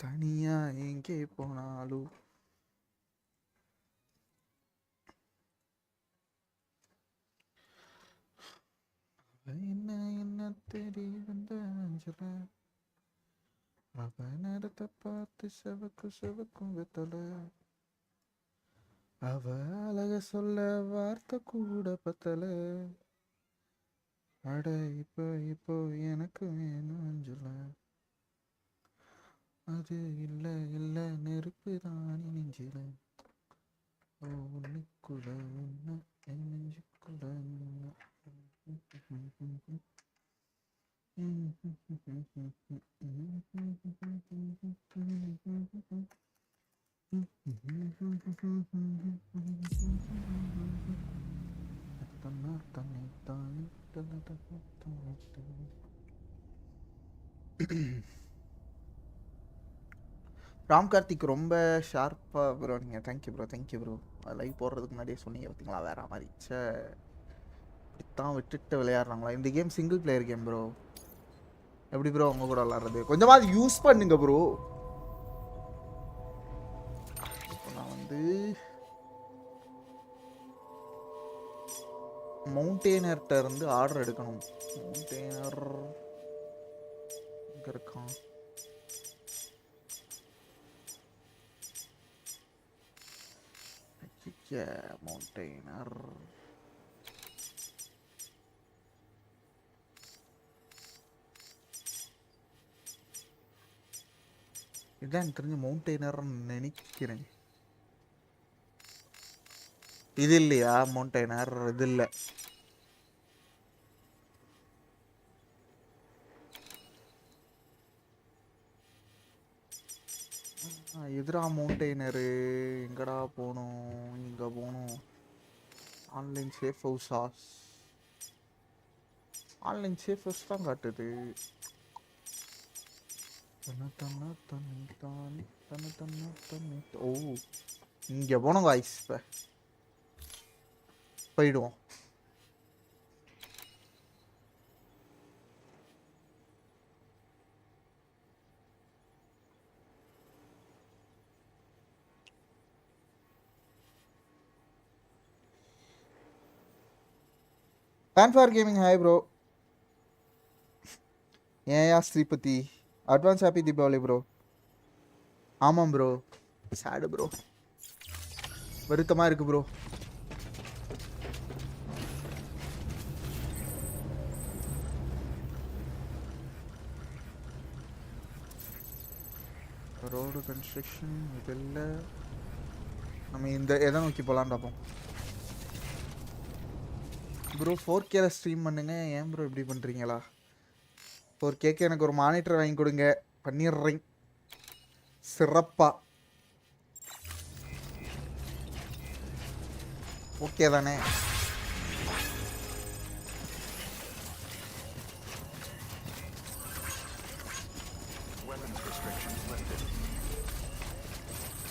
தனியா எங்கே போனாலும் என்ன என்ன தேடி வந்த அஞ்சல அவ நேரத்தை பார்த்து செவக்கும் வெத்தல அவ அழக சொல்ல வார்த்தை கூட பத்தல அட இப்போ எனக்கு வேணும் அஞ்சல அது இல்ல நெருப்பு தான் நெஞ்சில உன்னுக்குள்ள உன்ன நெஞ்சுக்குள்ள ராம் கார்த்திக் ரொம்ப ஷார்ப்பா ப்ரோ நீங்கள் தேங்க்யூ ப்ரோ லைவ் போடுறதுக்கு முன்னாடியே சொன்னீங்க பார்த்தீங்களா வேற மாதிரி இப்படித்தான் விட்டுட்டு விளையாடுறாங்களா இந்த game single player game bro எப்படி ப்ரோ உங்க கூட விளாட்றது கொஞ்சமாவது யூஸ் பண்ணுங்க ப்ரோ இப்போ நான் வந்து மவுண்டெய்னர்கிட்ட இருந்து ஆர்டர் எடுக்கணும் மவுண்டெய்னர் எங்கே இருக்கான் மவுண்டெய்னர் இதான் எனக்கு தெரிஞ்ச மவுண்டெய்னர்னு நினைக்கிறேன் இது இல்லையா மவுண்டெய்னர் இது இல்லை எதிரா மவுண்டெய்னரு எங்கடா போகணும் இங்கே போகணும் ஆன்லைன் சேஃப் ஹவுஸ் தான் காட்டுது ஓ இங்கே போனோம் காய்ஸ் போயிடுவோம் ஃபேன்ஃபார் கேமிங் ஹாய் ப்ரோ ஏயா Sripathi advance happy Deepavali bro ஆமாம் ப்ரோ சேடு ப்ரோ வருத்தமாக இருக்கு ப்ரோ ரோடு கன்ஸ்ட்ரக்ஷன் இதெல்லாம் நம்ம இந்த எதை நோக்கி போகலான்னு பார்ப்போம் ப்ரோ 4K ஸ்ட்ரீம் பண்ணுங்க ஏன் ப்ரோ இப்படி பண்ணுறீங்களா 4Kக்கு எனக்கு ஒரு மானிட்டர் வாங்கி கொடுங்க பண்ணிடுறேன் சிறப்பா ஓகே தானே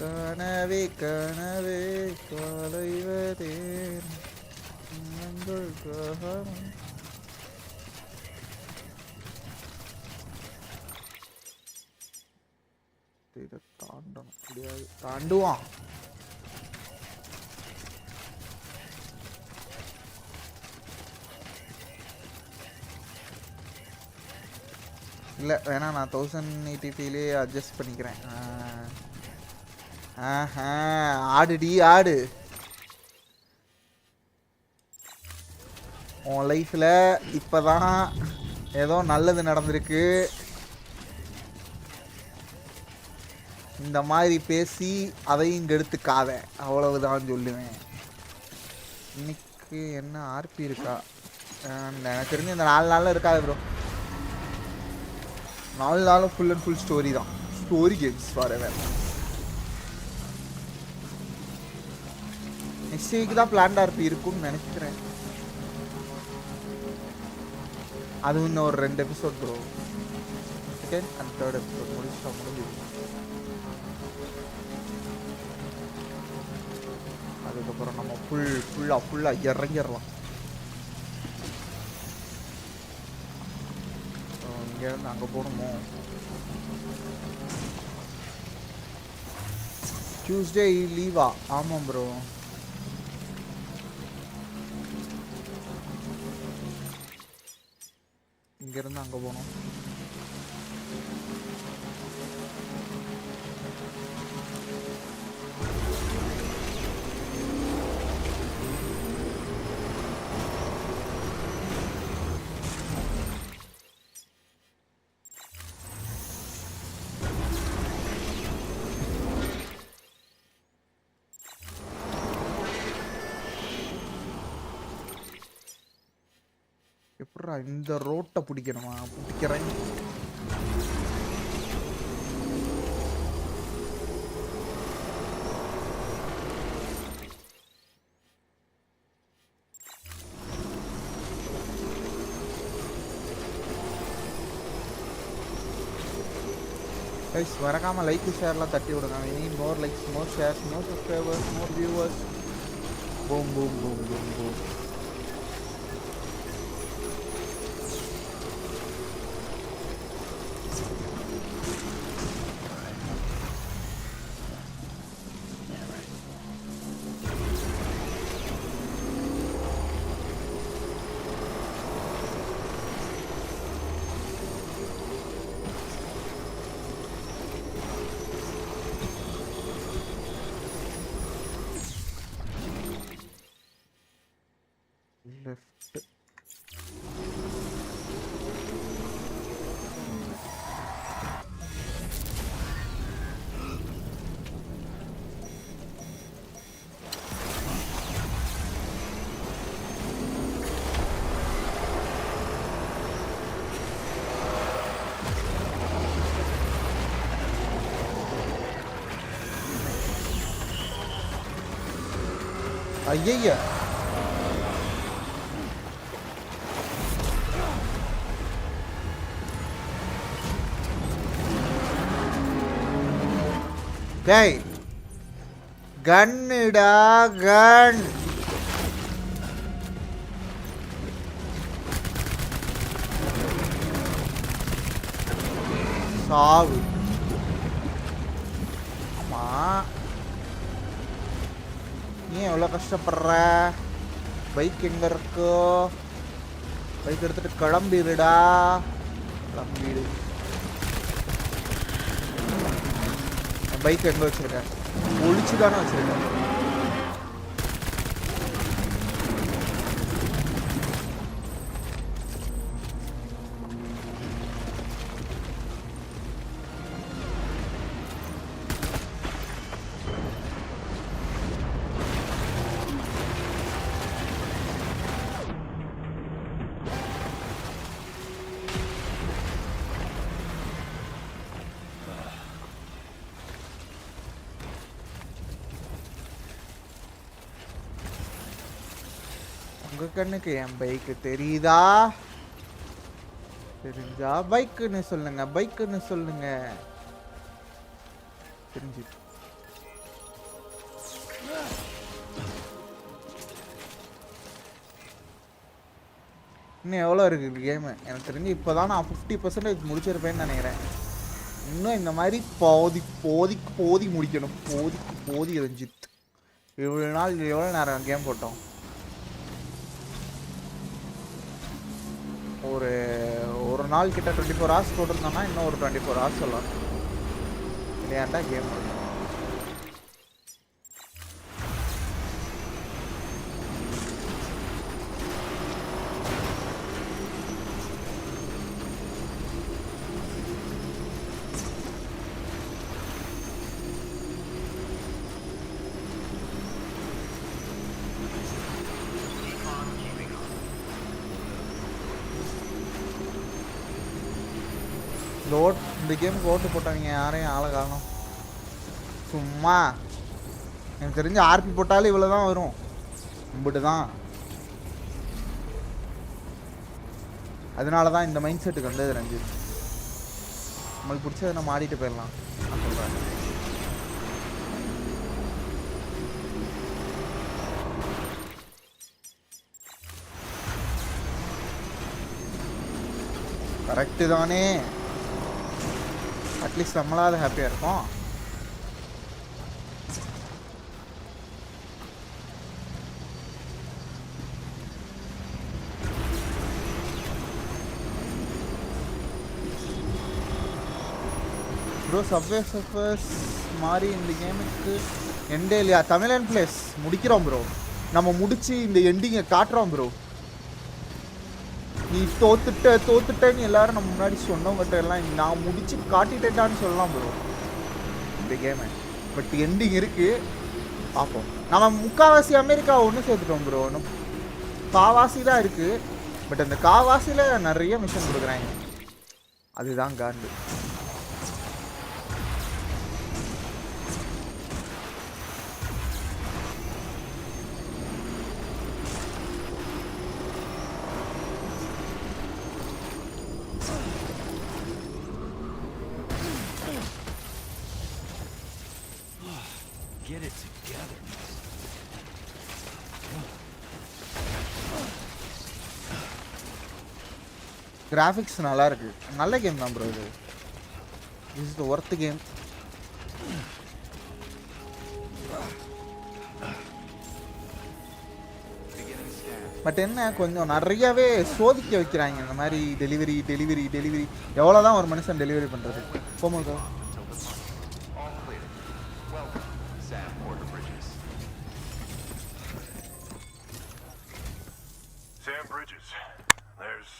கனவே கனவே தொலைவதேன் தாண்டணும் முடியாது தாண்டுவான் இல்லை வேணா நான் 1080p அட்ஜஸ்ட் பண்ணிக்கிறேன் ஆடுடி ஆடு உன் லைஃப்பில் இப்போ தான் ஏதோ நல்லது நடந்திருக்கு இந்த மாதிரி பேசி அதையும் இங்கே எடுத்துக்காத அவ்வளவுதான் சொல்லுவேன் இன்னைக்கு என்ன ஆர்பி இருக்கா எனக்கு தெரிஞ்சு இந்த 4 நாளில் இருக்காது ப்ரோ 4 நாளும் ஃபுல் அண்ட் ஃபுல் ஸ்டோரி தான் ஸ்டோரி கேம்ஸ் வரவே நெக்ஸ்ட் வீக் தான் பிளான்ட் ஆர்பி இருக்கும்னு நினைக்கிறேன் அதுவும் இன்னும் ஒரு 2 episode bro second and third episode முடிஞ்சு அதுக்கப்புறம் நம்ம ஃபுல்லாக இறங்கிடலாம் இங்கேருந்து அங்கே போகணுமோ டியூஸ்டே லீவா? ஆமாம் ப்ரோ. இங்கேருந்து அங்கே போகணும். எப்படா இந்த ரோட்டை பிடிக்கணுமா? பிடிக்கிறேன். கைஸ் மறக்காம லைக் ஷேர்லாம் தட்டி விடுங்க. we need more likes, more shares, more subscribers, more viewers. boom boom boom boom boom. Left. ஐயய்யா, டேய் கன்னுடா கன். சாவு. ஆமா, நீ எவ்வளோ கஷ்டப்படுற? பைக் எங்க இருக்கு? பைக் எடுத்துட்டு கிளம்பிடுடா, கிளம்பிடு. பைக் எங்க வச்சிருக்கேன்? ஒளிச்சு தானே வச்சிருக்கேன். உங்க கண்ணுக்கு என் பைக்கு தெரியுதா? தெரிஞ்சா பைக்குன்னு சொல்லுங்க, பைக்குன்னு சொல்லுங்க. தெரிஞ்சு இன்னும் எவ்வளோ இருக்குது கேமு? எனக்கு தெரிஞ்சு இப்போ தான் நான் 50% முடிச்சிருப்பேன்னு நினைக்கிறேன். இன்னும் இந்த மாதிரி போதி முடிக்கணும். போதி ரஞ்சித். இவ்வளோ நாள் எவ்வளோ நேரம் கேம் போட்டோம்? ஒரு நாள் கிட்ட 24 hours போட்டிருந்தோம்னா இன்னும் ஒரு 24 hours சொல்லலாம். இல்லையாண்டா கேம் இருக்கும். இந்த கேமுக்கு ஓட்டு போட்டாங்க, யாரையும் ஆளை காணும். சும்மா எனக்கு தெரிஞ்சு ஆர்பி போட்டாலும் இவ்வளோ தான் வரும். இப்படி தான். அதனால தான் இந்த மைண்ட் செட்டுக்கு வந்தது ரஞ்சித். நம்மளுக்கு பிடிச்சதை நம்ம ஆடிட்டு போயிடலாம் நான் சொல்கிறேன். கரெக்டு தானே? அட்லீஸ்ட் நம்மளாவது ஹாப்பியாக இருக்கும். ப்ரோ சப்வே சர்ஃபர்ஸ் மாதிரி இந்த கேமுக்கு எண்டே இல்லையா? தமிழன் பிளேஸ் முடிக்கிறோம் ப்ரோ. நம்ம முடிச்சு இந்த எண்டிங்கை காட்டுறோம் ப்ரோ. நீ தோத்துட்டேன்னு எல்லாரும் நம்ம முன்னாடி சொன்னவங்ககிட்ட எல்லாம் நான் முடிச்சு காட்டிட்டேட்டான்னு சொல்லலாம் ப்ரோ இந்த கேமை. பட் எண்டிங் இருக்கு, பார்ப்போம். நம்ம முக்கால்வாசி அமெரிக்காவை ஒன்று சேர்த்துட்டோம் ப்ரோ. ஒன்றும் காவாசி தான் இருக்கு. பட் அந்த காவாசியில் நிறைய மிஷன் கொடுக்குறாங்க, அதுதான் காண்டு. Get it together. கிராஃபிக்ஸ் நல்லா இருக்கு, நல்ல கேம் தான் ப்ரோ இது. Is the worth game. But என்ன கொஞ்சம் நிறையவே சோதிக்க வைக்கிறாங்க இந்த மாதிரி டெலிவரி டெலிவரி டெலிவரி. எவ்வளோதான் ஒரு மனுஷன் டெலிவரி பண்ணுறது? போமோ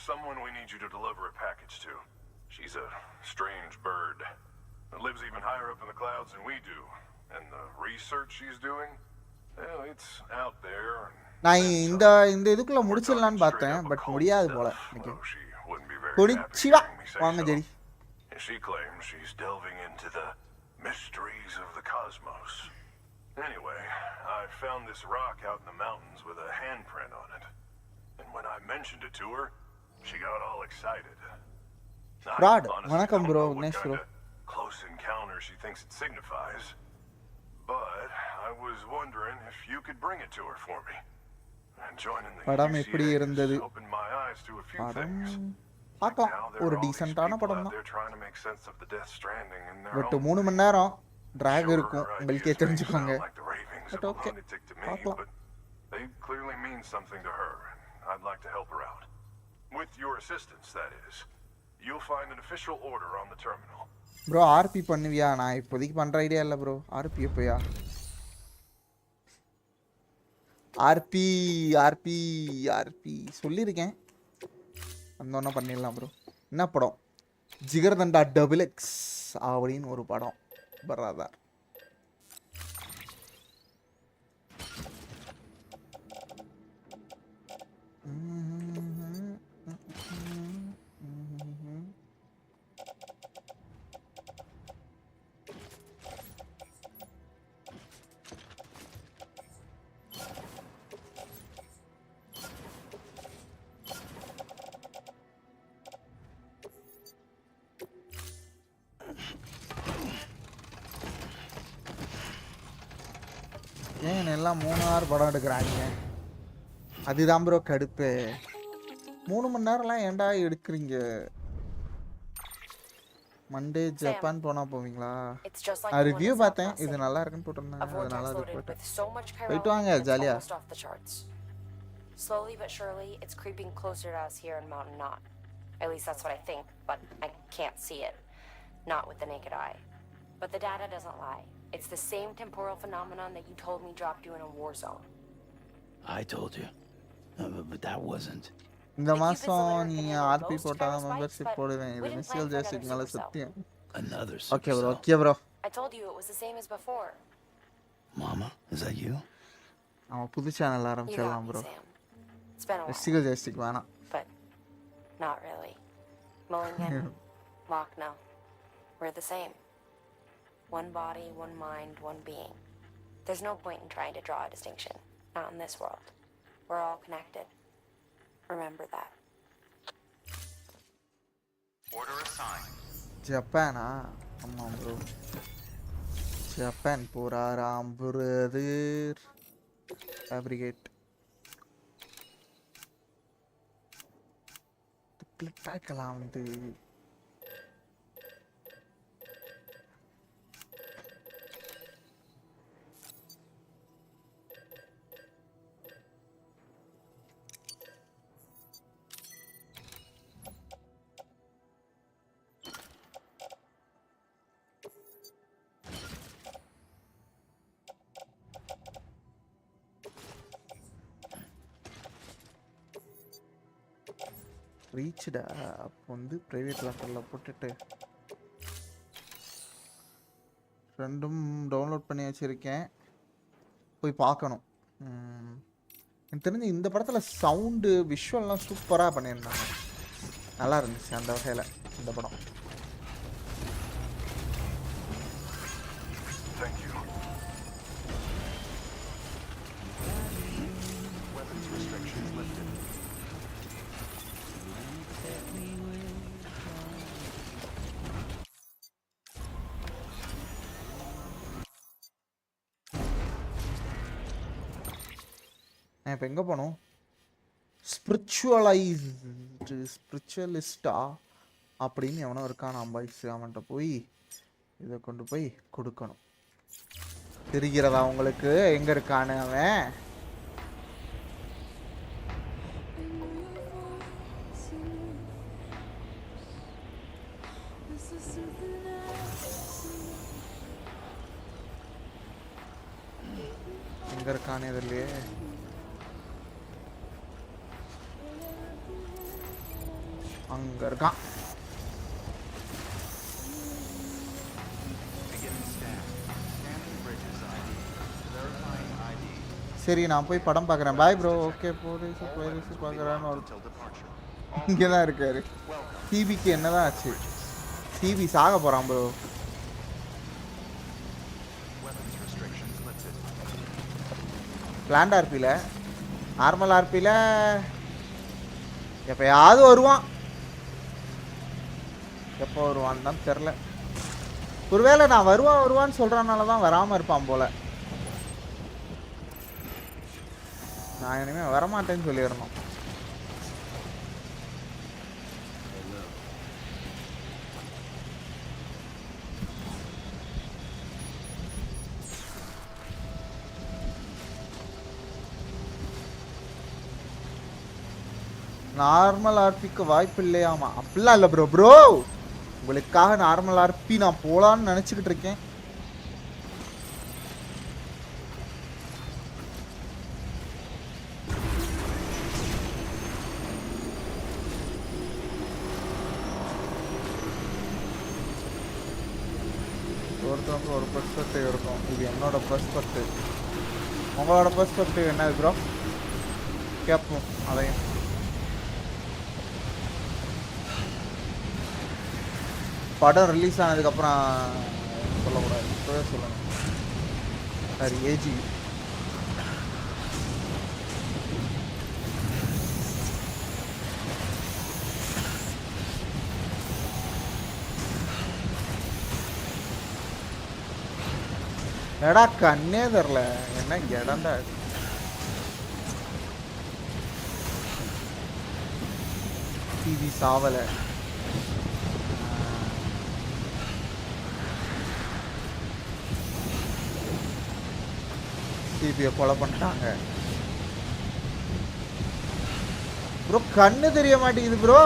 someone we need you to deliver a package to. She's a strange bird that lives even higher up in the clouds than we do. And the research she's doing, well, it's out there. நான் இந்த இதுக்குள்ள முடிச்சிடலான்னு பார்த்தேன், but முடியாது போல. கொடிச்சிவா வாங்க ஜெரி. She claims she's delving into the mysteries of the cosmos. Anyway, I found this rock out in the mountains with a handprint on it. And when I mentioned it to her, she got all excited. Rod, Vanakkam bro, nice bro. Close encounter she thinks it signifies. But I was wondering if you could bring it to her for me. And joining the படம் எப்படி இருந்தது? opened my eyes to a few things. பார்க்கலாம், ஒரு டீசென்ட்டான படம் தான். They're trying to make sense of the death stranding in their but own 3 மணி நேரம் track இருக்கும், உங்களுக்கே தெரிஞ்சுக்கோங்க. But okay, பார்க்கலாம். They clearly mean something to her. I'd like to help her out. With your assistance, that is. You'll find an official order on the terminal. Bro, RP பண்ணுவியா? நான் இப்போதைக்கு பண்ற idea இல்ல bro. RP எப்போயா? RP சொல்லிருக்கேன். வந்தோன்னா பண்ணிடலாம் bro. என்ன படம்? ஜிகர்தண்டா XX அப்படின்னு ஒரு படம் பராதார். ஏன் எல்லாம் 3 hour படம் எடுக்கிறாங்க? அதுதான் ப்ரோ கடுப்பு. 3 மணி நேரம்லாம் ஏன்டா எடுக்கிறீங்க? மண்டே ஜப்பான் போனா போவீங்களா? நான் ரிவ்யூ பார்த்தேன், இது நல்லா இருக்குன்னு போட்டிருந்தாங்க, அதனால அது போட்டேன். போயிட்டு வாங்க ஜாலியா. Slowly but surely, it's creeping closer to us here in Mountain Knot. At least that's what I think, but I can't see it. Not with the naked eye. But the data doesn't lie. It's the same temporal phenomenon that you told me dropped you in a war zone. I told you. But that wasn't. இந்த மாசம் நீ RP போட்டா membership போடுவேன். இது மிஸ்ஸியல் joystick மேல சத்தியம். Another Okay bro. I told you it was the same as before. Mama, is that you? அவ புது சேனல் ஆரம்பிச்சலாம் bro. It's been a while. மிஸ்ஸியல் ஜாய்ஸ்டிக் வேணாம். But not really. Mulligan, Lochno, we're the same. One body, one mind, one being. There's no point in trying to draw a distinction. Not in this world. We're all connected. Remember that. Order assigned. ஜப்பானா? ஆமா bro. Japan போறாராம் brother. Fabricate. Click பார்க்கலாம் வந்து. ரீச்டா. அப்போ வந்து private லாக்கரில் போட்டுட்டு ரெண்டும் download பண்ணி வச்சுருக்கேன். போய் பார்க்கணும். எனக்கு தெரிஞ்சு இந்த படத்தில் சவுண்டு விஷுவல்லாம் சூப்பராக பண்ணியிருந்தாங்க. நல்லா இருந்துச்சு அந்த வகையில் இந்த படம். இப்போ எங்கே போகணும்? ஸ்பிரிச்சுவலிஸ்டா அப்படின்னு எவனோ இருக்கான் பாய்ஸ். அவன்கிட்ட போய் இதை கொண்டு போய் கொடுக்கணும். தெரிகிறதா உங்களுக்கு எங்கே இருக்கான்னு அவன்? எங்கே இருக்கானே இதுலையே. அங்க இருக்கான். சரி நான் போய் படம் பார்க்குறேன். Bye bro. ஓகே போலீஸ் பார்க்குறான்னு ஒரு இங்கே தான் இருக்காரு. சிபிக்கு என்னதான் ஆச்சு? சிபி சாக போகிறான் ப்ரோ. பிளான்ட் ஆர்பியில் நார்மல் ஆர்பியில் எப்போயாவது வருவான். எப்போ வருவான்னு தான் தெரில. ஒருவேளை நான் வருவான்னு சொல்கிறனால தான் வராமல் இருப்பான் போல். நான் இனிமேல் வரமாட்டேன்னு சொல்லிடணும். நார்மல் ஆர்பிக்கு வாய்ப்பு இல்லையாமா? அப்படிலாம் இல்லை ப்ரோ. ப்ரோ உங்களுக்காக நார்மல் ஆர்பி நான் போகலான்னு நினச்சிக்கிட்டு இருக்கேன். ஒருத்தவங்க ஒரு பெர்ஸ்பெக்டிவ் இருக்கும். இது என்னோட பெர்ஸ்பெக்டிவ். உங்களோட பெர்ஸ்பெக்டிவ் என்னது ப்ரோ? கேட்போம் அதையும். படம் ரிலீஸ் ஆனதுக்கப்புறம் சொல்லக்கூடாது, இப்போவே சொல்லணும். சரி ஏஜி எடா கண்ணே தெரில என்ன இடம்டா. டிவி சாவலை. சிபியை கொலை பண்ணிட்டாங்க ப்ரோ. கண்ணு தெரிய மாட்டேங்குது ப்ரோ.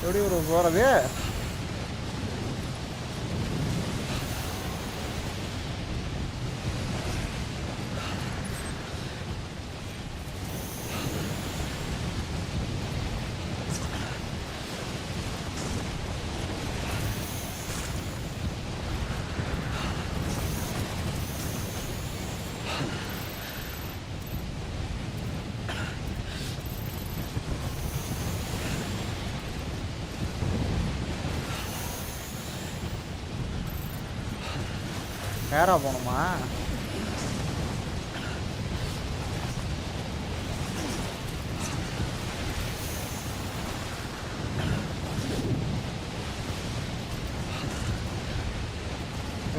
எப்படி ப்ரோ போறது? நேரா போகணுமா?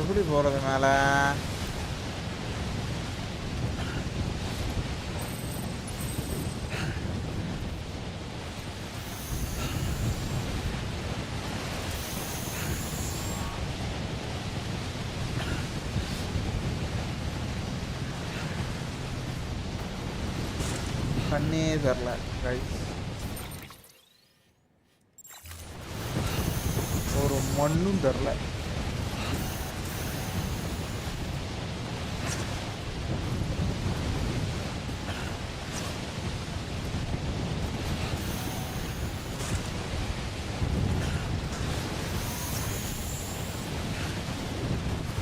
எப்படி போறது மேல? கண்ணே தெரில ரைட். ஒரு மண்ணும் தெரில.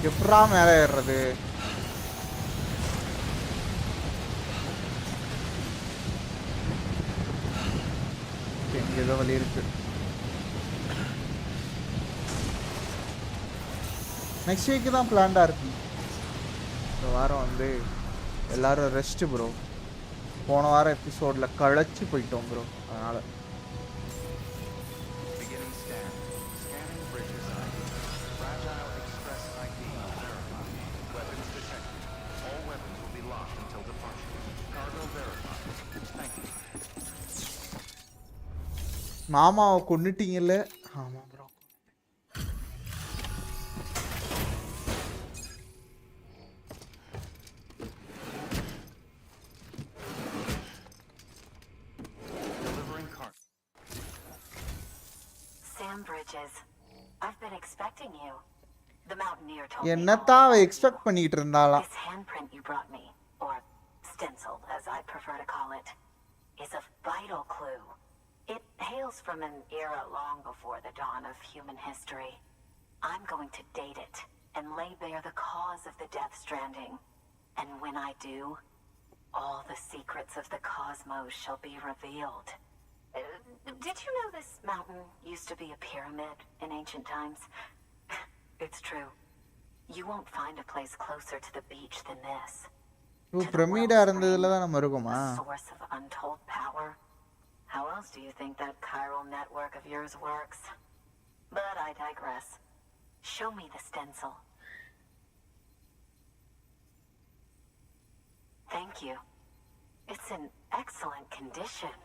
எப்படா மேலே ஏறுறது? இங்கே ஏதோ வழி இருக்கு. நெக்ஸ்ட் வீக்கு தான் பிளான்டாக இருக்கு. இந்த வாரம் வந்து எல்லாரும் ரெஸ்ட்டு ப்ரோ. போன வாரம் எபிசோடில் களைச்சி போயிட்டோம் ப்ரோ. அதனால் மாமாவை கொண்டுட்டீங்கல்ல? ஆமாம் bro. Sam Bridges, I've been expecting you. The mountaineer told me. என்னத்தான் அவ எக்ஸ்பெக்ட் பண்ணிட்டு இருந்தாலாம். This handprint you brought me, or stencil as I prefer to call it, is a vital clue. It hails from an era long before the dawn of human history. I'm going to date it and lay bare the cause of the death stranding. And when I do, all the secrets of the cosmos shall be revealed. Did you know this mountain used to be a pyramid in ancient times? It's true. You won't find a place closer to the beach than this. பிரமிடா இருந்ததுல தான் நம்ம இருக்கோமா? A source of untold power. How else do you think that chiral network of yours works? But I digress. Show me the stencil. Thank you. It's in excellent condition.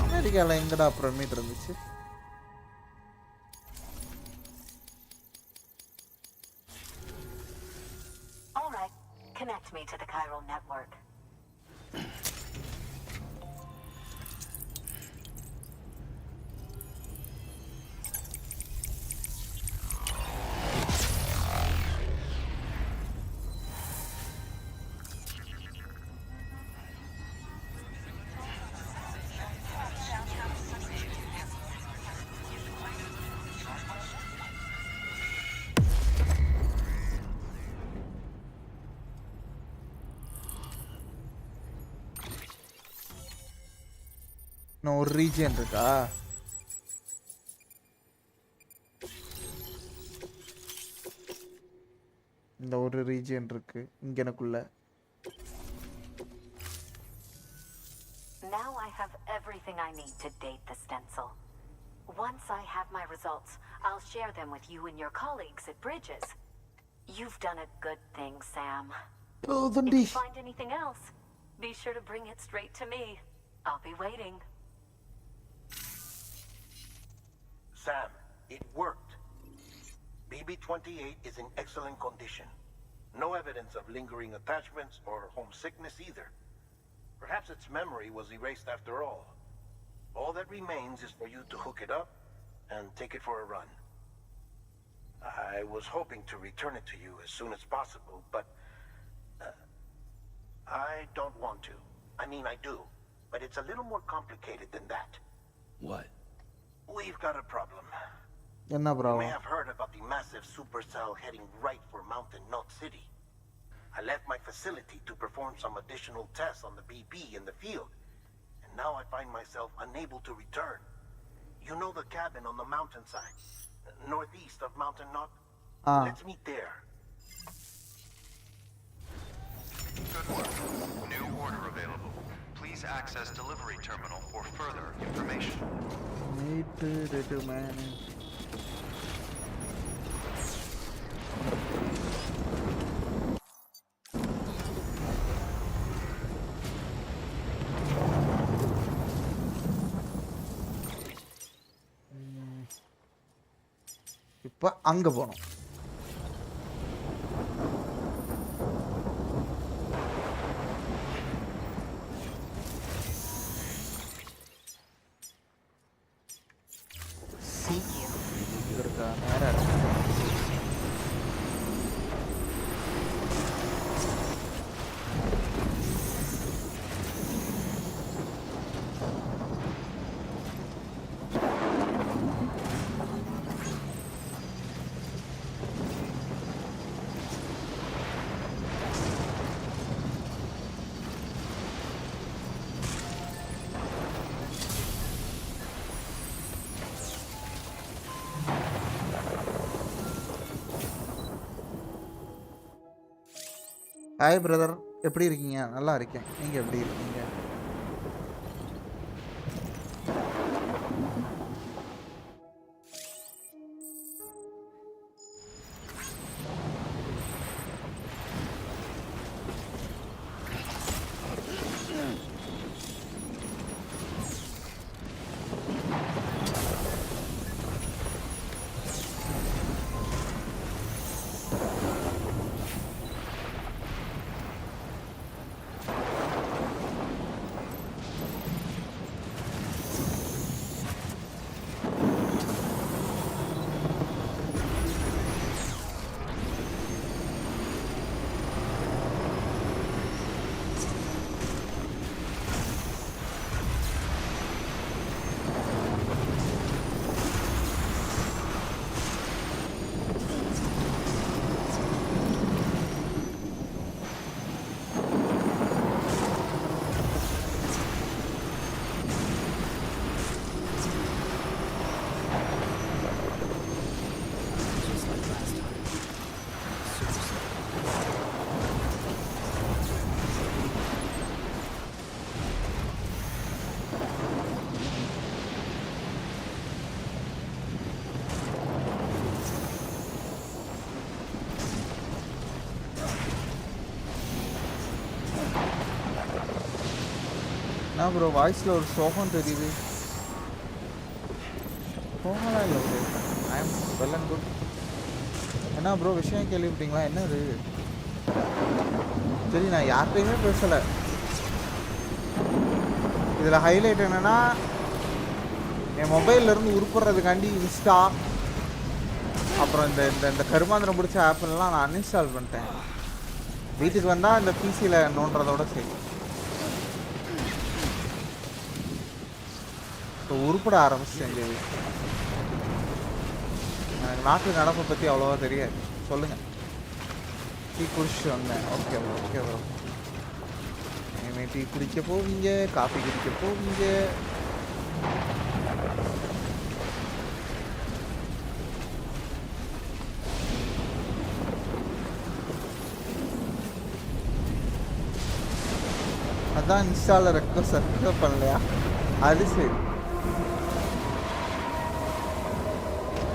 அமெரிக்கால எங்கடா pyramid இருந்துச்சு? All right. Connect me to the chiral network. ஒரு region இருக்கா? இந்த ஒரு region இருக்கு இங்க எனக்குள்ள. Now I have everything I need to date the stencil. Once I have my results, I'll share them with you and your colleagues at Bridges. You've done a good thing, Sam. If you find anything else, be sure to bring it straight to me. I'll be waiting. Sam, it worked. BB-28 is in excellent condition. No evidence of lingering attachments or homesickness either. Perhaps its memory was erased after all. All that remains is for you to hook it up and take it for a run. I was hoping to return it to you as soon as possible, but I don't want to. I mean, I do, but it's a little more complicated than that. What? We've got a problem. என்ன You problem? may have heard about the massive supercell heading right for Mountain Knot City. I left my facility to perform some additional tests on the BB in the field, and now I find myself unable to return. You know the cabin on the mountainside, northeast of Mountain Knot? Let's meet there. Good work. New order available. Please access delivery terminal for further information. Meet the man. இப்போ அங்க போணும். இருக்கா நேரா இருக்கு. Hi brother, எப்படி இருக்கீங்க? நல்லா இருக்கேன். நீங்கள் எப்படி இருக்கீங்க? என்ன ப்ரோ வாய்ஸில் ஒரு சோகம் தெரியுது? சோகம்லாம் இல்லை bro, I am well and good. என்ன ப்ரோ விஷயம் கேள்விப்பட்டீங்களா? என்னது? சரி, நான் யார்கிட்டையுமே பேசலை. இதில் ஹைலைட் என்னென்னா, என் மொபைல்லேருந்து உருப்படுறதுக்காண்டி இன்ஸ்டா அப்புறம் இந்த இந்த இந்த கருமாந்திரம் பிடிச்ச ஆப்லாம் நான் அன்இன்ஸ்டால் பண்ணிட்டேன். வீட்டுக்கு வந்தால் இந்த பிசியில் நோண்டுறதோட சரி. இப்போ உருப்பட ஆரம்பிச்சிட்டேன். எனக்கு நாட்டு நடப்பை பற்றி அவ்வளோவா தெரியாது. சொல்லுங்கள். டீ குடிச்சு வந்தேன். Okay bro, okay bro. இனிமேல் டீ குடிக்க போவீங்க, காஃபி குடிக்க போவீங்க. அதான் இன்ஸ்டாவில் ரெக்வஸ்ட் பண்ணலையா? அது சரி.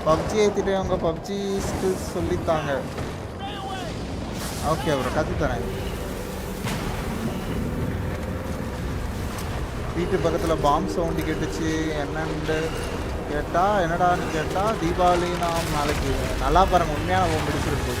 பப்ஜி ஏற்றிட்டு அவங்க பப்ஜி ஸ்கில்ஸ் சொல்லித்தாங்க. ஓகே ப்ரோ, கற்றுத்தரேன். வீட்டு பக்கத்தில் பாம்பு சவுண்டு கேட்டுச்சு. என்னன்னு கேட்டால், என்னடான்னு கேட்டால், தீபாவளி நாம் நாளைக்கு. நல்லா பாருங்கள், உண்மையான பாம்பு பிடிச்சிருக்கு.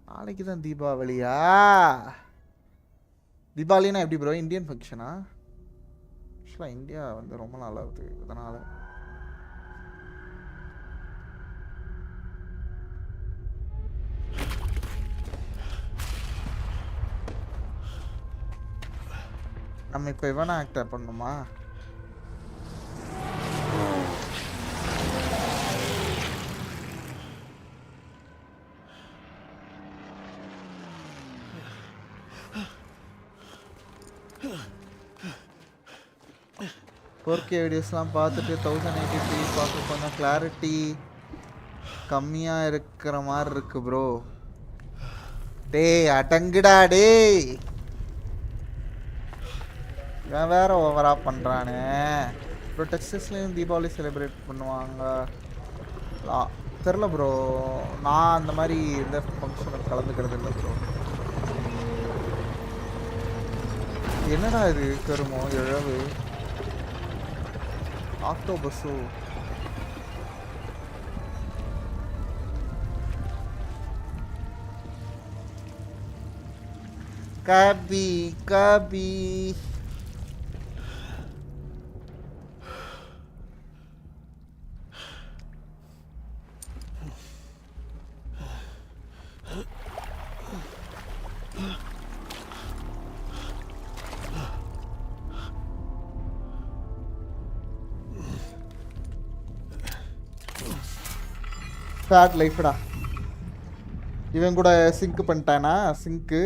நாளைக்கு தான் தீபாவளியா? தீபாவளினா எப்படி ப்ரோ? இந்தியன் ஃபங்க்ஷனா? ஆக்சுவலாக இந்தியா வந்து ரொம்ப நல்லா இருக்குது. அதனால் நம்ம இப்போ இவனா ஆக்டர் பண்ணணுமா? ஃபோர்கே வீடியோஸ்லாம் பார்த்துட்டு 1080p பார்க்க கொஞ்சம் கிளாரிட்டி கம்மியாக இருக்கிற மாதிரி இருக்கு ப்ரோ. டேய் அடங்குடா டேய், இவன் வேற ஓவராக பண்ணுறானே. ப்ரோ டெக்ஸஸ்லேயும் தீபாவளி செலிப்ரேட் பண்ணுவாங்க தெரில ப்ரோ. நான் அந்த மாதிரி எந்த ஃபங்க்ஷனும் கலந்துக்கிறது இல்லை ப்ரோ. என்னடா இது கருமோ இழவு ஆக்டோபஸோ? கபி கபி ஃபேட் லைஃப்டா. இவன் கூட சிங்க் பண்ணிட்டானா சிங்க்கு.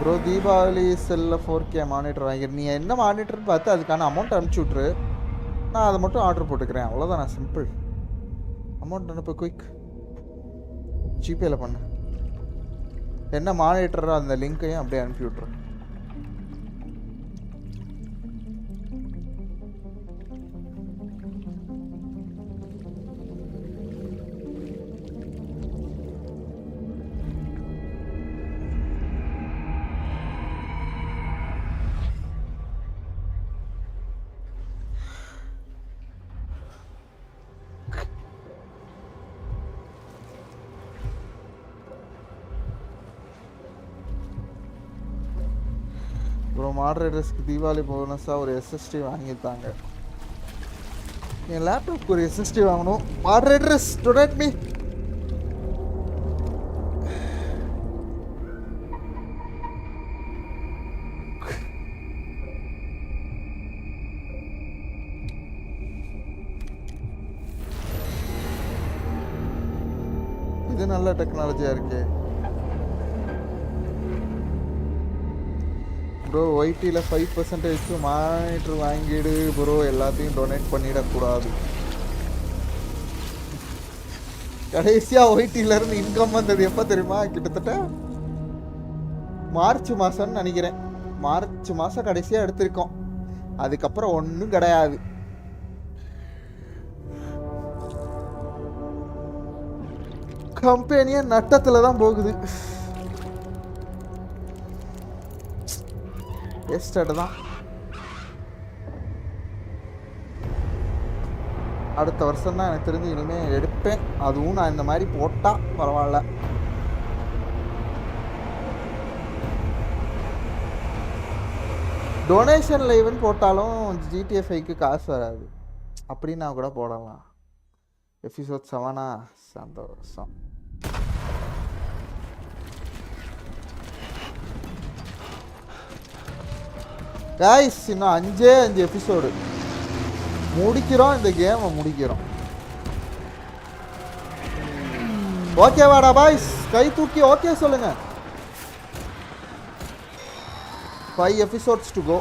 ப்ரோ தீபாவளி செல்ல 4K மானிட்டர் வாங்கிடு. நீ என்ன மானிட்டர்னு பார்த்து அதுக்கான அமௌண்ட் அனுப்பிச்சி விட்ரு. நான் அதை மட்டும் ஆர்டர் போட்டுக்கிறேன். அவ்வளோதான், நான் சிம்பிள். அமௌண்ட் அனுப்பு குயிக். ஜிபேயில் பண்ணு. என்ன மானிட்டரோ அந்த லிங்க்கையும் அப்படியே அனுப்பி விட்ரு. ப்ரோ மாடரேட்டர்ஸ்க்கு தீபாவளி போனஸாக ஒரு எஸ்எஸ்டி வாங்கியிருந்தாங்க. என் லேப்டாப்க்கு ஒரு எஸ்எஸ்டி வாங்கணும். Moderators donate me. இது நல்ல டெக்னாலஜியாக இருக்கே ப்ரோ. ஒய்டியில் 5% மானிட்டர் வாங்கிடு ப்ரோ. எல்லாத்தையும் டொனேட் பண்ணிடக்கூடாது. கடைசியாக ஒய்டியிலேருந்து இன்கம் வந்தது எப்போ தெரியுமா? கிட்டத்தட்ட மார்ச் மாதம்னு நினைக்கிறேன். மார்ச் மாதம் கடைசியாக எடுத்திருக்கோம். அதுக்கப்புறம் ஒன்றும் கிடையாது. கம்பெனியே நட்டத்தில் தான் போகுது. எஸ்டேட் தான். அடுத்த வருஷம் தான் எனக்கு தெரிஞ்சு இனிமேல் எடுப்பேன். அதுவும் நான் இந்த மாதிரி போட்டால் பரவாயில்ல. டொனேஷன் லைவ்னு போட்டாலும் ஜிடிஎஃப்ஐக்கு காசு வராது. அப்படின்னு நான் கூட போடலாம். எபிசோட் 7 சந்தோஷம். கைஸ் இன்னும் 5 எபிசோடு முடிக்கிறோம். இந்த கேமை முடிக்கிறோம். ஓகேவாடா பாய்ஸ்? கை தூக்கி ஓகே சொல்லுங்க. 5 எபிசோட்ஸ் டு கோ.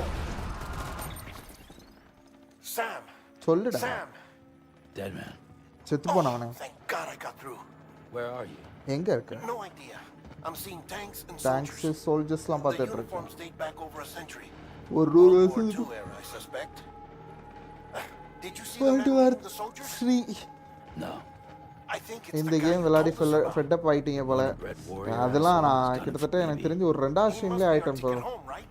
Sam. சொல்லுடா. Sam. Dead man. செத்து போனவனே. Thank God I got through. Where are you? எங்க இருக்க? No idea. I'm seeing tanks and thanks soldiers. சோல்ஜர்ஸ்லாம் The பார்த்துட்டு இருக்கேன். uniforms date back over a century. ஒரு World War வருஷம் II era, I suspect. Did you see the World man War leading the soldiers? 3. No. I think it's இந்த the guy game you விளையாடி told us about. Fed up ஆயிட்டீங்க போல. Red warrior அதெல்லாம் asshole நான் who's done கிட்டத்தட்ட for எனக்கு baby. தெரிஞ்சு ஒரு 2வது He must ஸ்ட்ரீம்லேயே be our ஆயிட்டேன் ticket போல. home, right?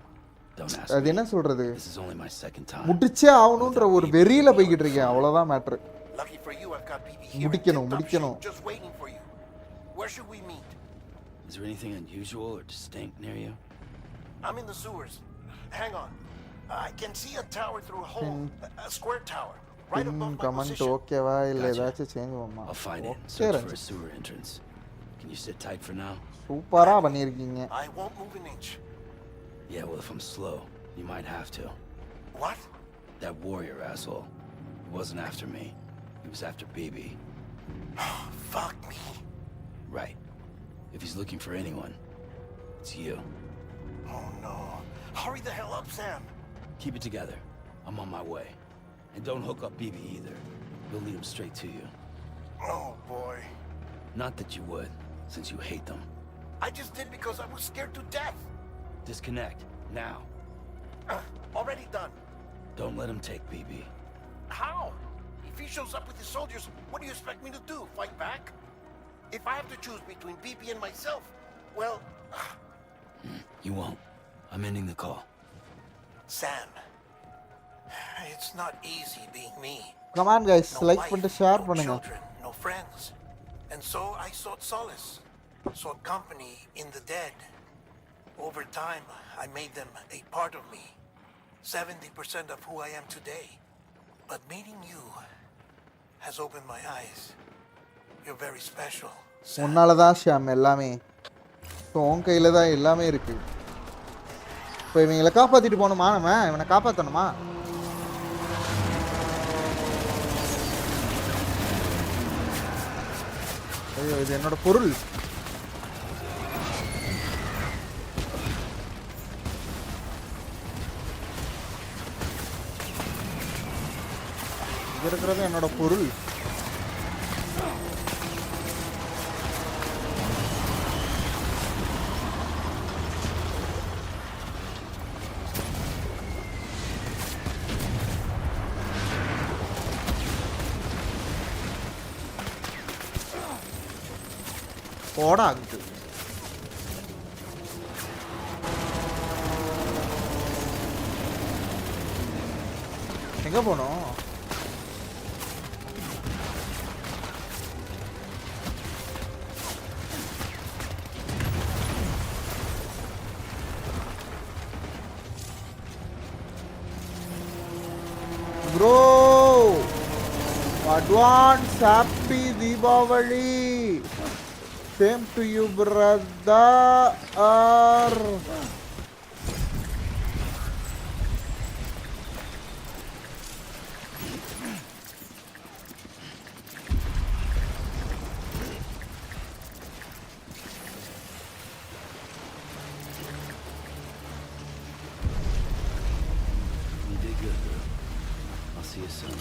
Don't ask அது me. என்ன சொல்றது? This is only my second time. முடிச்சே ஆகணுன்ற ஒரு வெறியில போய்கிட்டு இருக்கேன். அவ்வளோதான் matter. Lucky for you, I've got BB here in முடிக்கணும் tip-top முடிக்கணும். shape, just waiting for you. Where should we meet? Is there anything unusual or distinct near you? I'm in the sewers. Hang on. I can see a tower through a hole. A square tower. Right above my comment position. ஓகேவா இல்லை Gotcha. ஏதாச்சும் change பண்ணுமா? I'll find it and okay search for a Ranjith. sewer entrance. Can you sit tight for now? சூப்பராக பண்ணியிருக்கீங்க. I won't move an inch. Yeah, well, if I'm slow, you might have to. What? That warrior asshole. He wasn't after me. He was after BB. Fuck me. Right. If he's looking for anyone, it's you. Oh no. Hurry the hell up, Sam. Keep it together. I'm on my way. And don't hook up BB either. You'll lead him straight to you. Oh boy. Not that you would, since you hate them. I just did because I was scared to death. Disconnect, now. Already done. Don't let him take BB. How? If he shows up with his soldiers, what do you expect me to do? Fight back? If I have to choose between BB and myself, well... You won't. I'm ending the call. Sam. It's not easy being me. Come on guys, No like wife, பண்ணிட்டு share no பண்ணுங்க. children, no friends. And so I sought solace. Sought company in the dead. Over time, I made them a part of me. 70% of who I am today. But meeting you has opened my eyes. You're very special. உன்னால தான் ஷாம் எல்லாமே. So உன் கையில் தான் எல்லாமே இருக்கு. இப்போ இவங்களை காப்பாற்றிட்டு போகணுமா? நம்ம இவனை காப்பாற்றணுமா? ஐயோ, இது என்னோட பொருள். இது இருக்கிறது என்னோட பொருள். போடாகுது. எங்க போனோம்? Bro advance happy Deepavali. Same to you, brother. You did good, bro. I'll see you soon.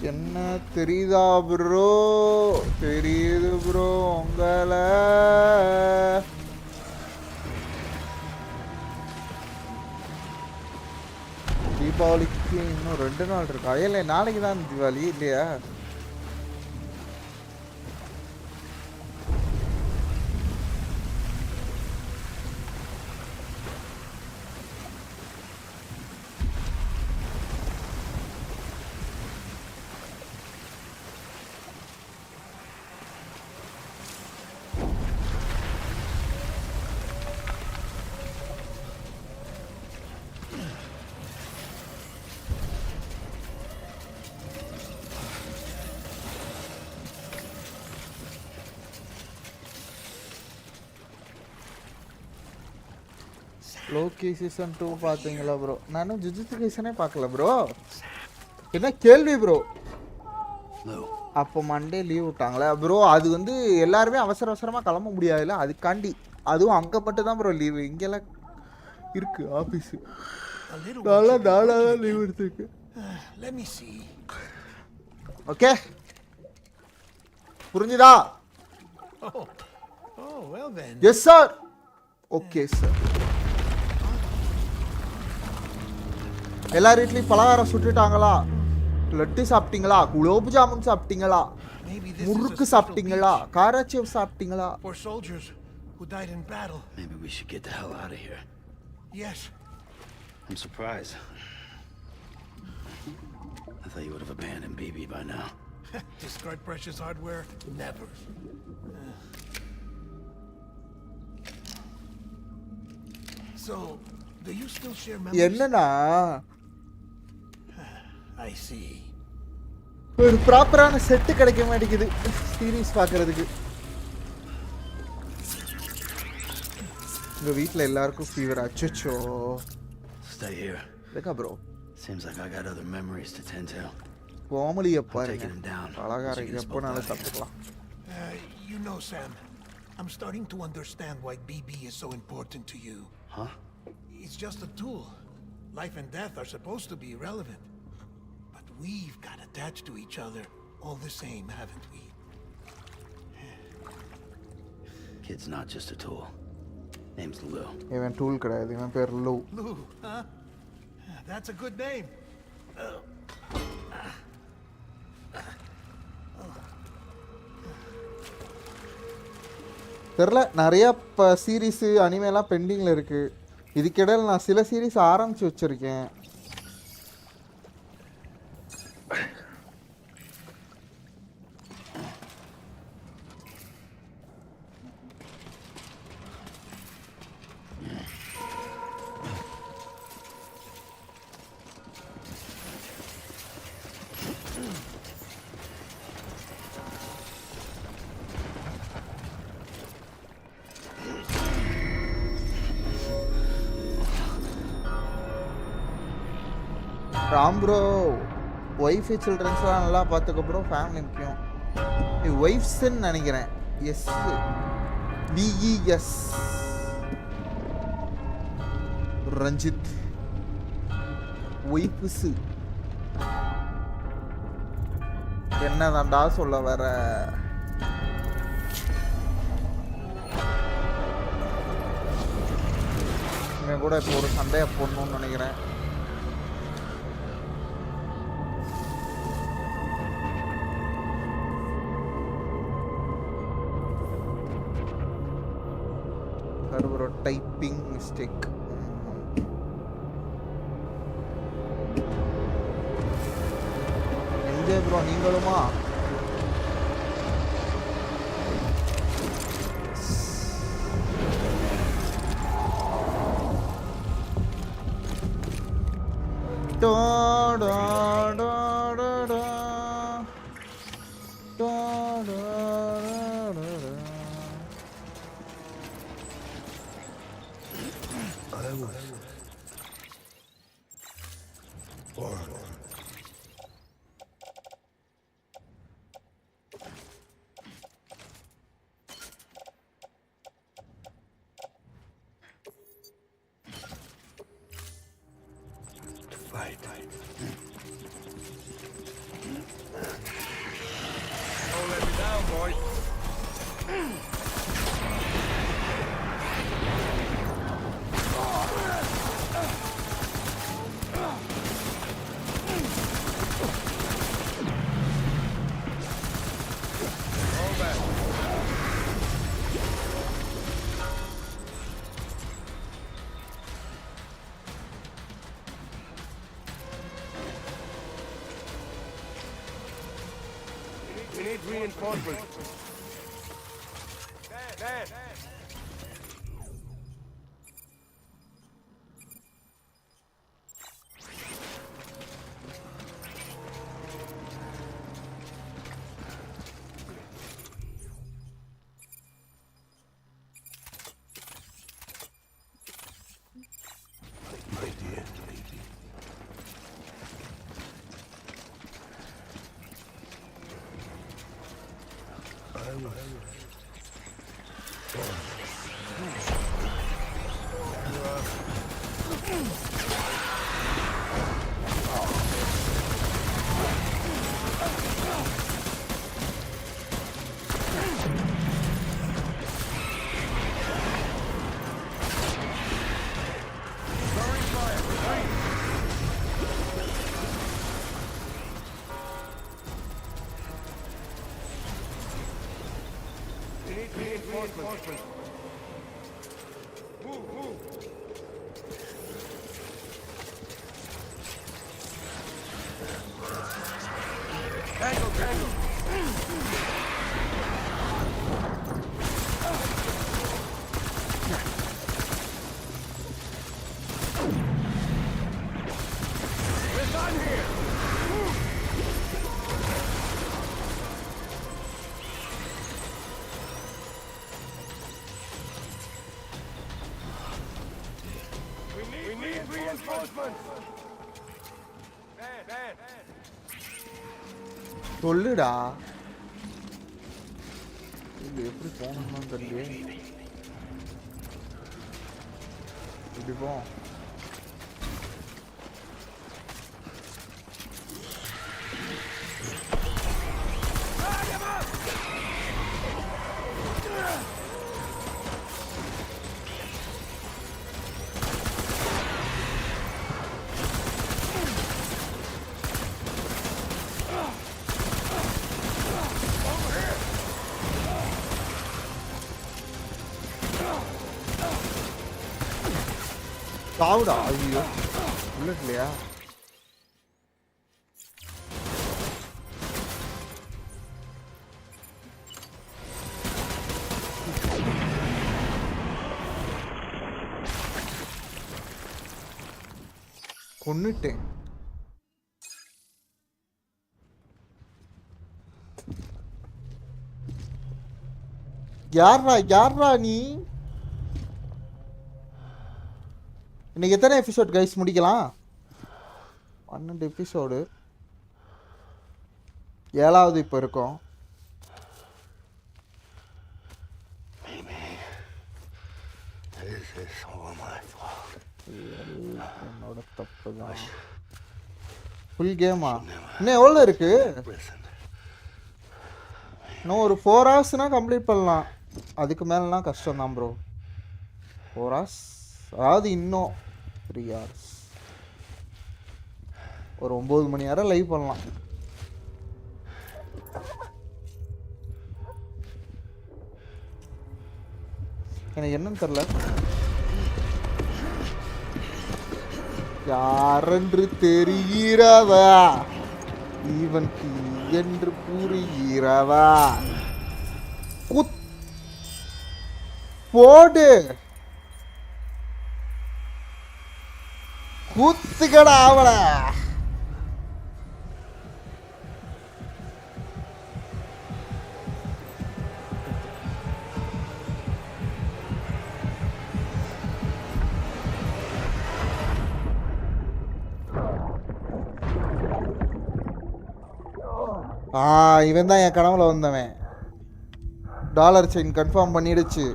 என்ன தெரியுதா ப்ரோ? தெரியுது ப்ரோ உங்களை. தீபாவளிக்கு இன்னும் 2 நாள் இருக்கா? இல்லை நாளைக்கு தான் தீபாவளி இல்லையா? லோக்கி சீசன் 2 பார்த்தீங்களா ப்ரோ? நானும் ஜுஜுட்சு கைசனே பார்க்கல ப்ரோ. என்ன கேள்வி ப்ரோ? அப்போ மண்டே லீவ் விட்டாங்களே ப்ரோ. அது வந்து எல்லாருமே அவசர அவசரமாக கிளம்ப முடியாதுல்ல, அதுக்காண்டி. அதுவும் அங்கே மட்டும் தான் ப்ரோ லீவு. இங்கெல்லாம் இருக்கு ஆஃபீஸு. நாளாக தான் லீவ் எடுத்துருக்கு. ஓகே, புரிஞ்சுதா? Yes sir. Okay sir. எல்லார் வீட்லையும் பலகாரம் சுட்டுட்டாங்களா? லட்டு சாப்பிட்டீங்களா? குலோப் ஜாமுன் சாப்பிட்டீங்களா? முறுக்கு சாப்பிட்டீங்களா? காராச்சேவ் சாப்பிட்டீங்களா? Maybe we should get the hell out of here. Yes. I'm surprised. I thought you would have abandoned BB by now. Discard precious hardware? Never. So, do you still share memories? என்னன்னா I see. ஒரு ப்ராப்பரான set கிடைக்க மாட்டேங்குது series பார்க்கறதுக்கு. உங்க வீட்ல எல்லாருக்கும் fever. அச்சச்சோ. Stay here. இருக்கா bro? Seems like I got other memories to tend to. கோமலியை பாருங்க. பலகாரம் எப்போனாலும் சாப்பிட்டுக்கலாம். You know, Sam, I'm starting to understand why BB is so important to you. Huh? It's just a tool. Life and death are supposed to be irrelevant. But we've got attached to each other all the same, haven't we? Kid's not just a tool. Name's Lou. இவன் tool கிடையாது, இவன் பேர் லூ. Lou, huh? That's a good name. தெரில. நிறைய இப்போ series அனிமேலாம் பெண்டிங்கில் இருக்குது. இதுக்கிடையில் நான் சில சீரீஸ் ஆரம்பித்து வச்சுருக்கேன். ராம் ப்ரோ, ஒய்ஃபு சில்ட்ரன்ஸ்லாம் நல்லா பார்த்துக்க ப்ரோ. ஃபேமிலி முக்கியம். ஒய்ஃப்ஸ்ன்னு நினைக்கிறேன். Yes, PES Ranjith. ஒய்ஃப்ஸு என்னதான்டா சொல்ல வர? இவன் கூட இப்போ ஒரு சண்டையை போடணும்னு நினைக்கிறேன். ஒரு டைப்பிங் மிஸ்டேக். எங்கே ப்ரோ நீங்களுமா? டோ டோ டோ டோ டோ டோ டோ. Don't let me down, boy. We need reinforcements. Dad. My dear lady. Reinforcements. Move. Tango. We're done here. We need reinforcements. Dad. சொல்லுடா. இது எப்படி போகணும்னு தெரியல. இப்படி போ. சாவுடா. ஐயோ புல்லட் இல்லையா? கொன்னுட்டேன். யாரா நீ? இன்னைக்கு எத்தனை எபிசோட் கைஸ் முடிக்கலாம்? 12 எபிசோடு. 7வது இப்போ இருக்கும். என்னோட தப்பு தான். ஃபுல் கேமா? இன்னும் எவ்வளோ இருக்கு? இன்னும் ஒரு 4 ஹவர்ஸ்னால் கம்ப்ளீட் பண்ணலாம். அதுக்கு மேலாம் கஷ்டம் தான் ப்ரோ. 4 ஹவர்ஸ் அதாவது இன்னும் 3 ஹவர்ஸ். ஒரு 9 மணி நேரம் லைவ் பண்ணலாம். எனக்கு என்னன்னு தெரில. யாரென்று தெரிகிறவா, இவன் தீ என்று புரிகிறவா. போடு குத்துக்கடா அவள. இவன் தான் என் கனவுல வந்தவன். டாலர் செயின் கன்ஃபார்ம் பண்ணிடுச்சு.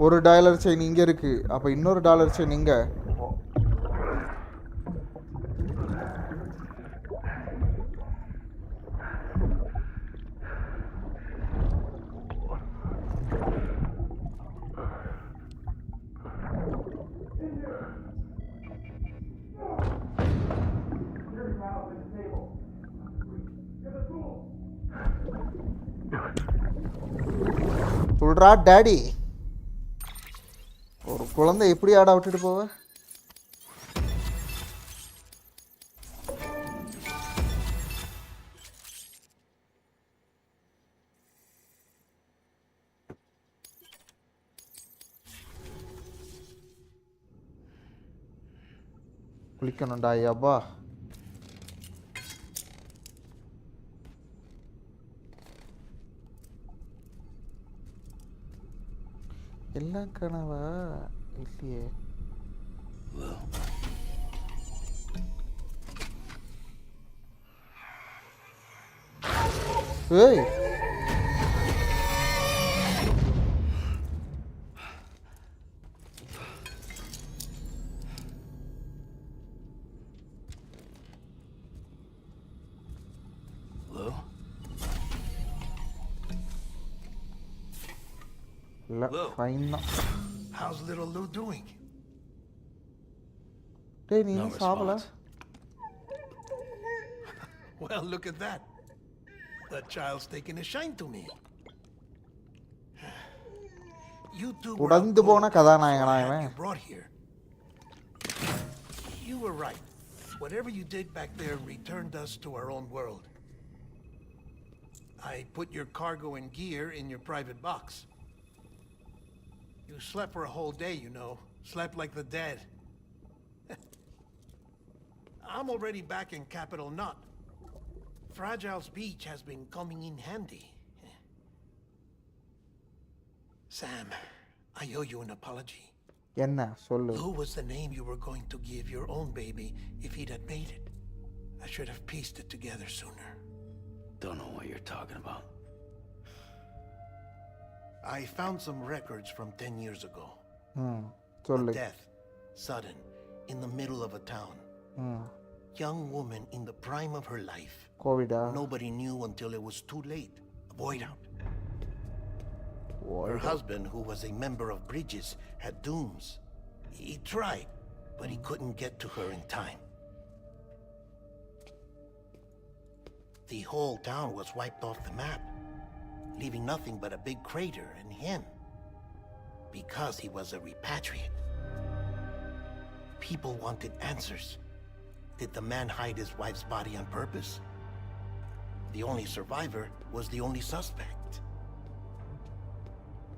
ஒரு டாலர் செயின் இங்கே இருக்கு. அப்போ இன்னொரு டாலர் செயின் இங்கே. சொல்றா டாடி. ஒரு குழந்தை எப்படி ஆட விட்டுட்டு போவ? குளிக்கணும்டா ஐயாப்பா. எல்லாம் கனவா இல்லையே. ஏய் fine. How's little Lou doing? No response. Well, look at that. That child's taking a shine to me. You two were உடந்து போன கதாநாயகனா இவன். you brought here. You were right. Whatever you did back there returned us to our own world. I put your cargo and gear in your private box. You slept for a whole day, you know. Slept like the dead. I'm already back in Capital Knot. Fragile's beach has been coming in handy. Sam, I owe you an apology. என்ன சொல்லு? Who was the name you were going to give your own baby if he'd had made it? I should have pieced it together sooner. Don't know what you're talking about. I found some records from 10 years ago. சொல்லு. Death, sudden, in the middle of a town. Young woman in the prime of her life. கோவிடா? Nobody knew until it was too late. A void out. Her husband, who was a member of Bridges, had dooms. He tried, but he couldn't get to her in time. The whole town was wiped off the map, leaving nothing but a big crater and him, because he was a repatriate. People wanted answers. Did the man hide his wife's body on purpose? The only survivor was the only suspect.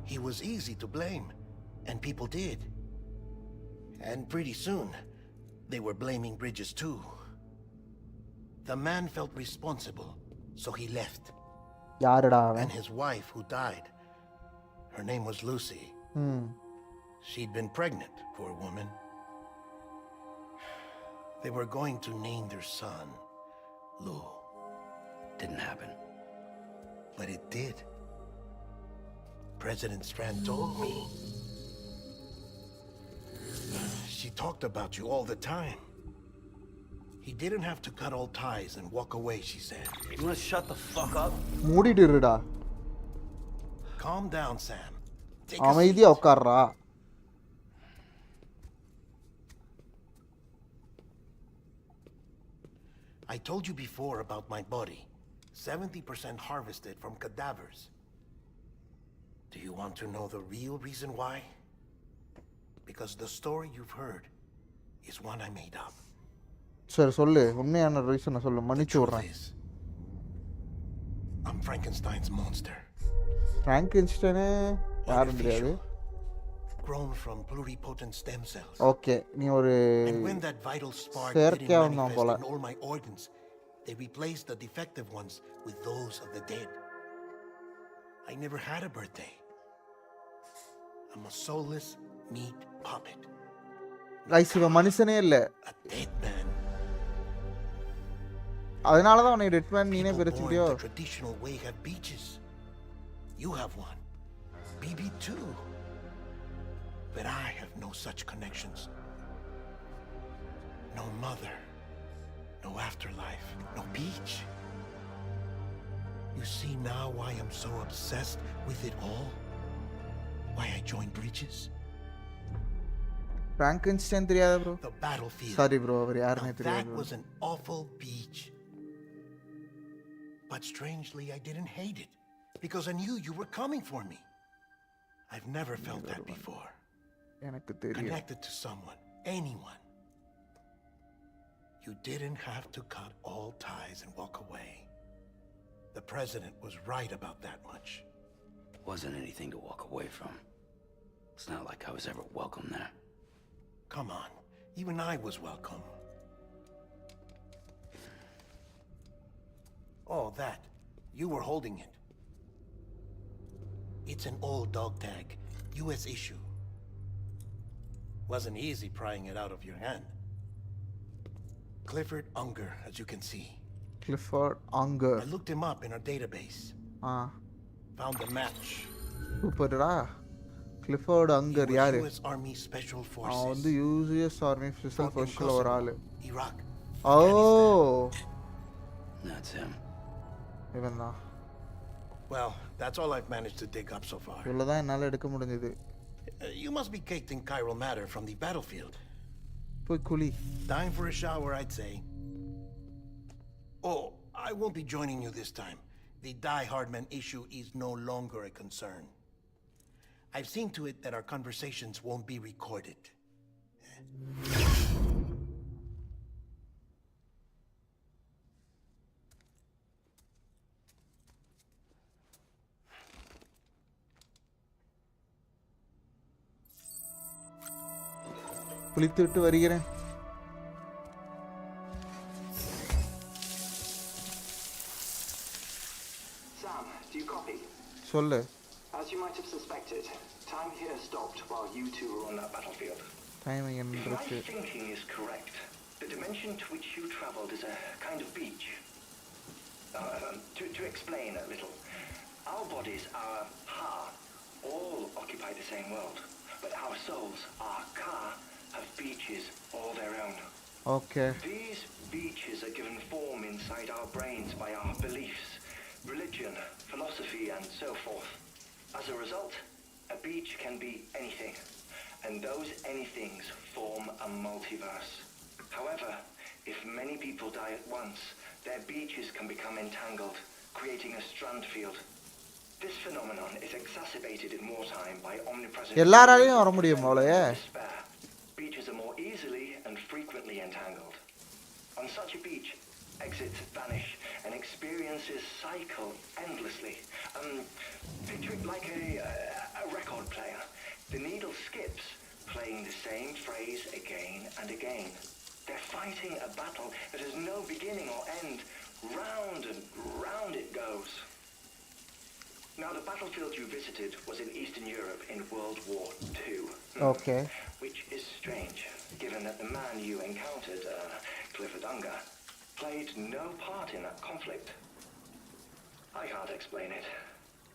He was easy to blame, and people did. And pretty soon, they were blaming Bridges too. The man felt responsible, so he left. யாருடா அவன்? And his wife, who died, her name was Lucy. She'd been pregnant, poor woman. They were going to name their son Lou. Didn't happen. But it did. President Strand told me. She talked about you all the time. He didn't have to cut all ties and walk away, she said. You wanna shut the fuck up? மூடிட்டு இருடா. Calm down, Sam. Take a seat. அமைதியா உட்கார்றா. I told you before about my body. 70% harvested from cadavers. Do you want to know the real reason why? Because the story you've heard is one I made up. சரி சொல்லு, உண்மையான ரீசனை சொல்லு, மன்னிச்சு விடுறேன். I'm Frankenstein's monster. ஃப்ராங்கென்ஸ்டைனே யாரும் தெரியாது. Grown from pluripotent stem cells. Okay, நீ ஒரு And when that vital spark செயற்கையா didn't வந்தான் manifest போல. in all my organs, they replaced the defective ones with those of the dead. I never had a birthday. I'm a soulless meat puppet. Rice இவன் மனுஷனே இல்ல. A dead man. அதனால தான் உன்னை டெட்மேன் நீனே People born பிரிச்சுட்டியோ? the traditional way have beaches. You have one. BB too. But I have no such connections. No mother. No afterlife. No beach. You see now why I'm so obsessed with it all? Why I joined Bridges? Frankenstein தெரியாதா bro? The battlefield. Sorry bro, அவர் Now யாருன்னே that தெரியாது. was an awful beach. But strangely, I didn't hate it. Because I knew you were coming for me. I've never felt that before. எனக்கு தெரியும். Connected to someone, anyone. You didn't have to cut all ties and walk away. The president was right about that much. Wasn't anything to walk away from. It's not like I was ever welcome there. Come on, even I was welcome. Oh, that. You were holding it. It's an old dog tag, US issue. Wasn't easy prying it out of your hand. Clifford Unger, as you can see. Clifford anchor. I looked him up in our database. Found a match. சூப்பர்டா. Clifford Unger யாரு? US Army Special அவன் Forces. வந்து US army special ஃபோர்ஸ்ல ஒரு ஆளு. Iraq. O, That's him. இவன் தான். Well, that's all I've managed to dig up so far. இவ்வளவுதான் என்னால எடுக்க முடிஞ்சது. You must be caked in chiral matter from the battlefield. போய் குளி. Time for a shower, I'd say. Oh, I won't be joining you this time. The Die Hardman issue is no longer a concern. I've seen to it that our conversations won't be recorded. குளித்துவிட்டு வருகிறேன். Sam, do you copy? சொல்லு. As you might have suspected, time here stopped while you two were on that battlefield. Timing If my என்னன்றது. thinking is correct, the dimension to which you traveled is a kind of beach. To explain a little, our bodies, our ha, all occupy the same world, but our souls, our ka, have beaches all their own. Okay. These beaches are given form inside our brains by our beliefs, religion, philosophy, and so forth. As a result, a beach can be anything, and those anythings form a multiverse. However, if many people die at once, their beaches can become entangled, creating a strand field. This phenomenon is exacerbated in wartime by omnipresent எல்லாராலையும் வர முடியும் போலயே. despair. Beaches are more easily permanently entangled. On such a beach, exits vanish and experiences cycle endlessly. Picture it like a record player. The needle skips, playing the same phrase again and again. They're fighting a battle that has no beginning or end. Round and round it goes. Now, the battlefield you visited was in Eastern Europe in World War II. Okay. Which is strange, given that the man you encountered, Clifford Unger, played no part in that conflict. I can't explain it,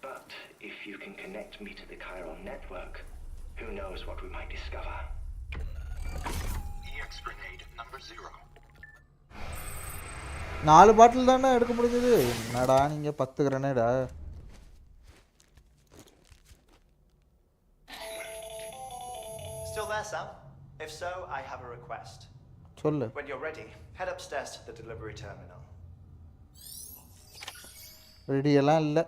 but if you can connect me to the chiral network, who knows what we might discover. EX grenade number 0. 4 பாட்டில் தானே எடுக்க முடிஞ்சது. என்னடா நீங்க 10 கிரனேடா? Still there, Sam? If so, I have a request. சொல்லு. When you're ready, head upstairs to the delivery terminal. Ready எல்லாம் இல்ல.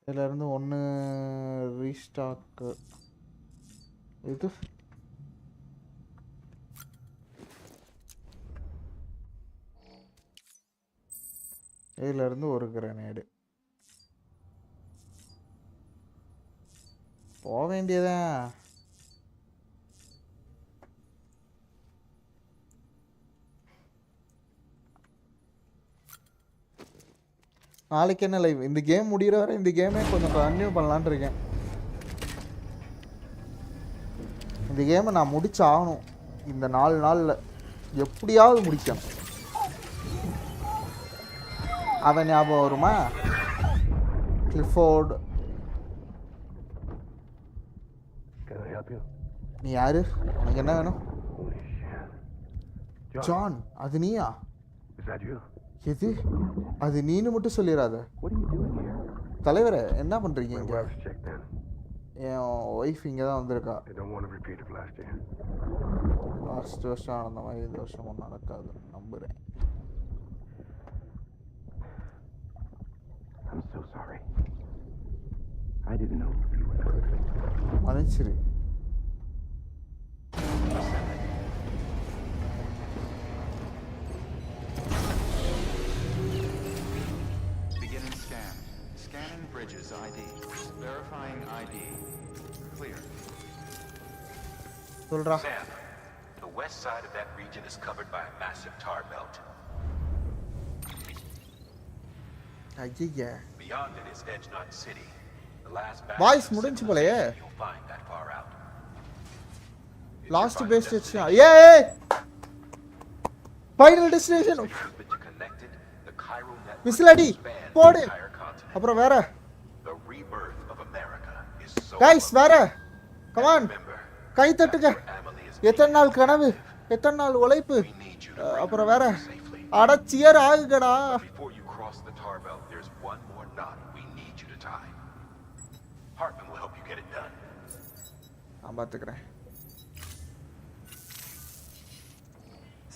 இதுல இருந்து ஒன்னு ரீஸ்டாக் இது இதுல இருந்து ஒரு கிரனேடு போக வேண்டியதான். நாளைக்கு என்ன லைவ்? இந்த கேம் முடிகிற வரை இந்த கேமே கொஞ்சம் கன்டினியூ பண்ணலான்னு இருக்கேன். இந்த கேமை நான் முடிச்சாகணும். இந்த 4 நாளில் எப்படியாவது முடிக்கணும். அவன் ஞாபகம் வருமா? கிளிஃபோர்டு. நீ யாரு? உனக்கு என்ன வேணும்? ஜான், அது நீயா? எது? அது நீனு மட்டும் சொல்லிடாத. தலைவரே, என்ன பண்றீங்க இங்க? என் ஒய்ஃப் இங்க தான் வந்திருக்கா. லாஸ்ட் வருஷம் நடந்த மாதிரி இந்த வருஷமும் நடக்காது நம்புறேன். மன்னிச்சிரு. Scanning bridges ID. Verifying ID. Clear. சொல்றா. Sam, the west side of that region is covered by a massive tar belt. ஐயா. Beyond it is Edgenot City. The last voice முடிஞ்சு போலயே. You'll find that far out. Last base station. ஏய்! Final destination. விசிலடி. போடு. அப்புறம் வேற. Guys வேற. Come on. கை தட்டுங்க. எத்தனை நாள் கனவு, எத்தனை நாள் உழைப்பு. அப்புறம் வேற. அடச்சியர் ஆகுங்கடா. நான் பாத்துக்கிறேன்.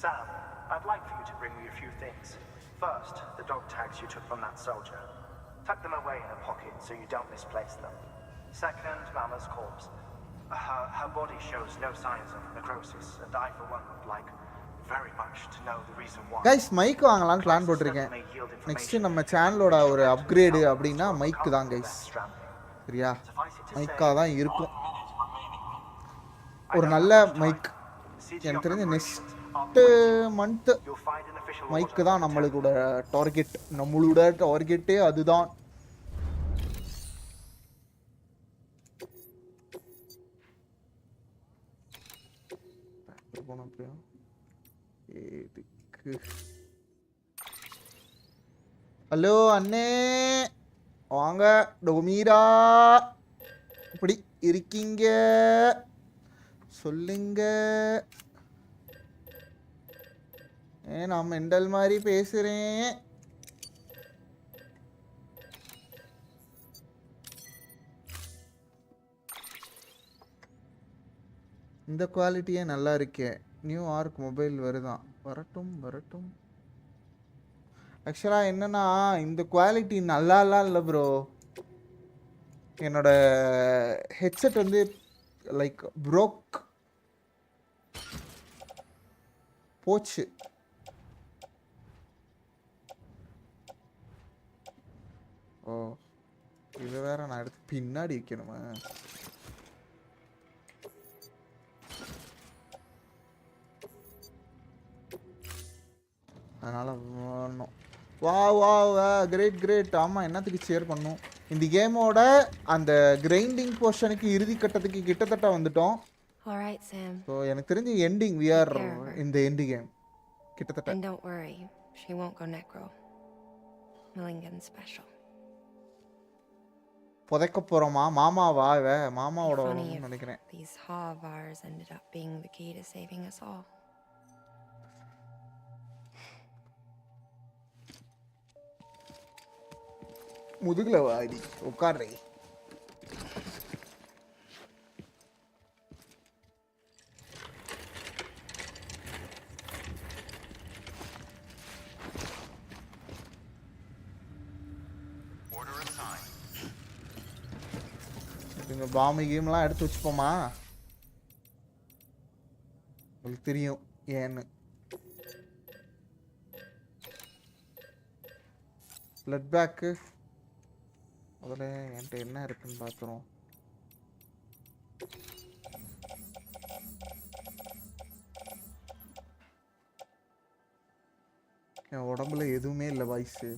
Sam, I'd like for you to bring me a few things. First, the dog tags you took from that soldier. Tuck them away in a pocket so you don't misplace them. Second, Mama's corpse. Her body shows no signs of necrosis, and I, for one, would like very much to know the reason why. Guys, mic வாங்கலாம்னு plan போட்டிருக்கேன். Next நம்ம சேனலோட ஒரு upgrade அப்படின்னா mic தான் guys. சரியா? மைக்காக தான் இருக்கும். ஒரு நல்ல மைக். எனக்கு தெரிஞ்ச நெக்ஸ்ட் மந்த் மைக்கு தான் நம்மளோட டார்கெட். நம்மளோட டார்கெட்டே அதுதான். ஹலோ அண்ணே, வாங்க. டோமீரா, இப்படி இருக்கீங்க? சொல்லுங்க. நான் மெண்டல் மாதிரி பேசுறேன். இந்த குவாலிட்டியே நல்லா இருக்கே. நியூ ஆர்க் மொபைல் வருதான். வரட்டும் வரட்டும். ஆக்சுவலாக என்னன்னா இந்த குவாலிட்டி நல்லாலாம் இல்லை ப்ரோ. என்னோட ஹெட்செட் வந்து லைக் ப்ரோக் போச்சு. ஓ இது வேற நான் எடுத்து பின்னாடி வைக்கணுமா? அதனால வேணும். வா வா வா கிரேட் கிரேட். ஆமாம், என்னத்துக்கு ஷேர் பண்ணும். இந்த கேமோட அந்த கிரைண்டிங் போர்ஷனுக்கு இறுதி கட்டத்துக்கு கிட்டத்தட்ட வந்துட்டோம். Alright, Sam. ஸோ எனக்கு தெரிஞ்சு எண்டிங் வி ஆர் இந்த எண்டு கேம் கிட்டத்தட்ட. And don't worry, she won't go necro. Milligan's special. புதைக்க போகிறோமா? மாமாவா? மாமாவோட நினைக்கிறேன். These Ha of ours ended up being the key to saving us all. முதுகுல வாடி உட்கார்றே. இந்த பாம்பு கேம்லாம் எடுத்து வச்சுப்போமா? உங்களுக்கு தெரியும் ஏன்னு. பிளட் பேக்கு அதில் என்கிட்ட என்ன இருக்குன்னு பார்த்துரும். என் உடம்புல எதுவுமே இல்லை வாய்ஸு.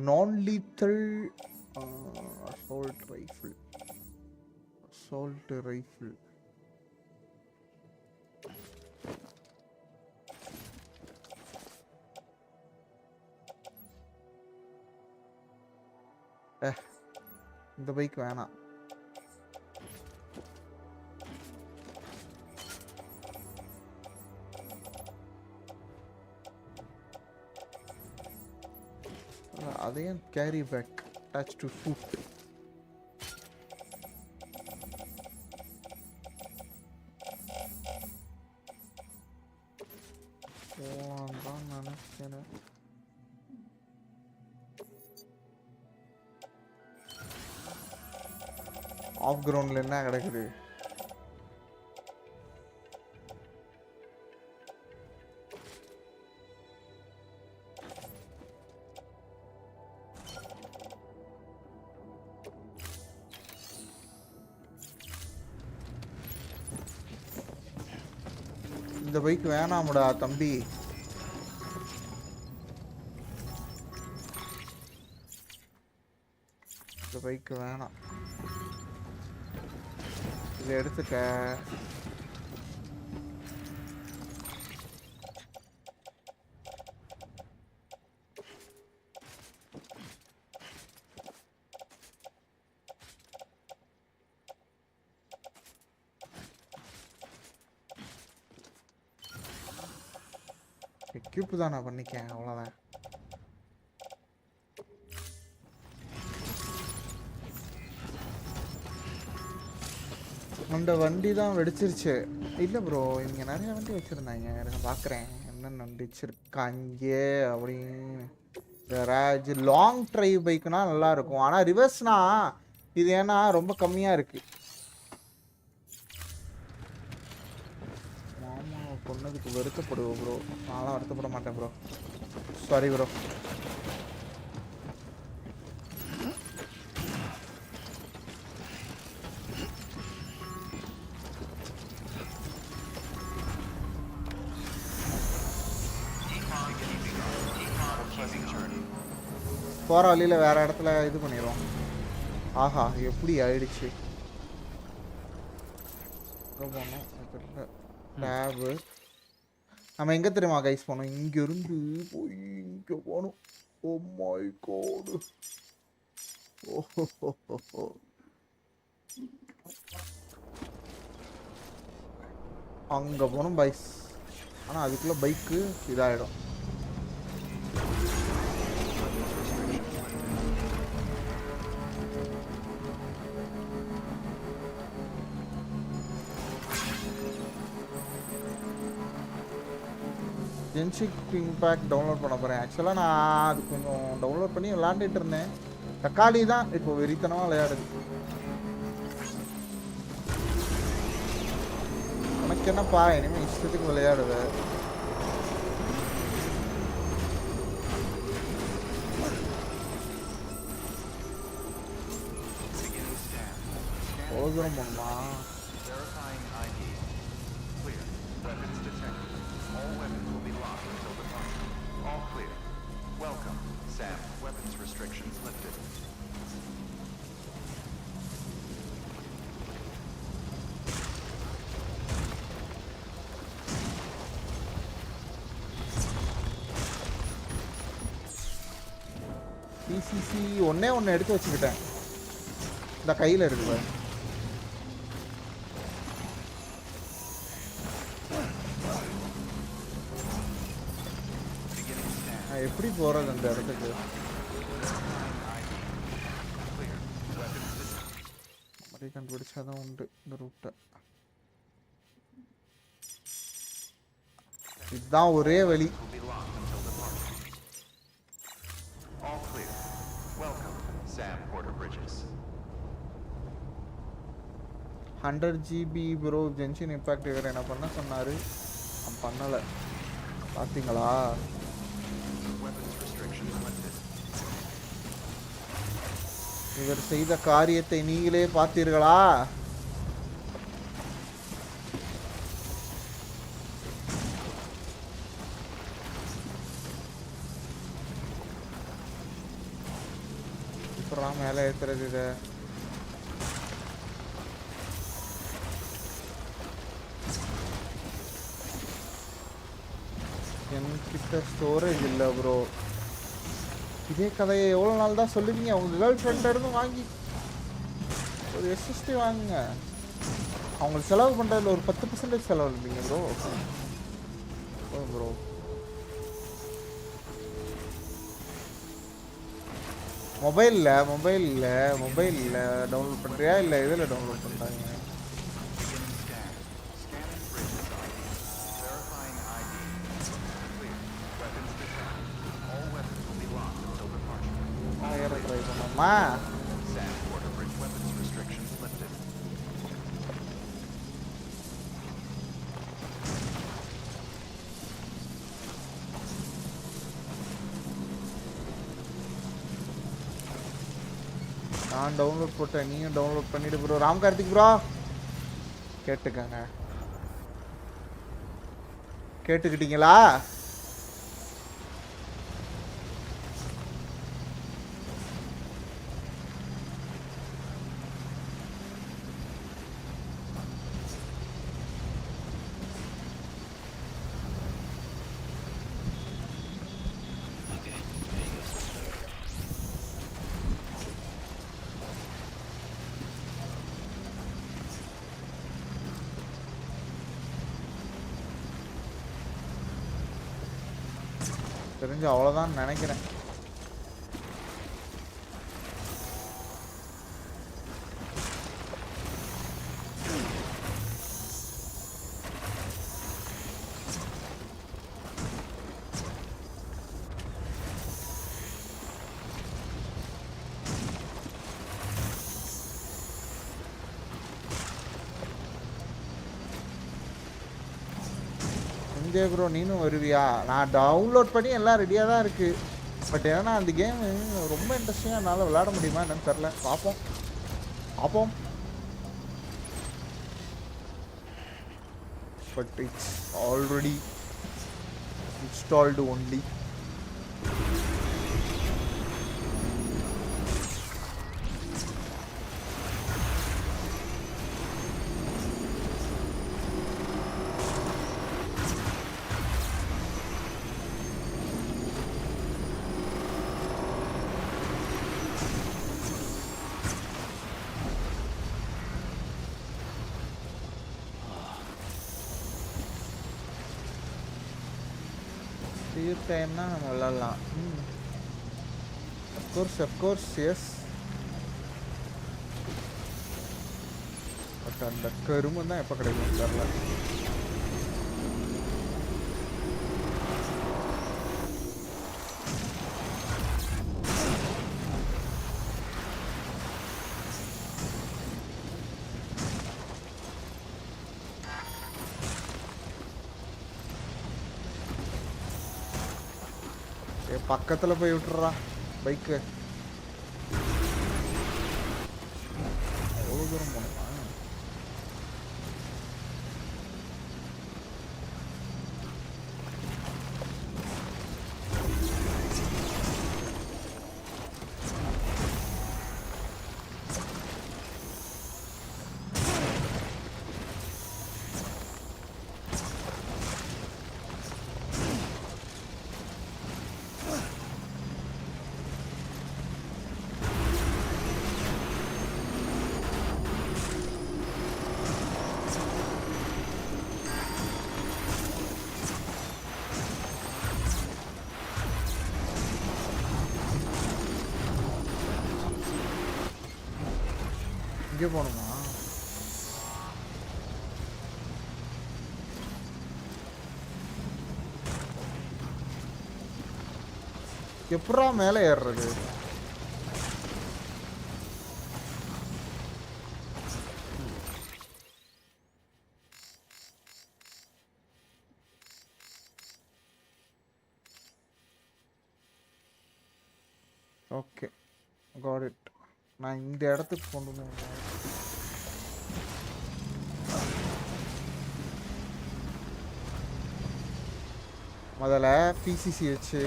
Non-lethal assault rifle. இந்த பைக் வேணாம். அதையும் carry bag attach to food. தான் நினைக்கிறேன். ஆஃப் கிரவுண்டில் என்ன கிடக்குது? இந்த பைக் வேணாமுடா தம்பி. இந்த பைக் வேணாம். இதை எடுத்துக்க. எக்யூப் தான் நான் பண்ணிக்கேன், அவ்வளோதான். அந்த வண்டி தான் வெடிச்சிருச்சு. இல்லை ப்ரோ, இங்கே நிறைய வண்டி வச்சுருந்தாங்க. நான் பார்க்குறேன் என்னென்ன வண்டி வச்சுருக்காங்க அப்படின்னு. ராஜ் லாங் ட்ரைவ் பைக்குனா நல்லாயிருக்கும். ஆனால் ரிவர்ஸ்னா இது ஏன்னா ரொம்ப கம்மியாக இருக்குது. மாமா பொண்ணுக்கு வருத்தப்படுவோம் ப்ரோ. நான்லாம் வருத்தப்பட மாட்டேன் ப்ரோ. Sorry bro. போகிற வழியில் வேறு இடத்துல இது பண்ணிடுவோம். ஆஹா எப்படி ஆயிடுச்சு. எங்கே போனோம் தெரியல. டேபு நம்ம எங்கே தெரியுமா கைஸ் போனோம்? இங்கேருந்து போய் இங்கே போகணும். Oh my god. ஓஹோ அங்கே போகணும் பைஸ். ஆனால் அதுக்குள்ளே பைக்கு இதாகிடும். ஜென்ஷிக் இம்பேக்ட் டவுன்லோட் பண்ண போகிறேன். ஆக்சுவலாக நான் அது கொஞ்சம் டவுன்லோட் பண்ணி விளாண்டுட்டு இருந்தேன். தக்காளி தான் இப்போ வெறித்தனமாக விளையாடுது. உனக்கு என்னப்பா இனிமேல் இஷ்டத்துக்கு விளையாடுவ. அவ்வளோ தூரம் போகணுமா? பிசிசி ஒன்று எடுத்து வச்சுக்கிட்டேன். இந்த கையில் இருக்கு. எப்படி போகிறது அந்த இடத்துக்கு? மாதிரி கண்டுபிடிச்சாதான் உண்டு இந்த ரூட்டை. இதுதான் ஒரே வழி. 100 GB ப்ரோ. ஜென்ஷன் இம்பேக்ட் இவர் என்ன பண்ண சொன்னார், நான் பண்ணலை. பார்த்தீங்களா? இவர் செய்த காரியத்தை நீங்களே பார்த்தீர்களா? அப்புறம் மேலே ஏற்றுறது இதை. என்கிட்ட ஸ்டோரேஜ் இல்லை ப்ரோ. இதே கதையை எவ்வளோ நாள் தான் சொல்லுவீங்க? உங்கள் கேர்ள் ஃப்ரெண்ட இருந்து வாங்கி ஒரு எஸ்எஸ்டி வாங்குங்க. அவங்களுக்கு செலவு பண்ணுறதுல ஒரு 10% செலவு இல்லைங்க ப்ரோ. ப்ரோ மொபைலில் டவுன்லோட் பண்ணுறியா இல்லை இதில் டவுன்லோட் பண்ணுறாங்க? ட்ரை பண்ணோமா? நான் டவுன்லோட் போட்டேன், நீயும் டவுன்லோட் பண்ணிடு ப்ரோ. ராம் கார்த்திக் ப்ரோ கேட்டுக்கங்க. கேட்டுக்கிட்டீங்களா? தெரிஞ்சு அவ்வளோதான் நினைக்கிறேன். ப்ரோ நீனும் வருவியா? நான் டவுன்லோட் பண்ணி எல்லாம் ரெடியாக தான் இருக்குது. பட் ஏன்னா அந்த கேமு ரொம்ப இன்ட்ரெஸ்டிங்காக என்னால் விளையாட முடியுமா என்னன்னு தெரில. பார்ப்போம். But it's already installed only. Free டைம்னா நம்ம விளாட்லாம். Of course S. பட் அந்த கரும்பு தான் எப்போ கிடைக்கும் தெரியல. பக்கத்துல போய் விட்டுறா பைக்கு. எவ்வளோ தூரம் போனோமா? இங்கே போகணுமா? எப்படா மேலே ஏறுறது? Okay, got it. நான் இந்த இடத்துக்கு கொண்டு வந்து முதல்ல பிசிசி வச்சு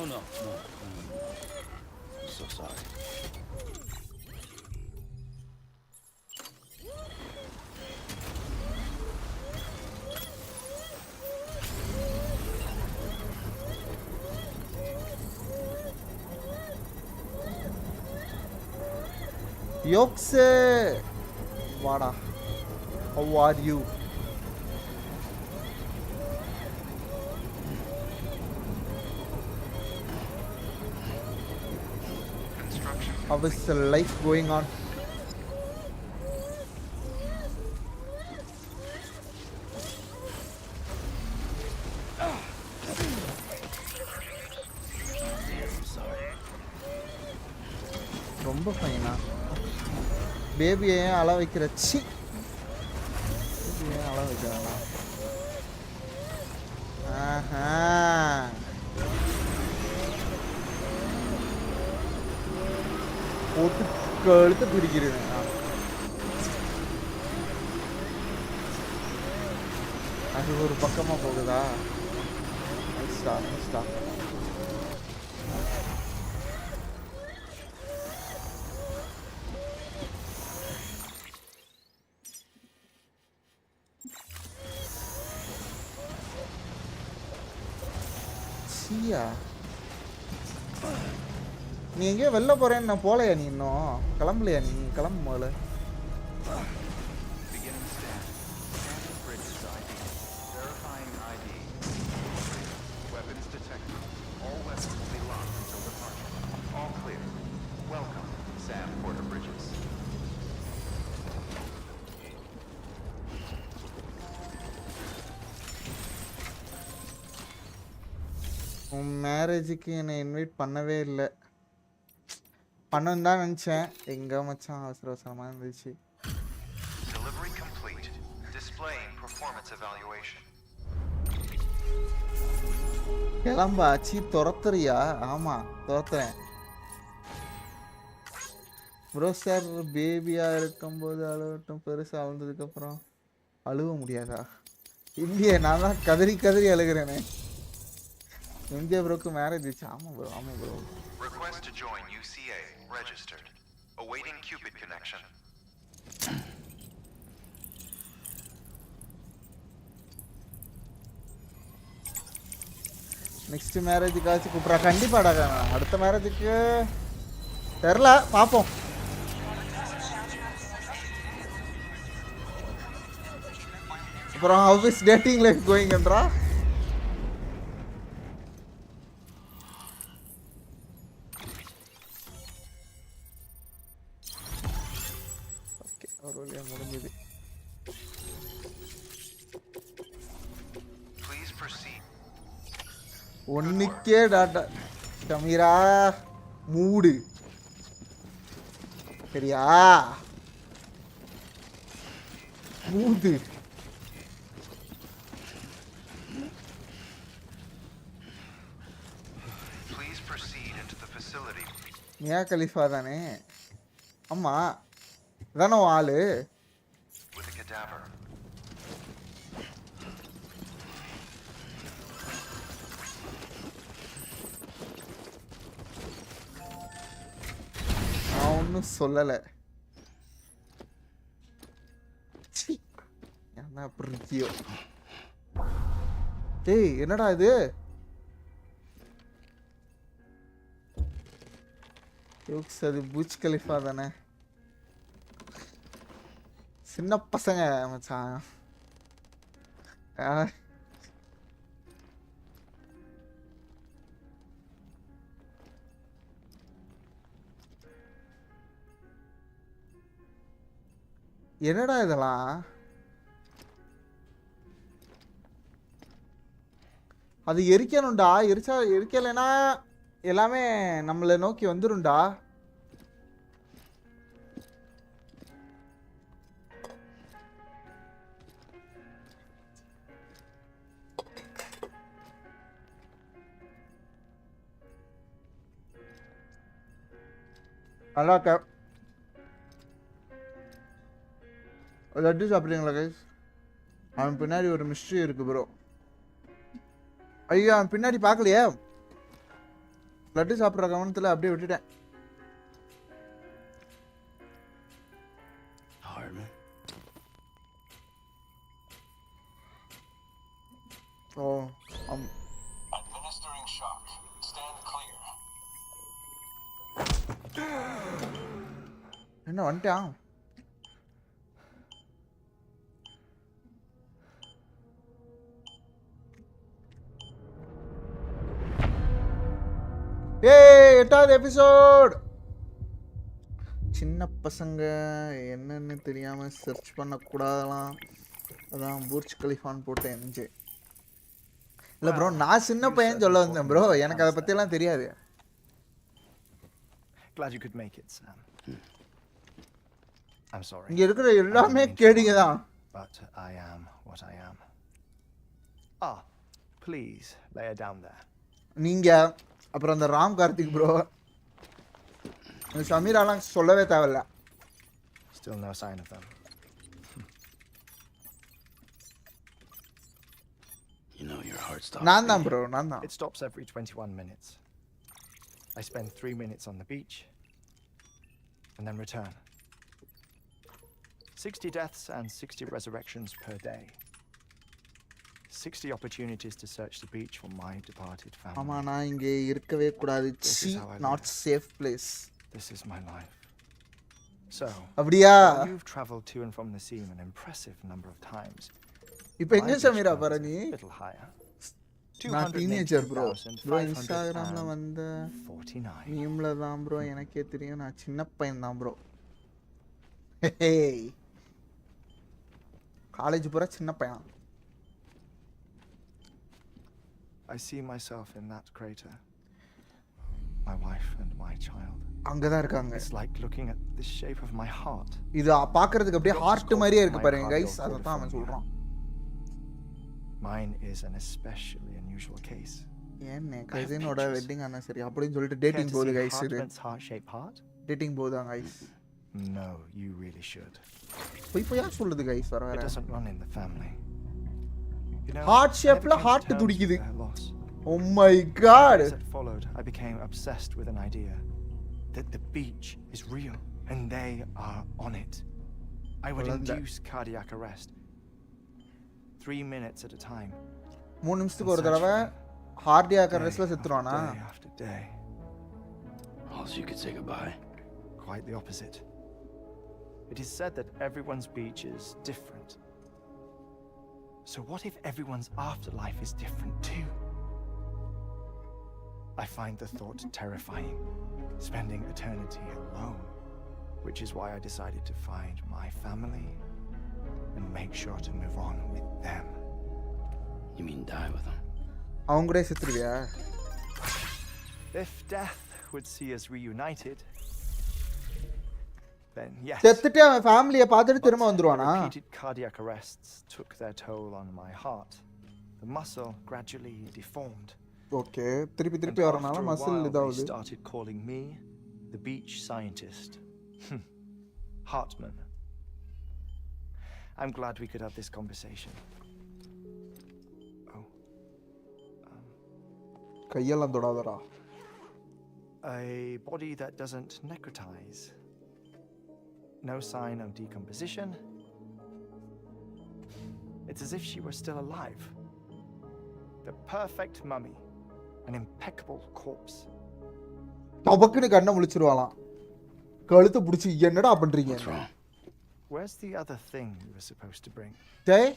Oh no. I'm so sorry. யோக்ஸே வாடா. How are you? How is the life going on? ரொம்ப ஃபைனா பேபியை ஏன் அழ வைக்கிற? சி, ஏன் அழ வைக்கிறானா? ஆஹா, போட்டு கழுத்து பிடிக்கிறேன். அது ஒரு பக்கமா போகுதா? நைஸ்டா. சியா, நீ எங்கேயோ வெளில போறேன்னு நான் போலையா? நீ இன்னும் கிளம்பலையா? நீ கிளம்பு முதல்ல. உன் மேரேஜுக்கு என்னை இன்வைட் பண்ணவே இல்லை. பண்ணணும் தான் நினச்சேன். எங்கே மச்சான் அவசரமாக இருந்துச்சு. Delivery complete. Displaying performance evaluation. கிளம்பாச்சி. துரத்துறியா? ஆமாம், துரத்துறேன் ப்ரோ. சார் பேபியாக இருக்கும்போது அழுவட்டும், பெருசாக அழுந்ததுக்கப்புறம் அழுவ முடியாதா? இல்லையே, நான் தான் கதறி அழுகிறேனே. எம்ஜே ப்ரோக்கு மேரேஜ் ஆச்சு. ஆமாம் bro. Request to join UCA. Registered. Awaiting Cupid connection. Next மேரேஜுக்காச்சும் கூப்பிட்றா. கண்டிப்பாடா. அடுத்த மேரேஜுக்கு தெரியல பாப்போம். அப்புறம் how is dating life going என்றா? ஓகே ஒரு வழியா முடிஞ்சது. Please proceed. ஒன்னுக்கே டாட்டா ஷமீரா மூடு சரியா மூடு. Please proceed into the facility. Mia Khalifa தானே? ஆமா தானே ஆளு. With a cadaver. நான் ஒன்றும் சொல்லலை. என்ன அப்படி இருக்கியோ? டேய் என்னடா இது? அது பூச் கலிஃபா தானே? சின்ன பசங்க மச்சான். என்னடா இதெல்லாம்? அது எரிக்கணும்டா. எரிக்கலைன்னா எல்லாமே நம்மளை நோக்கி வந்துரும்டா. நல்லா இருக்க. லட்டு சாப்பிட்றீங்களா கைஸ்? அவன் பின்னாடி ஒரு மிஸ்ட்ரி இருக்கு ப்ரோ. ஐயோ அவன் பின்னாடி பார்க்கலையே. லட்டு சாப்பிட்ற கவனத்தில் அப்படியே விட்டுட்டேன். ஓ Administering shock. Stand clear. என்ன வந்துட்டான்? ஏய் 8வது எபிசோட். சின்ன பசங்க என்னன்னு தெரியாம சர்ச் பண்ணக்கூடாதலாம். அதான் பூர்ஜ் கலிஃபான் போட்டு என்ஜே. இல்லை ப்ரோ நான் சின்ன பையன் சொல்ல வந்தேன் ப்ரோ. எனக்கு அதை பற்றியெல்லாம் தெரியாது. Glad you could make it, Sam. I'm sorry. இங்கே இருக்கிற எல்லாமே கேடிங்க தான். But I am what I am. Please lay her down there. நீங்கள் அப்புறம் அந்த ராம் கார்த்திக் ப்ரோ ஷமீராலாம் சொல்லவே தேவையில்ல. Still no sign of them. You know your heart stops. நான் தான் ப்ரோ நான் தான். It stops every 21 minutes. I spend 3 minutes on the beach and then return. 60 deaths and 60 resurrections per day. 60 opportunities to search the beach for my departed family. ஆமா நான் இங்கே இருக்கவே கூடாது. Not safe place. This is my life. So, அப்படியா? you've traveled to and from the sea an impressive number of times. இப்போ எங்க ஷமீரா பாரு நீ? Little higher. நான் டீனேஜர் ப்ரோ. ப்ரோ இன்ஸ்டாகிராம்ல வந்த 49. மீம்ல தான் ப்ரோ எனக்கே தெரியும் நான் சின்ன பையன் தான் ப்ரோ. ஹேய். காலேஜ் பூரா சின்ன பையன். I see myself in that crater. My wife and my child. அங்க தான் இருக்காங்க. It's like looking at the shape of my heart. இது பார்க்கிறதுக்கு அப்படியே ஹார்ட் மாதிரியே இருக்கு பாருங்க गाइस. அத தான் அவன் சொல்றான். Mine is an especially unusual case. ஏன்னே கசினோட வெட்டிங் anniversary அப்படினு சொல்லிட்டு டேட்டிங் போகுது गाइस இது. Heart-shaped heart? டேட்டிங் போகுதா guys? No, you really should. போய் யார் சொல்லுது गाइस வர வர. It doesn't run in the family. Heart shapeல heart துடிக்குது. Oh my god. As it followed, I became obsessed with an idea that the beach is real and they are on it. I would induce cardiac arrest 3 minutes at a time. 3 நிமிஷத்துக்கு ஒரு தடவை cardiac arrestல செத்துறானா? Also you could say goodbye. quite the opposite. It is said that everyone's beach is different. So what if everyone's afterlife is different too? I find the thought terrifying, spending eternity alone, which is why I decided to find my family and make sure to move on with them. You mean die with them? அவங்க கூட செத்துருவியா? If death would see us reunited, then yes. செத்துட்டு அவன் ஃபேமிலியை பார்த்துட்டு திரும்ப But வந்துருவானா? the repeated cardiac arrests took their toll on my heart. The muscle gradually deformed. Okay, திருப்பி And திருப்பி வரனால after a muscle while, they இதாகுது. started calling me the beach scientist. HITMAN. I'm glad we could have this conversation. Oh. கையெல்லாம் தொடாதடா. A body that doesn't necrotize. No sign of decomposition. It's as if she were still alive. The perfect mummy. An impeccable corpse. டபக்குன்னு கண்ணை முழிச்சிருவாளாம். கழுத்தை பிடிச்சி என்னடா பண்றீங்க? What's wrong? Where's the other thing you were supposed to bring? டேய்,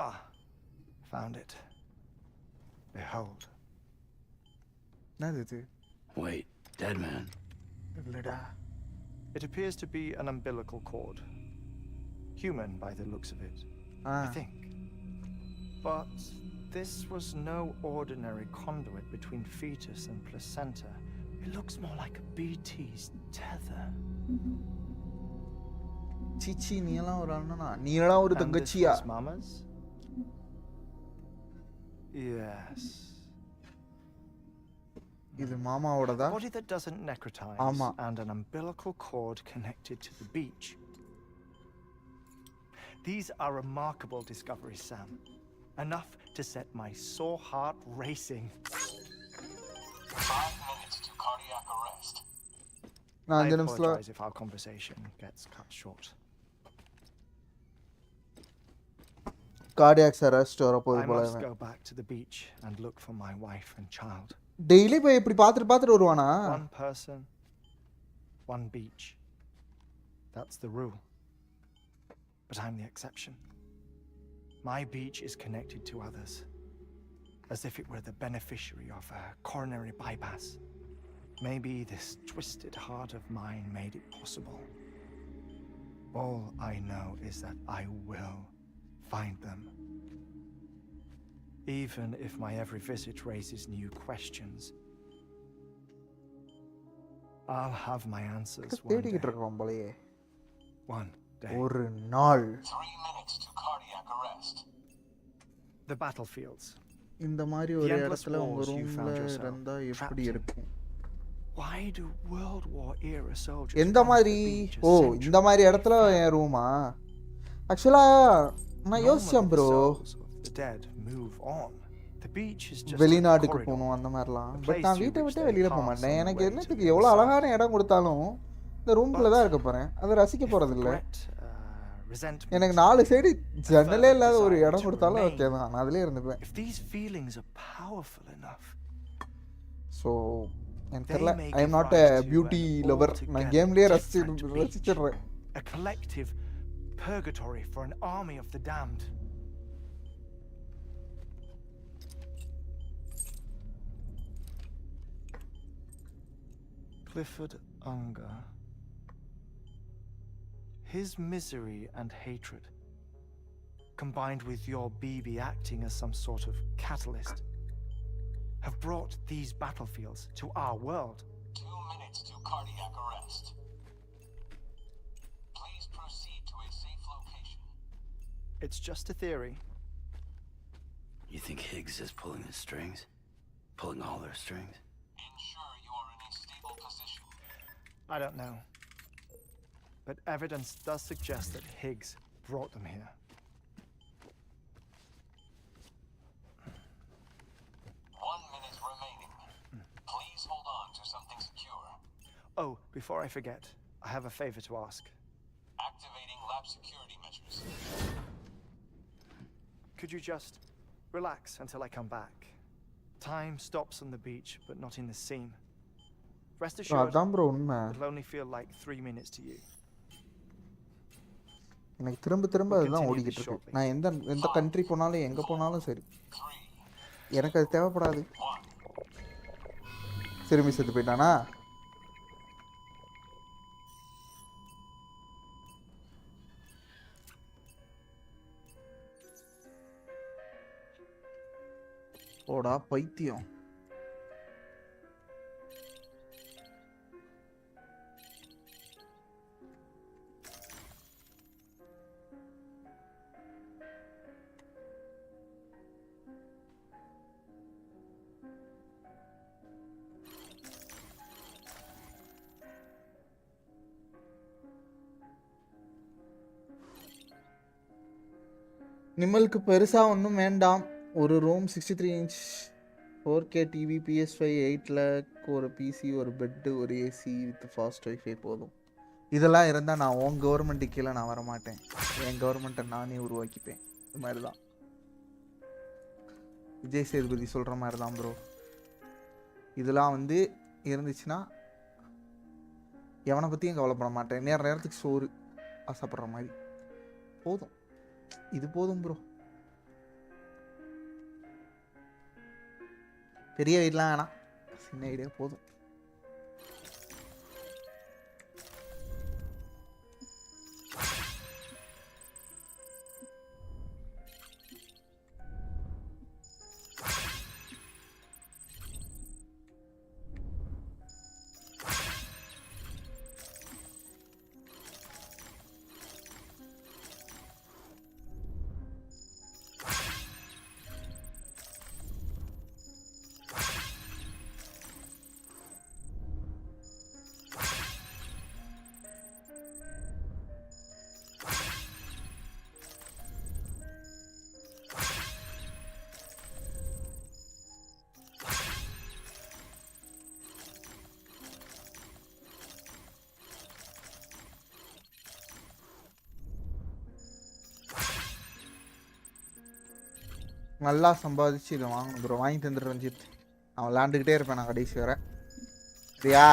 Ah, found it. Behold. என்னது இது? Wait, dead man. இல்லடா. It appears to be an umbilical cord. Human by the looks of it, I think. But this was no ordinary conduit between fetus and placenta. It looks more like a BT's tether. சீச்சி, நீ எல்லாம் ஒரு அண்ணனா? நீ எல்லாம் ஒரு And this தங்கச்சியா? was Mama's? Yes. இது மாமாவோடதா? A body that doesn't necrotize ஆமா. and an umbilical cord connected to the beach. These are remarkable discoveries, Sam. Enough to set my sore heart racing. 5 minutes to cardiac arrest. நான் I 5 நிமிஷத்துல apologize if our conversation gets cut short. Cardiac arrest வர போகுது I போல. must go back to the beach and look for my wife and child. Daily போய் இப்படி பார்த்துட்டு பார்த்துட்டு வருவானா? One person, one beach. That's the rule. But I'm the exception. My beach is connected to others, as if it were the beneficiary of a coronary bypass. Maybe this twisted heart of mine made it possible. All I know is that I will find them. Even if my every visit raises new questions, I'll have my answers one தேடிக்கிட்டு day. இருக்கோம் போலயே. One day. ஒரு நாள் 3 minutes to cardiac arrest. The battlefields. இந்த மாதிரி ஒரு The endless இடத்துல உங்க wars you ரூம்ல found yourself இருந்தா எப்படி trapped in. இருக்கும்? Why do World War era soldiers எந்த run to மாதிரி? the beach ஓ, essentially இந்த மாதிரி இடத்துல என் ரூமா? ஆக்சுவலா நான் யோசிச்சேன் Normally, bro, the souls of the dead move on. The beach is just a வெளிநாட்டுக்கு corridor. போகணும் அந்த மாதிரிலாம். A பட் place நான் through வீட்டை which விட்டு they வெளியில போக pass மாட்டேன். on எனக்கு the way என்னத்துக்கு to the எவ்வளோ other அழகான இடம் கொடுத்தாலும் இந்த ரூம்குள்ள தான் இருக்க போறேன். அதை ரசிக்க If போறது இல்ல. regret, resentment, எனக்கு 4 சைடு ஜன்னலே இல்லாத ஒரு desire இடம் to கொடுத்தாலும் remain. ஓகே தான், நான் அதுலயே இருந்துப்பேன். if these feelings are powerful enough, so எனக்கு they தெரியல, may I give em not rise a to beauty an லவர். நான் altogether கேம்லயே different beach. ரசிச்சிடுறேன். A collective purgatory for an army of the damned. Clifford Unger. His misery and hatred, combined with your BB acting as some sort of catalyst, have brought these battlefields to our world. 2 minutes to cardiac arrest. Please proceed to a safe location. It's just a theory. You think Higgs is pulling the strings? Pulling all their strings? Ensure you are in a stable position. I don't know. But evidence does suggest that Higgs brought them here. Remaining. Please hold on to something secure. Oh, before I forget, I have a favor to ask. Activating lab security measures. Could you just relax until I come back? Time stops on the beach, but not in the scene. Rest assured, அதான் bro உண்மை. it'll only feel like 3 minutes to you. எனக்கு திரும்ப திரும்ப அதுதான் ஓடிக்கிட்டு இருக்கு. நான் எந்த எந்த கண்ட்ரி போனாலும் எங்கே போனாலும் சரி, எனக்கு அது தேவைப்படாது. திரும்பி செத்து போயிட்டானா? ஓடா பைத்தியம். நிம்மலுக்கு பெருசாக ஒன்றும் வேண்டாம். ஒரு room, 63 inch 4K TV, PS5 8 lakh, ஒரு பிசி, ஒரு பெட்டு, ஒரு ஏசி வித் ஃபாஸ்ட் வைஃபை போதும். இதெல்லாம் இருந்தால் நான் உன் கவர்மெண்ட்டு கீழே நான் வரமாட்டேன். என் கவர்மெண்ட்டை நானே உருவாக்கிப்பேன். இது மாதிரி தான் விஜய் சேதுபதி சொல்கிற மாதிரி தான் ப்ரோ. இதெல்லாம் வந்து இருந்துச்சுன்னா எவனை பற்றியும் கவலைப்பட மாட்டேன். நேரத்துக்கு சோறு ஆசைப்படுற மாதிரி போதும். இது போதும் ப்ரோ. பெரிய வீடெலாம் வேணாம், சின்ன வீடே போதும். நல்லா சம்பாதிச்சு இதை வாங்கணும் ப்ரோ. வாங்கி தந்துடுறேன் ரஞ்சித். நான் விளாண்டுக்கிட்டே இருப்பேன் நான் கடைசி வர. சரியா?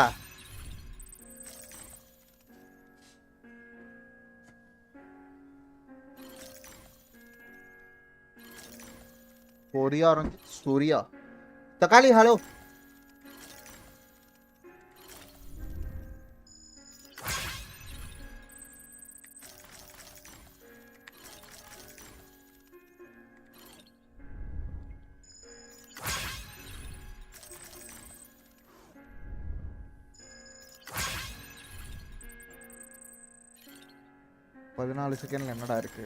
சூர்யா ரஞ்சித், சூர்யா தக்காளி. ஹலோ பதினாலு செகண்ட்ல என்னடா இருக்கு?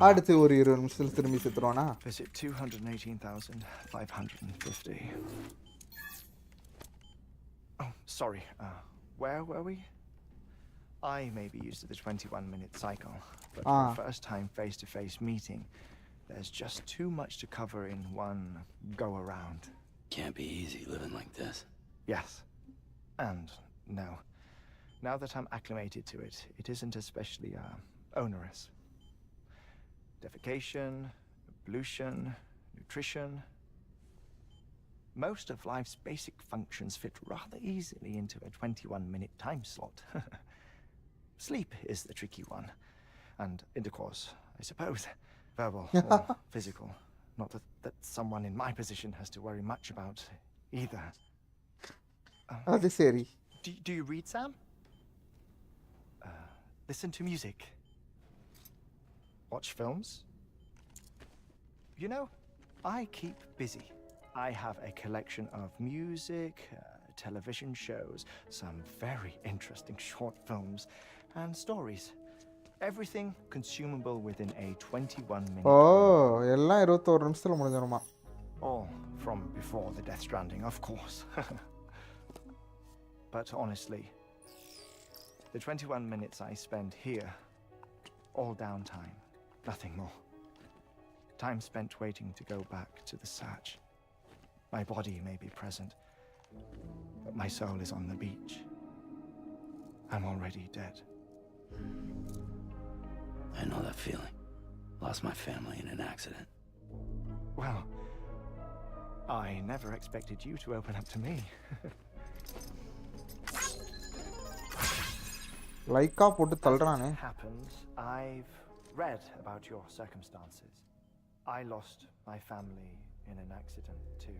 அடுத்து ஒரு 20 நிமிஷத்துல திரும்பி செத்துருவானா? Visit 218,550. Oh, sorry. Where were we? I may be used to the 21-minute cycle, but for a first-time face-to-face meeting, there's just too much to cover in one go-around. Can't be easy living like this. Yes. And no. Now that I'm acclimated to it, it isn't especially onerous. Defecation, pollution, nutrition. Most of life's basic functions fit rather easily into a 21-minute time slot. Sleep is the tricky one. And intercourse, I suppose. Verbal or physical. Not that someone in my position has to worry much about either. Do you read, Sam? Listen to music. Watch films. You know, I keep busy. I have a collection of music, television shows, some very interesting short films, and stories. Everything consumable within a 21-minute எல்லாம் 21 நிமிஷத்துல முடிஞ்சிருமா? All from before the Death Stranding, of course. But honestly, the 21 minutes I spend here, all downtime, Nothing more. Time spent waiting to go back to the search. My body may be present, but my soul is on the beach. I'm already dead. I know that feeling. Lost my family in an accident. Well, I never expected you to open up to me. Lyca போட்டு தள்ளுறானே. Happens, I've read about your circumstances. I lost my family in an accident too.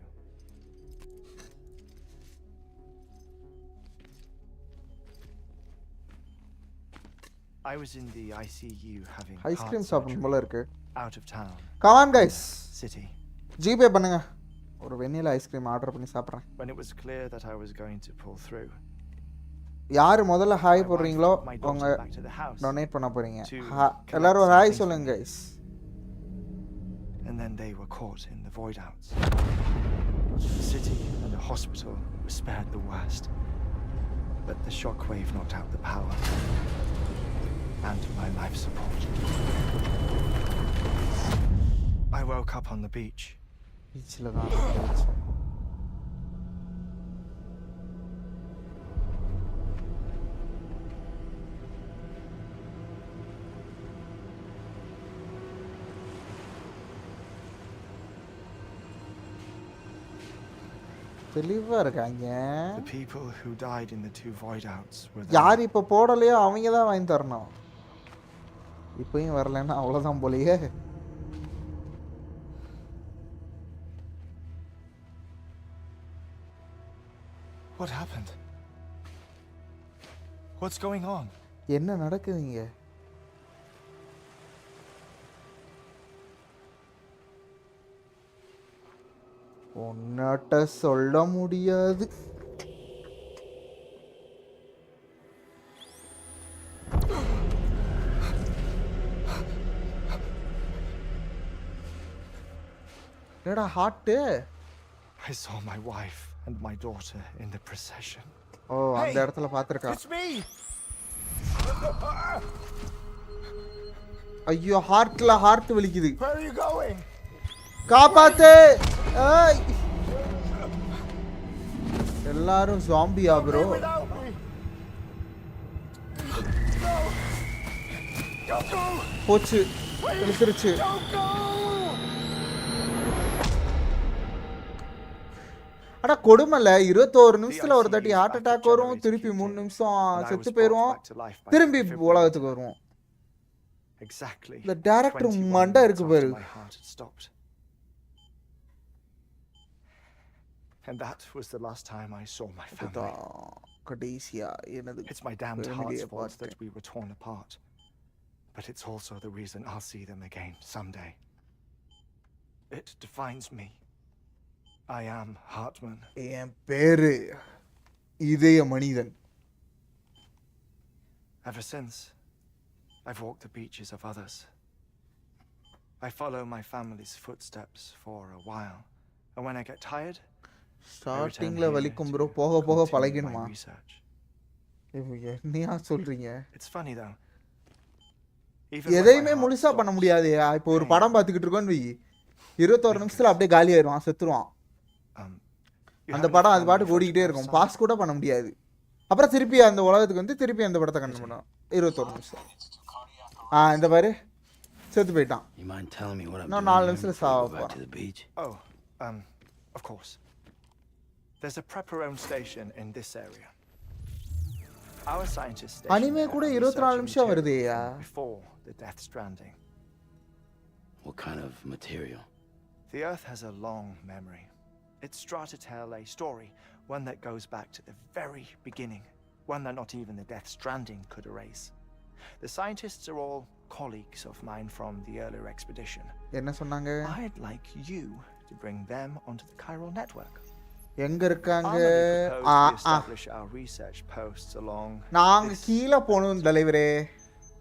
I was in the ICU having ice cream heart சாப்பிடணும் போல இருக்கு. surgery out of town. Come on guys. City. GPay பண்ணுங்க. ஒரு vanilla ice cream order பண்ணி சாப்பிட்றேன். When it was clear that I was going to pull through. யார் முதல்ல hi போடுறீங்களோ அவங்க டொனேட் பண்ண போறீங்க. எல்லாரும் ஒரு ஹாய் சொல்லுங்க guys. And then they were caught in the void outs. The city and the hospital were spared the worst. But the shockwave knocked out the power and my life support. I woke up on the beach. பீச்ல தான். தெளிவா இருக்காங்க. The people who died in the two void outs were யார் இப்ப போடலையோ அவங்க தான் வாங்கி தரணும். இப்பயும் வரலன்னா அவ்வளவுதான் போலயே. What happened? What's going on? என்ன நடக்குதுங்க? ஒன்னாட்ட சொல்ல முடியாது. என்னடா heart? I saw my wife and my daughter in the procession. ஓ அந்த இடத்துல பாத்துர்க்கா. It's me. ஐயோ ஹார்ட் வலிக்குது. Where are you going? காப்பாத்து. ஏய் எல்லாரும் ஜாம்பியா bro? போச்சு இழுத்துருச்சு. அட கொடுமல 21 நிமிஷத்துல ஒரு தட்டி ஹார்ட் அட்டாக் வரும், திருப்பி 3 நிமிஷம் செத்து போயிடுவோம், திரும்பி உலகத்துக்கு வருவோம். Exactly. The director மண்டை இருக்கு பாரு. And that was the last time I saw my family. கடைசியா என்னது? It's my damned heart's fault that we were torn apart. But it's also the reason I'll see them again someday. It defines me. I am Hartman. என் பேரு இதய மனிதன். Ever since, I've walked the beaches of others. I follow my family's footsteps for a while. And when I get tired, ஸ்டார்டிங்ல வலிக்கும் bro, போக போக பழகிடுமா? என்னையா சொல்றீங்க? It's funny though. எதையுமே முழுசா பண்ண முடியாதுயா. இப்போ ஒரு படம் பார்த்துக்கிட்டு இருக்கோன்னு வை, 21 நிமிஷத்துல அப்படியே காலி ஆயிடுவான், செத்துருவான். அந்த படம் அது பாட்டுக்கு ஓடிக்கிட்டே இருக்கும், பாஸ் கூட பண்ண முடியாது. அப்புறம் திருப்பி அந்த உலகத்துக்கு வந்து திருப்பி அந்த படத்தை கண்டு பண்ணும். 21 நிமிஷம். இந்த பாரு செத்து போயிட்டான். இன்னும் 4 நிமிஷத்துல சாவ போறான். Oh, of course. There's a prepper-owned station in this area. Our scientists station anime கூட 24 நிமிஷம் வருதேயா. Before the death stranding. What kind of material? The Earth has a long memory. It's trying to tell a story, one that goes back to the very beginning, one that not even the death stranding could erase. The scientists are all colleagues of mine from the earlier expedition. என்ன சொன்னாங்க? I'd like you to bring them onto the chiral network. எங்க இருக்காங்க? Establish our research posts along. நாங்க கீழ போணும் தலைவரே.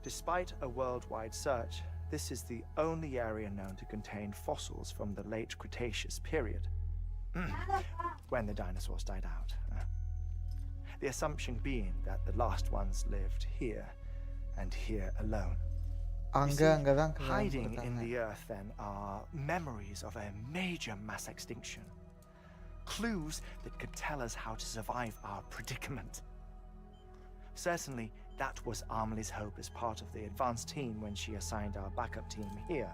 Despite a worldwide search, this is the only area known to contain fossils from the late Cretaceous period, when the dinosaurs died out. The assumption being that the last ones lived here and here alone. அங்க see, அங்கதான் hiding in காமிச்சிருக்காங்க. the earth then are memories of a major mass extinction. Clues that could tell us how to survive our predicament. Certainly, that was Amelie's hope as part of the advanced team when she assigned our backup team here.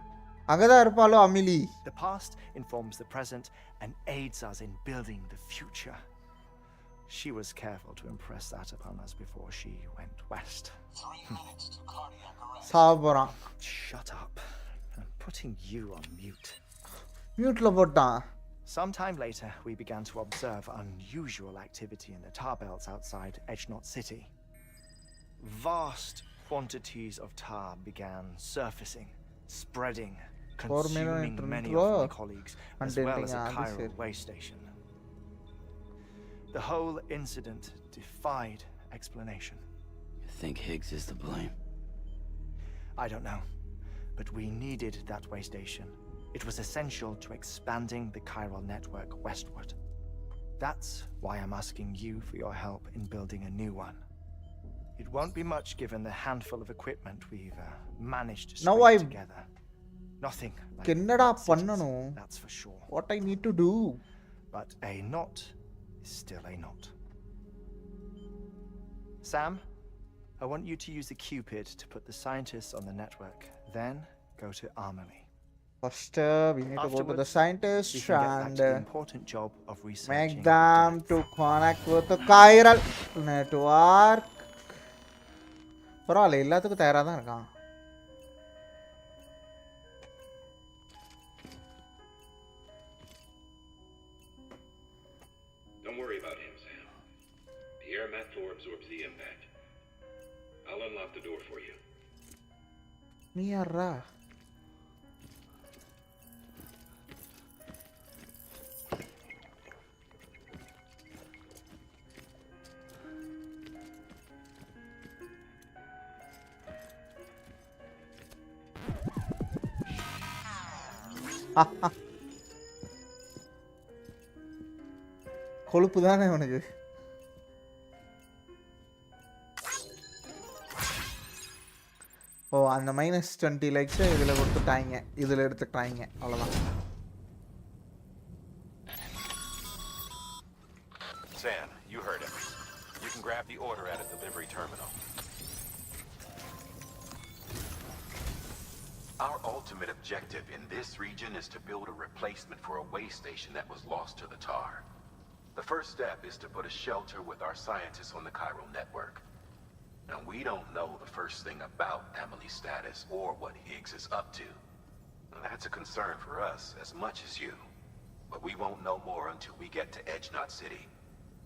அங்கதான் இருப்பாளோ அமிலி. The past informs the present and aids us in building the future. She was careful to impress that upon us before she went west. 3 minutes to cardiac arrest. சாபறான். Shut up. I'm putting you on mute. மியூட்ல போட்டான். Sometime later, we began to observe unusual activity in the tar belts outside Edgenot City. Vast quantities of tar began surfacing, spreading, consuming many of my colleagues, as well as a chiral way station. The whole incident defied explanation. You think Higgs is to blame? I don't know, but we needed that way station. It was essential to expanding the chiral network westward. That's why I'm asking you for your help in building a new one. It won't be much given the handful of equipment we've managed to string together. Nothing like என்னடா cities, பண்ணனும்? that's for sure. What I need to do? But a knot is still a knot. Sam, I want you to use the Cupid to put the scientists on the network. Then go to Amelie. First, we need to go to the scientists We can get back and to the important job of researching make them to connect with the chiral network. பரவாயில்ல எல்லாத்துக்கும் தயாரா தான் இருக்கான். Don't worry about him, Sam. The air mat floor absorbs the impact. I'll unlock the door for you. நீ யாரா? கொழுப்பு தானே உனக்கு. ஓ அந்த -20 லைக்ஸை இதில் கொடுத்துட்டாங்க, இதில் எடுத்துட்டாங்க, அவ்வளோதான். Sam, you heard him. You can grab the order at a delivery terminal. Our ultimate objective in this region is to build a replacement for a way station that was lost to the tar. The first step is to put a shelter with our scientists on the chiral network. Now, we don't know the first thing about Amelie's status or what Higgs is up to. Now, that's a concern for us as much as you. But we won't know more until we get to Edgenot City.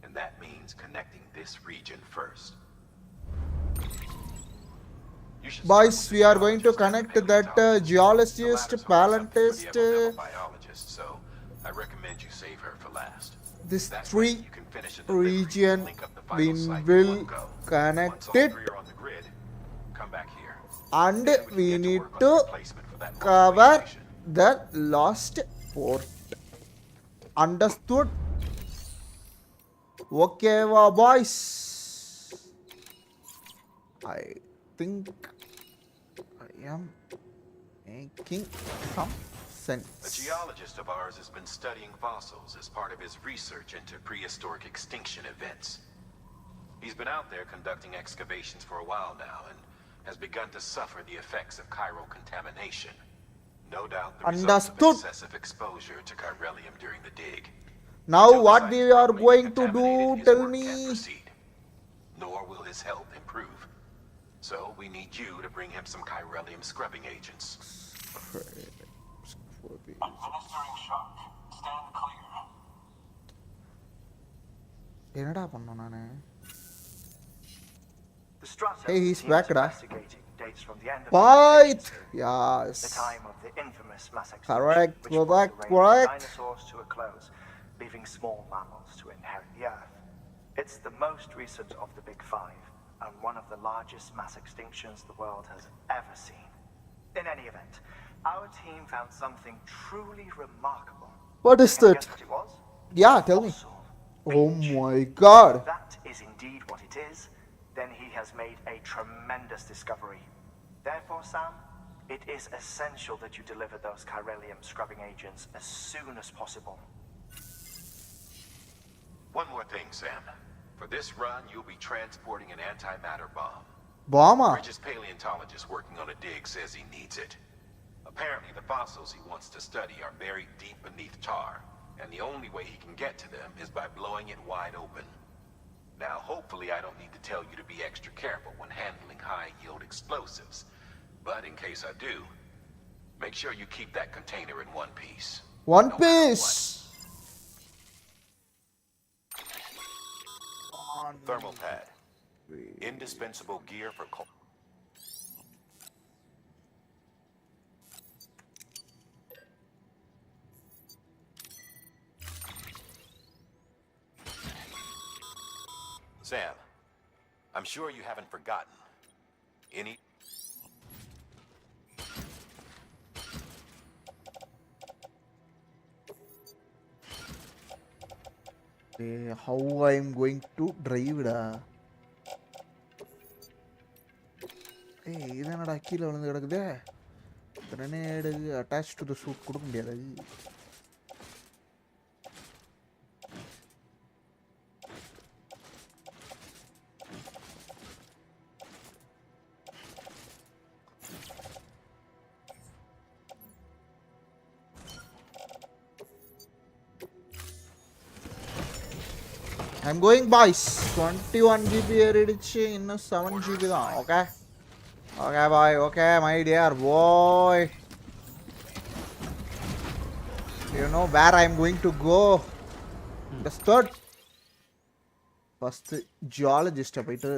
And that means connecting this region first. Boys, we are going to connect that geologist, paleontologist. Biologist, so I recommend you save her for last. This three region we will connect it, and we need to cover the lost port. Understood? Okay, boys. I think I am making some sense. A geologist of ours has been studying fossils as part of his research into prehistoric extinction events. He's been out there conducting excavations for a while now and has begun to suffer the effects of chiral contamination. No doubt the result of excessive exposure to chiralium during the dig. Now what we are going to do, tell me. Nor will his health improve. So we need you to bring him some chiralium scrubbing agents. Administering shock. Stand clear. என்னடா பண்ணோம் நானு? The strata Hey, he's he was back, da. investigating dates from the end of Fight! the Yes. the time of the infamous mass extinction, Correct, which brought correct, the reign of correct. dinosaurs to a close, leaving small mammals to inherit the Earth. It's the most recent of the Big Five, and one of the largest mass extinctions the world has ever seen. In any event, our team found something truly remarkable. What is Can you that? guess what it was? Yeah, tell me. Fossil Oh beach. my god. If that is indeed what it is, then he has made a tremendous discovery. Therefore, Sam, It is essential that you deliver those chiralium scrubbing agents as soon as possible. One more thing, Sam. For this run, you'll be transporting an antimatter bomb. Bomba? Bridges' paleontologist working on a dig says he needs it. Apparently, the fossils he wants to study are buried deep beneath tar, and the only way he can get to them is by blowing it wide open. Now, hopefully I don't need to tell you to be extra careful when handling high-yield explosives. But in case I do, make sure you keep that container in one piece. One Piece! Thermal pad. Indispensable gear for cold. Sam, I'm sure you haven't forgotten. Any... How I'm going to drive da. இதானடா கீழே விழுந்து கிடக்குதே. Grenade attach to the suit கொடுக்க முடியாது. I'm going, boys. 21 GB ஏறிடுச்சு. இன்னும் 7 GB தான். Okay. Okay, boy. Okay, my dear boy. You know where I'm going to go? The third. First, geologist போயிட்டு.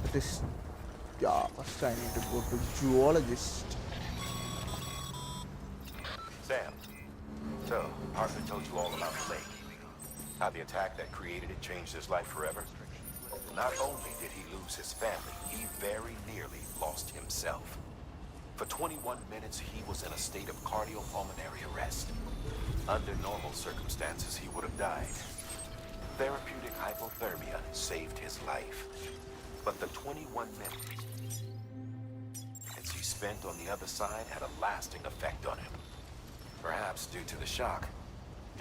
It is. Yeah, first I need to go to geologist. Sam. So, Arthur told you all about the lake. How the attack that created it changed his life forever. Not only did he lose his family, he very nearly lost himself. For 21 minutes, he was in a state of cardiopulmonary arrest. Under normal circumstances, he would have died. Therapeutic hypothermia saved his life. But the 21 minutes he spent on the other side had a lasting effect on him. Perhaps due to the shock,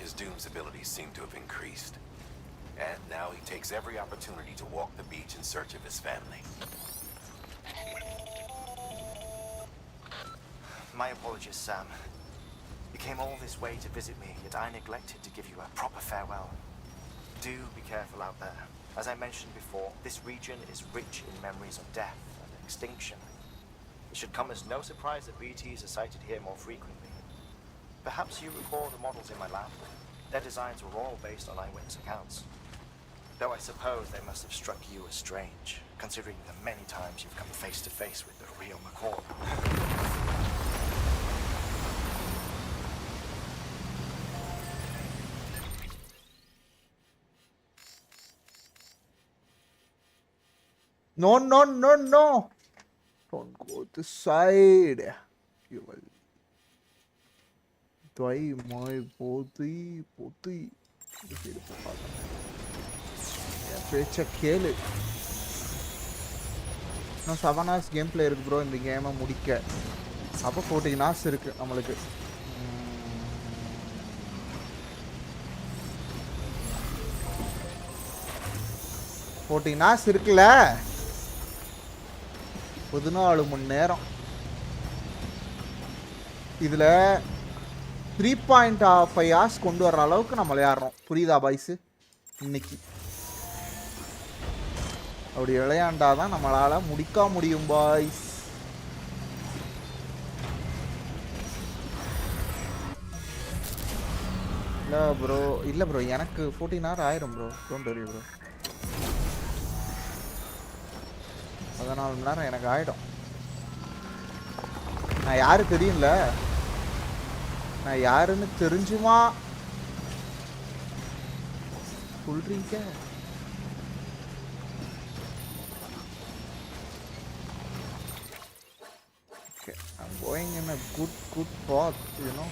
his Doom's abilities seem to have increased. And now he takes every opportunity to walk the beach in search of his family. My apologies, Sam. You came all this way to visit me, yet I neglected to give you a proper farewell. Do be careful out there. As I mentioned before, this region is rich in memories of death and extinction. It should come as no surprise that BTs are sighted here more frequently. Perhaps you recall the models in my lab. Their designs were all based on eyewitness accounts. Though I suppose they must have struck you as strange, considering the many times you've come face to face with the real Makkale. No, no, no, no. Don't go this side. You will. Toy my body. பேச்ச கேளு. இன்னும் 7 hours game play இருக்கு bro இந்த கேமை முடிக்க. அப்போ 14 hours இருக்கு நம்மளுக்கு. hours இருக்குல்ல. 14 மணி நேரம். இதுல 3.5 hours கொண்டு வர்ற அளவுக்கு நம்ம விளையாடுறோம். புரியுதா பாய்ஸ்? இன்னைக்கு அப்படி விளையாண்டாதான் நம்மளால முடிக்க முடியும் பாய்ஸ். இல்ல ப்ரோ எனக்கு 14 hours ஆயிரும் ப்ரோ. Don't worry bro. 14 மணி நேரம் எனக்கு ஆயிடும். நான் யாரு தெரியும்ல? நான் யாருன்னு தெரிஞ்சுமா சொல்றீங்க? Okay, I'm going in a good path, you know.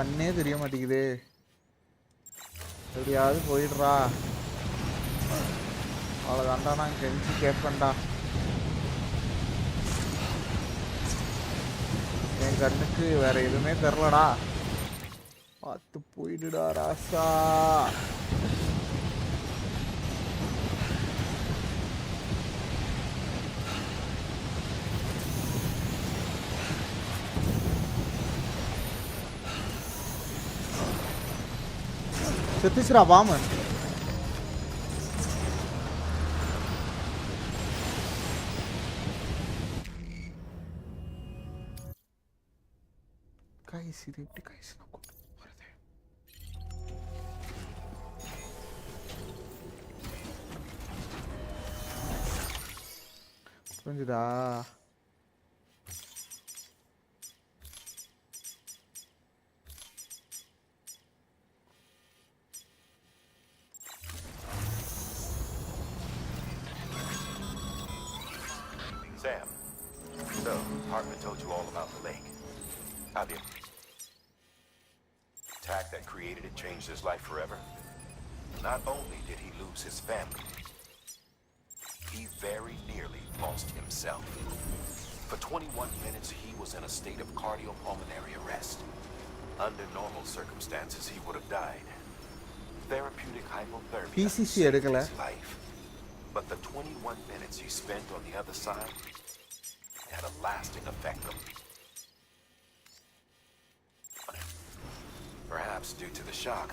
கண்ணே தெரிய மாட்டேங்குது. எப்படியாவது போயிடுறா. அவ்வளோதான்டா, நான் கெஞ்சி கேட்பேன்டா. என் கண்ணுக்கு வேற எதுவுமே தெரிலடா. பார்த்து போயிடுடா ராசா. செத்துச்சுடா வாமன். கைஸ் இது எப்படி கைஸ் நான் கொண்டு போறது? புரிஞ்சுதா? Sam, so Hartman told you all about the lake. How did the attack that created it changed his life forever? Not only did he lose his family, he very nearly lost himself. For 21 minutes, he was in a state of cardiopulmonary arrest. Under normal circumstances, he would have died. Therapeutic hypothermia PCC saved எடுக்கல. his life. But the 21 minutes he spent on the other side had a lasting effect on him. Perhaps due to the shock,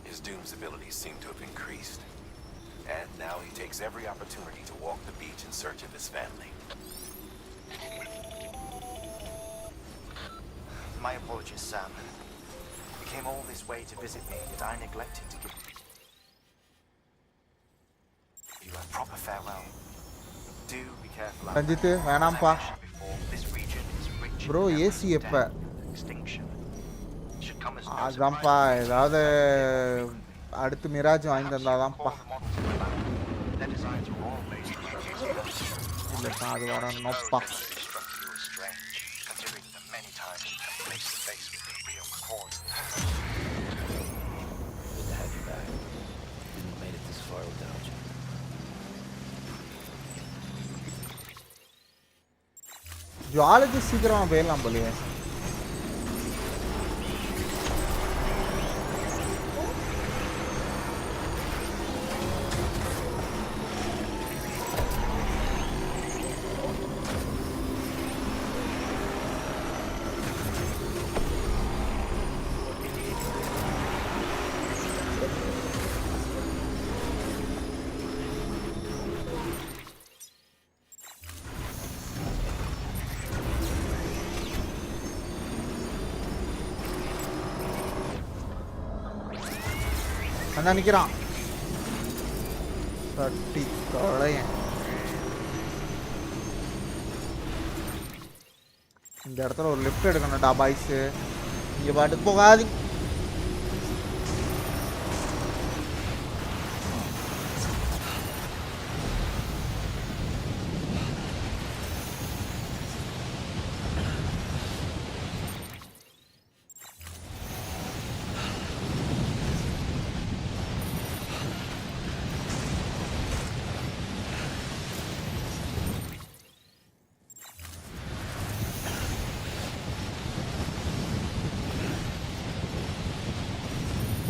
his Doom's abilities seem to have increased. And now he takes every opportunity to walk the beach in search of his family. My apologies, Sam. You came all this way to visit me, but I neglected to give you a proper farewell. Do be careful. Ranjith வேணாம்ப்பா. This region is rich bro in AC evidence of எப்ப? death. Extinction should come as no அதான்ப்பா, surprise. ஏதாவது அடுத்து Mirage வாங்கி தந்தாதான்ப்பா. Their designs are all based on இல்லைப்பா அது வரணும்ப்பா. structure is strange, considering the many times you have faced to face with the real McCoy. Good to have you back. Couldn't have made it this far without you. Zoology சீக்கிரமா போயிடலாம் போலியே. அதான் நிற்கிறான். தட்டி தொலையன். இந்த இடத்துல ஒரு லிஃப்ட் எடுக்கணும்டா பாய்ஸு. இங்கே பாட்டுக்கு போகாதீங்க.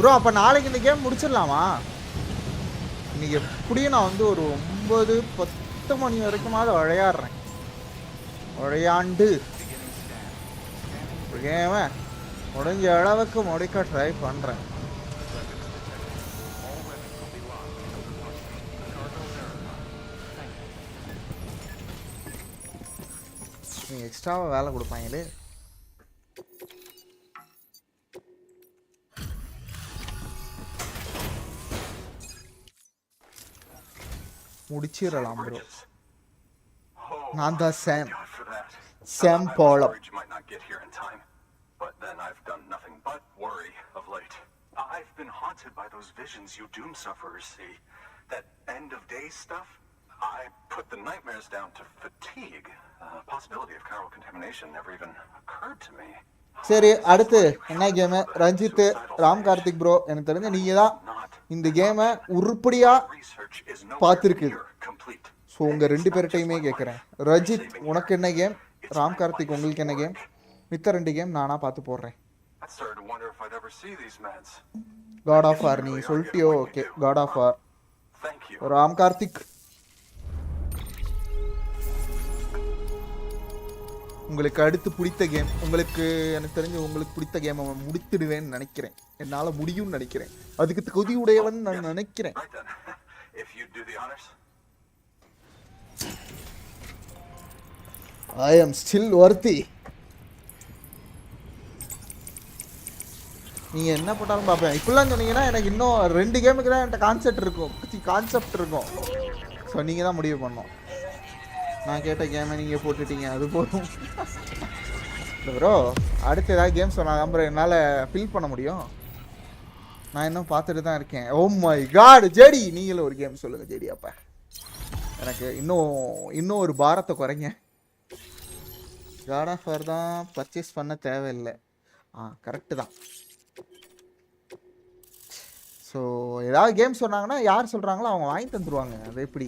ப்ரோ அப்போ நாளைக்கு இந்த கேம் முடிச்சிடலாமா? இன்னைக்கு எப்படியும் நான் வந்து ஒரு 9-10 மணி வரைக்குமாவது விளையாடுறேன். விளையாண்டு கேமை முடிஞ்ச அளவுக்கு முடிக்க ட்ரை பண்ணுறேன். நீ எக்ஸ்ட்ராவாக வேலை கொடுப்பாங்களே. முடிச்சிடலாம் ப்ரோ. நான் தான் சாம். Sam Paul. You might not get here in time, but then I've done nothing but worry of late. I've been haunted by those visions you Doom sufferers see. That end of days stuff. I put the nightmares down to fatigue. Possibility of chiral contamination never even occurred to me. சரி அடுத்து என்ன game Ranjith Ram Karthik bro எனக்கு தெரிஞ்ச நீங்க தான் இந்த கேமை உருப்படியா பார்த்துருக்குது. ஸோ உங்கள் 2 பேர்கிட்டையுமே கேட்குறேன். ரஞ்சித் உனக்கு என்ன கேம், ராம் கார்த்திக் உங்களுக்கு என்ன கேம், மித்த 2 கேம் நானா பார்த்து போடுறேன். காட் ஆஃப் வார் நீ சொல்லிட்டியோ, ஓகே காட் ஆஃப் வார். ராம் கார்த்திக் உங்களுக்கு அடுத்து பிடித்த கேம், உங்களுக்கு எனக்கு தெரிஞ்சு உங்களுக்கு பிடித்த கேமை முடித்துடுவேன்னு நினைக்கிறேன். என்னால் முடியும்னு நினைக்கிறேன். அதுக்கு தகுதி உடையவன் நான் நினைக்கிறேன். I am still worthy. நீங்கள் என்ன போட்டாலும் பார்ப்பேன். இப்படிலாம் சொன்னீங்கன்னா எனக்கு இன்னும் 2 கேமுக்கு தான் என்கிட்ட கான்செப்ட் இருக்கும். ஸோ நீங்கள் தான் முடிவு பண்ணோம். நான் கேட்ட கேமை நீங்கள் போட்டுட்டீங்க, அது போதும். ப்ரோ அடுத்து ஏதாவது கேம் சொன்னாங்க அப்புறம் என்னால் ஃபில் பண்ண முடியும். நான் இன்னும் பார்த்துட்டு தான் இருக்கேன். ஓ மை காட் ஜேடி நீங்களும் ஒரு கேம் சொல்லுங்கள் ஜேடி. அப்போ எனக்கு இன்னும் ஒரு பாரத்தை குறைங்க. காட் ஆஃப் வார் தான் பர்ச்சேஸ் பண்ண தேவையில்லை. கரெக்டு தான். ஸோ ஏதாவது கேம் சொன்னாங்கன்னா யார் சொல்கிறாங்களோ அவங்க வாங்கி தந்துடுவாங்க. அது எப்படி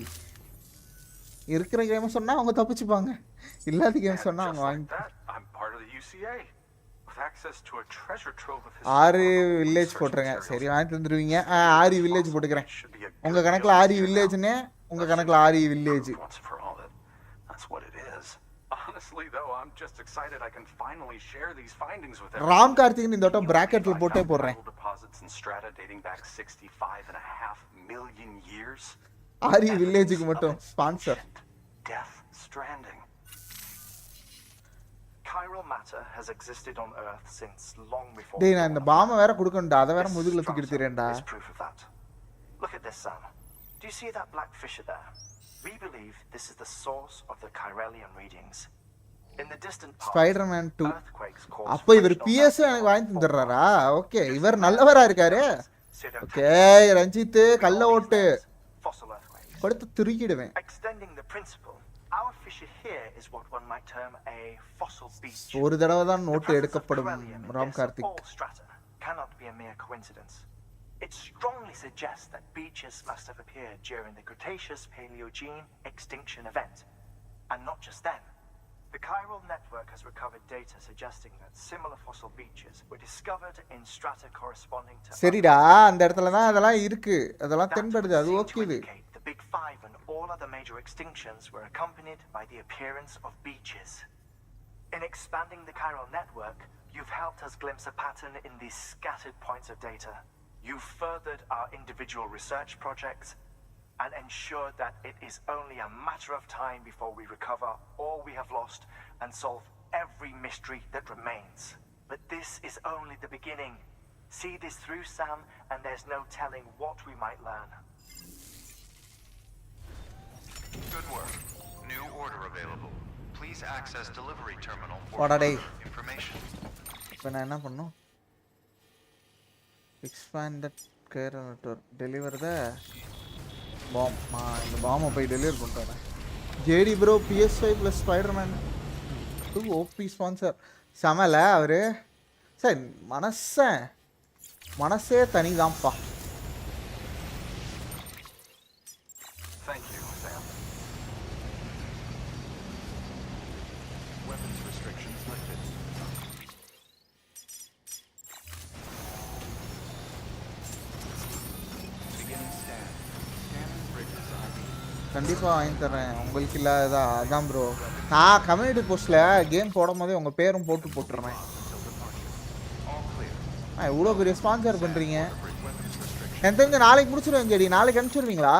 இருக்கிற கேமை சொன்னால் அவங்க தப்பிச்சுப்பாங்க, இல்லாத கேம் சொன்னால் அவங்க வாங்கி. 6 வில்லேஜ் போட்டுருங்க. சரி வாங்கி தந்துடுவீங்க. 6 வில்லேஜ் போட்டுக்கிறேன். உங்கள் கணக்கில் 6 வில்லேஜ்னே, உங்கள் கணக்கில் 6 வில்லேஜ். ராம் கார்த்திக் இந்த வட்டம் பிராக்கெட்ல போட்டே போடுறேன். 6 வில்லேஜுக்கு மட்டும் sponsor. Stranding. Chiral matter has existed on Earth since long before. டேய் நான் இந்த பாமை வேற கொடுக்கணும்டா, அத வேற முதுகுல தூக்கி எடுத்துறேன்டா. Look at this, Sam. Do you see that black fissure there? We believe this is the source of the Chiralian readings. In the distant past, Spider Man 2. அப்ப இவர் PS எனக்கு வாங்கி தந்துறாரா? ஓகே இவர் நல்லவரா இருக்காரு. ஓகே ரஞ்சித் கள்ள ஓட்டு கொடுத்து திருக்கிடுவேன். Extending the principle, our fissure here is what one might term a fossil beach. ஒரு தடவை தான் நோட் எடுக்கப்படும் Ram Karthik. Cannot be a mere coincidence. It strongly suggests that beaches must have appeared during the Cretaceous Paleogene extinction event. And not just then. The chiral network has recovered data suggesting that similar fossil beaches were discovered in strata corresponding to. சரிடா அந்த இடத்துல தான் அதெல்லாம் இருக்கு, அதெல்லாம் தென்படுது, அது ஓகேது. The Big Five and all other major extinctions were accompanied by the appearance of beaches. In expanding the chiral network, you've helped us glimpse a pattern in these scattered points of data. You've furthered our individual research projects and ensured that it is only a matter of time before we recover all we have lost and solve every mystery that remains. But this is only the beginning. See this through, Sam, and there's no telling what we might learn. Good work. New order available. Please access delivery terminal for information. இப்போ நான் என்ன பண்ணணும்? Expanded care network. Deliver the bomb. இந்த பாம்பை போய் deliver பண்ணிட்டேன். JD bro PS5 + Spider Man 2 OP sponsor. சமல அவரு சார் மனசே தனிதான்ப்பா. Thank you, Sam. Weapons restrictions lifted. Beginning scan. Scanning bridges ID. கண்டிப்பாக வாங்கி தரேன். உங்களுக்கு இல்லாததா? அதான் ப்ரோ நான் கம்யூனிட்டி போஸ்ட்டில் கேம் போடும் போதே உங்கள் பேரும் போட்டுறேன். இவ்வளோ பெரிய ஸ்பான்சர் பண்ணுறீங்க. எனக்கு தெரிஞ்ச நாளைக்கு முடிச்சிடுவேன் ஜெடி. நாளைக்கு அனுப்பிச்சிடுவீங்களா?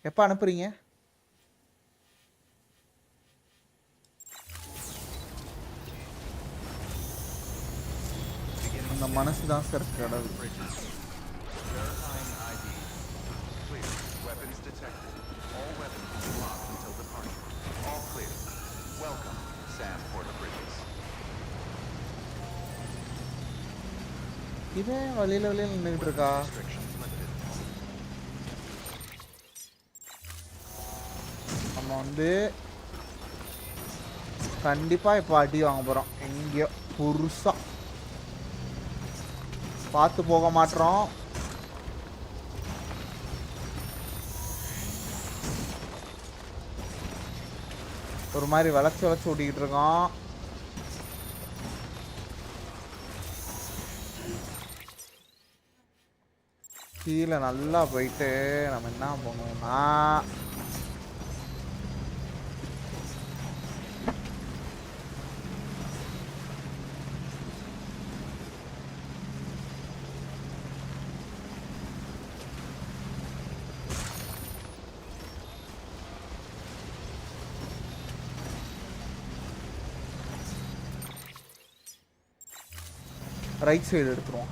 எப்போ அனுப்புறீங்க? அந்த மனசு தான் சார் கடவுள். இவன் வழியில் நின்றுட்டு இருக்கா? நம்ம வந்து கண்டிப்பா இப்போ அடி வாங்க போகிறோம். எங்கேயோ புதுசா பார்த்து போக மாட்டோம். ஒரு மாதிரி வளைச்சு வளைச்சு ஓட்டிக்கிட்டு இருக்கோம். கீழே நல்லா போயிட்டு நம்ம என்ன பண்ணுவோம்னா ரைட் சைடு எடுத்துருவோம்.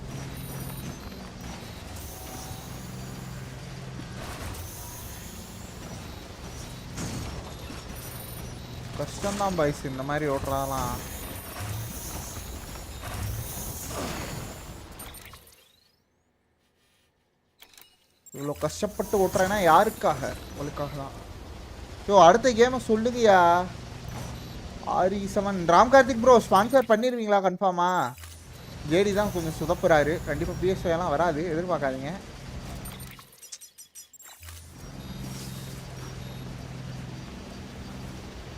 கஷ்டம்தான் பாய்ஸ் இந்த மாதிரி ஓட்டுறாலாம். இவ்வளோ கஷ்டப்பட்டு ஓட்டுறேன்னா யாருக்காக? உங்களுக்காக தான். ஸோ அடுத்த கேமை சொல்லுங்கயா. RE7 Ram Karthik bro sponsor பண்ணிடுவீங்களா கன்ஃபார்மா? ஜேடி தான் கொஞ்சம் சுதப்புறாரு. கண்டிப்பாக PS5 எல்லாம் வராது, எதிர்பார்க்காதீங்க.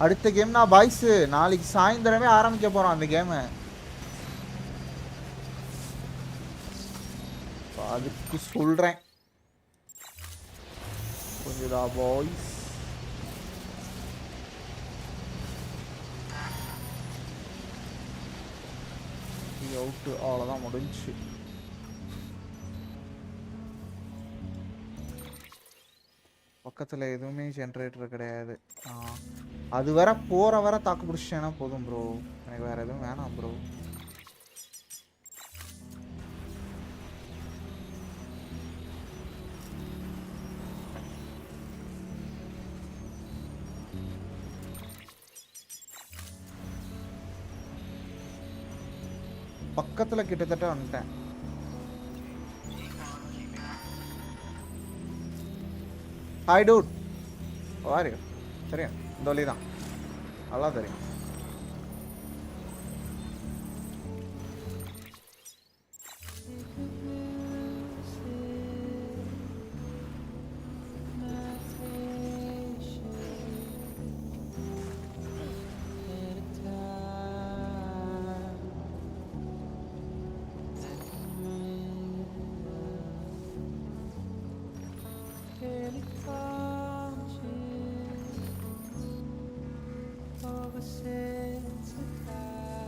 அடுத்த கேம்னா பாய்ஸ் நாளைக்கு சாயந்தரமே ஆரம்பிக்க போகிறோம் அந்த கேமை. அதுக்கு சொல்கிறேன் கொஞ்சம்டா பாய்ஸ். அவுட்டு அவ்வளோதான் முடிஞ்சு. பக்கத்தில் எதுவுமே ஜென்ரேட்டர் கிடையாது. அது வர போகிற வர தாக்கு பிடிச்சிட்டேன்னா போதும் ப்ரோ. எனக்கு வேறு எதுவும் வேணாம் ப்ரோ. பக்கத்தில் கிட்டத்தட்ட வந்துட்டேன். ஹாய் டூட், வாரி சரியா இந்த வழி தான் நல்லா தெரியும்.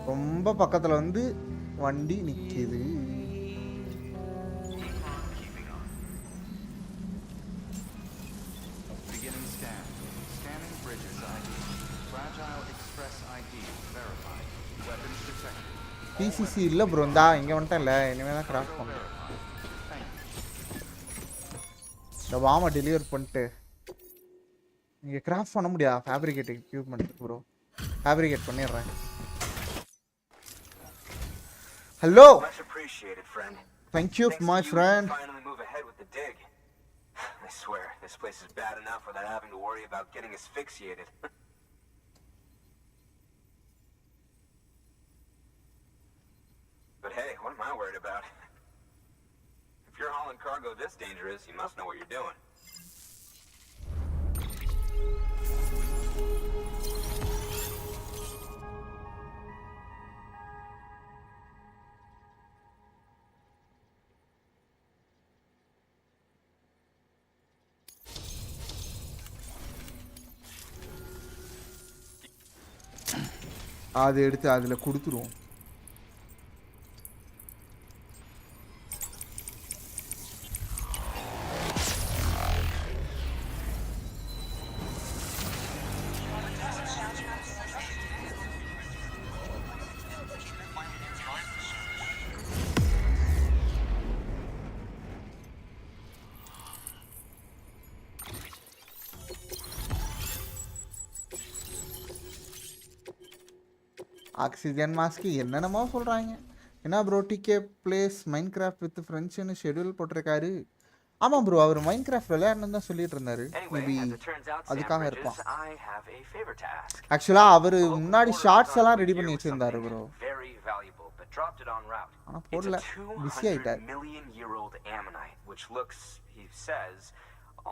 ரொம்ப பக்கத்துல வந்து வண்டி நிக்குது. PCC இல்ல ப்ரோ, இந்தா இங்க வந்துட்டேன்ல, இனிமே தான் கிராஃப்ட் பண்றேன். இந்த வாம டெலிவர் பண்ணிட்டு இங்க கிராஃப்ட் பண்ண முடியாது. ஃபேப்ரிகேட் எக்யூப்மெண்ட் ப்ரோ, ஃபேப்ரிகேட் பண்ணிடுறேன். Hello. Much appreciated, friend. Thank you, my friend. Finally move ahead with the dig. I swear, this place is bad enough without having to worry about getting asphyxiated. But hey, what am I worried about? If you're hauling cargo this dangerous, you must know what you're doing. அதை எடுத்து அதில் கொடுத்துருவோம். Oxygen mask என்னென்னமோ சொல்கிறாங்க. என்ன bro DK plays Minecraft with ஃப்ரெண்ட்ஸ்னு schedule போட்டிருக்காரு. ஆமா ப்ரோ அவர் மைன்கிராஃப்ட் விளையாடணும்னு தான் சொல்லிட்டு இருந்தாரு maybe Anyway, as it turns out, Sam அதுக்காக Bridges, இருப்பான் I have a favor to ask. ஆக்சுவலா அவர் The local முன்னாடி quarter ஷார்ட்ஸ் was on எல்லாம் a ரெடி year பண்ணி with வச்சிருந்தாரு something bro very valuable, but dropped it en route. ஆனா It's போடல a busy 200 ஆயிட்டார் million year old ammonite, which looks, he says,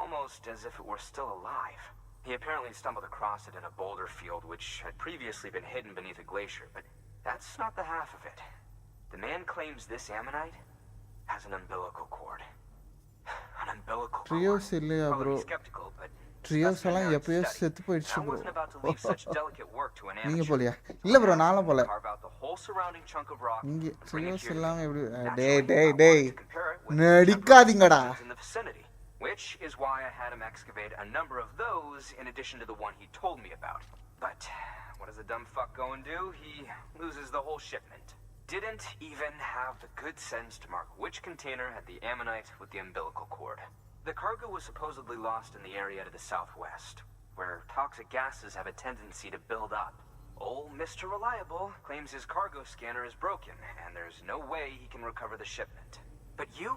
almost as if it were still alive. He apparently stumbled across it in a boulder field, which had previously been hidden beneath a glacier, but that's not the half of it. The man claims this ammonite has an umbilical cord. An umbilical cord. Trios இல்லையா bro Probably skeptical, but trios எல்லாம் specimen எப்பயோ study. செத்து போயிடுச்சு And I bro wasn't about to leave such delicate work to an நீங்க amateur. போலியா இல்ல bro நானும் போல Carve out the whole surrounding chunk of rock இங்க and bring it trios here to இல்லாம me. எப்படி Naturally, டேய் I டேய் wanted to compare it with நடிக்காதீங்கடா contemporary in the vicinity, which is why I had him excavate a number of those in addition to the one he told me about. But what does the dumb fuck go and do? He loses the whole shipment. Didn't even have the good sense to mark which container had the ammonite with the umbilical cord. The cargo was supposedly lost in the area to the southwest, where toxic gases have a tendency to build up. Old Mr. Reliable claims his cargo scanner is broken, and there's no way he can recover the shipment. But you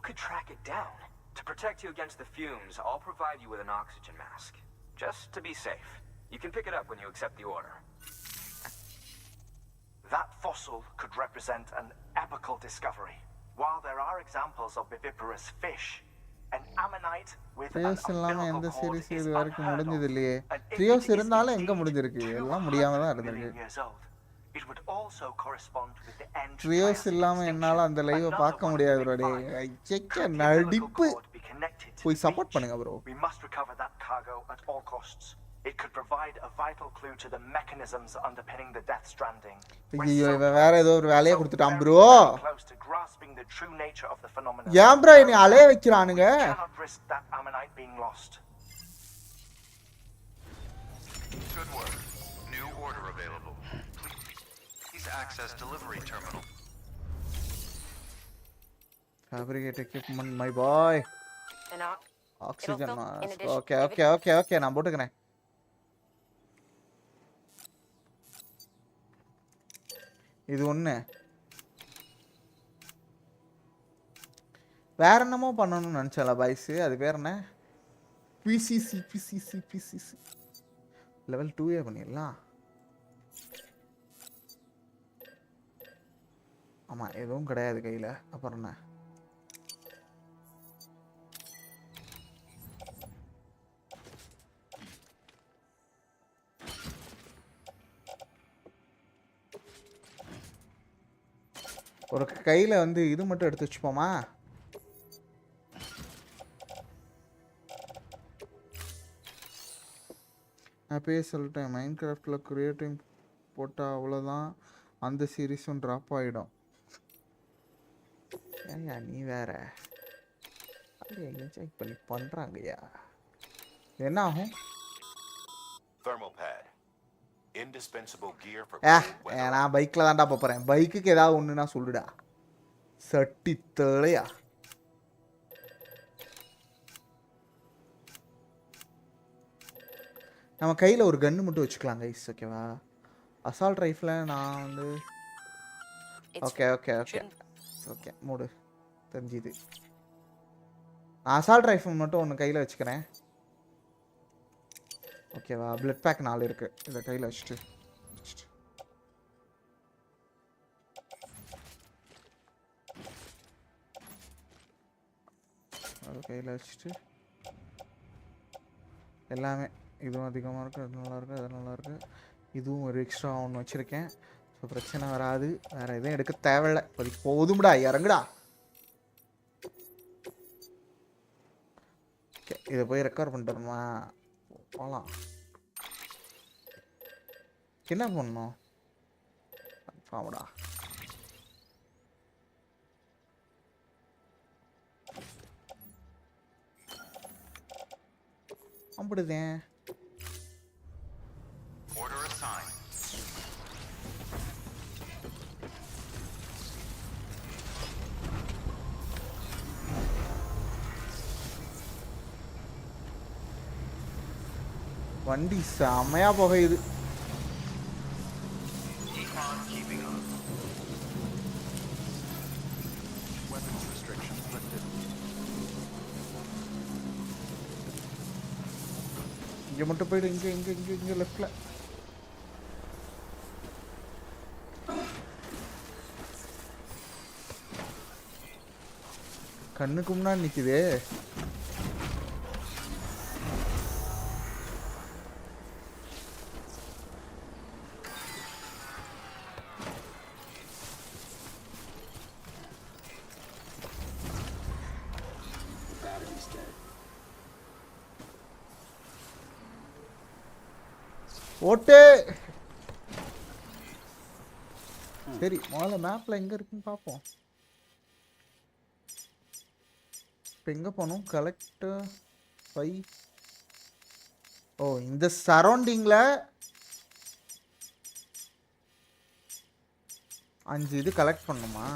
could track it down. To protect you against the fumes, I'll provide you with an oxygen mask. Just to be safe. You can pick it up when you accept the order. That fossil could represent an epical discovery. While there are examples of viviparous fish, an ammonite with an trios இல்லாம எந்த umbilical cord series is இது வரைக்கும் unheard முடிஞ்சது of. இல்லையே And if trios it is இருந்தாலும் எங்க indeed முடிஞ்சிருக்கு எல்லாம் முடியாம தான் 200 இருந்திருக்கு million years old, it would also correspond with the end trios Triassic இல்லாம என்னால அந்த extinction. லைவை Another பார்க்க one of முடியாது the ப்ரோ big டேய் five. ஐச்சக்க Could the umbilical நடிப்பு cord be connected to போய் the சப்போர்ட் beach? பண்ணுங்க bro We must recover that cargo at all costs. It could provide a vital clue to the mechanisms underpinning the death stranding. We're ஐயோ so இவன் வேற ஏதோ ஒரு வேலையை so கொடுத்துட்டான் very, bro very close to grasping the true nature of the phenomenon. ஏன் bro நீ அலைய வைக்கிறானுங்க We cannot risk that ammonite being lost. Good work. New order available. Please access delivery terminal. Fabricate equipment my boy And oxygen fill in mask addition- okay okay okay okay நான் போட்டுக்கிறேன் இது ஒண்ணு வேற என்னமோ பண்ணணும்னு நினைச்சல boys அது பேர் என்ன பிசிசி லெவல் 2 பண்ணிடலாம் ஆமா எதுவும் கிடையாது கையில அப்புறம் என்ன ஒரு கையில வந்து இது மட்டும் எடுத்து வச்சுப்போமா நான் பேச சொல்லிட்டேன் மைன்கிராஃப்டில் கிரியேட்டிங் போட்டால் அவ்வளோதான் அந்த சீரீஸும் ட்ராப் ஆகிடும் ஏங்க நீ வேற அப்படி எங்கேயும் செக் பண்ணி பண்ணுறாங்கய்யா என்ன ஆகும் Thermal pad. Indispensable gear for நான் பைக்கில் தான்டா போகிறேன் பைக்குக்கு ஏதாவது ஒன்றுனா சொல்லுடா சட்டி தேளையா நம்ம கையில் ஒரு கன்று மட்டும் வச்சுக்கலாம் கைஸ் ஓகேவா அசால்ட் ரைஃபில் நான் வந்து ஓகே ஓகே ஓகே ஓகே மூடு தெரிஞ்சுது நான் அசால்ட் ரைஃபிள் மட்டும் ஒன்று கையில் வச்சுக்கிறேன் ஓகேவா பிளட் பேக் 4 இருக்கு இதை கையில் வச்சுட்டு அதை கையில் வச்சுட்டு எல்லாமே இதுவும் அதிகமாக இருக்குது அது நல்லாயிருக்கு அது நல்லாயிருக்கு இதுவும் ஒரு எக்ஸ்ட்ரா ஒன்று வச்சுருக்கேன் ஸோ பிரச்சனை வராது வேறு எதுவும் எடுக்க தேவையில்லை இப்போதைக்கு போதும்டா இறங்குடா ஓகே இதை போய் ரெக்கவர் பண்ணிட்டோமா போகலாம் என்ன பண்ணணும் கன்ஃபார்ம்டா அப்படிதேன் Order assigned. வண்டி செமையா புகையுது HITMAN keeping up. Weapons restrictions lifted. இங்கே மட்டும் போயிடு. இங்கே லெஃப்டில். கண்ணுக்கு முன்னாடி நிற்குதே. ஓட்டு. சரி, முதல்ல மேப்ல எங்க இருக்குன்னு பார்ப்போம். இப்போ எங்கே போகணும்? கலெக்ட் 5. ஓ, இந்த சரௌண்டிங்கில் 5 இது கலெக்ட் பண்ணுமா?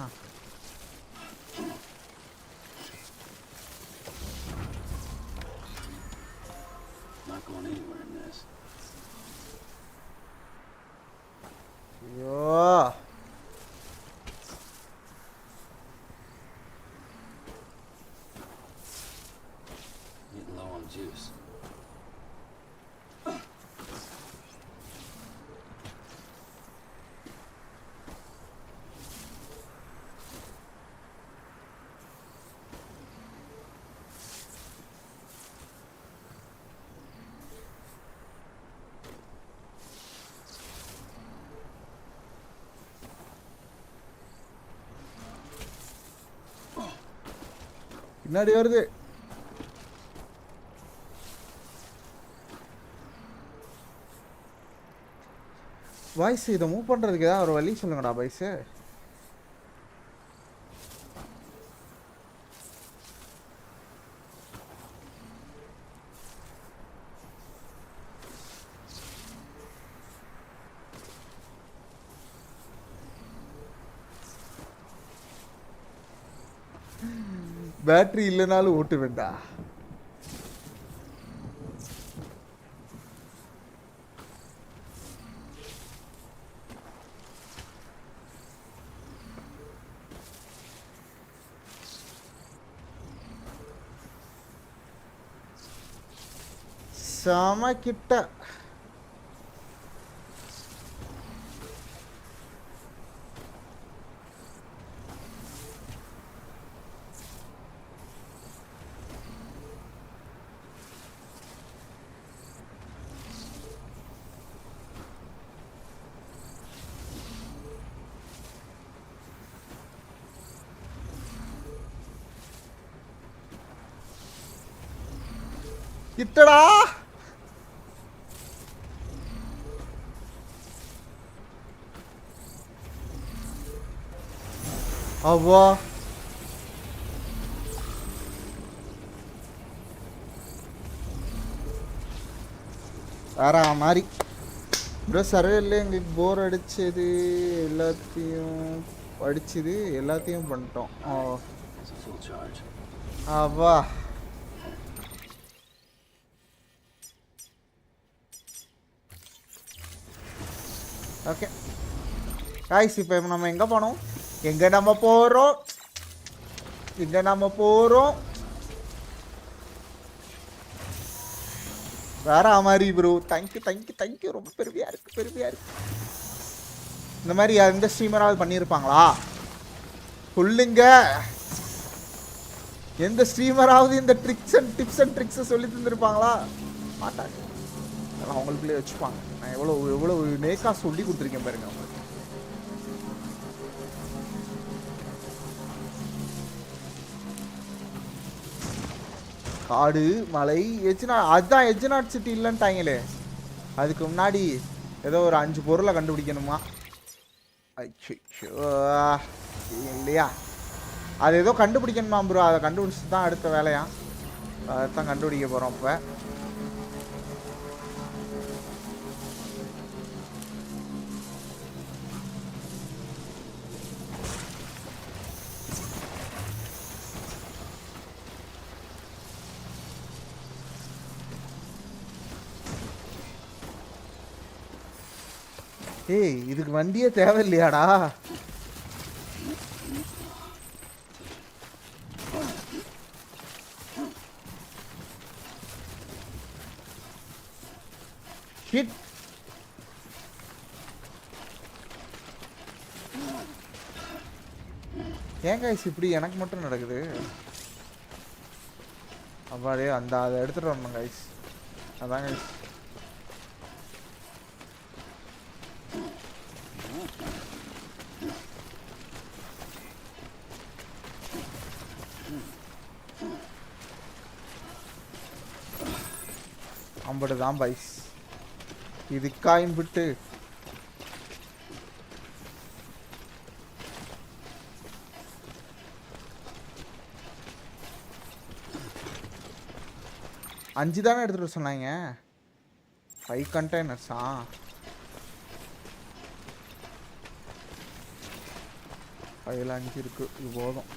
ஐயோ, juice. பின்னாடி வருது. பாய்ஸ், இதை மூவ் பண்ணுறதுக்கு ஏதாவது ஒரு வழி சொல்லுங்கடா பாய்ஸு. பேட்டரி இல்லைனாலும் ஓட்டு வேண்டா. செம கிட்ட. கிட்டடா. அவ்வா, வேற மாதிரி ப்ரோ. சர்வேல எங்களுக்கு போர் அடிச்சது, எல்லாத்தையும் அடிச்சது, எல்லாத்தையும் பண்ணிட்டோம். அவ்வா, ஓகே காய்ஸ், இப்போ நம்ம எங்கே போனோம்? எங்கே நம்ம போகிறோம்? வேற மாதிரி ப்ரோ. தேங்க்யூ. ரொம்ப பெருமையாக இருக்கு. இந்த மாதிரி எந்த ஸ்ட்ரீமராவது பண்ணியிருப்பாங்களா சொல்லுங்க. எந்த ஸ்ட்ரீமராவது இந்த டிப்ஸ் அண்ட் ட்ரிக்ஸை சொல்லி தந்துருப்பாங்களா? மாட்டாங்க. அதெல்லாம் அவங்களுக்குள்ளே வச்சுப்பாங்க. நான் எவ்வளோ நேக்காக சொல்லி கொடுத்துருக்கேன் பாருங்க அவங்களுக்கு. காடு, மலை, அதுதான் எஜ்நாட் சிட்டி இல்லைன்ட்டாங்களே. அதுக்கு முன்னாடி ஏதோ ஒரு 5 பொருளை கண்டுபிடிக்கணுமா? அச்சோ, இல்லையா? அது ஏதோ கண்டுபிடிக்கணுமா ப்ரோ? அதை கண்டுபிடிச்சி தான் அடுத்த வேலையா? அதைத்தான் கண்டுபிடிக்க போகிறோம் இப்போ. ஏய், இதுக்கு வண்டியே தேவையில்லையாடா? ஷிட். ஏன் கைஸ் இப்படி எனக்கு மட்டும் நடக்குது? அவ்வாடே அந்த அதை எடுத்துட்டு வரணும் கைஸ். அதான் கைஸ். அம்படுதான் பைஸ். இதுக்காயின் விட்டு அஞ்சு தானே எடுத்துகிட்டு சொன்னாங்க. 5 கண்டெய்னர்ஸா? அதில் 5 இருக்கு. இது போதும்.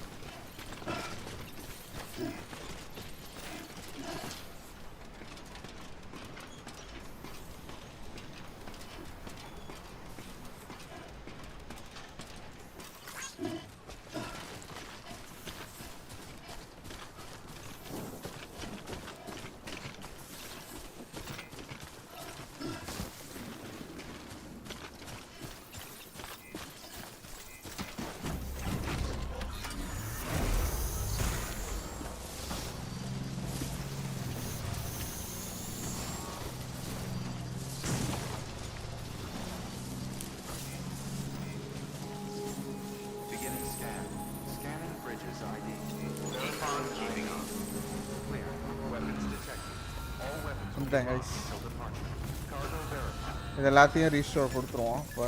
இது எல்லாத்தையும் ரீஸ்டோர் கொடுத்துருவோம். இப்போ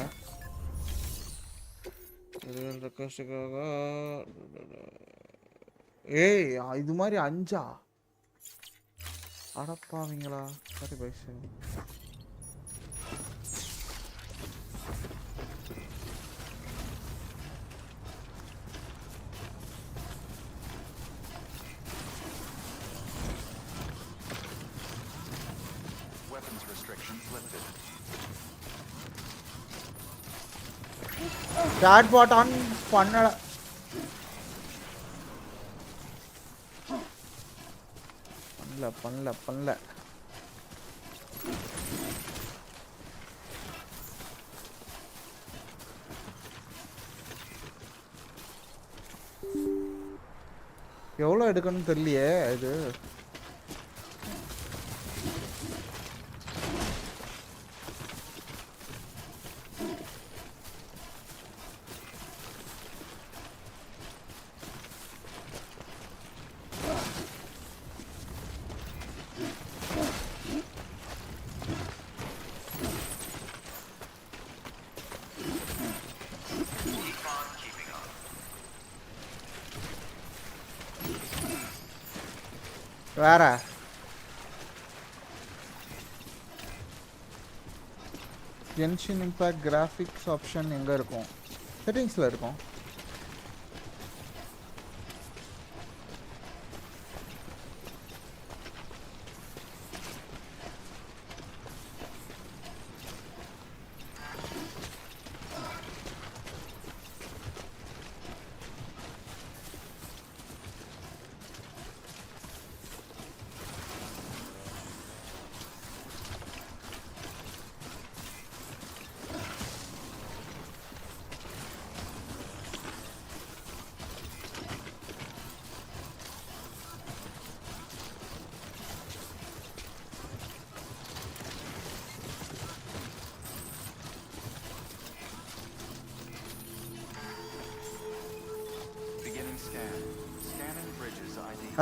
ஏய் இது மாதிரி 5 அடப்பாவீங்களா? சரி பைசு. Chat bot on பண்ணல. பண்ணல. எவ்வளோ எடுக்கணும்னு தெரியலையே இது. வேற கென்ஷின் இம்பாக்ட் கிராஃபிக்ஸ் ஆப்ஷன் எங்கே இருக்கும்? செட்டிங்ஸில் இருக்கும்.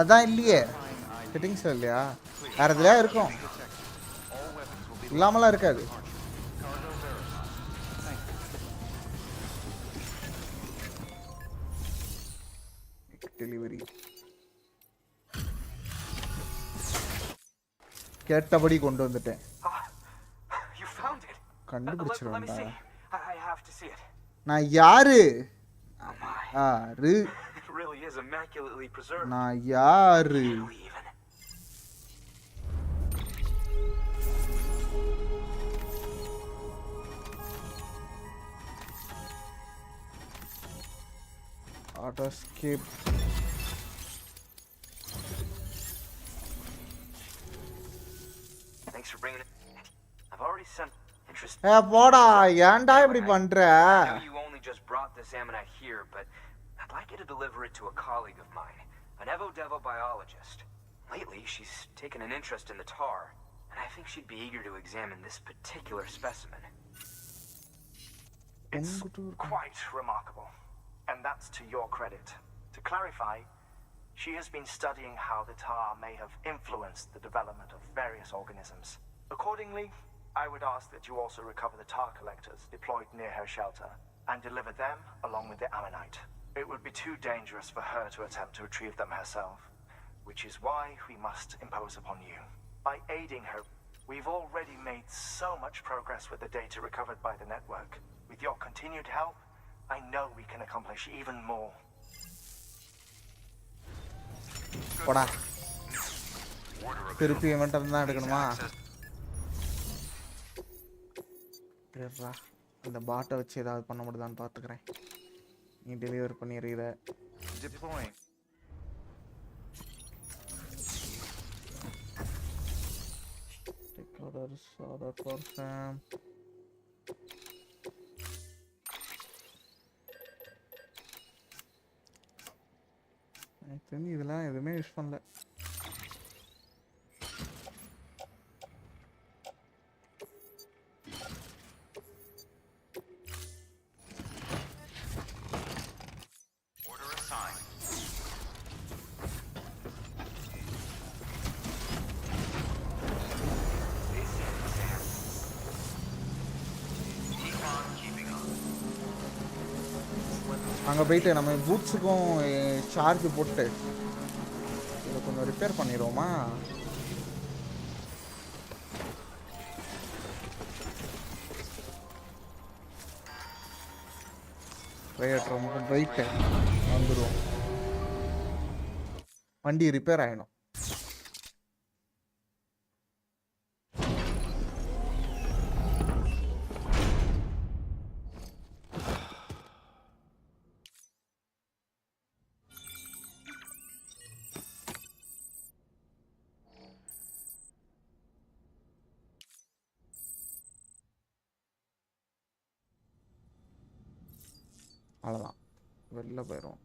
அதான் இல்லையே செட்டிங்ஸ் இல்லையா? வேறு எதுலையா இருக்கும்? இல்லாமலாம் இருக்காது. டெலிவரி கேட்டபடி கொண்டு வந்துட்டேன். கண்டுபிடிச்சிருவேன்டா. நான் யாரு? நான் யாரு? Auto skip. Thanks for bringing it. I've already sent. Interesting. போடா ஏன்டா இப்படி பண்ற? I know you only just brought this ammonite here, but I'd like you to deliver it to a colleague of mine, an Evo-Devo biologist. Lately, she's taken an interest in the tar, and I think she'd be eager to examine this particular specimen. It's quite remarkable, and that's to your credit. To clarify, she has been studying how the tar may have influenced the development of various organisms. Accordingly, I would ask that you also recover the tar collectors deployed near her shelter and deliver them along with the ammonite. It would be too dangerous for her to attempt to retrieve them herself, which is why we must impose upon you. By aiding her, we've already made so much progress with the data recovered by the network. With your continued help, I know we can accomplish even more. போடா திருப்பி இவன்ட்ட தான் எடுக்கணுமா? சரிடா அந்த பாட்டை வச்சு ஏதாவது பண்ண முடியுதான்னு பார்த்துக்கிறேன். நீ deliver பண்ணிடுற. Deploying. Take orders, order for Sam. எனக்கு தெரிஞ்சு இதெல்லாம் எதுவுமே யூஸ் பண்ணல. Order assigned. HITMAN keeping up. அங்கே போயிட்டு நம்ம பூட்ஸுக்கும் சார்ஜ் போட்டு இதை கொஞ்சம் ரிப்பேர் பண்ணிடுவோமா? ரொம்ப போயிட்டு வந்துடுவோம். வண்டி ரிப்பேர் ஆகிடும். அவ்வளோதான், வெளில போயிடும்.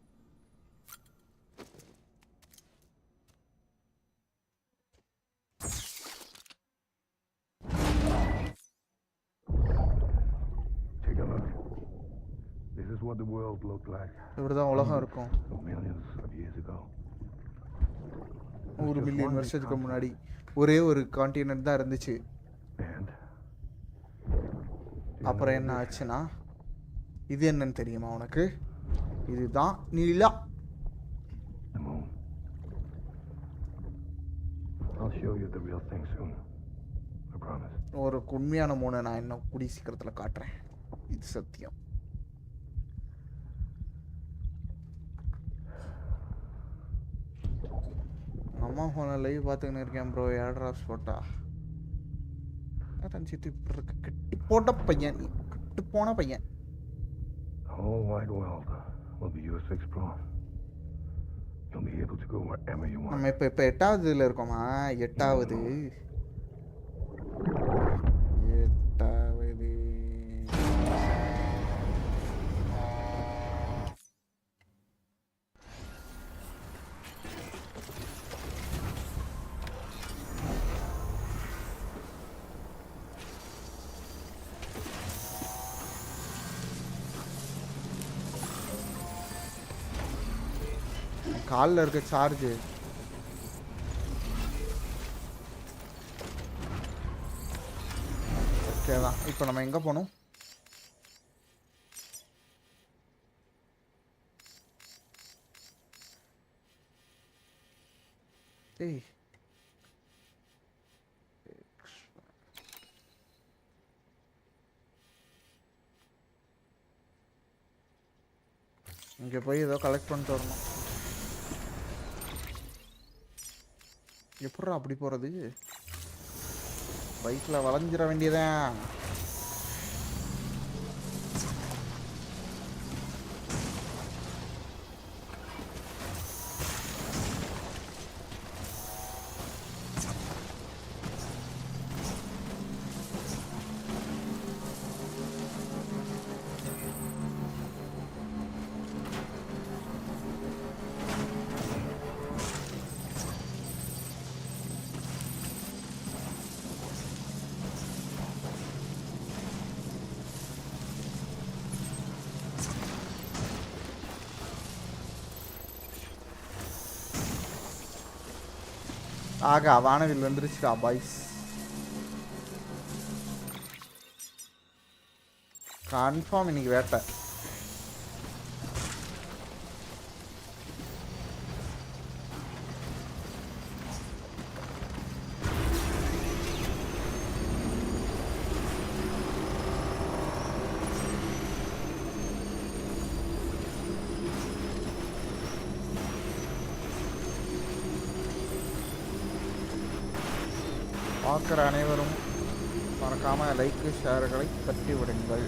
இப்படிதான் உலகம் இருக்கும் 1 மில்லியன் வருஷத்துக்கு முன்னாடி. ஒரே ஒரு கான்டினென்ட் தான் இருந்துச்சு. அப்புறம் என்ன ஆச்சுன்னா, இது என்னன்னு தெரியுமா உனக்கு? இதுதான் நிலா. ஒரு உண்மையான மூணை நான் என்ன கூடிய சீக்கிரத்தில் காட்டுறேன். இது சத்தியம். அம்மா ஃபோனை லைவ் பார்த்துக்கின்னு இருக்கேன் ப்ரோ. ஏர்ட்ராப்ஸ் போட்டா ரஞ்சித்து இப்படி இருக்கு. கெட்டு போட்ட பையன், கெட்டு போன பையன். நம்ம இப்போ 8ஆவதுல இருக்கோமா? 8ஆவது காலில் இருக்க சார்ஜு. ஓகே தான். இப்போ நம்ம எங்கே போகணும்? ஏய் இங்கே போய் ஏதோ கலெக்ட் பண்ணிட்டு வரணும். எப்படா அப்படி போகிறது? பைக்கில் வளைஞ்சிட வேண்டியதான். ஆகா வானவில் வந்துருச்சுடா பாய்ஸ். கன்ஃபார்ம் இன்னைக்கு வேட்டை. பார்க்குற அனைவரும் மறக்காமல் லைக்கு ஷேர்களை தட்டி விடுங்கள்.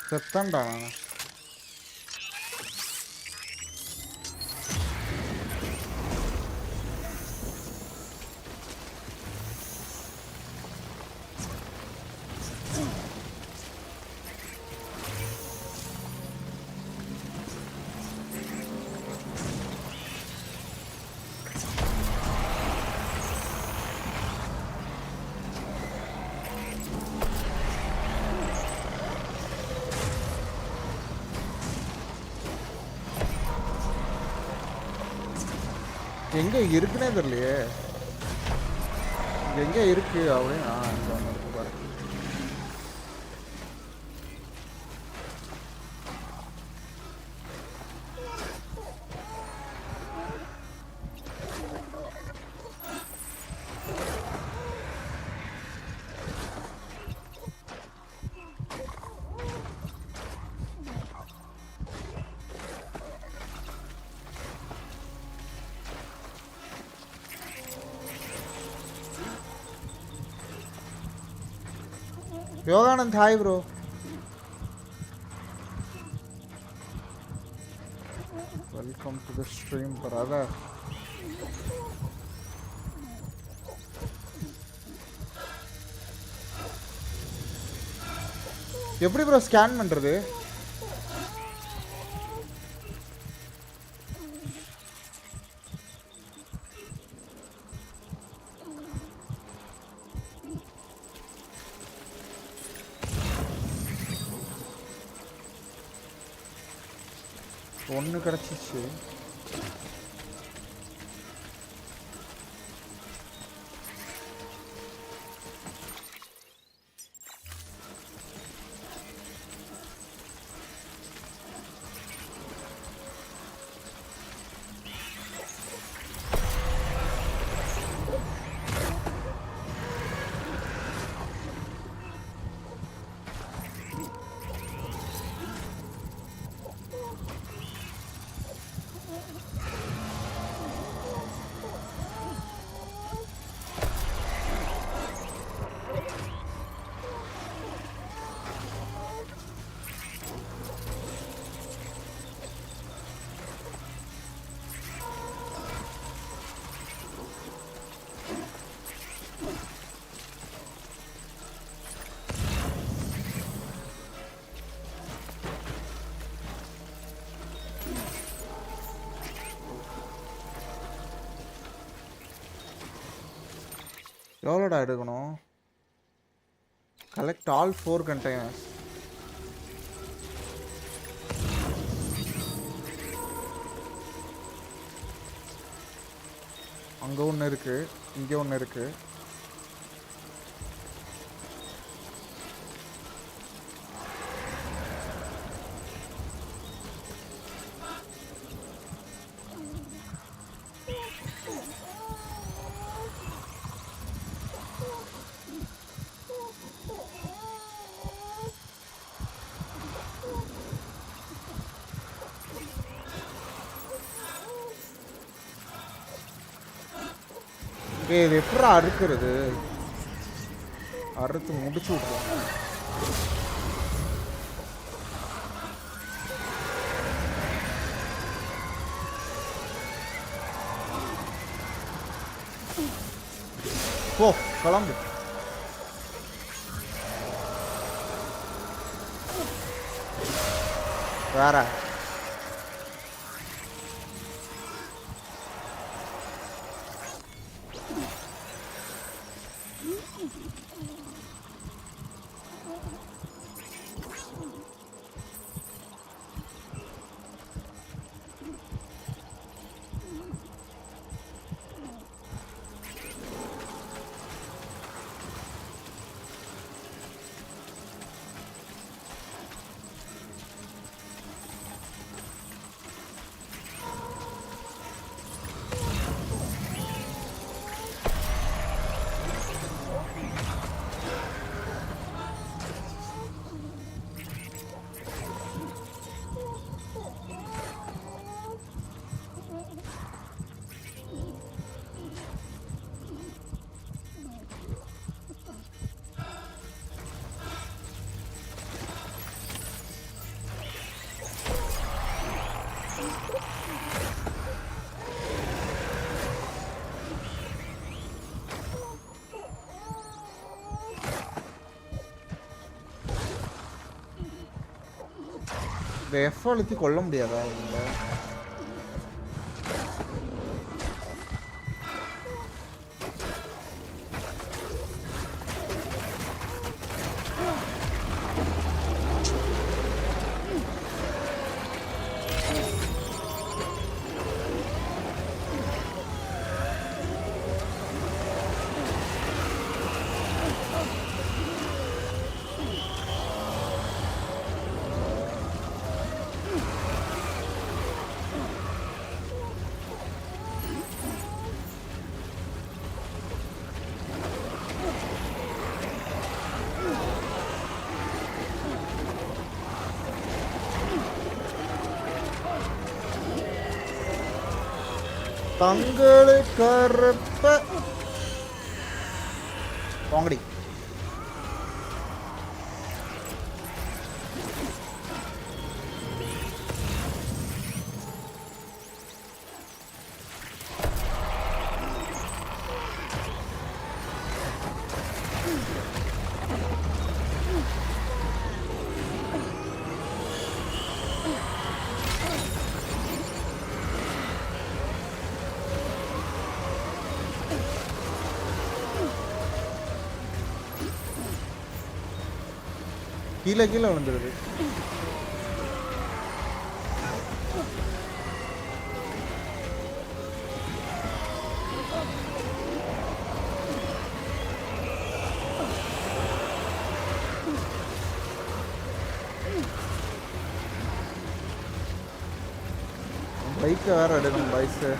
செத்தண்டா நான். எங்கே இருக்குன்னே தெரியலையே. எங்கே இருக்கு அப்படின்னு இங்கே ஒன்று இருக்கு பாரு. Yoganand hi bro. Welcome to the stream brother. எப்படி ப்ரோ ஸ்கேன் பண்ணுறது? ஒன்று கிடச்சிச்சு. எவ்வளோடா எடுக்கணும்? Collect all 4 containers. அங்கே ஒன்று இருக்குது, இங்கே ஒன்று இருக்குது. இது எப்படா அறுக்கிறது? அறுத்து முடிச்சு விட்ருவோம். போ கிளம்பு. வேற இந்த எஃப் அழுத்தி கொல்ல முடியாதா இவங்க? தங்களை கருப்ப வாங்கடி. கீழே கீழே விழுந்துருது. பைக்கை வேற எடுக்கணும் பைஸு.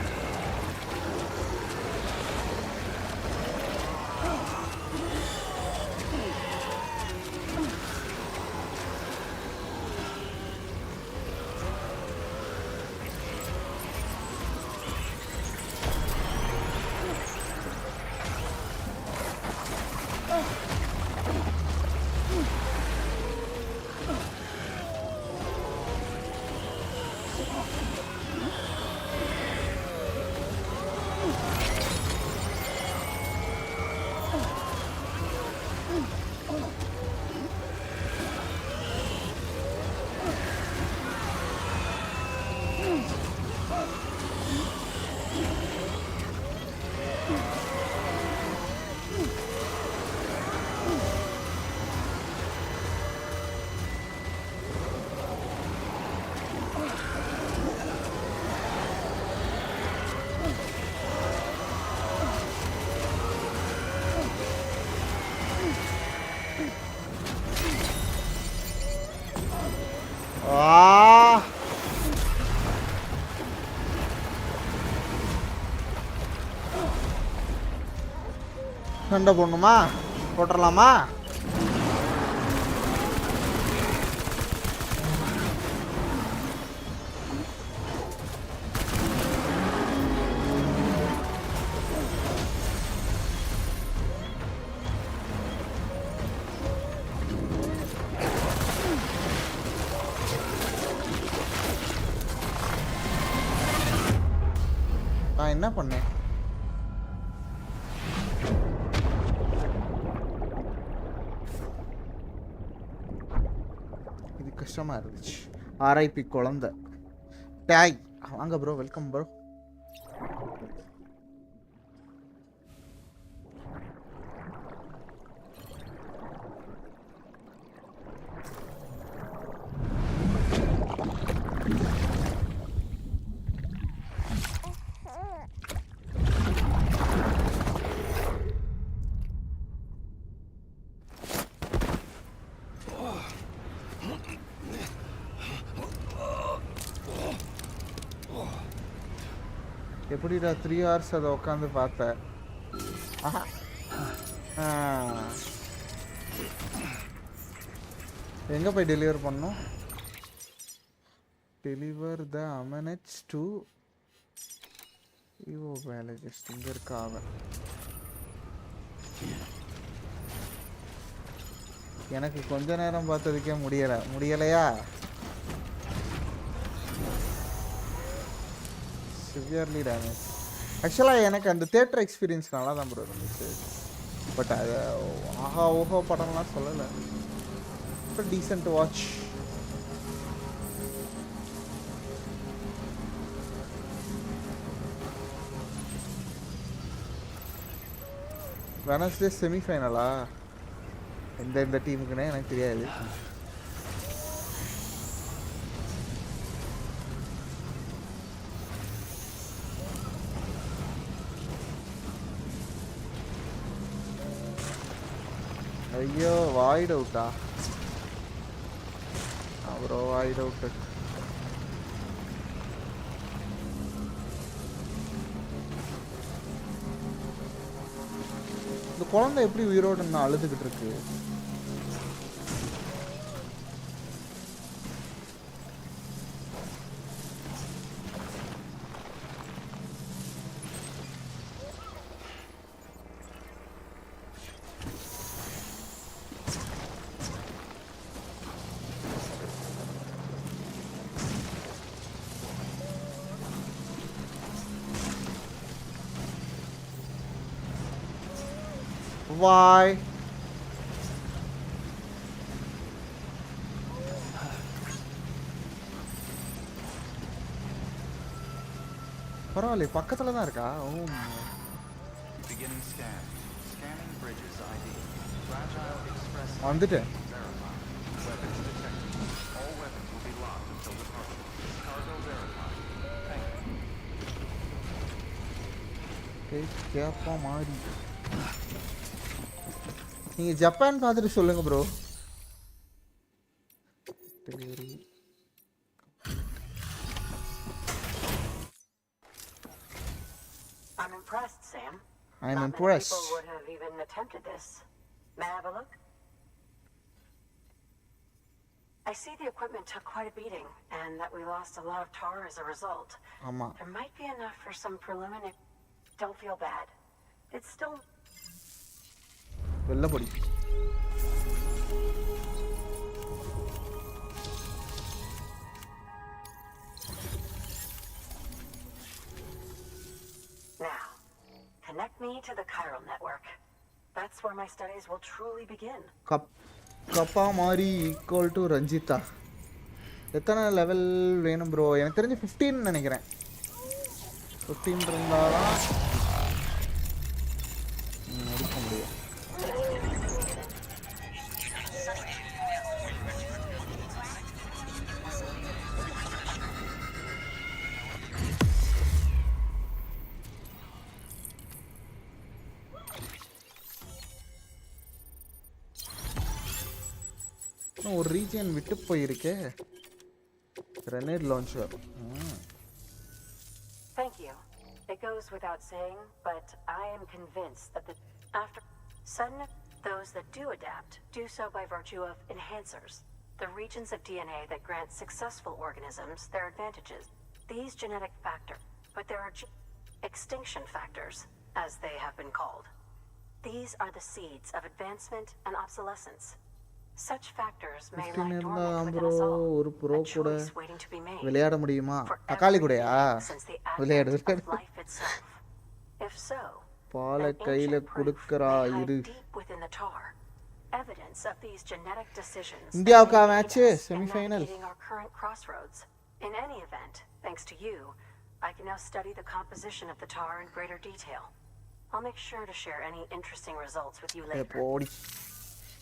சண்டை போடணுமா? போட்டுடலாமா? நான் என்ன பண்ணேன்? இது கஷ்டமா இருந்துச்சு. ஆர்ஐபி குழந்தை. டேய் வாங்க ப்ரோ, வெல்கம் ப்ரோ. எப்படிடா 3 hours அதை உட்காந்து பார்த்தேன். எங்கே போய் டெலிவர் பண்ணோம்? டெலிவர் த அமனட்ஸ் டு ஐயோ வேலை ஜஸ்ட் இங்கே இருக்கா அவன். எனக்கு கொஞ்ச நேரம் பார்த்ததுக்கே முடியலையா? Severely damage. ஆக்சுவலாக எனக்கு அந்த தியேட்டர் எக்ஸ்பீரியன்ஸ் நல்லா தான் ப்ரோ இருந்துச்சு. பட் அது ஆஹா ஓஹோ படம்லாம் சொல்லலை. இப்போ டீசென்ட் வாட்ச். வெனஸ்டே செமிஃபைனலா? எந்த டீமுக்குன்னே எனக்கு தெரியாது. ஐயோ வாய்ட் அவுட்டா? Bro void out. இந்த குழந்தை எப்படி உயிரோடு நான் அழுதுகிட்டு இருக்கு? Why? பரவாயில்ல, பக்கத்துல தான் இருக்கா? ஓ Beginning scan. Scanning bridges ID. Fragile express. வந்துட்டேன். Weapons detected. All weapons will be locked until departure. Cargo verified. Thank you. கேப்பா மாறி. நீங்க ஜப்பான் பார்த்துட்டு சொல்லுங்க bro. I'm impressed, Sam. I'm Not impressed. many people would have even attempted this. May I have a look? I see the equipment took quite a beating, and that we lost a lot of tar as a result. ஆமா. There might be enough for some preliminary. Don't feel bad. It's still. வெள்ள பொடி. Now, connect me to the chiral network. That's where my studies will truly begin. கப்பா மாறி equal to Ranjitha. எத்தனை level வேணும் bro? எனக்கு தெரிஞ்சு 15 நினைக்கிறேன். 15 இருந்தாதான் எடுக்க முடியும். ஒரு ரீஜன் விட்டு போயிருக்கே. Grenade launcher. Thank you. It goes without saying, but I am convinced that after those that do adapt do so by virtue of enhancers, the regions of DNA that grant successful organisms their advantages. These genetic factors, but there are extinction factors, as they have been called. These are the seeds of advancement and obsolescence. Such factors may lie dormant within us all, a choice waiting to be made. விளையாட முடியுமா? தக்காளி கூடயா? Since the advent of life itself? If so, பாலை then கையில ancient proof குடுக்கறா may hide இரு. deep within the tar. Evidence of these genetic decisions that இந்தியாவுக்கு may match lead us in semi-final. navigating our current crossroads. In any event, thanks to you, I can now study the composition of the tar in greater detail. I'll make sure to share any interesting results with you later. போடி.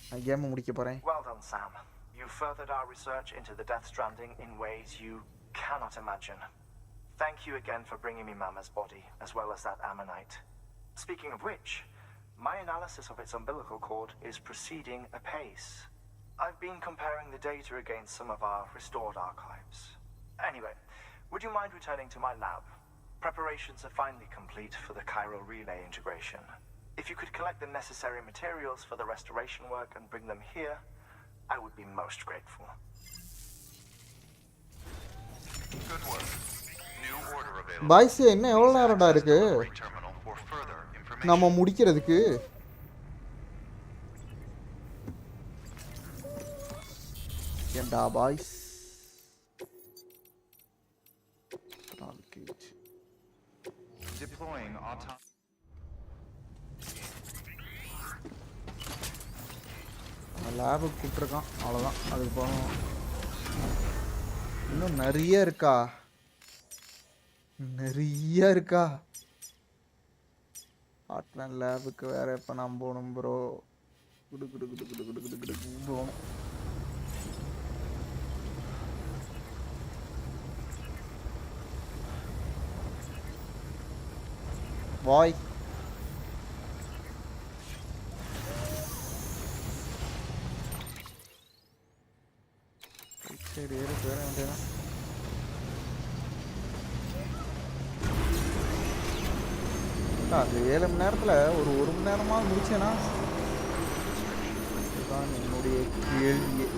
நான் game முடிக்க போறேன். Well done, Sam. You furthered our research into the Death Stranding in ways you cannot imagine. Thank you again for bringing me Mama's body, as well as that ammonite. Speaking of which, my analysis of its umbilical cord is proceeding apace. I've been comparing the data against some of our restored archives. Anyway, would you mind returning to my lab? Preparations are finally complete for the chiral relay integration. If you could collect the necessary materials for the restoration work and bring them here, I would be most grateful. Good work. New order available. Boys என்ன எவ்வளவு நேரம்டா இருக்கு Delivery terminal for further information. நம்ம முடிக்கிறதுக்கு? ஏண்டா boys? Deploying autonomous. லேபுக்கு கூப்பிட்ருக்கான், அவ்வளோதான். அதுக்கு போகணும். இன்னும் நிறைய இருக்கா? நிறைய இருக்கா? ஹாட்மேன் லேபுக்கு வேற எப்போ நான் போகணும் ப்ரோ? குடு குடு குடு குடு குடு குடு குடு போகணும். பாய் சரி ஏறி போயிட வேண்டியதான். அது 7 மணி நேரத்தில் ஒரு மணி நேரமாக முடிச்சேன்னா இதுதான் என்னுடைய கேள்வியே.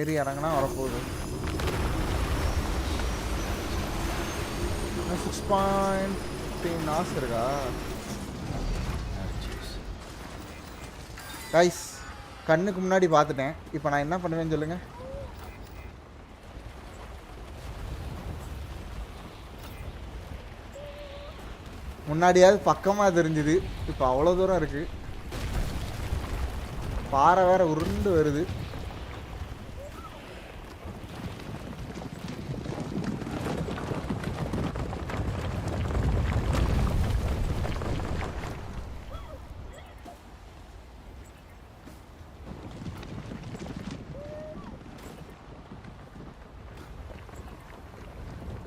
ஏறி இறங்கினா வரப்போகுது. 6.15 hours இருக்கா? கைஸ் கண்ணுக்கு முன்னாடி பார்த்துட்டேன். இப்போ நான் என்ன பண்ணுவேன்னு சொல்லுங்க. முன்னாடியாவது பக்கமாக தெரிஞ்சுது, இப்போ அவ்வளோ தூரம் இருக்குது. பாறை வேற உருண்டு வருது.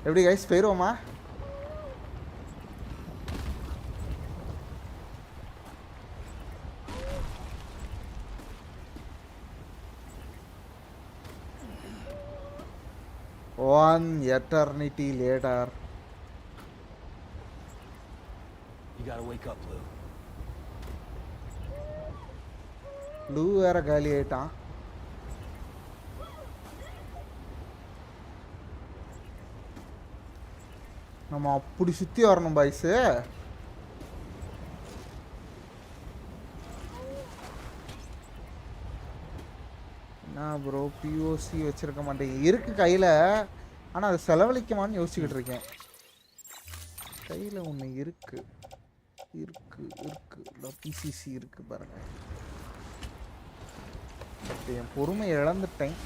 எப்படி guys போயிடுவோமா? One eternity later. You gotta wake up, Lou. Lou வேற காலி ஆயிட்டான். நம்ம அப்படி சுற்றி வரணும் பாய்ஸு. என்ன ப்ரோ பிஓசி வச்சுருக்க மாட்டேங்க இருக்கு கையில், ஆனால் அதை செலவழிக்கமான்னு யோசிச்சுக்கிட்டு இருக்கேன். கையில் ஒன்று இருக்கு இருக்கு இருக்கு இல்லை பிசிசி இருக்கு பாருங்க. பட் என் பொறுமை இழந்துட்டேன்.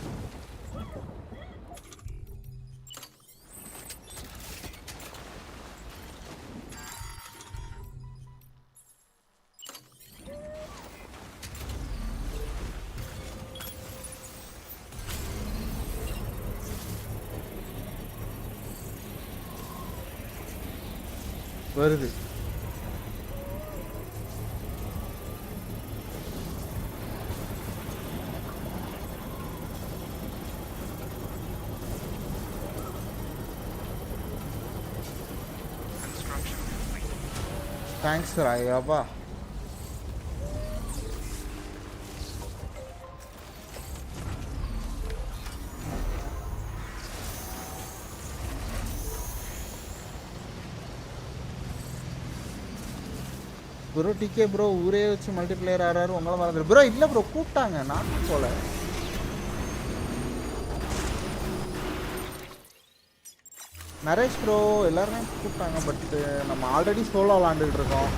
வருது. தேங்க்ஸ் ராயாப்பா. ப்ரோ டிகே ப்ரோ ஊரே வச்சு மல்டிப்ளேயர் ஆறாரு உங்களை மறந்துடு ப்ரோ. இல்லை ப்ரோ கூப்பிட்டாங்க, நான் போல. நரேஷ் ப்ரோ எல்லாருமே கூப்பிட்டாங்க. பட்டு நம்ம ஆல்ரெடி சோலோ விளாண்டுக்கிட்டு இருக்கோம்.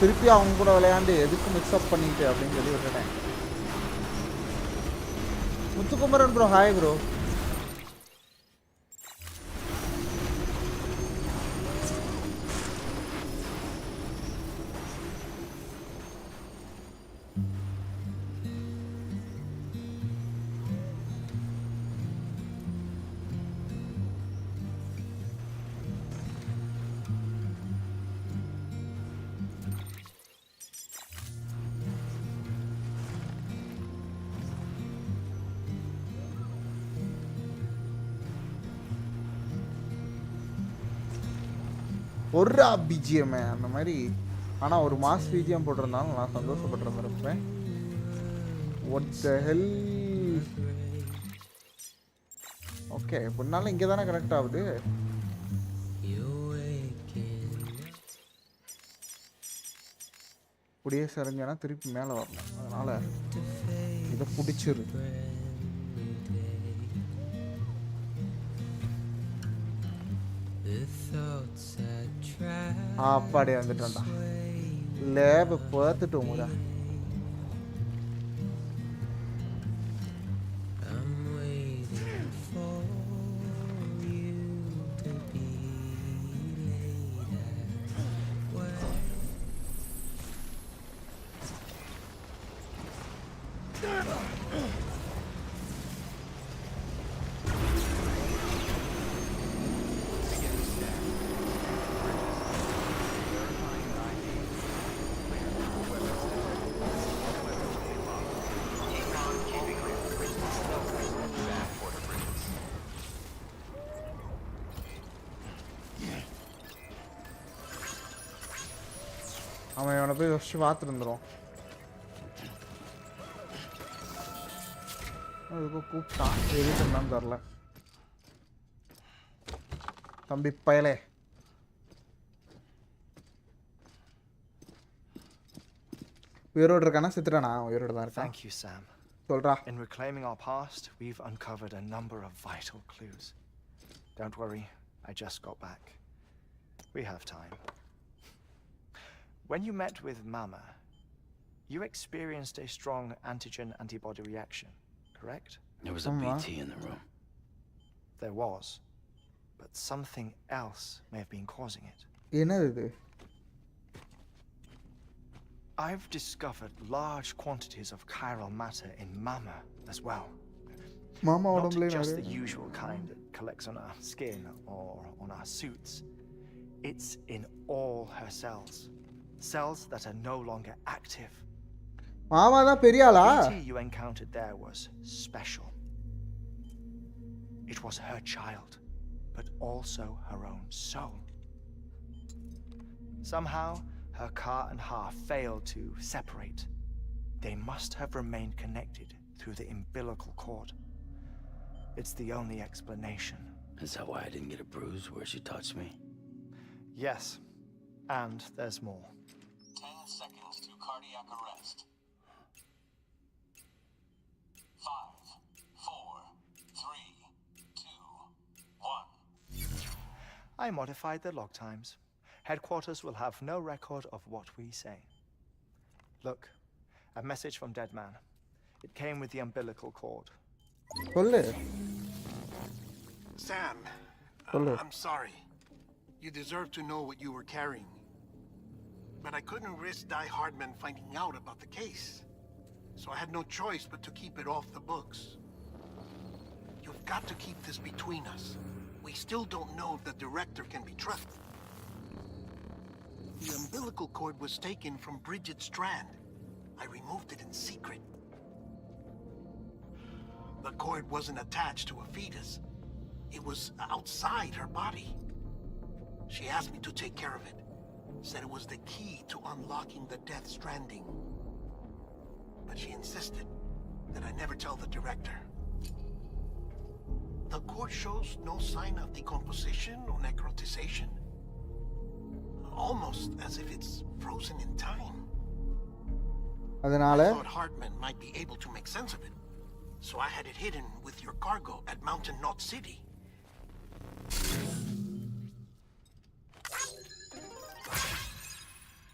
திருப்பி அவங்க கூட விளையாண்டு எதுக்கு மிக்ஸ்அப் பண்ணிட்டு அப்படின்னு சொல்லி விட்டுட்டேன். Muthukumaran bro hi bro. ஒரு பிஜிஎம் அந்த மாதிரி. ஆனால் ஒரு மாஸ் பிஜிஎம் போட்டிருந்தாலும் நான் சந்தோஷப்பட்டிருந்திருப்பேன். What the Hell. ஓகே முன்னாலும் இங்கே தானே கனெக்ட் ஆகுது. இப்படியே சரிஞ்சானா திருப்பி மேலே வரணும். அதனால் இதை பிடிச்சிரு. அப்பாடியே வந்துட்டோம்டா. லேபை பார்த்துட்டோமுடா. அவன் அவனை போய் வச்சு பார்த்துருந்துடும். அதுக்கு கூப்பிட்டான், எதுக்கு என்னன்னு தெரில. தம்பி பயலே உயிரோடு இருக்கானா செத்துட்டானா? உயிரோடு தான் இருக்கான். Thank you, Sam. சொல்றா. In reclaiming our past, we've uncovered a number of vital clues. Don't worry, I just got back. We have time. When you met with Mama, you experienced a strong antigen-antibody reaction, correct? There was a BT in the room. There was, but something else may have been causing it. என்னது? I've discovered large quantities of chiral matter in Mama as well. Not just the usual kind that collects on our skin or on our suits. It's in all her cells. Cells that are no longer active. மாமா தான் பெரிய ஆளா? The BT you encountered there was special. It was her child, but also her own soul. Somehow, her car and half failed to separate. They must have remained connected through the umbilical cord. It's the only explanation. Is that why I didn't get a bruise where she touched me? Yes, and there's more. 10 seconds to cardiac arrest. 5, 4, 3, 2, 1. I modified the log times. Headquarters will have no record of what we say. Look, a message from Dead Man. It came with the umbilical cord. Sam, I'm sorry. You deserve to know what you were carrying. But I couldn't risk Die Hardman finding out about the case. So I had no choice but to keep it off the books. You've got to keep this between us. We still don't know if the director can be trusted. The umbilical cord was taken from Bridget Strand. I removed it in secret. The cord wasn't attached to a fetus. It was outside her body. She asked me to take care of it. Said it was the key to unlocking the Death Stranding. But she insisted that I never tell the director. The cord shows no sign of decomposition or necrotization. Almost as if it's frozen in time. I thought HITMAN might be able to make sense of it. So I had it hidden with your cargo at Mountain Knot City.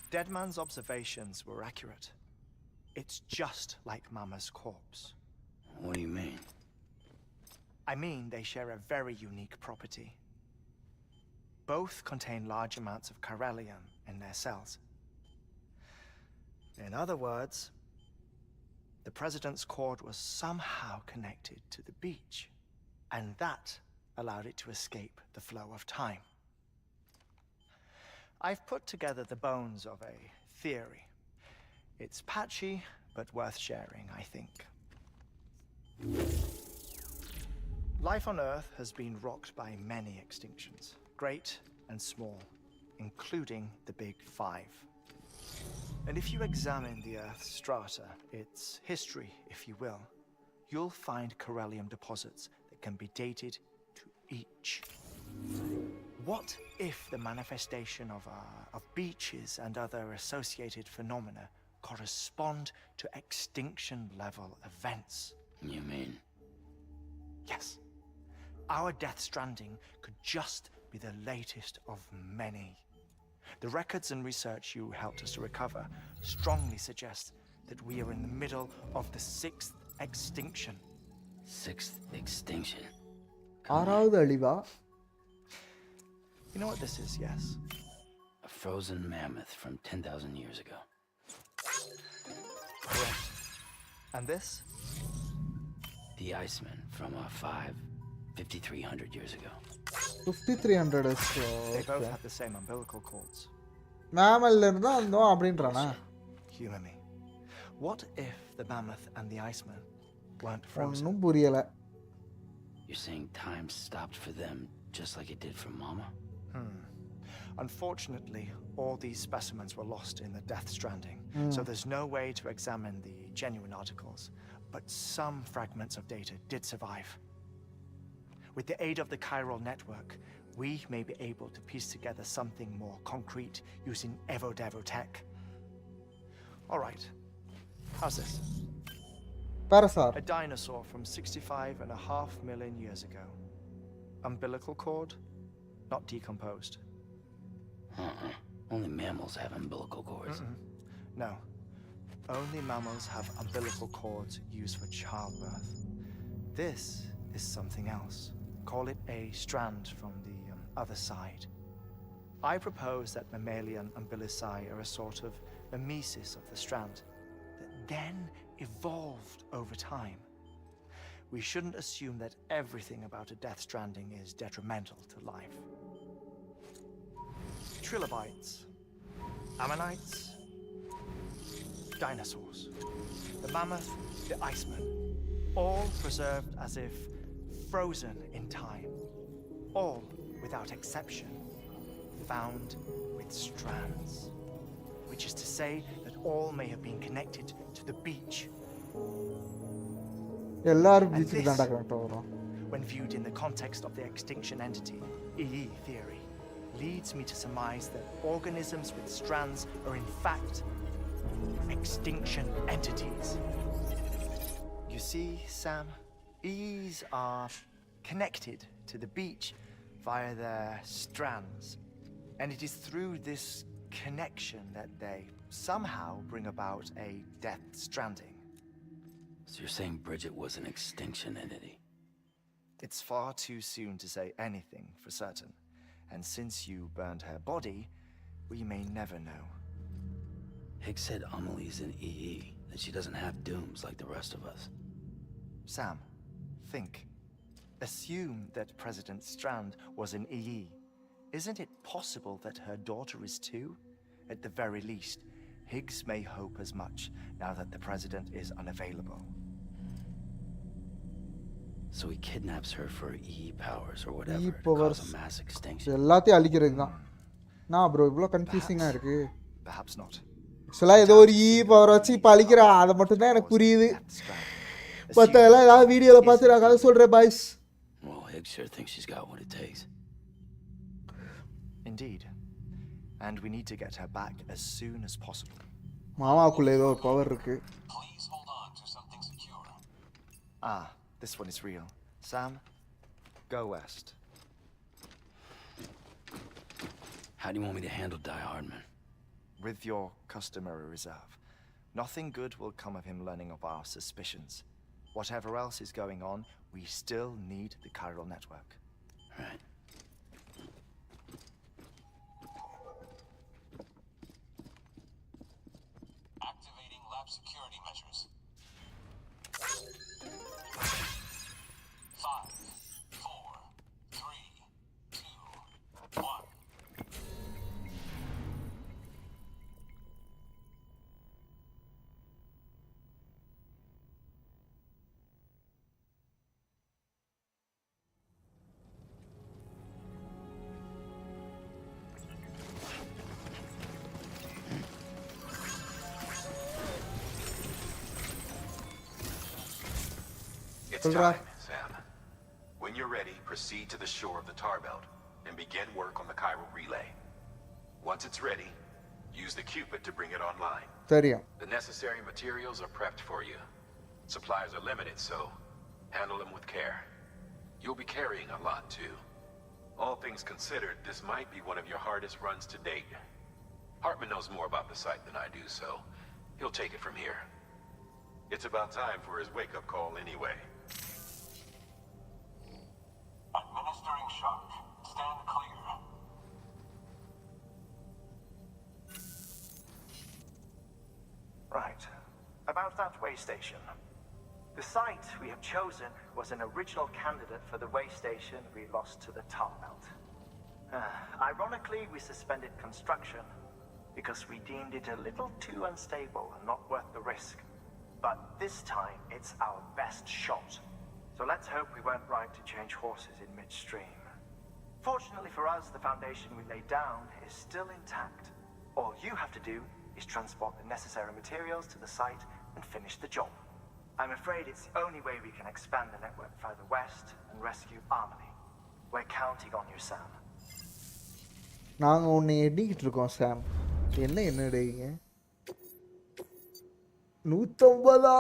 Deadman's observations were accurate. It's just like Mama's corpse. What do you mean? I mean, they share a very unique property. Both contain large amounts of chiralium in their cells. In other words, the President's cord was somehow connected to the beach, and that allowed it to escape the flow of time. I've put together the bones of a theory. It's patchy, but worth sharing, I think. Life on Earth has been rocked by many extinctions, great and small, including the Big Five. And if you examine the Earth's strata, its history, if you will, you'll find chiralium deposits that can be dated to each. What if the manifestation of beaches and other associated phenomena correspond to extinction-level events? You mean? Yes. Our Death Stranding could just be the latest of many. The records and research you helped us to recover strongly suggest that we are in the middle of the 6th extinction. 6th extinction? ஆறாவது அழிவா? You know what this is, yes? A frozen mammoth from 10,000 years ago. Correct. And this? The Iceman from 5,300 years ago. 5300 is They both have the same umbilical cords. மேமல்ல இருந்தா வந்தோம் அப்படின்றானா? Humor me. What if the mammoth and the Iceman weren't frozen? ஒன்னும் புரியல. You're saying time stopped for them just like it did for Mama? Unfortunately, all these specimens were lost in the Death Stranding, so there's no way to examine the genuine articles, but some fragments of data did survive. With the aid of the chiral network, we may be able to piece together something more concrete using Evo-Devo tech. All right, how's this? Parasaur. A dinosaur from 65.5 million years ago. Umbilical cord, not decomposed. Only mammals have umbilical cords. No. Only mammals have umbilical cords used for childbirth. This is something else. Call it a strand from the other side. I propose that mammalian umbilici are a sort of mimesis of the strand that then evolved over time. We shouldn't assume that everything about a Death Stranding is detrimental to life. Trilobites, ammonites, dinosaurs, the mammoth, the Iceman, all preserved as if frozen in time, all without exception found with strands, which is to say that all may have been connected to the beach. எல்லாரும் And பீச்சுக்கு this, தான்டா கரெக்டா வரும். when viewed in the context of the extinction entity, EE theory, leads me to surmise that organisms with strands are in fact extinction entities. You see, Sam, EEs are connected to the beach via their strands, and it is through this connection that they somehow bring about a Death Stranding. So you're saying Bridget was an extinction entity? It's far too soon to say anything for certain, and since you burned her body, we may never know. Hicks said Amelie's an EE, that she doesn't have dooms like the rest of us. Sam, think. Assume that President Strand was an EE. Isn't it possible that her daughter is too? At the very least, Higgs may hope as much now that the president is unavailable. So he kidnaps her for E powers or whatever E to cause powers. a mass extinction. எல்லாத்தையும் அழிக்கிறது தான். நான் bro இவ்வளோ கன்ஃபியூசிங்காக இருக்கு. Perhaps not. ஆக்சுவலாக ஏதோ ஒரு E power வச்சு இப்போ அழிக்கிறான், அதை மட்டும் தான் எனக்கு புரியுது. மற்றதெல்லாம் ஏதாவது வீடியோவில் பார்த்து நான் கதை சொல்கிறேன் boys. Well, Higgs sure thinks she's got what it takes. Indeed. And we need to get her back as soon as possible. மாமாக்குள்ள ஏதோ ஒரு பவர் இருக்கு. Please hold on to something secure. Ah, this one is real. Sam, go west. How do you want me to handle Die Hardman? With your customary reserve. Nothing good will come of him learning of our suspicions. Whatever else is going on, we still need the chiral network. Right. Activating lab security measures. 5, 4, 3, 2, 1. It's time, Sam. When you're ready, proceed to the shore of the tar belt and begin work on the chiral relay. Once it's ready, use the Cupid to bring it online. தெரியும். The necessary materials are prepped for you. Supplies are limited, so handle them with care. You'll be carrying a lot, too. All things considered, this might be one of your hardest runs to date. Hartman knows more about the site than I do, so he'll take it from here. It's about time for his wake-up call anyway. Administering shock. Stand clear. Right. About that way station. The site we have chosen was an original candidate for the way station we lost to the tar belt. Ironically, we suspended construction because we deemed it a little too unstable and not worth the risk. But this time, it's our best shot. So let's hope we weren't right to change horses in midstream. Fortunately for us, the foundation we laid down is still intact. All you have to do is transport the necessary materials to the site and finish the job. I'm afraid it's the only way we can expand the network further west and rescue Harmony. We're counting on you, Sam. நாங்கள் ஒன்று எண்ணிக்கிட்டு இருக்கோம் சாம். என்ன என்னடைங்க 150.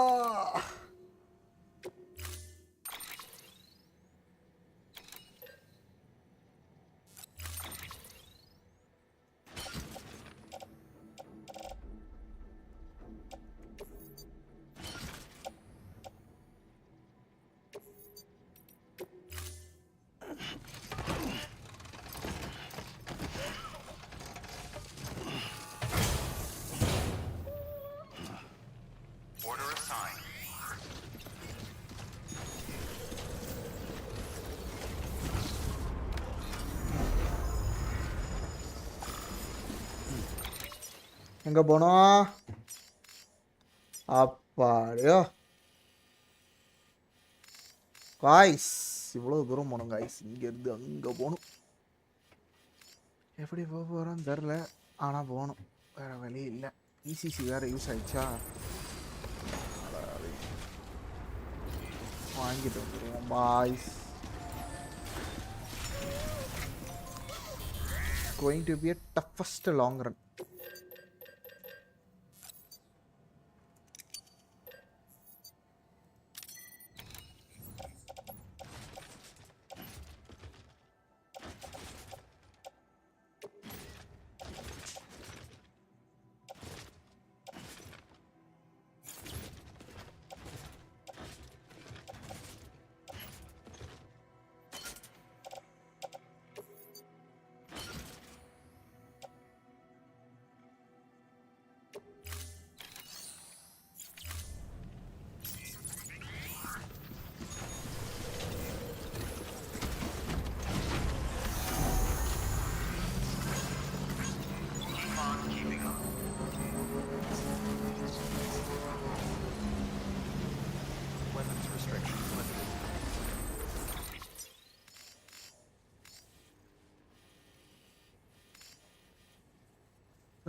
Order assigned. எங்கே போனோம்? அப்பாடியோ guys, இவ்வளோ தூரம் போகணும் guys. இங்கேருந்து அங்கே போகணும். எப்படி போக போகிறோன்னு தெரில, ஆனால் போகணும். வேறு வழி இல்லை. இசிசி வேறு யூஸ் ஆகிடுச்சா, வாங்கிட்டு வந்துடுவோம் boys. Going to be a toughest long run.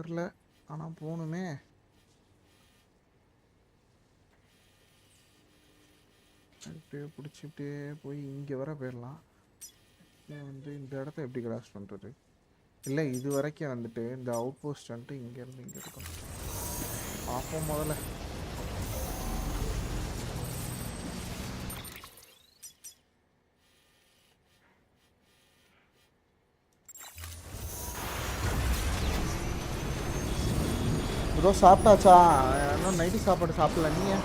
தெரியல, ஆனால் போகணுமே. அப்படியே பிடிச்சிட்டே போய் இங்கே வர போயிடலாம். வந்து இந்த இடத்த எப்படி கிராஸ் பண்ணுறது? இல்லை, இது வரைக்கும் வந்துட்டு இந்த அவுட் போஸ்ட் வந்துட்டு இங்கேருந்து இங்கே இருக்கணும். பார்ப்போம் முதல்ல. ப்ரோ சாப்பிட்டாச்சா? இன்னும் நைட்டு சாப்பாடு சாப்பிடல. நீங்கள்?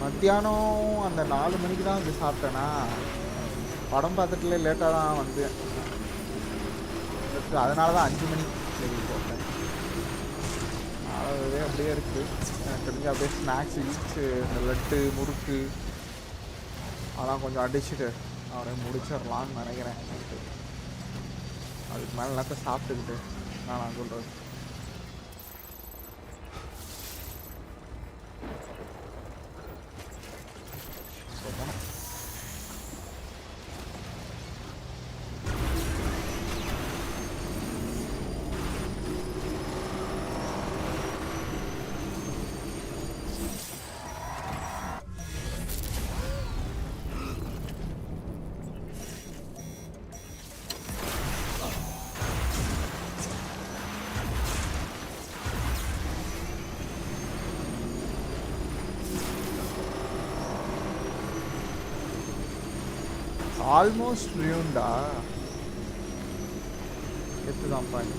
மத்தியானம் அந்த 4 மணிக்கு தான் வந்து சாப்பிட்டேனா. படம் பார்த்துட்டுல லேட்டாக தான் வந்து, அதனால தான் 5 மணி போட்டேன். அதுவே அப்படியே இருக்குது. எனக்கு தெரிஞ்சு அப்படியே ஸ்நாக்ஸ் ஈச்சு, இந்த லட்டு முறுக்கு அதெல்லாம் கொஞ்சம் அடிச்சுட்டு அப்படியே முடிச்சிடலான்னு நினைக்கிறேன். அதுக்கு மேலே எல்லாத்தையும் சாப்பிட்டுக்கிட்டு நான் சொல்கிறது. ஆல்மோஸ்ட் ரியூண்டா எடுத்துதான் பாரு.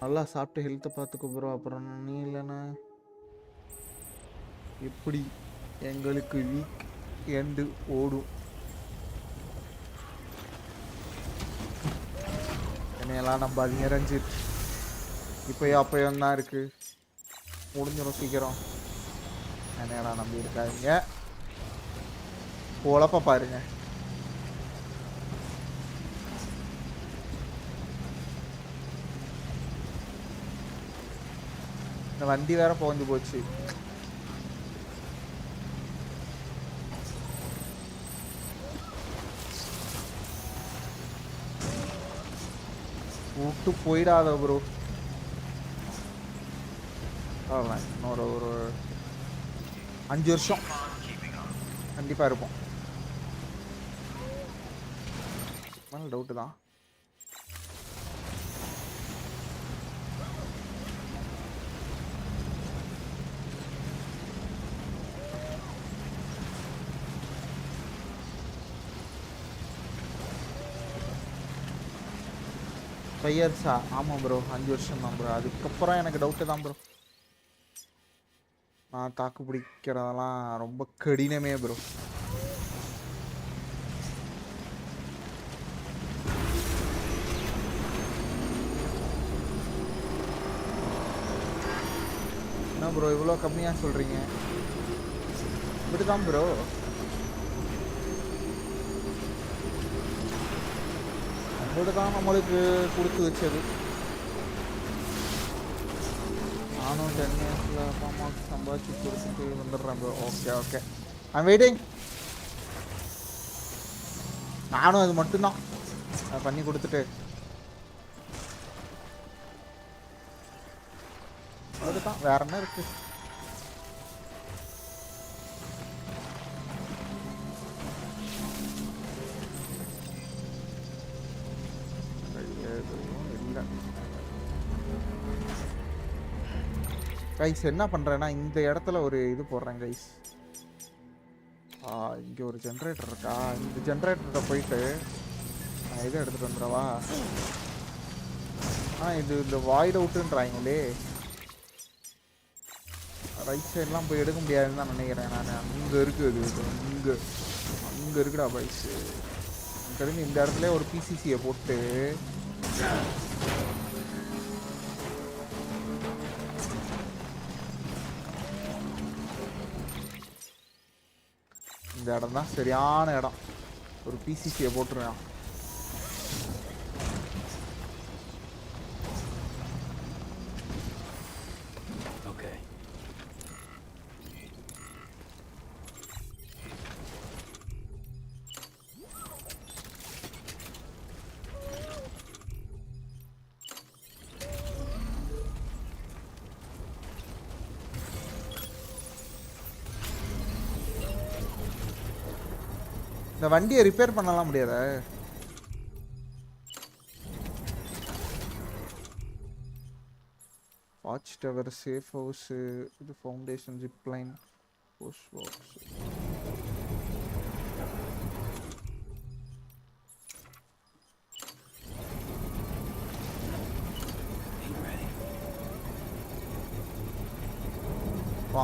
நல்லா சாப்பிட்டு ஹெல்த்தை பார்த்துக்க ப்ரோ. அப்புறம் நீ இல்லைன்னா எப்படி எங்களுக்கு வீக் எண்டு ஓடும்? என்னையெல்லாம் நம்பாதீங்க ரஞ்சித். இப்போயும் அப்போயும் தான் இருக்குது, முடிஞ்சிடும் சீக்கிரம். என்னையெல்லாம் நம்பி இருக்காதீங்க, குழப்ப பாருங்க. இந்த வண்டி வேற போஞ்சு போச்சு. விட்டு போயிடாத ப்ரோ. இன்னொரு 5 வருஷம் கண்டிப்பாக இருப்போம். டவுட்டு தான். ஃபைவ் இயர்ஸா? ஆமாம் ப்ரோ, 5 வருஷம் தான் ப்ரோ. அதுக்கப்புறம் எனக்கு டவுட்டு தான் ப்ரோ. நான் தாக்கு பிடிக்கிறதெல்லாம் ரொம்ப கடினமே ப்ரோ. என்ன ப்ரோ இவ்வளோ கம்மியாக சொல்கிறீங்க? இப்படி தான் ப்ரோ. நம்மள்ட்ட தான் நம்மளுக்கு கொடுத்து வச்சது. நானும் 10 இயர்ஸில் அப்பா அம்மாவுக்கு சம்பாதிச்சு கொடுத்துட்டு வந்துடுறேன் bro. Okay okay, I'm waiting. நானும் அது மட்டும்தான் பண்ணி கொடுத்துட்டு அதுதான், வேற என்ன இருக்கு? இல்லை கைஸ், என்ன பண்ணுறேன்னா இந்த இடத்துல ஒரு இது போடுறேன் கைஸ். இங்கே ஒரு ஜென்ரேட்டர் இருக்கா, இந்த ஜென்ரேட்டர்கிட்ட போயிட்டு நான் இதை எடுத்துகிட்டு வந்துடுறவா. இது இந்த வாய்ட் அவுட்டுன்றாங்களே, ரைட் சைட்லாம் போய் எடுக்க முடியாதுன்னு தான் நினைக்கிறேன் நான். அங்கே இருக்குது, அங்கே இருக்குடா பைஸ். தெரிஞ்சு இந்த இடத்துல ஒரு பிசிசியை போட்டு இந்த இந்த இடம் தான் சரியான இடம். ஒரு பிசிசியை போட்டுருவேன். இந்த வண்டியை ரிப்பேர் பண்ணலாம் முடியாதா? வாட்ச் டவர், சேஃப் ஹவுஸ், இது foundation, zip line, post box.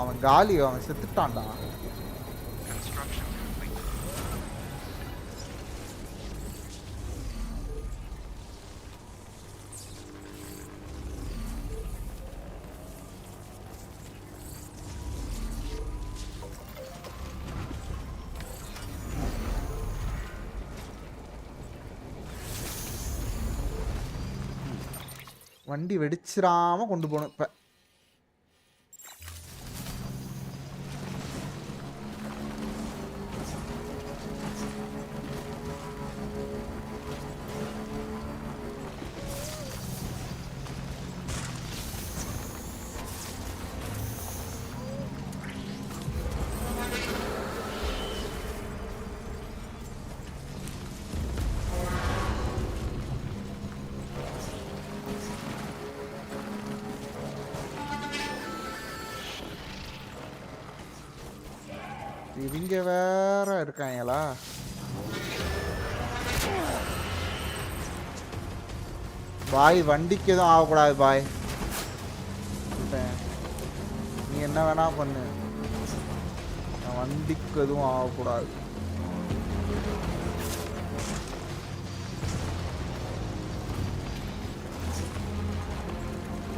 அவன் காலி, அவன் செத்துட்டான்டா. வண்டி வெடிச்சிராம கொண்டு போகணும் இப்ப. இவங்க வேற இருக்காங்களா? பாய் வண்டிக்கு எதுவும் ஆகக்கூடாது பாய். நீ என்ன வேணா பண்ணு, வண்டிக்கு எதுவும் ஆகக்கூடாது.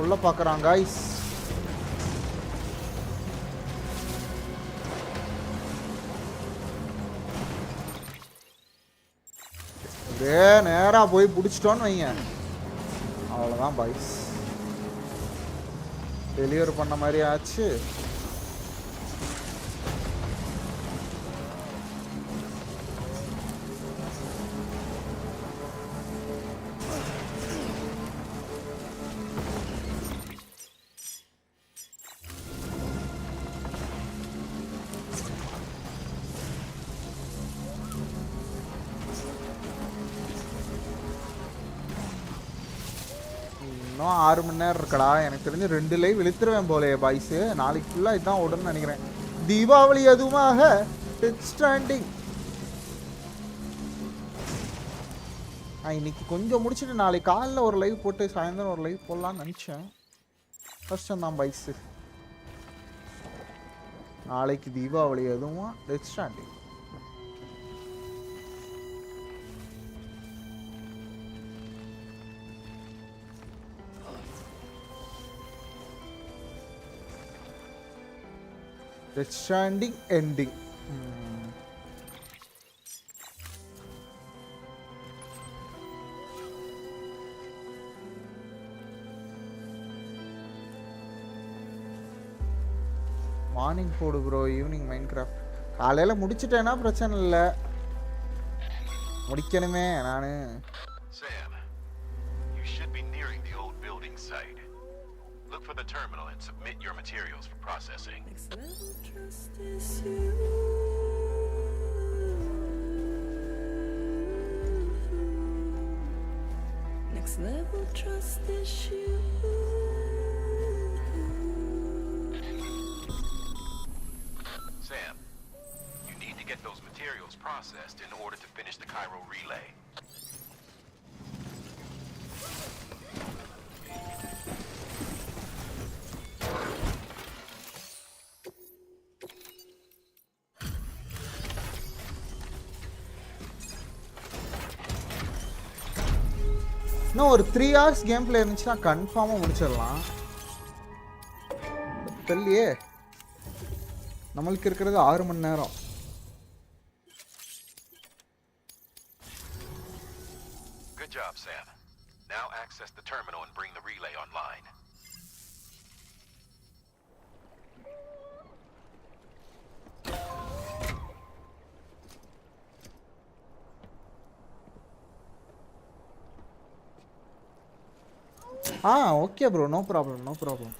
உள்ள பாக்குறான் காய்ஸ். நேரா போய் பிடிச்சிட்டோன்னு வைங்க, அவ்வளோதான் பாய்ஸ், டெலிவரி பண்ண மாதிரி ஆச்சு. இன்னும் 6 மணி நேரம் இருக்கடா. எனக்கு தெரிஞ்சு 2 லைவ் இழுத்துருவேன் போலே பாய்ஸு. நாளைக்கு ஃபுல்லாக இதுதான் ஓடுன்னு நினைக்கிறேன். தீபாவளி அதுவுமாக ஸ்ட்ராண்டிங். இன்னைக்கு கொஞ்சம் முடிச்சுட்டு நாளைக்கு காலைல ஒரு லைவ் போட்டு சாயந்தரம் ஒரு லைவ் போடலான்னு நினச்சேன். கஷ்டம்தான் பாய்ஸு. நாளைக்கு தீபாவளி அதுவும் ஸ்ட்ராண்டிங். Stranding ending. மார்னிங் போடு ப்ரோ, ஈவினிங் மைன்கிராஃப்ட். காலையில முடிச்சிட்டேன்னா பிரச்சனை இல்லை, முடிக்கணுமே நானு. Sam, you should be nearing the old building site. Look for the terminal and submit your materials for processing. Next level trust issue. Sam, you need to get those materials processed in order to finish the Cairo relay. இன்னும் ஒரு 3 hours game play இருந்துச்சுன்னா கன்ஃபார்மாக முடிச்சிடலாம். தெரியலையே, நம்மளுக்கு இருக்கிறது 6 மணி நேரம். Good job, Sam. Now access the terminal and bring the relay online. Okay bro, no problem, no problem.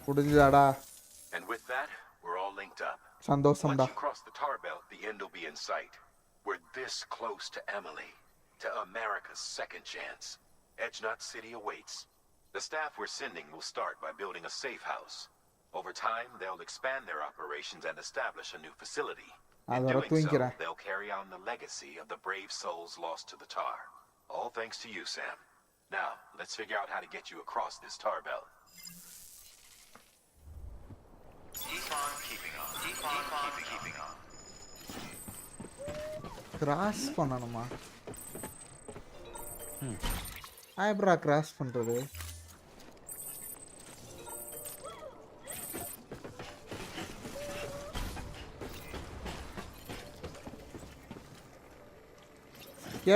முடிஞ்சதாடா. And with that, we're all linked up. சந்தோஷம்டா. Once you cross the tar belt, the end will be in sight. We're this close to Emily, to America's second chance. Edgenut City awaits. The staff we're sending will start by building a safe house. Over time, they'll expand their operations and establish a new facility. In doing so, they'll carry on the legacy of the brave souls lost to the tar. All thanks to you, Sam. Now, let's figure out how to get you across this tar belt. Keep on keeping on. Keep on keeping on. Cross பண்ணணுமா? ஐப்ரா cross பண்றது.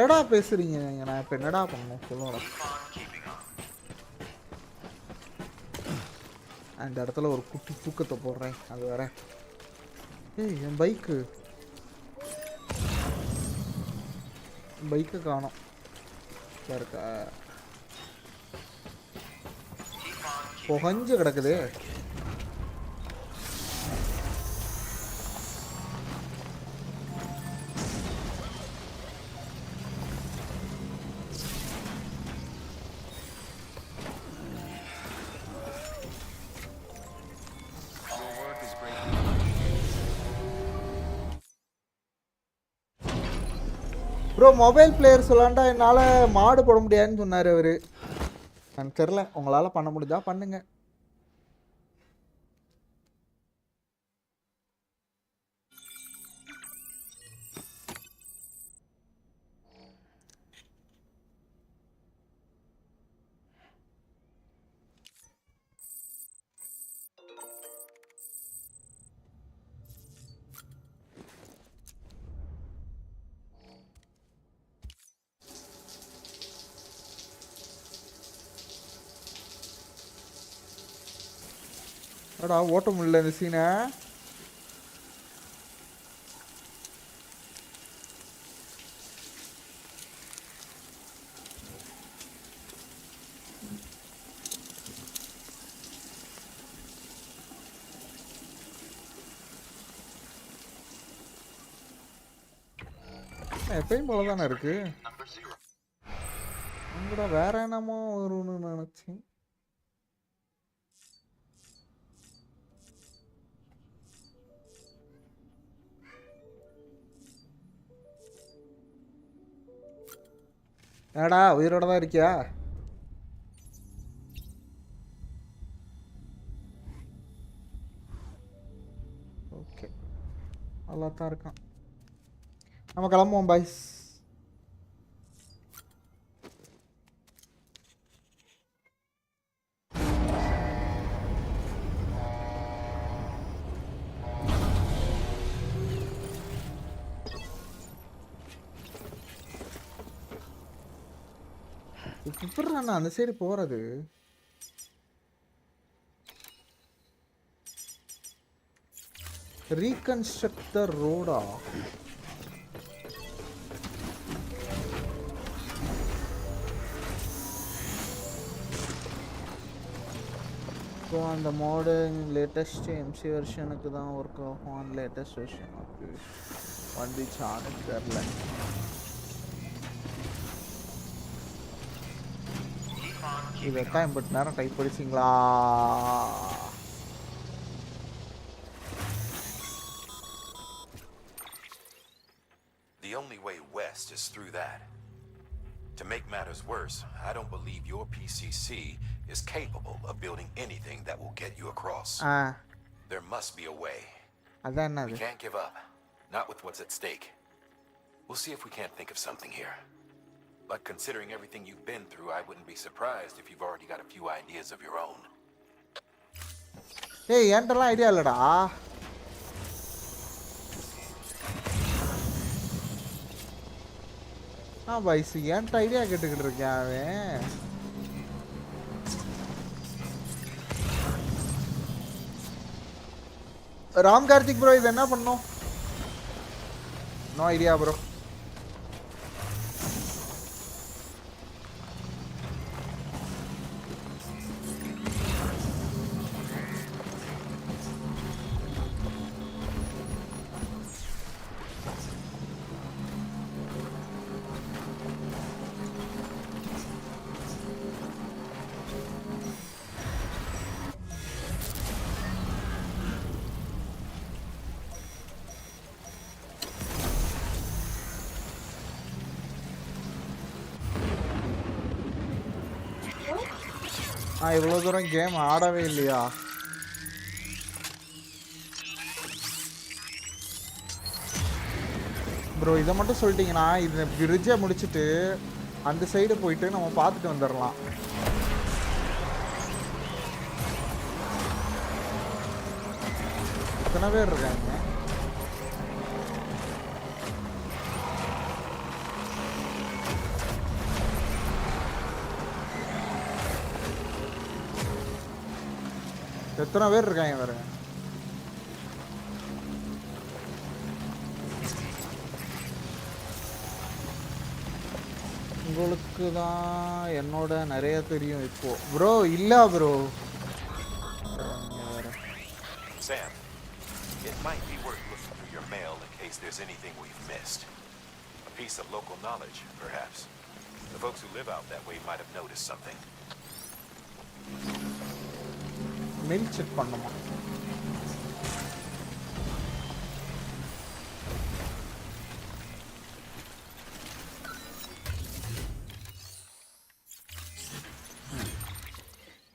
எடா பேசுறீங்க நீங்க? நான் இப்ப என்னடா பண்ணணும் சொல்லுங்க. அந்த இடத்துல ஒரு குட்டி தூக்கத்தை போடுறேன், அது வேற. ஏய், என் பைக்கை காணோம். இருக்கா புகஞ்சு கிடக்குது. ப்ரோ மொபைல் பிளேயர் சொல்லாண்டா என்னால் மாடு போட முடியாதுன்னு சொன்னார் அவர். எனக்கு தெரில, உங்களால் பண்ண முடிஞ்சா பண்ணுங்க. அடா ஓட்ட முடியல இந்த சீனை. எப்பயும் போல தானே இருக்கு. உங்களோட வேற என்னமோ வரும்னு நினைச்சேன். ஏடா உயிரோட தான் இருக்கியா? ஓகே, நல்லா தான் இருக்கான். நம்ம கிளம்புவோம் பாய்ஸ். எப்படி நான் அந்த சைடு போறது? ரீகன்ஸ்ட்ரக்ட் த ரோடா? ஸோ அந்த மாடர்ன் லேட்டஸ்ட் எம்சி வெர்ஷனுக்கு தான் ஒர்க் ஆகும். லேட்டஸ்ட் வெர்ஷன் வந்துச்சான்னு தெரில. Keep on இது டைம் பட் நேரம் type படிச்சிங்களா? The only way west is through that. To make matters worse, I don't believe your PCC is capable of building anything that will get you across. There must be a way. We can't give up. Not with what's at stake. We'll see if we can't think of something here. But considering everything you've been through, I wouldn't be surprised if you've already got a few ideas of your own. Hey, என்கிட்டலாம் idea இல்லடா. Boys என்கிட்ட idea கேட்டுக்கிட்டு இருக்கேன் அவன். Ram Karthik bro இது என்ன பண்ணும்? No idea bro. இவ்வளோ தூரம் கேம் ஆடவே இல்லையா? ப்ரோ இதை மட்டும் சொல்லிட்டீங்கன்னா இந்த பிரிட்ஜை முடிச்சுட்டு அந்த சைடு போயிட்டு நம்ம பார்த்துட்டு வந்துடலாம். எத்தனை பேர் இருக்காங்க? எத்தனை பேர் இருக்காங்க பாருங்க. உங்களுக்கு தான் என்னோட நிறைய தெரியும் இப்போ. ப்ரோ இல்ல bro. Sam, it might be worth looking through your mail in case there's anything we've missed. A piece of local knowledge, perhaps. The folks who live out that way might have noticed something. Mail check பண்ணுமா?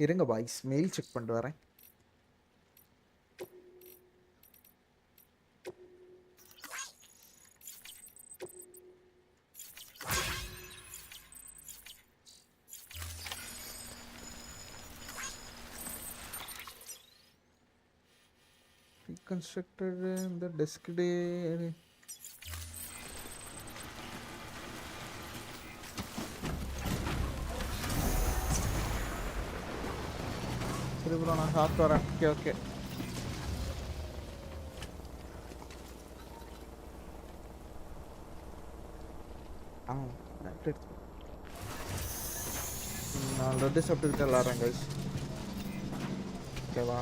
இருங்க boys, mail check பண்ணிட்டு வரேன். Reconstructed the disk day. சரி bro நான் சாப்பிட்டு வரேன். Okay okay. நான் already சாப்பிட்டுக்கிட்டு விளாட்றேன் கைஸ். ஓகேவா?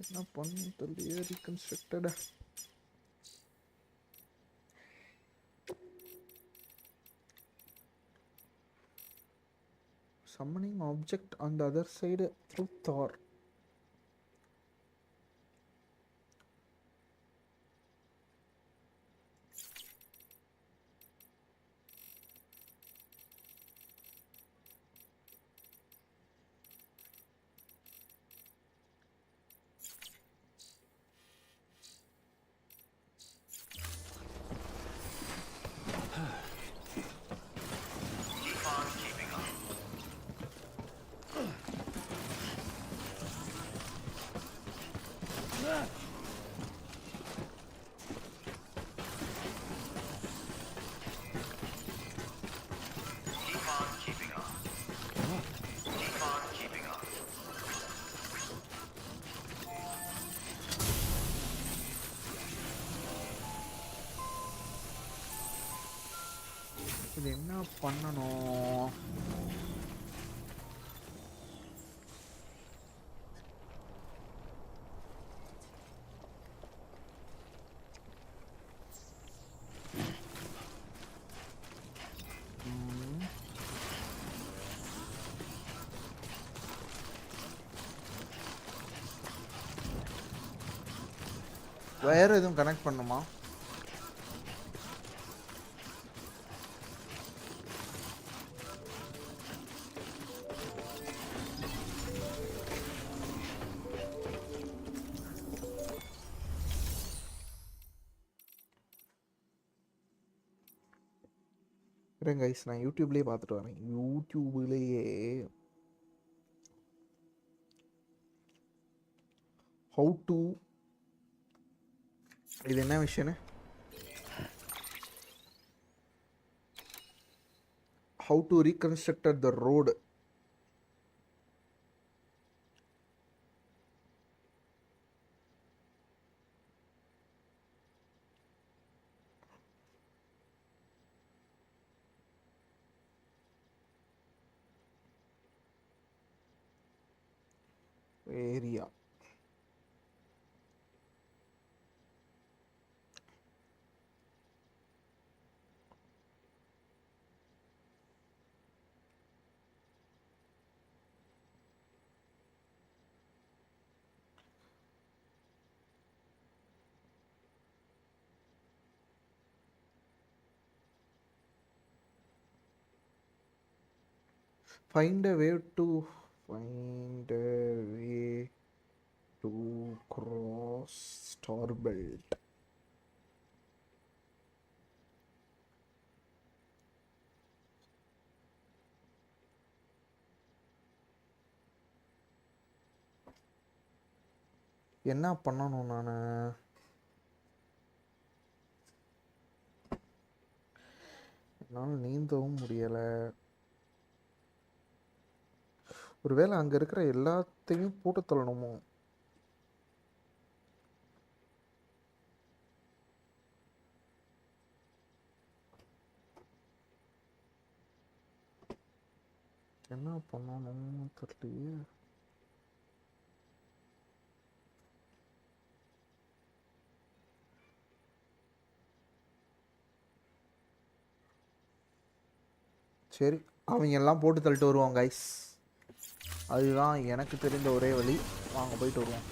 என்ன பண்ணு தெரியல. Reconstructed summoning object on the other side through Thor. இது என்ன பண்ணணும்? வேறு எதுவும் கனெக்ட் பண்ணுமா? கைஸ் நான் யூடியூப்லேயே பார்த்துட்டு வரேன். யூடியூப்லேயே ஹவு டு இது என்ன விஷயம்னு how to reconstructed the road. Area find a way to cross star belt. என்ன பண்ணணும் நான்? என்னால் நீந்தவும் முடியலை. ஒருவேளை அங்கே இருக்கிற எல்லாத்தையும் போட்டு தள்ளணுமோ? என்ன பண்ணணும்னு தெரியலையே. சரி, அவங்க எல்லாம் போட்டு தள்ளிட்டு வருவாங்க கைஸ். அதுதான் எனக்கு தெரிந்த ஒரே வழி. வாங்க போயிட்டு வருவோம்.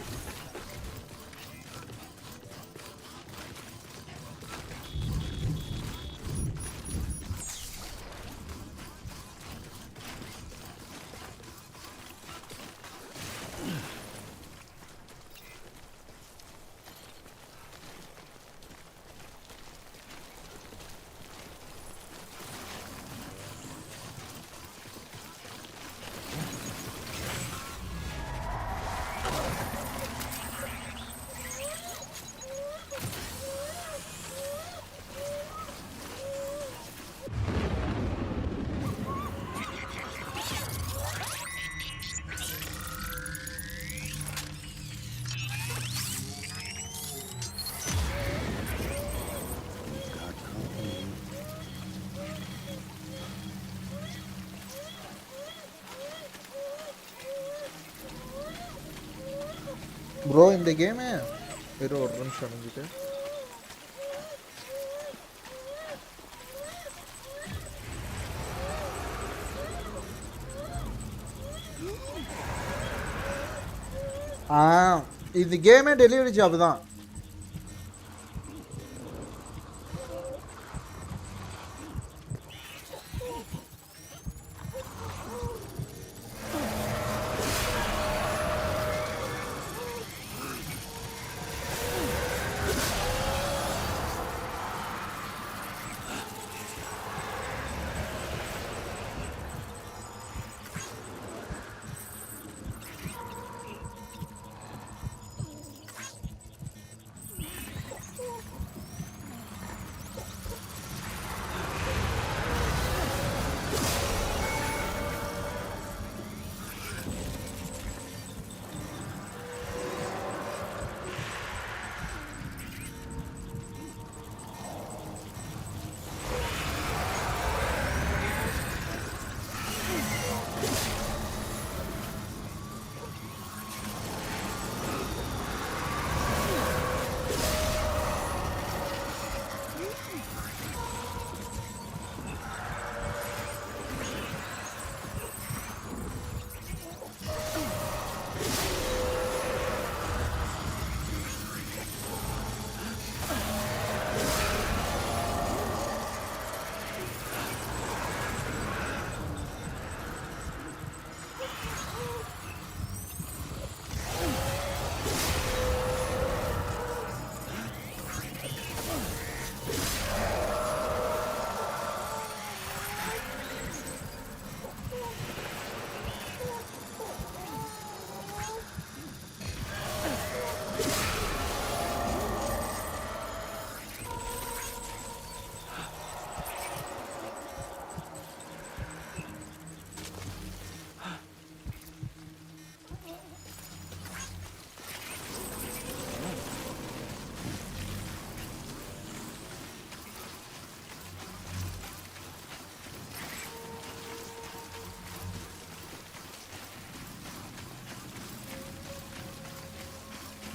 ப்ரோ இந்த கேமு வெறும் ஒரு நிமிஷம் அணிஞ்சிட்டு இந்த கேமே டெலிவரி ஜாப் தான்.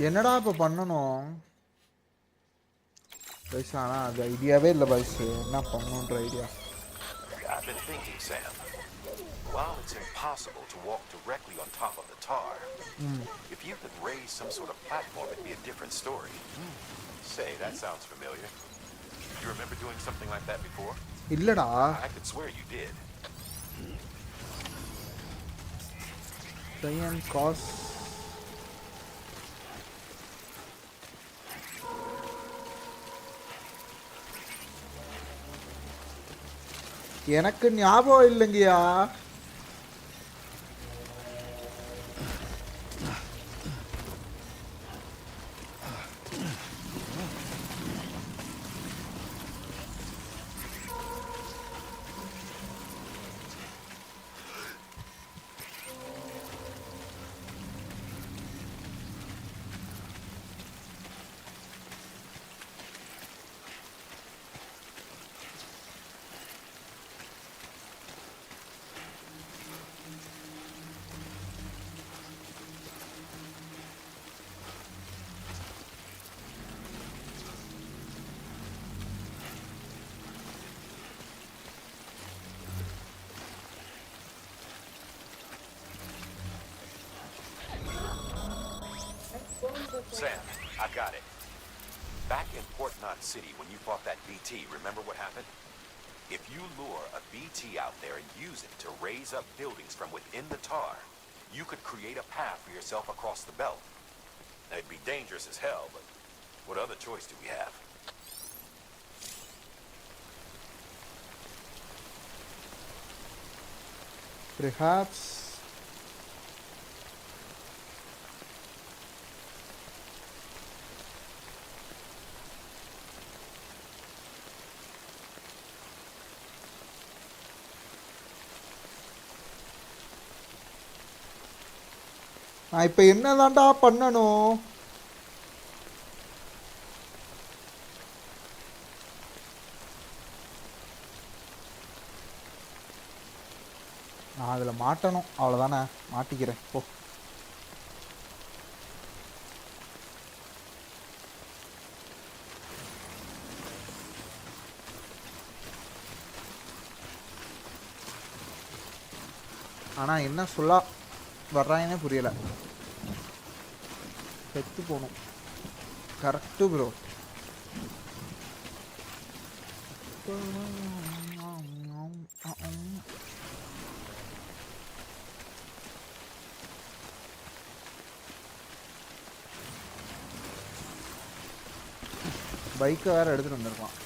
என்னடா இப்போ பண்ணணும் பைஸ்? ஆனால் அது ஐடியாவே இல்லை பைஸ், என்ன பண்ணணுன்ற idea. I've been thinking, Sam. While it's impossible to walk directly on top of the tar, if you could raise some sort of platform, it'd be a different story. Say, that sounds familiar. You remember doing something like that before? இல்லடா. I could swear you did. Cyan cause எனக்கு ஞாபகம் இல்லைங்கயா. Sam, I've got it. Back in Port Knot City, when you fought that BT, remember what happened? If you lure a BT out there and use it to raise up buildings from within the tar, you could create a path for yourself across the belt. Now, it'd be dangerous as hell, but what other choice do we have? Perhaps நான் இப்போ என்னதான்டா பண்ணணும்? நான் அதில் மாட்டணும், அவ்வளோதானே. மாட்டிக்கிறேன் போ. ஆனால் என்ன சொல்ல வர்றாங்கன்னே புரியலை. செத்து போகணும். Correct bro. பைக்கை வேறு எடுத்துகிட்டு வந்திருக்கான்.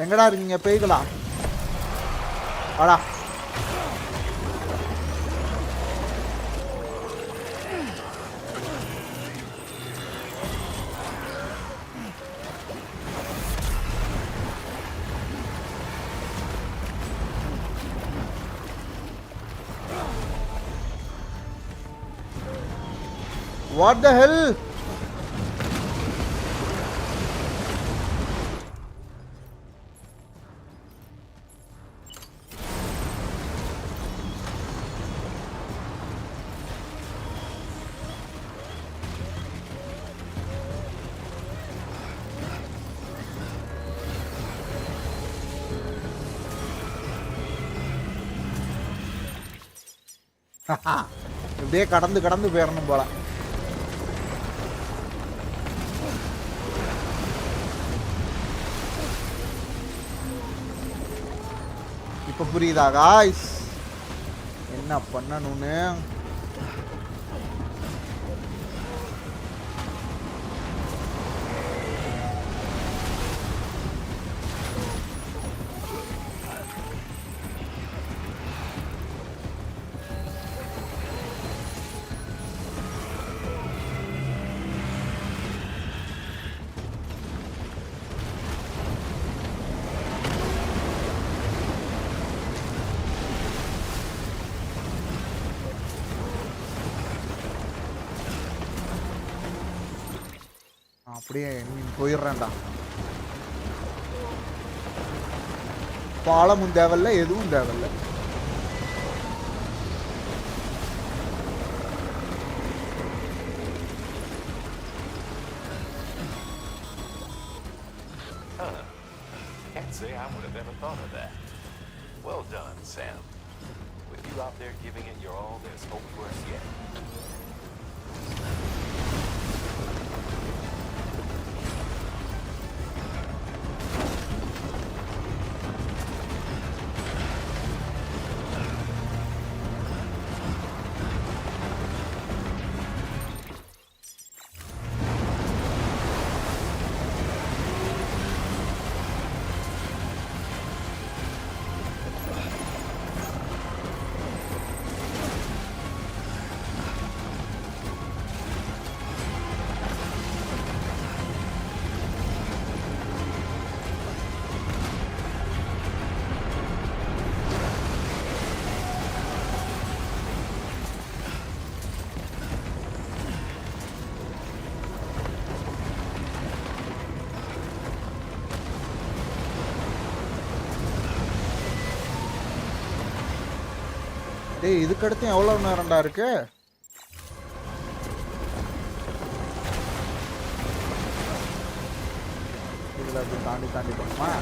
எங்கடா இருக்கீங்க பேய்களா? வாடா. What the hell? இப்படியே கடந்து கடந்து போயிடணும் போல. இப்போ புரியுதா காய்ஸ் என்ன பண்ணணும்னு? அப்படியே நீ போயிடுறேன்டா. பாலமும் தேவையில்ல, எதுவும் தேவையில்ல. Can't say I would have ever thought of that. Well done, Sam. With you out there giving it your all, there's hope for us yet. டேய் இதுக்கடுத்து எவ்வளோ நேரம்டா இருக்கு? இதில் அப்படி தாண்டி தாண்டி போகணுமா?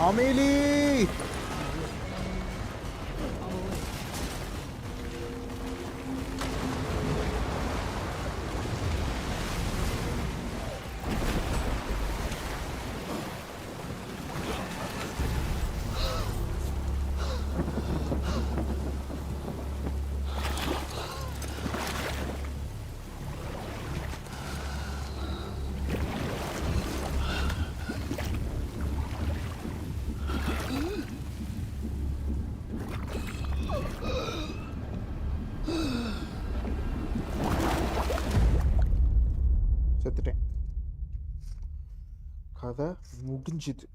அமேலி செத்துட்டேன். கதை முடிஞ்சுது.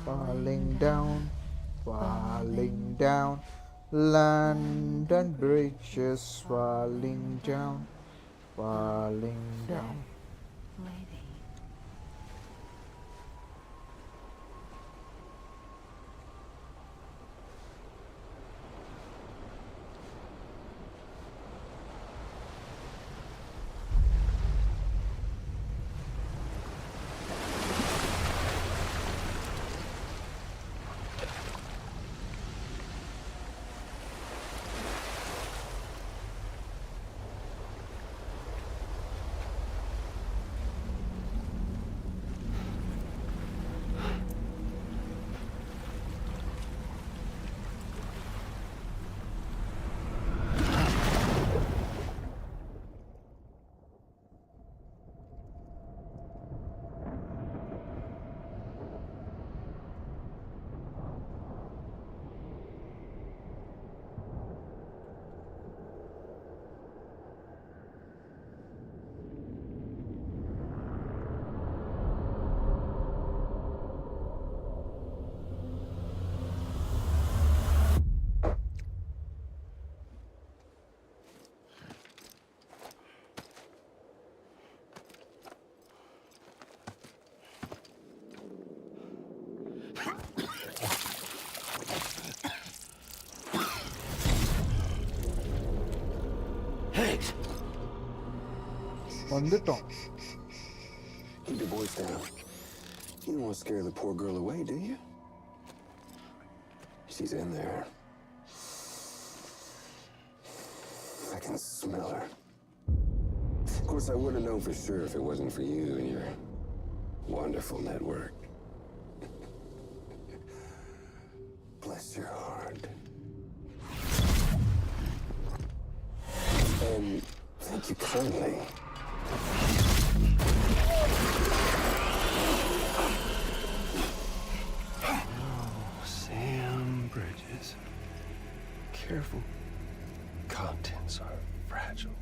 Falling down, falling down, London Bridge is falling down, falling down. வந்துட்டோம். Keep your voice down. You don't want to scare the poor girl away, do you? She's in there. I can smell her. Of course, I wouldn't have known for sure if it wasn't for you and your wonderful network. Bless your heart. And thank you kindly. Sam Bridges. Careful. Contents are fragile.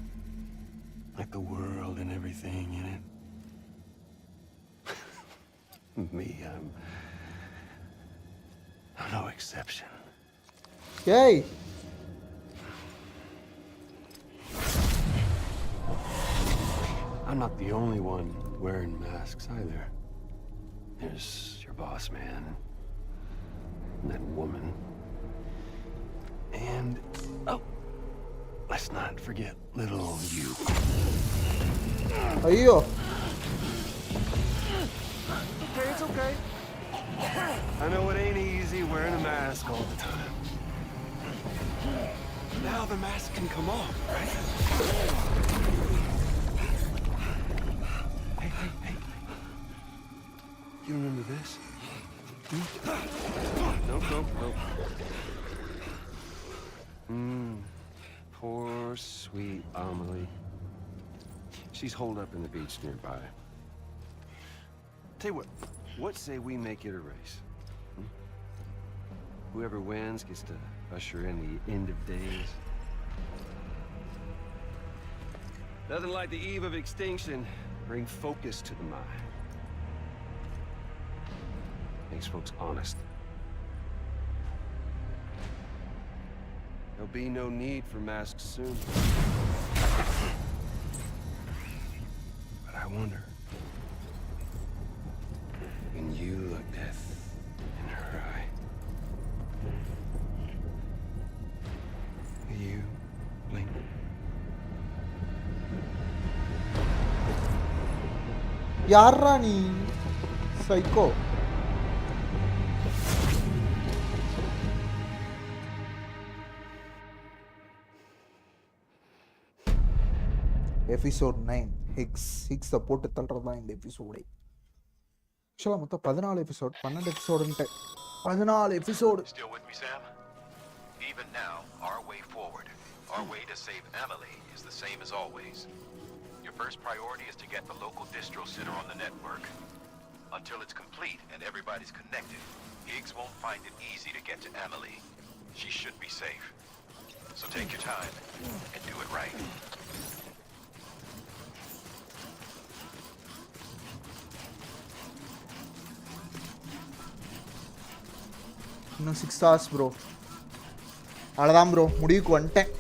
Like the world and everything in it. Me, I'm no exception. Hey! I'm not the only one wearing masks either. There's your boss man, and that woman, and oh, let's not forget little you. Ayyo. Okay, it's okay. I know it ain't easy wearing a mask all the time. Now the mask can come off, right? Hey. You remember this? Nope. Poor, sweet Amelie. She's holed up in the beach nearby. Tell you what say we make it a race? Whoever wins gets to usher in the end of days. Nothing like the eve of extinction. Bring focus to the mind. Makes folks honest. There'll be no need for masks soon. But I wonder, when you look death in her eye, will you blink? யாரா நீ psycho? Episode 9 ஹிக்ஸை போட்டு தள்ளுறது தான் இந்த எபிசோடே. ஆக்சுவலாக மொத்தம் 14 episode, 12 எபிசோடுன்ட்டு 14 episode. Still with me, Sam? Even now, our way forward, our way to save Emily is the same as always. Your first priority is to get the local distro center on the network. Until it's complete and everybody's connected, Higgs won't find it easy to get to Emily. She should be safe. So take your time and do it right. இன்னும் 6 hours bro. அவ்வளோதான் bro, முடிவுக்கு வந்துட்டேன்.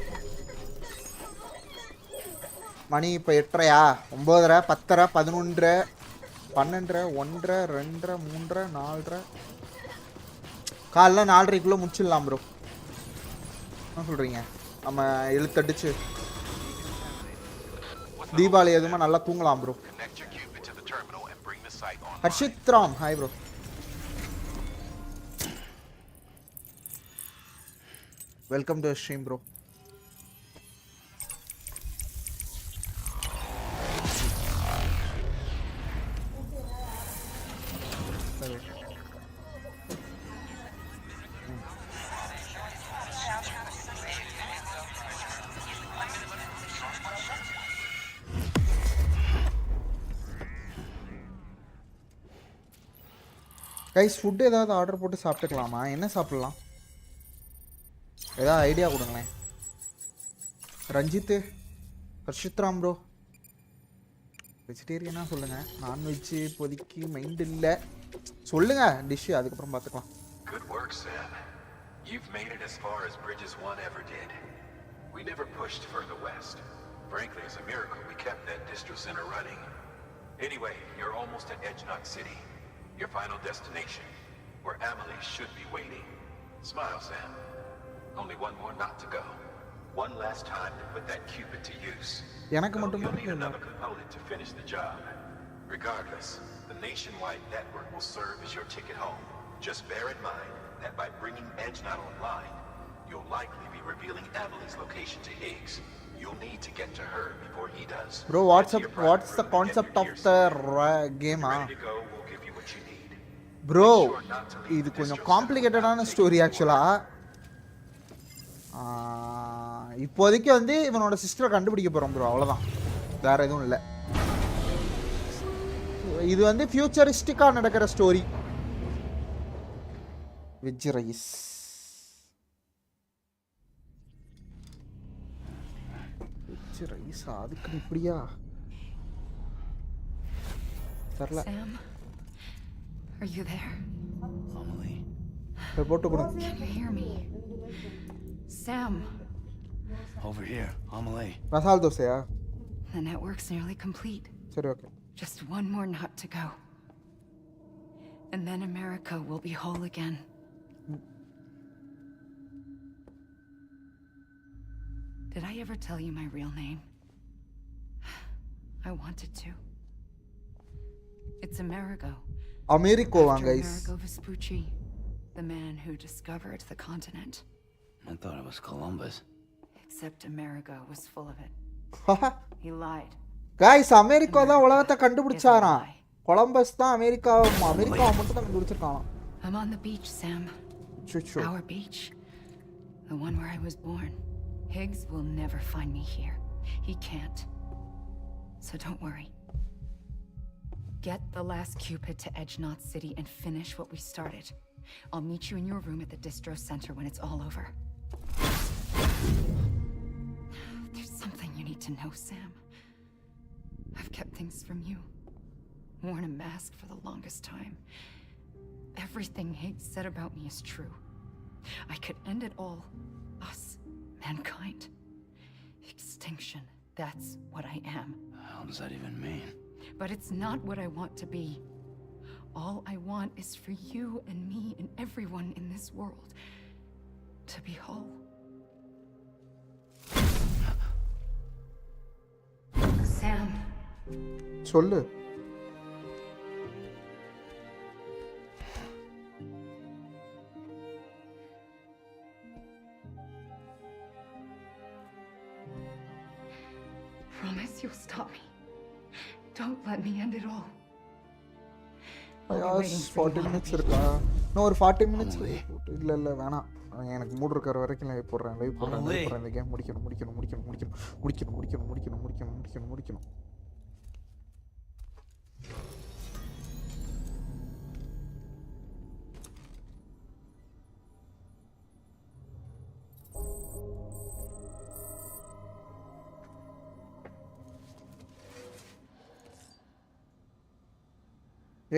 மணி இப்போ 8:30, 9:30, 10:30, 11:00, 12:00, 1:30, 2:30, 3:30, 4:30. காலைல 4:30க்குள்ளே முடிச்சிடலாம் bro. என்ன சொல்கிறீங்க? நம்ம இழுத்தடிச்சு தீபாவளி எதுவுமே நல்லா தூங்கலாம் bro. Harshit Ram, hi bro. Welcome to the stream, bro. Guys, food ஏதாவது ஆர்டர் போட்டு சாப்பிட்டுக்கலாமா? என்ன சாப்பிடலாம்? ஏதாவது ஐடியா கொடுங்களேன். ரஞ்சித்து, ஹர்ஷித்ராம் ப்ரோ, வெஜிடேரியனா சொல்லுங்கள். நான்வெஜ்ஜு இப்போதைக்கு மைண்ட் இல்லை. சொல்லுங்கள் டிஷ்ஷு, அதுக்கப்புறம் பார்த்துக்கலாம். Good work, Sam. You've made it as far as Bridges 1 ever did. We never pushed further west. Frankly, it's a miracle we kept that distro center running. Anyway, you're almost at Edge Knot City, your final destination, where Amelie should be waiting. Smile, Sam. Only one more knot to go. One last time to put that Cupid to use. எனக்கு Though மட்டும் you'll தான் need another component to finish the job. Regardless, the nationwide network will serve as your ticket home. Just bear in mind that by bringing EdgeNet online, you'll likely be revealing Emily's location to Higgs. You'll need to get to her before he does. Bro, what's the concept of the game? Ready to go, we'll give you what you need. Bro, இது கொஞ்சம் காம்ப்ளிகேட்டடான story ஆக்சுவலா. இப்போதைக்கு வந்து இவனோட சிஸ்டரை கண்டுபிடிக்க போறோம் bro, அவ்வளோதான், வேற எதுவும் இல்லை. இது வந்து ஃபியூச்சரிஸ்டிக்கா நடக்கிற ஸ்டோரி. வெஜ் ரைஸ் அதுக்கு இப்படியா தெரியல. Sam, are you there? Amelie. போட்டு கொடு. Can you hear me? Sam. Over here, Amelie. மசால் தோசையா? The network's nearly complete. சரி, okay. Just one more nut to go. And then America will be whole again. Did I ever tell you my real name? I wanted to. It's Amerigo. Americovan, After guys. Amerigo Vespucci, the man who discovered the continent. I thought it was Columbus. Except Amerigo was full of it. He lied. Guys, America தான் உலகத்தை கண்டுபிடிச்சாராம். Columbus தான் அமெரிக்காவை மட்டும் தான் கண்டுபிடிச்சிருக்கான். I'm on the beach, Sam. Sure. Our beach. The one where I was born. Higgs will never find me here. He can't. So don't worry. Get the last Cupid to Edgenot City and finish what we started. I'll meet you in your room at the distro center when it's all over. There's something you need to know, Sam. I've kept things from you. Worn a mask for the longest time. Everything Higgs said about me is true. I could end it all. Us. Mankind. Extinction. That's what I am. How does that even mean? But it's not what I want to be. All I want is for you and me and everyone in this world to be whole. Sam. சொல்லு. Promise you'll stop me. Don't let me end it all. Yes, 40 minutes இருக்கா? நான் ஒரு 40 minutes இல்ல வேணாம். எனக்கு mood இருக்கிற வரைக்கும் live போடுறேன். இந்த கேம் முடிக்கணும்.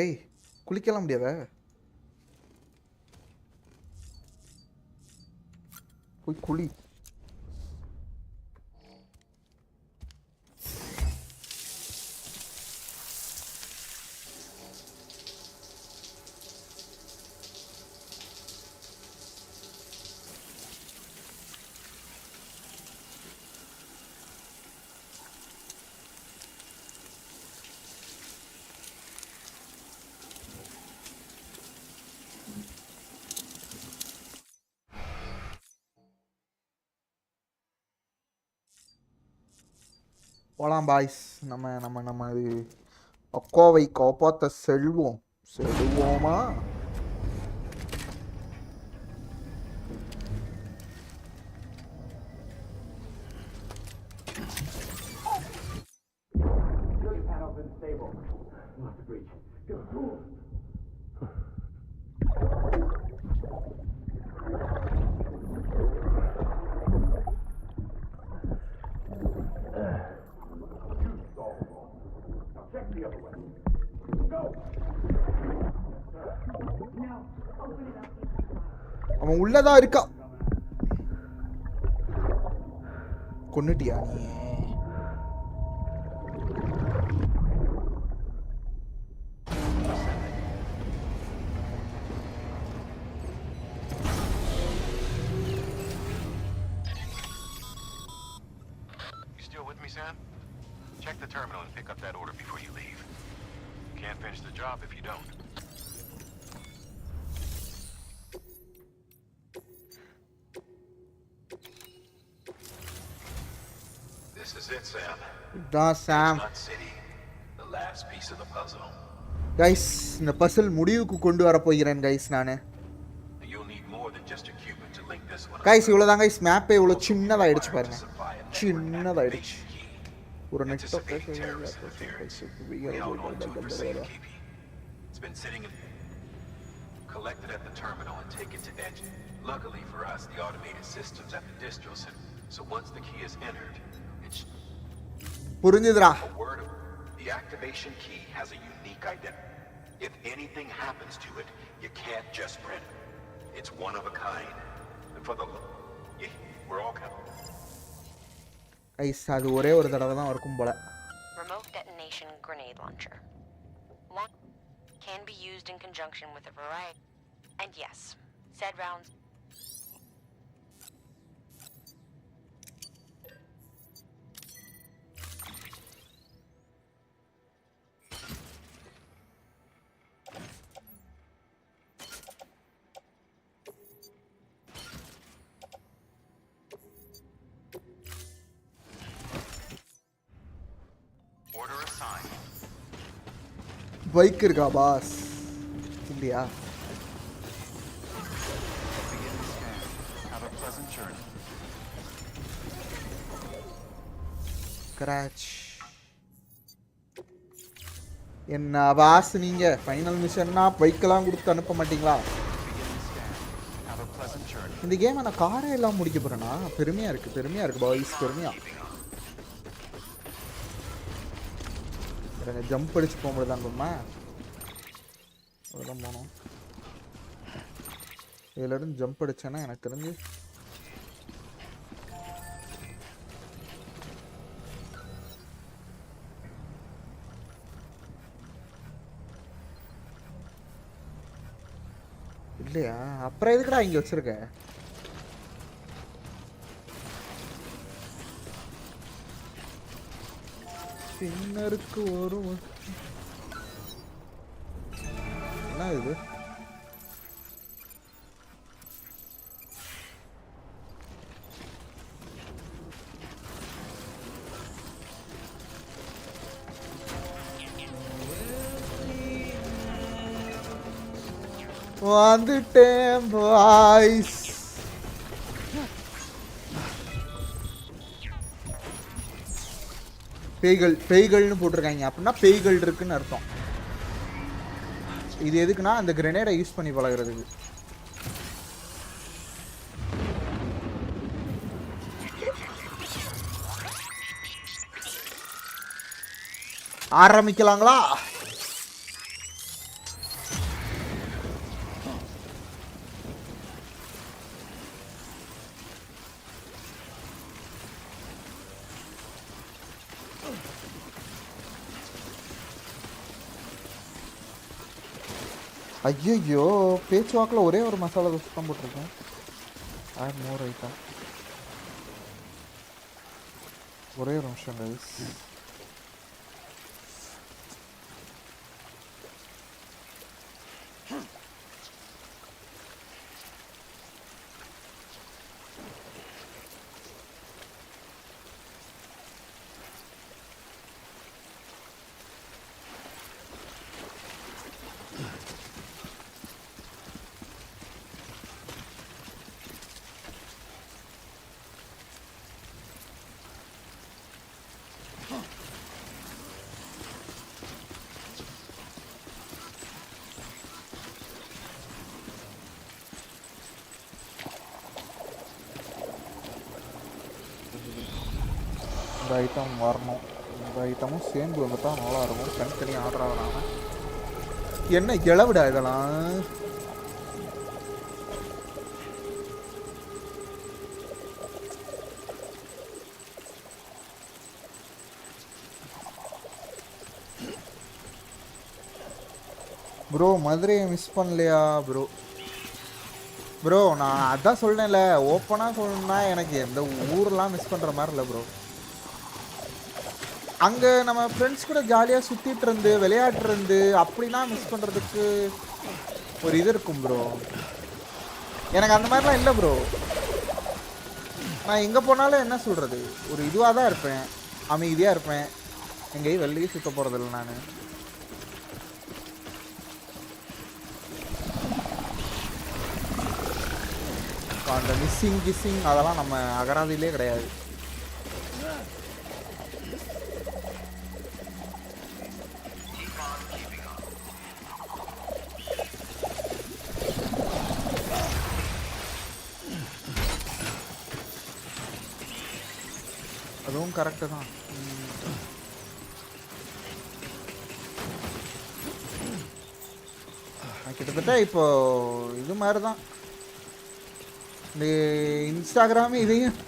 ஏய், குளிக்கலாம் முடியாதா? போய் குளி. போலாம் பாய்ஸ். நம்ம அக்காவை காப்பாற்ற செல்வோமா? அவன் உள்ளதா இருக்கா. கொன்னுட்டியா நீ? Check the terminal and pick up that order before you leave. You can't finish the job if you don't. This is it, Sam. Da Sam. City, the last piece of the puzzle. Guys, இந்த puzzle முடிவுக்கு கொண்டு வர போகிறேன் guys நானு. You'll need more than just a Cuban to link this one. Guys, இவ்வளவுதான் guys, map இவ்வளவு சின்னதாயிடுச்சு பாருங்க. சின்னதாயிடுச்சு. ஒரு net It's been sitting collected at the terminal and taken to edge. Luckily for us, the automated systems at the distro center. So once the key is entered, புரிஞ்சுதுடா. The activation key has a unique identity. If anything happens to it, you can't just print it. It's one of a kind. And for the we're all coming. Ice அது ஒரே ஒரு தடவை தான் இருக்கும் போல. Remote detonation grenade launcher. Can be used in conjunction with a variety. And yes, said rounds. Bike இருக்கா pass? இல்லையா? கிராச். என்ன பாஸ் நீங்க ஃபைனல் மிஷன்னா பைக்கெல்லாம் கொடுத்து அனுப்ப மாட்டீங்களா? இந்த கேம் நான் காரை எல்லாம் முடிக்க போறேனா? பெருமையா இருக்கு பாய்ஸ், பெருமையா. ஜம்ப் அடிச்சு போக முடியுதாங்கம்மா? அவ்வளோதான் போனோம். இதிலேருந்து ஜம்ப் அடிச்சேன்னா எனக்கு தெரிஞ்சு இல்லையா? அப்புறம் எதுக்குடா இங்கே வச்சிருக்க? பின்னருக்கு ஒரு என்ன இது? வந்துட்டேன் பாய்ஸ். பேய்கள்னு போட்டிருக்காங்க. அப்படின்னா பேய்கள் இருக்குன்னு அர்த்தம். இது எதுக்குன்னா அந்த கிரெனேடை யூஸ் பண்ணி பழகிறதுக்கு. ஆரம்பிக்கலாங்களா? ஐயோ, பேச்சுவாக்கில் ஒரே ஒரு மசாலா தோசை தான் போட்டிருக்கேன். Add more item. ஒரே ஒரு நிமிஷம் கைஸ். இந்த ஐட்டம் வரணும். இந்த ஐட்டமும் சேர்ந்து வந்துட்டால் நல்லாயிருக்கும். தனித்தனியாக ஆர்டர் ஆகிறாங்க. என்ன இளவிடா இதெல்லாம்? ப்ரோ மதுரையை மிஸ் பண்ணலையா ப்ரோ? ப்ரோ நான் அதான் சொல்றேன்ல, ஓப்பனாக சொல்லணும்னா எனக்கு எந்த ஊரெலாம் மிஸ் பண்ணுற மாதிரி இல்லை ப்ரோ. அங்கே நம்ம ஃப்ரெண்ட்ஸ் கூட ஜாலியாக சுற்றிட்டு இருந்து விளையாட்டு இருந்து அப்படின்னா மிஸ் பண்ணுறதுக்கு ஒரு இது இருக்கும் ப்ரோ. எனக்கு அந்த மாதிரிலாம் இல்லை ப்ரோ. நான் எங்கே போனாலும் என்ன சொல்கிறது, ஒரு இதுவாக தான் இருப்பேன், அமைதியாக இருப்பேன், எங்கேயும் வெளியே சுற்ற போகிறதில்ல நான். அந்த கிஸ்ஸிங் அதெல்லாம் நம்ம அகராதியிலே கிடையாது. அதுவும் கரெக்டு தான். கிட்டத்தட்ட இப்போ இது மாதிரி தான். இந்த இன்ஸ்டாகிராமு இதையும்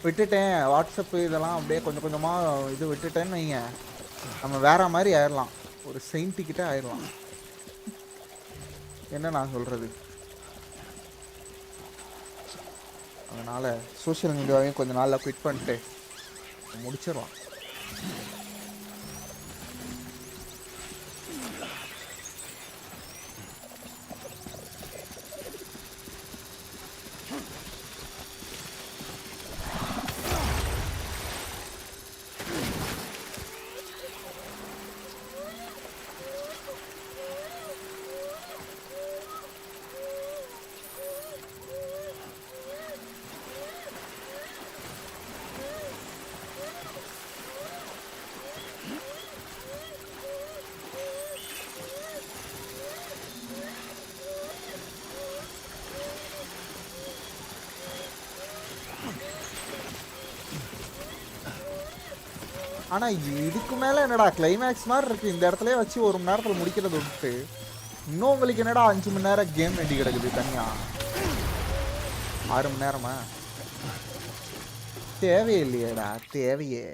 விட்டுட்டேன், வாட்ஸ்அப்பு இதெல்லாம் அப்படியே கொஞ்சம் கொஞ்சமாக இது விட்டுட்டேன்னு வைங்க, நம்ம வேறு மாதிரி ஆயிடலாம், ஒரு செயின்ட்டுக்கிட்டே ஆயிடலாம். என்ன நான் சொல்கிறது. அதனால் சோஷியல் மீடியாவையும் கொஞ்சம் நாளில் குவிட் பண்ணிட்டு முடிச்சிடலாம். ஆனால் இதுக்கு மேலே என்னடா கிளைமேக்ஸ் மாதிரி இருக்குது, இந்த இடத்துல வச்சு 1 மணி நேரத்தில் முடிக்கிறது விட்டு இன்னும் உங்களுக்கு என்னடா 5 மணி நேரம் கேம் வேண்டி கிடக்குது தனியாக. 6 மணி நேரமா தேவையில்லையேடா, தேவையே.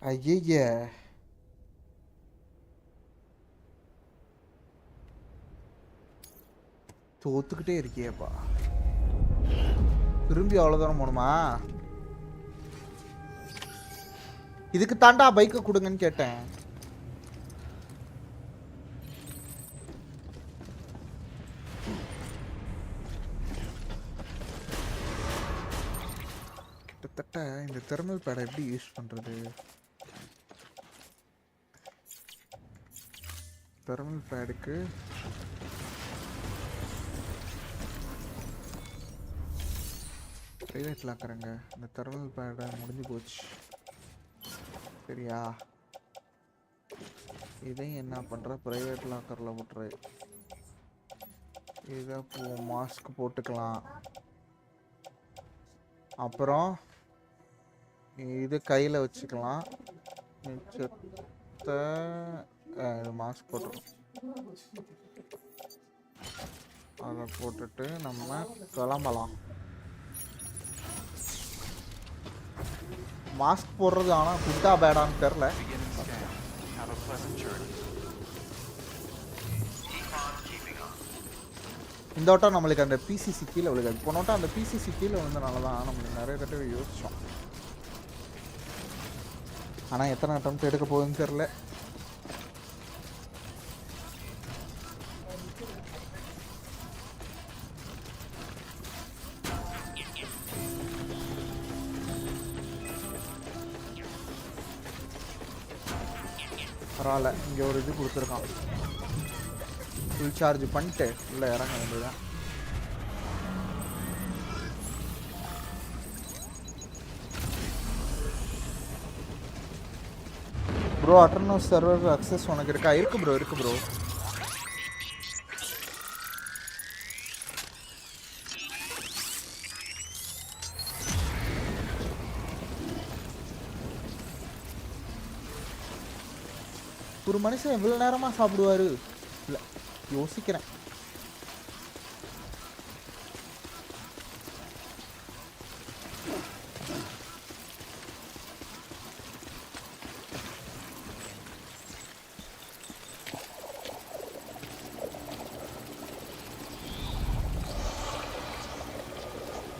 ஐயே, தோத்துக்கிட்டே இருக்கியேப்பா. திரும்பி அவ்வளோ தூரம் போகணுமா? இதுக்கு தாண்டா பைக்கை கொடுங்கன்னு கேட்டேன். கிட்டத்தட்ட இந்த தெர்மல் பேடை எப்படி யூஸ் பண்ணுறது? தெர்மல் பேடுக்கு ப்ரைவேட் லாக்கருங்க. இந்த தெர்மல் பேடை முடிஞ்சு போச்சு. சரியா, இதையும் என்ன பண்ணுற, ப்ரைவேட் லாக்கரில் விட்ரு. இதை மாஸ்க் போட்டுக்கலாம். அப்புறம் இது கையில் வச்சுக்கலாம். மிச்சத்தை மாஸ்க் போட்டுருவோம். அதை போட்டுட்டு நம்ம கிளம்பலாம். மாஸ்க் போடுறது ஆனால் குட்டா பேடான்னு தெரில. இந்த வட்டம் நம்மளுக்கு அந்த பிசிசி கீழே விழுகாது. போன வட்டம் அந்த பிசிசி கீழே விழுந்தனால தான் நம்மளுக்கு நிறைய தடவை யோசித்தோம். ஆனால் எத்தனை அட்டம்ப்ட் எடுக்க போகுதுன்னு தெரில. பரவாயில்ல, இங்கே ஒரு இது கொடுத்துருக்கான். ஃபுல் சார்ஜ் பண்ணிட்டு உள்ளே இறங்க வேண்டியதான். ப்ரோ அட்டர்னஸ் சர்வர் அக்சஸ் உனக்கு இருக்கா? இருக்கு ப்ரோ, இருக்கு ப்ரோ. ஒரு மனுஷன் எவ்வளோ நேரமாக சாப்பிடுவார்? இல்லை யோசிக்கிறேன்.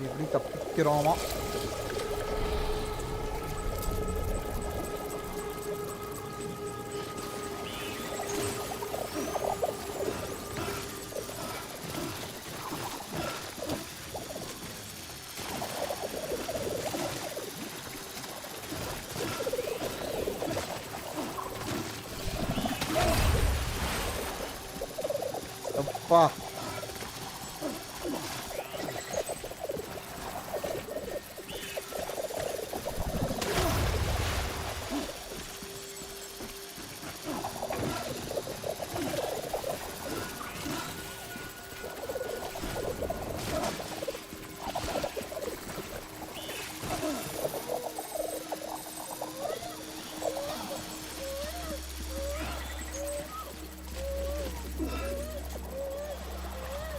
எப்படி தப்பிக்கிறோமா? அப்பா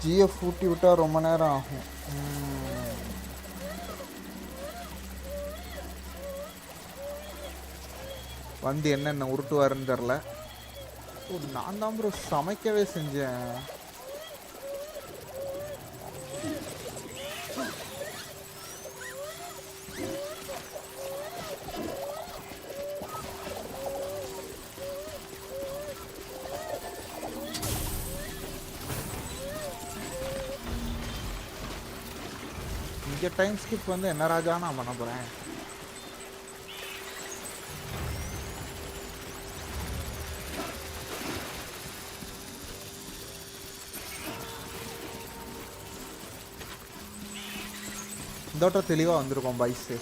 ஜிஎஃப் ஊட்டி விட்டால் ரொம்ப நேரம் ஆகும். வந்து என்னென்ன உருட்டுவாருன்னு தெரில. நான் தான் ப்ரோ சமைக்கவே செஞ்சேன். இங்கே டைம் ஸ்கிப் வந்து என்ன ராஜா நான் பண்ண போகிறேன். இதோட தெளிவாக வந்திருக்கோம் பைஸு.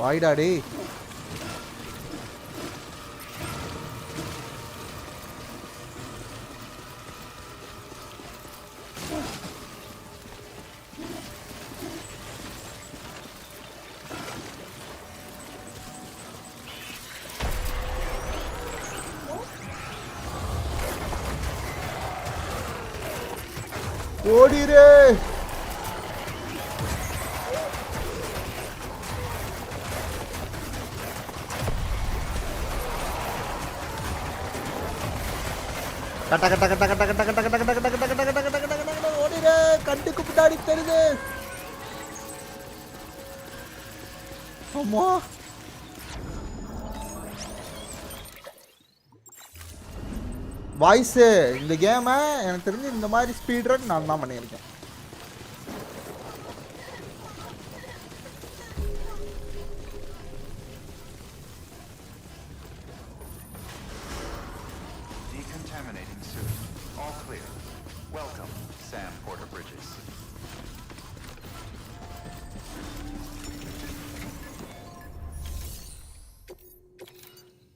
வாய்டா டேய். ஓடிரே. கட்ட கட்ட கட்ட கட்ட கட்ட கட்ட கட்ட கட்ட கட்ட கட்ட கட்ட கட்ட கட்ட கட்ட கட்ட ஓடிரே. கண்டுக்கு பின்னாடி தெரியுது. அம்மா வாய்ஸு இந்த கேமை எனக்கு தெரிஞ்சு இந்த மாதிரி ஸ்பீட் ரன் நான் தான் பண்ணியிருக்கேன்.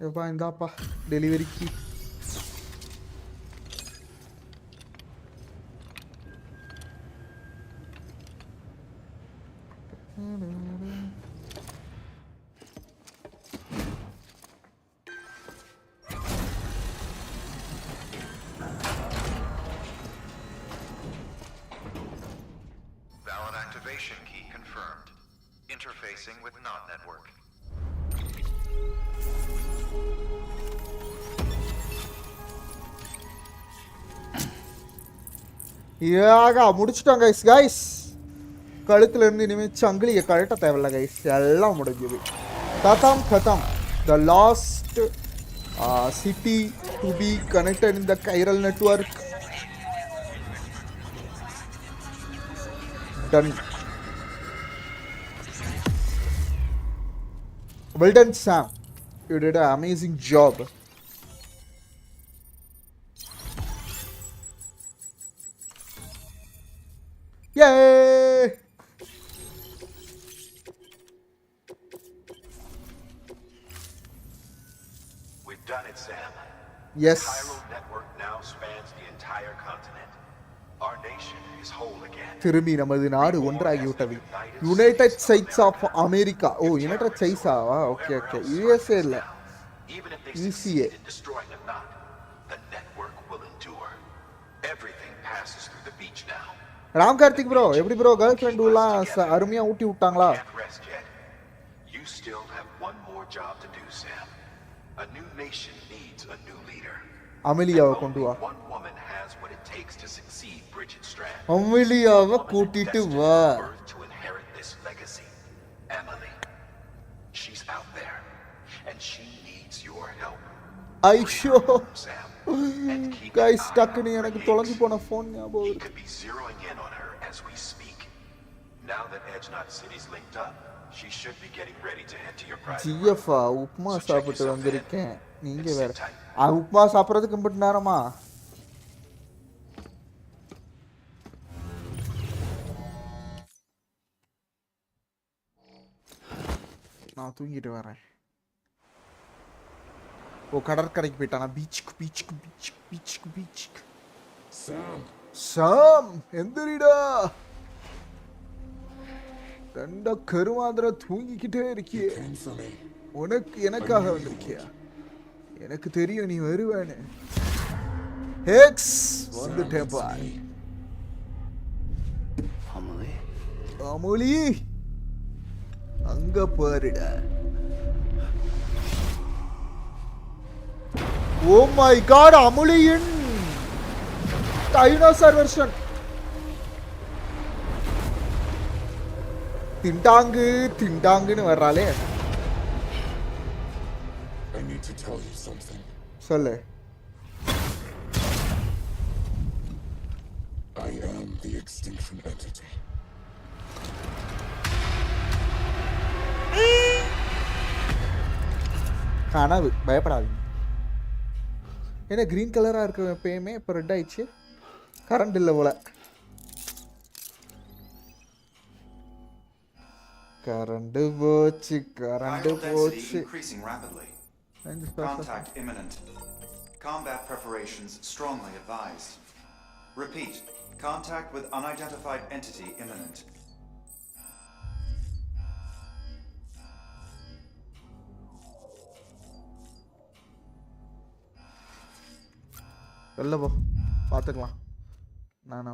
எப்பா இந்தாப்பா டெலிவரிக்கு. Valid activation key confirmed. Interfacing with NOT network. ஏகா முடிச்சிட்டோம் கைஸ் கழுத்துல இருந்து இனிமேல் சங்கிலியை கழட்ட தேவையில்ல கைஸ், எல்லாம் முடிஞ்சது. கதம் the last city to be connected in the chiral network done. Well done, Sam. You did an amazing job. Yay! We've done it, Sam. Yes. The chiral network now spans the entire continent. Our nation is whole again. திரும்பி நமது நாடு ஒன்றாகிவிட்டது. United States of America. Oh, யுனைடெட் ஸ்டேட்ஸாவா? Okay okay. USA இல்ல, Even if they UCA. succeed in destroying them not, the network will endure. Everything passes through the beach now. Ram Karthik bro, எப்படி bro girl ஃப்ரெண்டுலாம் அருமையா ஊட்டி விட்டாங்களா? Can't rest yet. You still have one more job to do, Sam. A new nation needs a new leader. அமெலியாவை கொண்டு வா. One woman has what it takes to succeed Bridget Strand. அமெலியாவை கூட்டிட்டு வா. To inherit this legacy. Emily. She's out there and she needs your help. ஐயோ guys, டக்குன்னு எனக்கு தொலைஞ்சு போன phone ஞாபகம் He இருக்கு. could be zeroing in on her as we speak. Now that Edge Knot City's linked up, she should be getting ready to head to your private. ஜிஎஃப்ஆ upma சாப்பிட்டு வந்திருக்கேன். நீங்க வேற உப்புமா சாப்பிட்றதுக்கு இம்பட்டு நேரமா? நான் தூங்கிட்டு வரேன். ஓ, கடற்கரைக்கு போயிட்டானா? பீச்சுக்கு. சாம் எந்திரிடா. ரெண்டா கருமாந்திர தூங்கிக்கிட்டே இருக்கியே. எனக்காக வந்திருக்கியா? எனக்கு தெரியும் நீ வருவேன்னு. ஹெக்ஸ் வந்துட்டேன் பாய். அமலி அங்க பாருடா. ஓ மை காட், அமுலியின் டைனோசர் வெர்ஷன். திண்டாங்குன்னு வர்றாளே. I need to tell you something. சொல்லு. I am the extinction entity. கனவு, பயப்படாதீங்க. என்ன கிரீன் கலரா இருக்கு எப்பயுமே, இப்போ ரெட் ஆயிடுச்சு. கரண்ட் இல்லை போல. கரண்ட் போச்சு. Increasing rapidly. Contact imminent. Combat preparations strongly advised. Repeat. Contact with unidentified entity imminent. வெளில போ, பார்த்துக்கலாம். நானா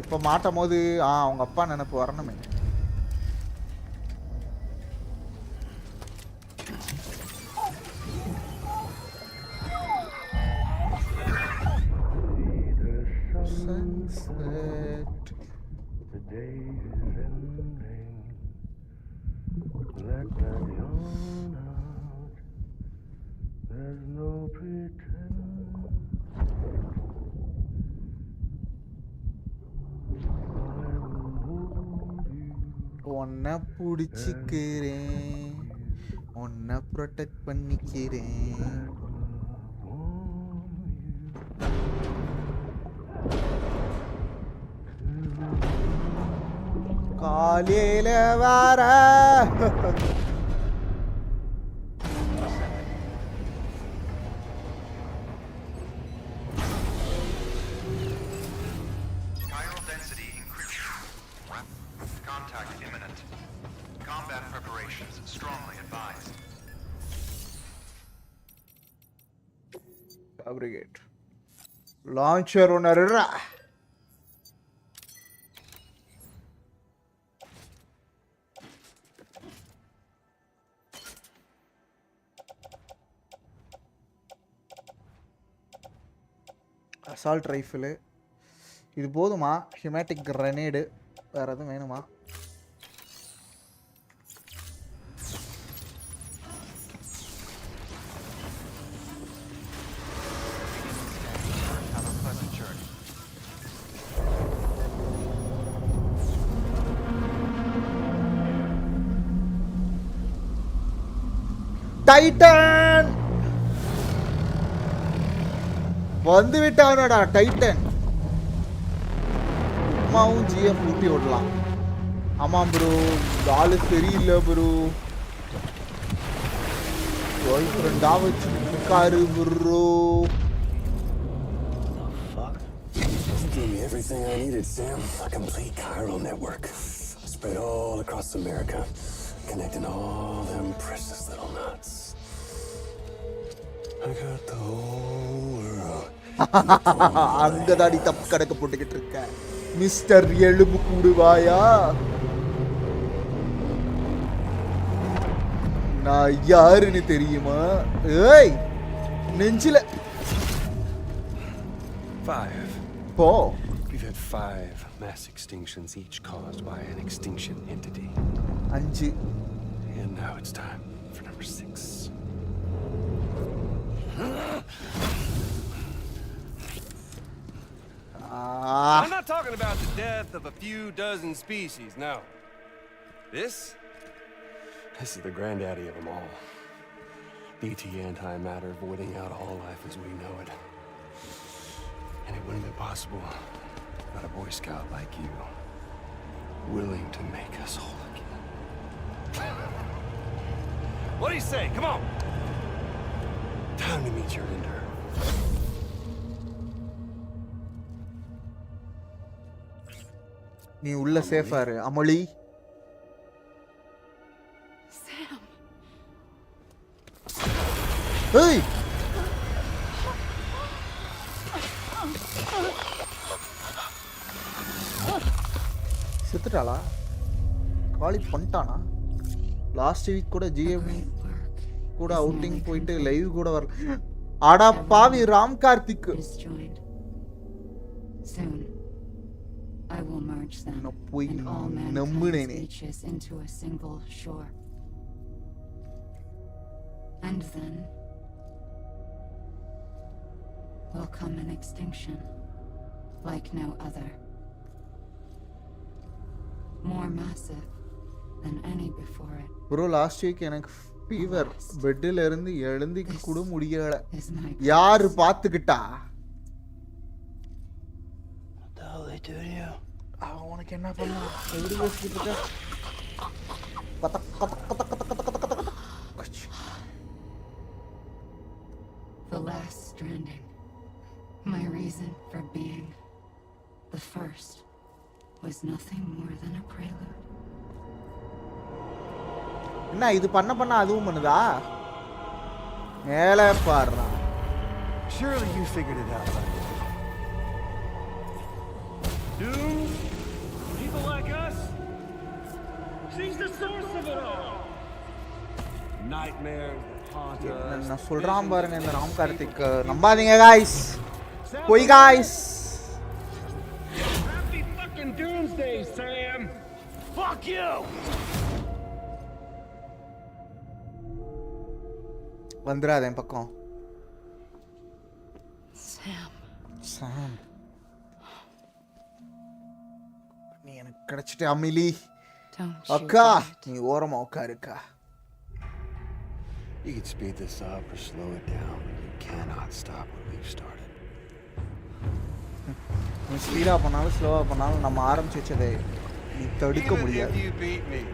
இப்போ மாட்டும் போது அவங்க அப்பா நினைப்பு வரணுமே. Sunset. The day is ending. Let that yawn out. There's no pretend. உன்னை பிடிச்சிக்கிறேன், உன்னை ப்ரொடெக்ட் பண்ணிக்கிறேன். காலையில வர Chiral density increasing. Contact imminent. Combat preparations strongly advised. Fabricate. Launcher உணர்றா. அசால்ட் ரைஃபிள் இது போதுமா? ஹியூமேட்டிக் கிரனேடு வேறு எதுவும் வேணுமா? டைட்டன் வந்து விட்டானடா. டைட்டன் அம்மாவும் ஜிஎஃப் ஊட்டி விடலாம். ஆமாம் ப்ரோ, ஆளு சரியில்லை ப்ரோ. கேர்ள் ஃப்ரெண்டா வச்சுக்கிட்டு இருக்காரு bro. Gave me everything I needed, Sam. A complete chiral network. Spread all across America. Connecting all them precious little knots. I got the whole world. அங்கதாடி தப்பு கணக்கு போட்டுக்கிட்டு இருக்க மிஸ்டர் எலும்பு கூடுவாயா. நான் யாருன்னு தெரியுமா? ஏய் நெஞ்சில 5. போ. We've had 5 mass extinctions, each caused by an extinction entity. 5. And now it's time for number 6. I'm not talking about the death of a few dozen species, no. This is the granddaddy of them all. BT antimatter voiding out all life as we know it. And it wouldn't be possible without a Boy Scout like you, willing to make us whole again. What do you say? Come on! Time to meet your ender. நீ உள்ள சேஃபா இரு அமளி. Sam. ஏய் செத்துட்டாளா? காலி பண்ணிட்டானா? Last week கூட GM கூட அவுட்டிங் போயிட்டு லைவ் கூட வரல. அடா பாவி Ram Karthik. I will merge them and all mankind's reaches into a single shore. And then will come an extinction like no other. More massive than any before it. Bro, last week எனக்கு fever பெட்ல இருந்து எழுந்திக்க கூட முடியல. யாரு பாத்துக்கிட்டா? அவனுக்கு என்ன பண்ணா? எப்படி பேசிட்டு இருக்க? The last stranding. My reason for being. The first was nothing more than a prelude. என்ன இது பண்ண அதுவும் பண்ணுதா? மேல பாருடா. Surely you figured it out. Doom, people like us. She's the source of it all. Nightmares that haunt us. நான் சொல்றான் பாருங்க இந்த ராம் கார்த்திக். நம்பாதீங்க guys. போய் guys. Happy fucking doomsday, Sam. Fuck you. வந்துராத என் பக்கம். Sam. நீ எனக்கு கிடைச்சிட்ட அமிலி. அக்கா நீ ஓரமா உட்காருக்கா. You can speed this up or slow it down, but you cannot stop what we've started. நீ ஸ்பீடா பண்ணாலும் ஸ்லோவா பண்ணாலும் நம்ம ஆரம்பிச்சு வச்சதை நீ தடுக்க முடியாது.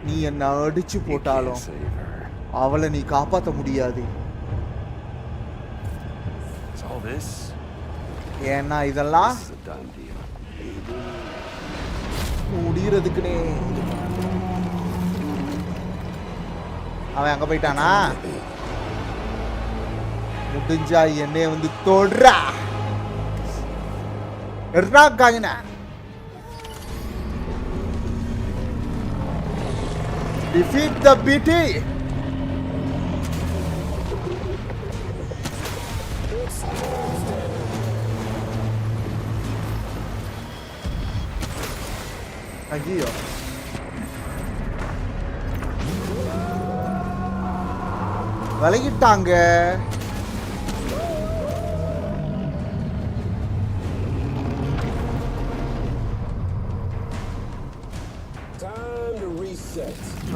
நீ என்ன அடிச்சு போட்டாலும் அவளை நீ காப்பாற்ற முடியாது. ஏன்னா இதெல்லாம் முடியறதுக்குனே. அவன் அங்க போயிட்டானா? முடிஞ்சா என்னைய வந்து தொடுறா. Defeat the BT. ஐயோ விலகிட்டாங்க.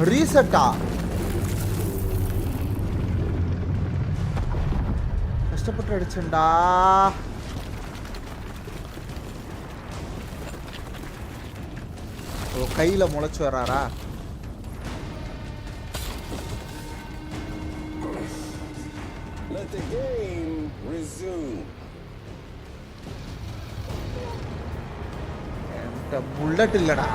ரீசெட்டா? கஷ்டப்பட்டு அடிச்சேன்டா. ஓ கையில முளைச்சு வராரா? Let the game resume. என்கிட்ட புல்லட் இல்லடா.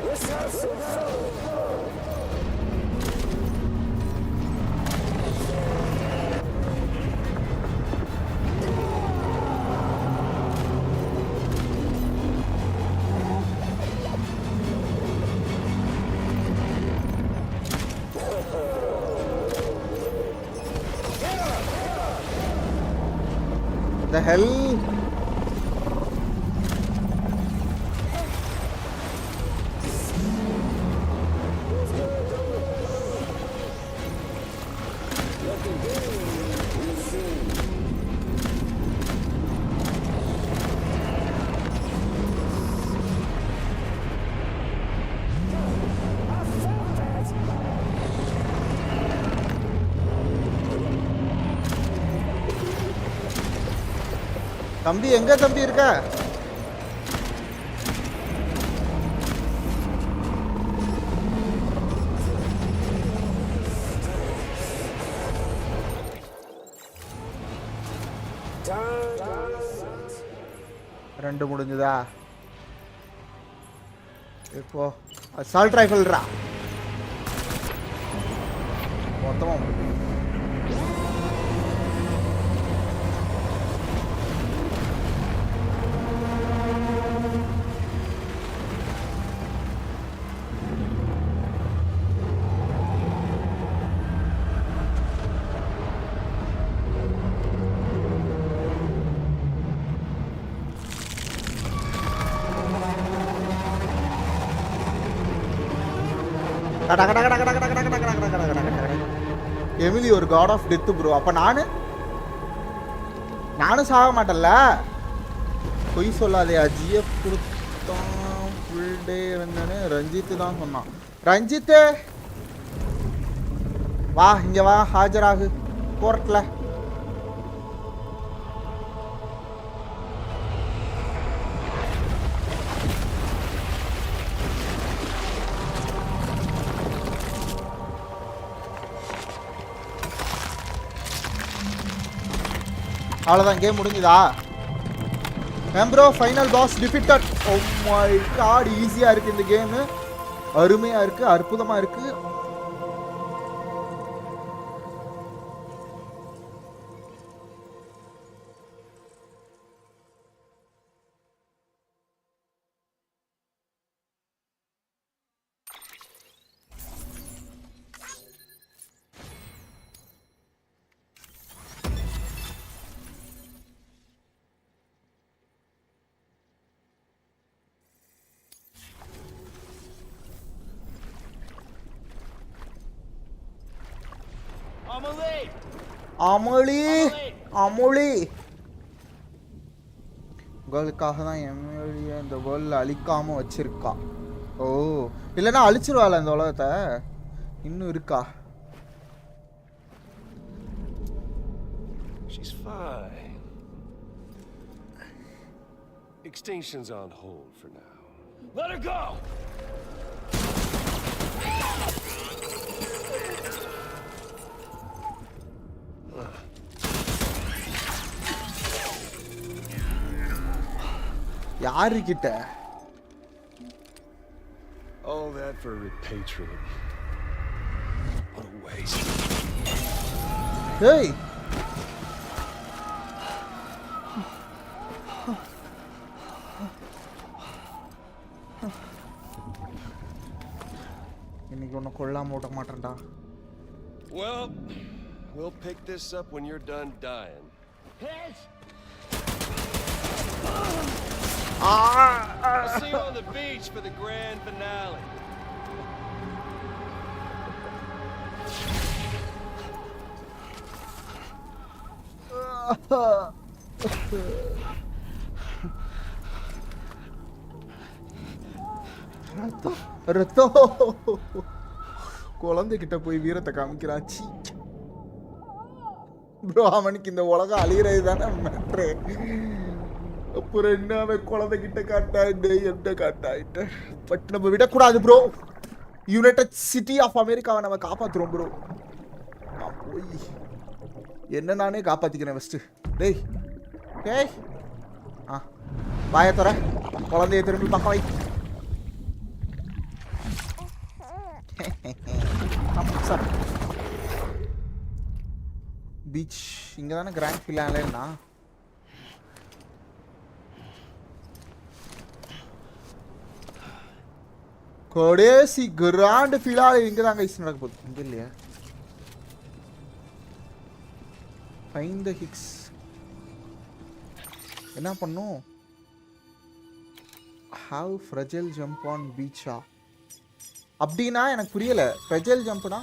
Let's have some fun. The hell? தம்பி எங்க தம்பி இருக்க? ரெண்டு முடிஞ்சதா? இப்போ அசால்ட் ரைஃபிள்ரா மொத்தமா முடிஞ்சு. எமிலி ஒரு காட் ஆஃப் டெத் ப்ரோ. அப்ப நானும் சாக மாட்டேன்ல. பொய் சொல்லாதே. ஜிஎஃப் கொடுத்தான் ஃபுல் டே இருந்தேன்னு ரஞ்சித் தான் சொன்னான். ரஞ்சித் வா இங்க வா, ஹாஜராகு கோர்ட்ல. அவ்வளோதான், கேம் முடிஞ்சுதா? Bro final boss defeated. Oh my god, ஈஸியாக இருக்குது இந்த கேமு. அருமையாக இருக்குது, அற்புதமாக இருக்குது. அமளி உங்களுக்காக தான் எம்எல்ஏ இந்த வேர்ல்டில் அழிக்காம வச்சிருக்கா. ஓ இல்லைன்னா அழிச்சிருவாள் இந்த உலகத்தை. இன்னும் இருக்கா? She's fine. Extinction's on hold for now. Let her go! யாரு கிட்ட? All that for repatriate. What a waste. Hey. இன்னைக்கு ஒன்னும் கொல்லாம ஓட்ட மாட்டேன்டா. Well, we'll pick this up when you're done dying. Hit! I'll see you on the beach for the grand finale. ரத்தம் குழந்தைகிட்ட போய் வீரத்தை காமிக்கிறாச்சு. ப்ரோ அவனுக்கு இந்த உலகம் அழிகிறது தானே மேட்ரு. அப்புறம் என்ன அவன் குழந்தைகிட்ட காட்டாயிட்டு என்ன காட்டாயிட்டு. பட் நம்ம விடக்கூடாது ப்ரோ. யுனைடெட் சிட்டி ஆஃப் அமெரிக்காவை நம்ம காப்பாற்றுறோம் ப்ரோ. நான் போய் என்ன நானே காப்பாற்றிக்கிறேன் ஃபஸ்ட்டு. டேய் டேய் வாயை தர குழந்தைய திரும்பி பார்க்க வை. பீச் இங்கே தானே கிராண்ட் ஃபினாலேன்னா. கடைசி கிராண்ட் ஃபினாலே இங்கே தான் கைஸ் நடக்க போகுது. இங்கே இல்லையா? Find the Hicks. என்ன பண்ணும்? ஹவ் ஃப்ரெஜைல் ஜம்ப் ஆன் பீச்சா அப்படின்னா எனக்கு புரியல. ஃப்ரெஜைல் ஜம்ப்னா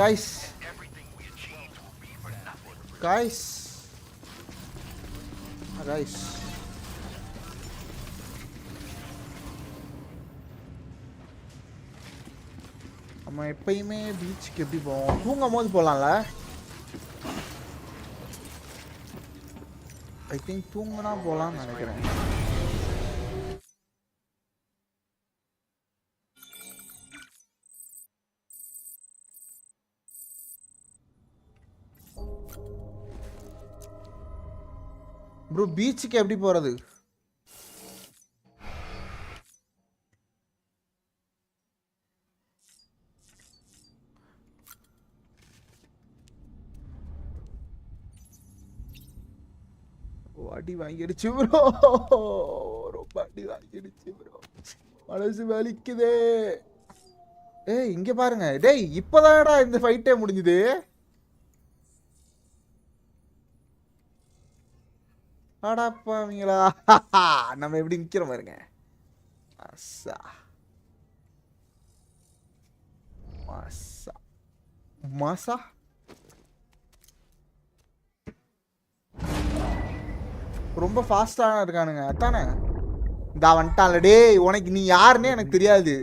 guys நம்ம எப்பயுமே பீச்சுக்கு எப்படி போவோம்? தூங்கும் போது போகலாம்ல. ஐ திங்க் தூங்கினா போகலான்னு நினைக்கிறேன். ப்ரோ பீச்சுக்கு எப்படி போகிறது? அடி வாங்கிடுச்சு ப்ரோ. ரொம்ப அடி வாங்கிடுச்சு ப்ரோ. மனசு வலிக்குதே. ஏய் இங்க பாருங்க. டேய் இப்பதானடா இந்த ஃபைட்டே முடிஞ்சுது. அடாப்பாவீங்களா? நம்ம எப்படி நிக்கிறோம் பாருங்க. மாசா மாசா மாசா ரொம்ப ஃபாஸ்டா இருக்கானுங்க. அதானே இந்த வந்துட்டான்ல. டேய் உனக்கு நீ யாருன்னே எனக்கு தெரியாது.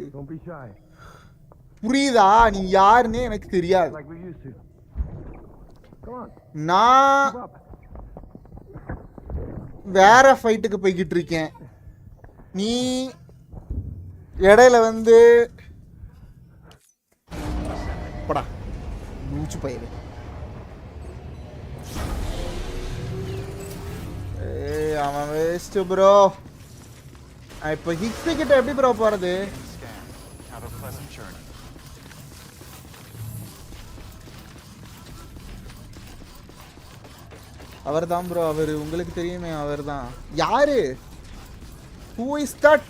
புரியுதா? நீ யாருன்னே எனக்கு தெரியாது. நான் வேற ஃபைட்டுக்கு போய்கிட்டு இருக்கேன். நீ இடையில வந்து படா மூச்சு பயிரு. அவன் வேஸ்ட் ப்ரோ. இப்போ ஹிக்ஸ் கிட்ட எப்படி ப்ரோ போறது? அவர் தான் ப்ரோ. அவர் உங்களுக்கு தெரியுமே. அவர் தான். யாரு? Who is that?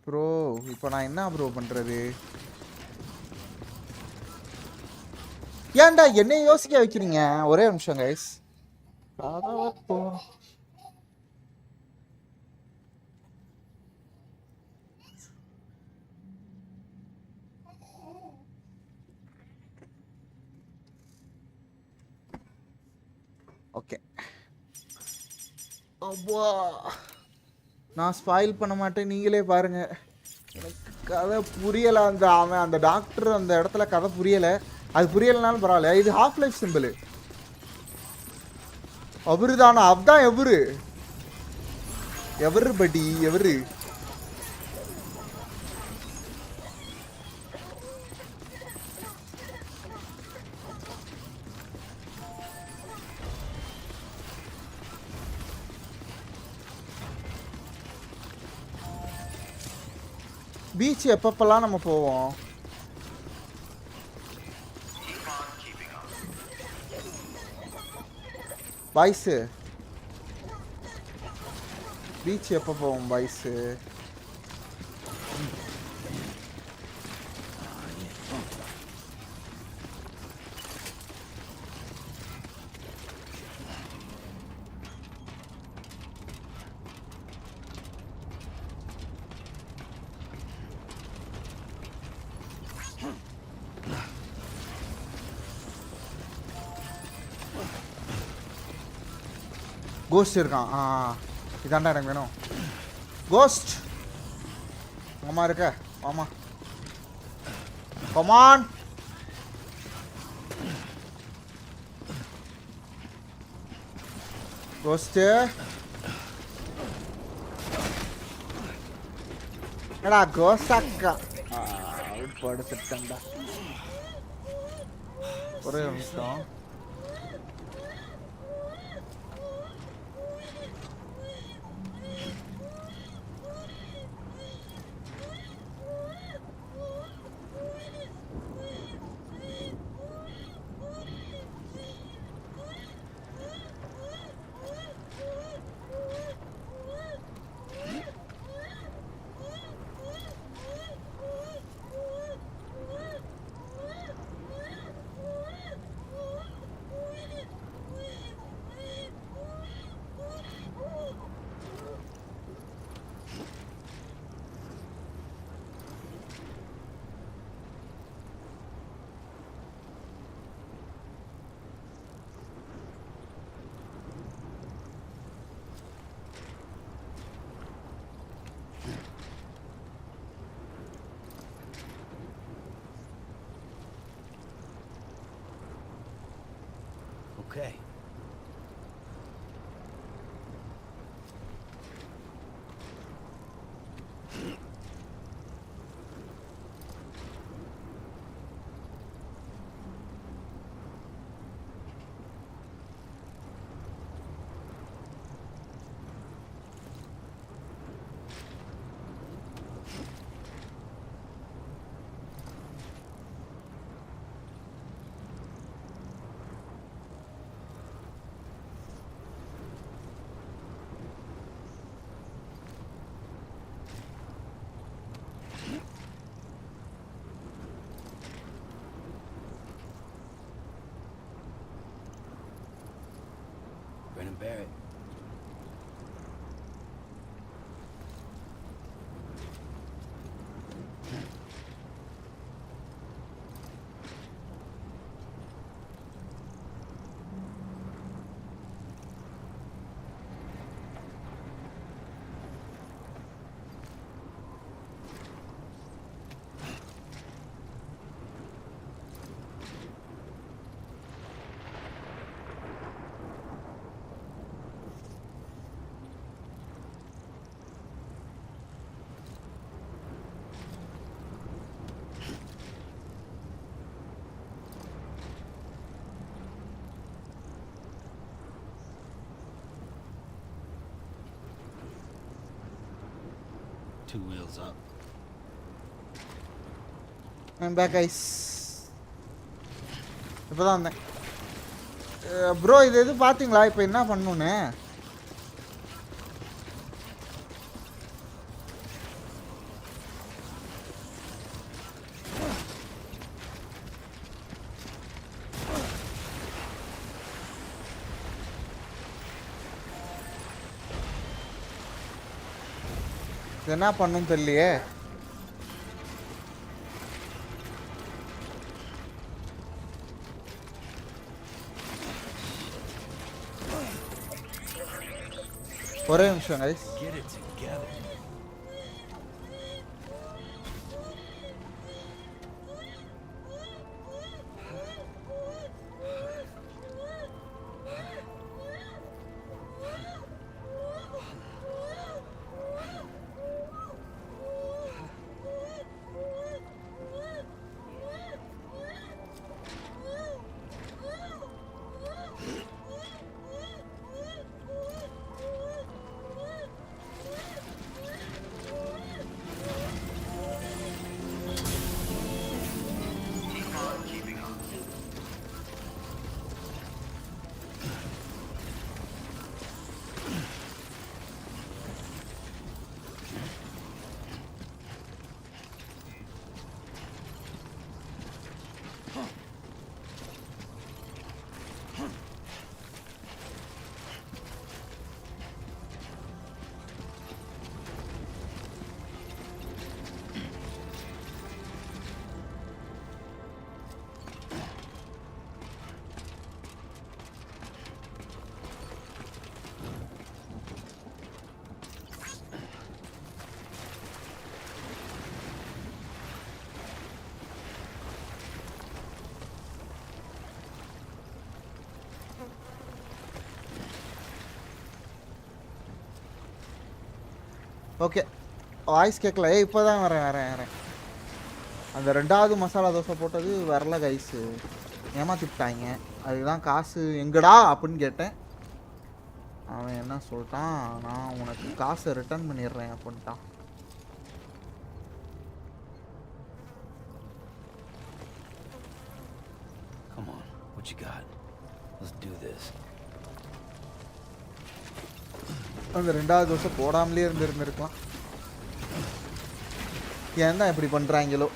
ப்ரோ இப்போ நான் என்ன ப்ரோ பண்றது? ஏன்டா என்னை யோசிக்க வைக்கிறீங்க? ஒரே நிமிஷம் கைஸ். ஓகே நான் ஸ்பாயில் பண்ண மாட்டேன். நீங்களே பாருங்க. எனக்கு கதை புரியலை. அந்த டாக்டர் அந்த இடத்துல கதை புரியலை. அது புரியலனாலும் பரவாயில்ல. இது ஹாஃப் லைஃப் சிம்பிள். அவரு தானா? அதுதான் எவரு படி எவரு? பீச் எப்பப்பெல்லாம் நம்ம போவோம்? பாய்ஸு பீச் எப்போ போவோம் பாய்ஸு? கோஸ்ட் இருக்கான். இதாண்டா எனக்கு வேணும். கோஸ்ட் அம்மா இருக்க ஆமா கமான். கோஸ்ட் எடா கோஸ்டாக்கா படுத்துட்டா. ஒரே நிமிஷம். Okay. Brennan Barrett. Two wheels up. I'm back, guys. இப்போதான் வந்தேன். ப்ரோ இது எது பார்த்தீங்களா? இப்போ என்ன பண்ணணுன்னு? என்ன பண்ணுன்னு தெரியலையே. ஒரே நிமிஷம் கைஸ். ஓகே வாய்ஸ் கேட்கல. இப்போ தான் வரேன். அந்த ரெண்டாவது மசாலா தோசை போட்டது வரல கைஸு, ஏமாத்திட்டாங்க. அதுதான் காசு எங்கடா அப்படின்னு கேட்டேன். அவன் என்ன சொல்லிட்டான், நான் உனக்கு காசை ரிட்டர்ன் பண்ணிடுறேன் அப்படின்ட்டான். Come on, what you got? Let's do this. அந்த ரெண்டாவது தோசை போடாமலே இருந்திருக்கலாம். ஏன் தான் இப்படி பண்ணுறாங்களோ.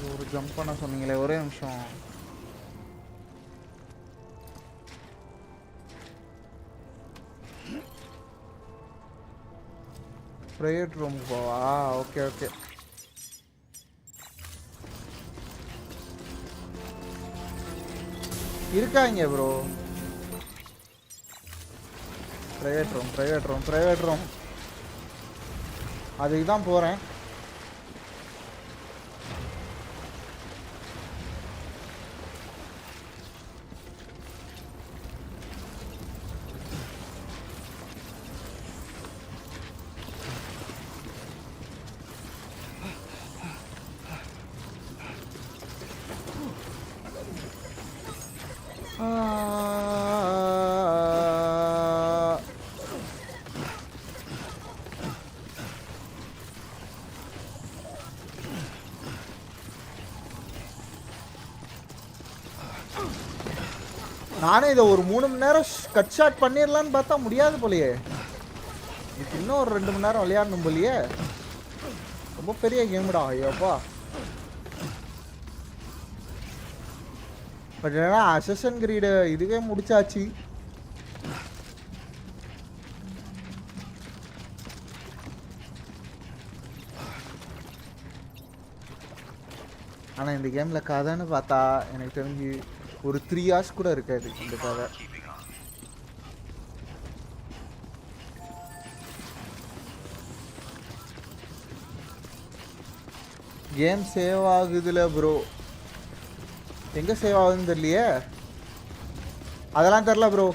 ஒரு ஜம்ப் பண்ண சொன்னீங்களே, ஒரே நிமிஷம். ப்ரைவேட் ரூமுக்கு போவா? ஓகே இருக்காங்க ப்ரோ. ப்ரைவேட் ரூம் அதுக்கு தான் போகிறேன். நானே இதை ஒரு 3 மணி நேரம் கட் ஷாட் பண்ணிடலான்னு பார்த்தா முடியாது போலையே. இதுக்கு இன்னும் ஒரு 2 மணி நேரம் விளையாடணும் போலையே. ரொம்ப பெரிய கேம்டா. ஐயோப்பா. பட் ஏன்னா அசசன் கிரீடு இதுவே முடிச்சாச்சு. ஆனால் இந்த கேமில் கதைன்னு பார்த்தா எனக்கு தெரிஞ்சு ஒரு 3 hours கூட இருக்காது இந்த கதை. கேம் சேவ் ஆகுதுல ப்ரோ. எங்கே சேவ் ஆகுதுன்னு தெரியலையே. அதெல்லாம் தெரில ப்ரோ.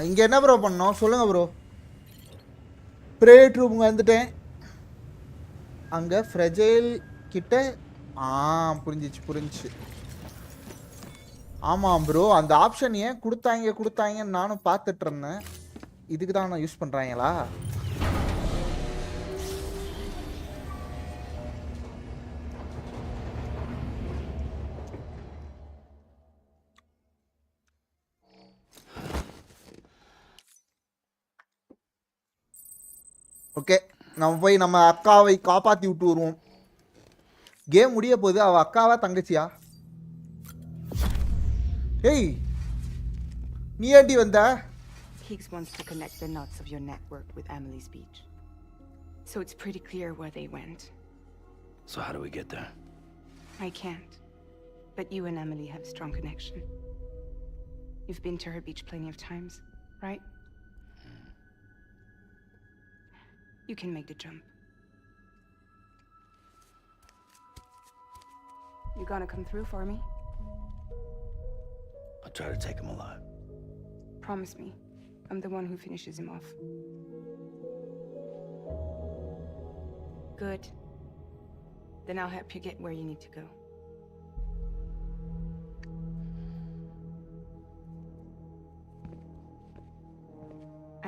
இங்கே என்ன ப்ரோ பண்ணோம் சொல்லுங்கள் ப்ரோ. ப்ரேயர் ரூமுங்க வந்துட்டேன். அங்கே ஃப்ரெஜைல் கிட்ட புரிஞ்சிச்சு. ஆமாம் ப்ரோ, அந்த ஆப்ஷன் ஏன் கொடுத்தாங்கன்னு நானும் பார்த்துட்டு இருந்தேன். இதுக்கு தான் நான் யூஸ் பண்ணுறாங்களா? ஓகே, நம்ம போய் நம்ம அக்காவை காப்பாற்றி விட்டு வருவோம். கேம் முடிய போகுது. அவள் அக்காவா தங்கச்சியா? ஏய், நீ ஏண்டி வந்த? Higgs wants to connect the knots of your network with Emily's beach. So it's pretty clear where they went. So how do we get there? I can't. But you and Emily have a strong connection. You've been to her beach plenty of times, right? You can make the jump. You gonna come through for me? I'll try to take him alive. Promise me. I'm the one who finishes him off. Good. Then I'll help you get where you need to go.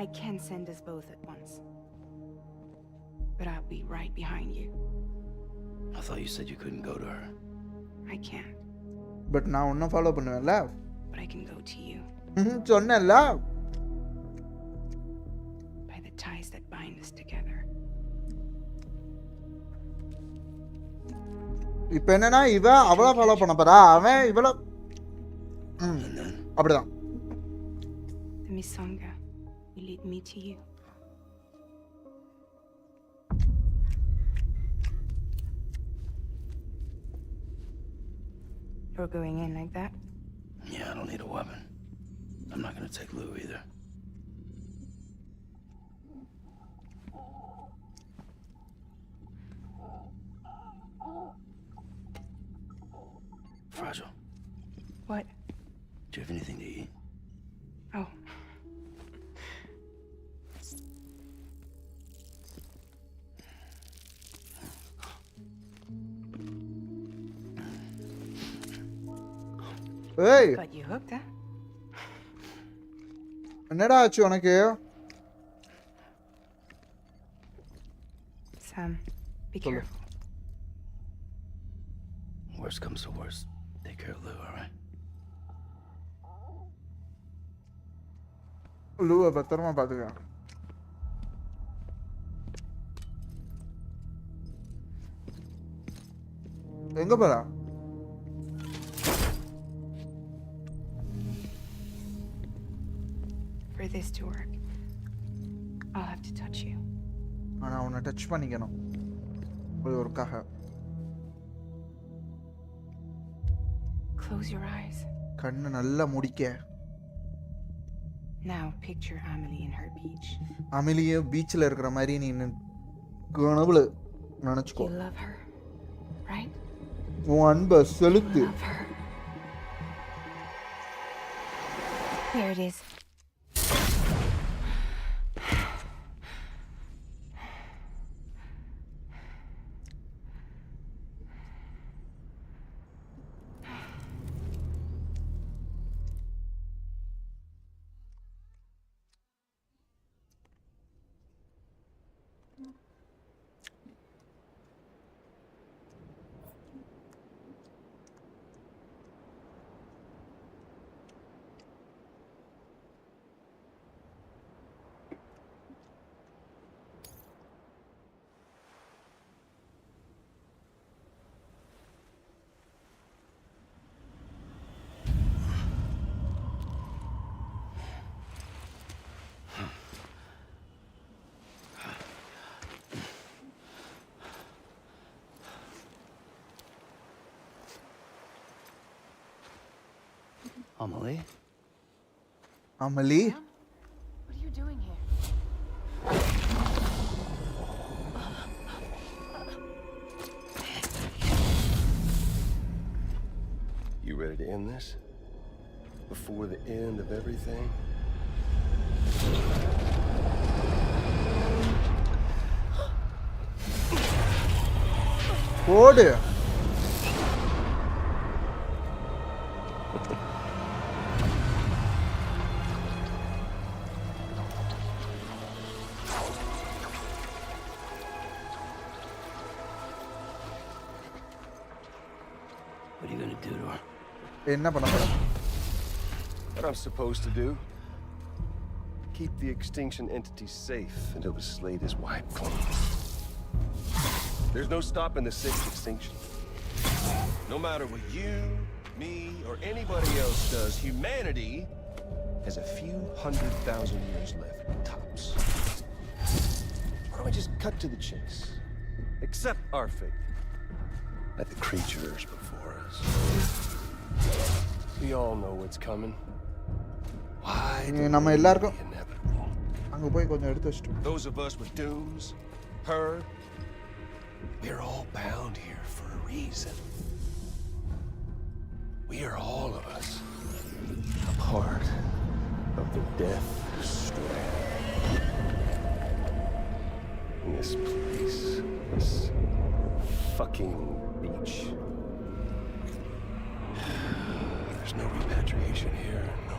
I can send us both at once. But I'll be right behind you. I thought you said you couldn't go to her. I can't. But now I'm not follow பண்ணுவேன்ல. But I can go to you. சொன்னேன்ல. By the ties that bind us together. இப்போ என்னன்னா இவ அவளை follow பண்ண போறா, அவன் இவள அப்படிதான். The Misanga will lead me to you. You're going in like that? Yeah, I don't need a weapon. I'm not gonna take Lou either. Fragile. What? Do you have anything to eat? Oh. Hey. But you hooked, huh? என்னடா ஆச்சு உனக்கு? Sam, be careful. Worst comes to worst. Take care of Lou, all right? லூவை பத்திரமா பாத்துக்க. எங்க போறா? For this to work, I'll have to touch you. ஆனா உன்னை touch பண்ணிக்கணும். ஒருக்காக. Close your eyes. கண்ணு நல்லா முடிக்க. Now picture Amelie in her beach. அமெலியே பீச்ல இருக்கிற மாதிரி நீ கனவுல நினைச்சுக்கோ. You love her, right? உன் அன்பை செலுத்து. Here it is. Amelie? Amelie? What are you doing here? You ready to end this? Before the end of everything? போடு. What are you gonna do to her? என்ன பண்ண போற? What I'm supposed to do? Keep the extinction entity safe until the slate is wiped clean. There's no stopping the sixth extinction. No matter what you, me, or anybody else does, humanity has a few 100,000 years left, tops. Why don't we just cut to the chase? Accept our fate. Let the creatures before us We all know what's coming. Why? நம்ம எல்லாருக்கும் அங்க போய் கொஞ்சம் எடுத்து வச்சிட்டோம். Those of us with dooms, her, we're all bound here for a reason. We are all of us a part of the death strand. In this place, this fucking beach. There's no repatriation here, no.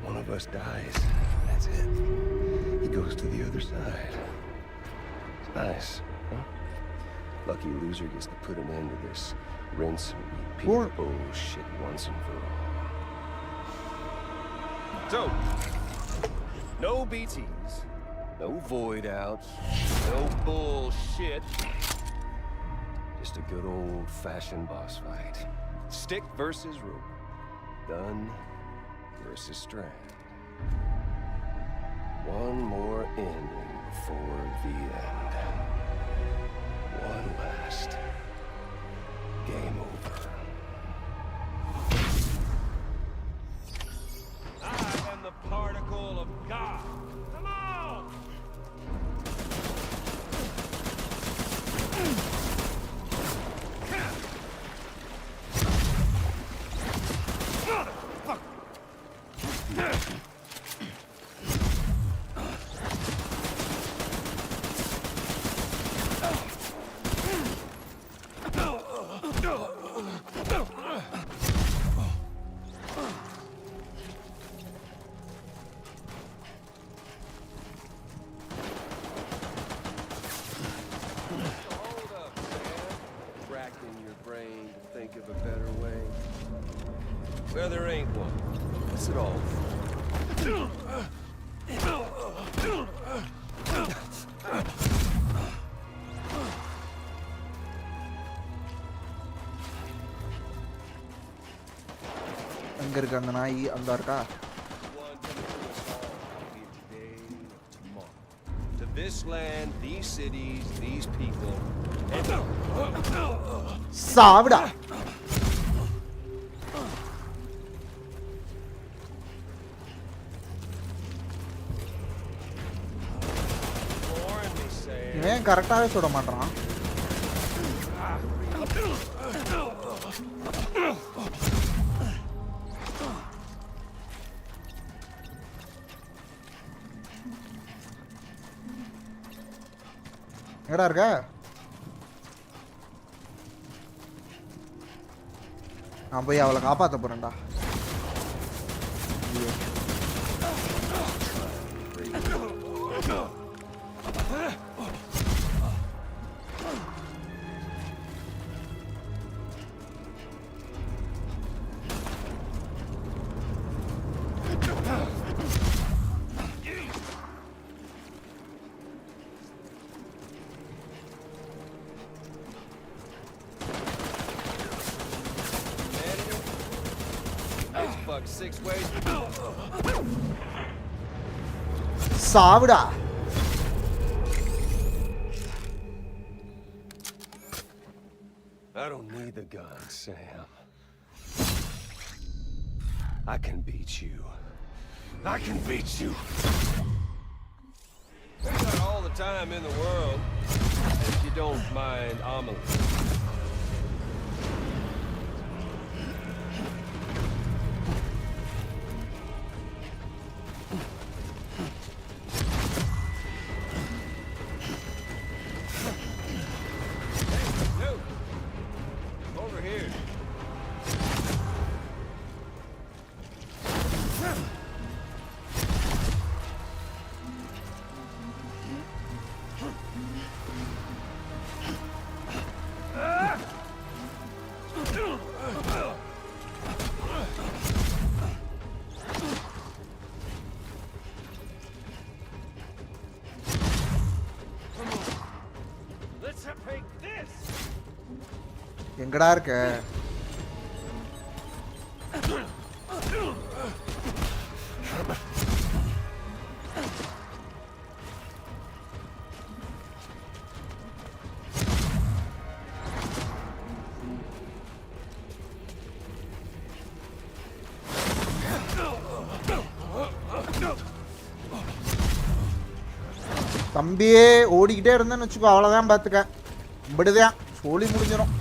One of us dies, that's it. He goes to the other side. It's nice, huh? Lucky loser gets to put an end to this rinse and repeat bullshit once and for all. So, no BTs, no void outs, no bullshit. Just a good old-fashioned boss fight. Stick versus rope. Gun versus strand. One more ending before the end. One last game over. I am the particle of God. Come on! Well, there ain't one. What's it all for? எங்க இருக்கு அந்த நாய்? அந்த இருக்கா? To this land, these cities, these people. சாவுடா. இவன் கரெக்டாவே சுட மாட்டான். எங்கடா இருக்க? நான் போய் அவளை காப்பாத்த போறேன்டா. சாவுடா. I don't need the gun, Sam. I can beat you. I can beat you. We got all the time in the world, if you don't mind Amelie. எங்கடா இருக்க? தம்பியே ஓடிக்கிட்டே இருந்தேன்னு வச்சுக்கோ, அவ்வளோதான் பார்த்துக்க. இப்படிதான் சோழி முடிஞ்சிடும்.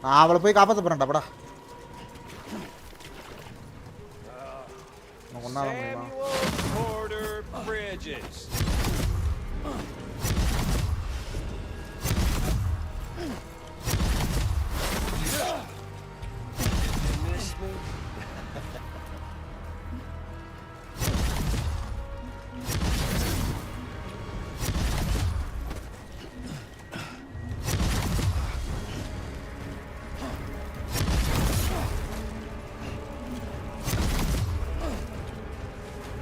நான் அவளை போய் காப்பாற்ற போறேன்டா படா. ஒன்னால முடியுமா?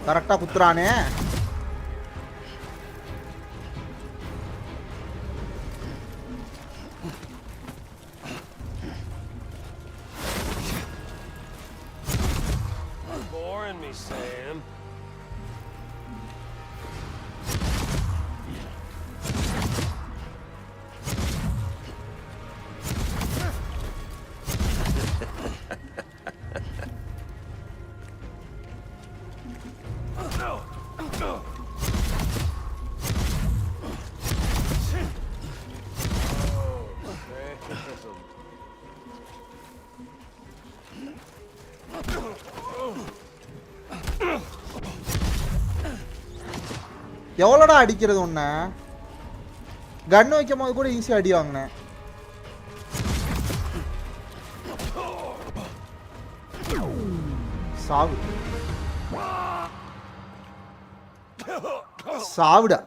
கரெக்டா குத்துறானே. Boring me, Sam. எவ்வளோடா அடிக்கிறது உன்னை? கன் வைக்கும் போது கூட ஈஸியாக அடி வாங்கினேன். சாவு சாவுடா.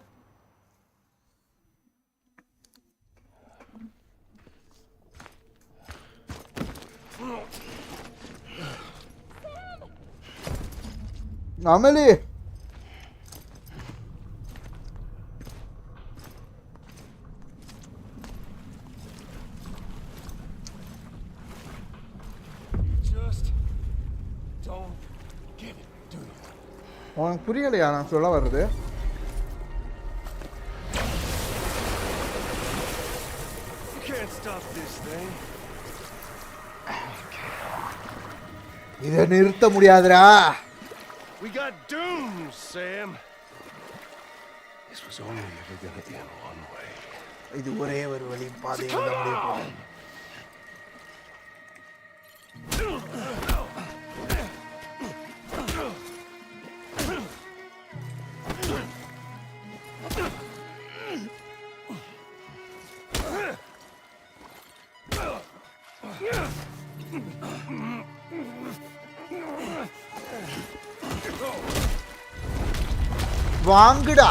அமலி உனக்கு புரியலையா நான் சொல்ல வருது? இதை நிறுத்த முடியாதுடா. We got doomed, Sam. This was only ever gonna end one way. இது ஒரே ஒரு வழி, பாதையில் தான் முடிய போகுது. வாங்குடா.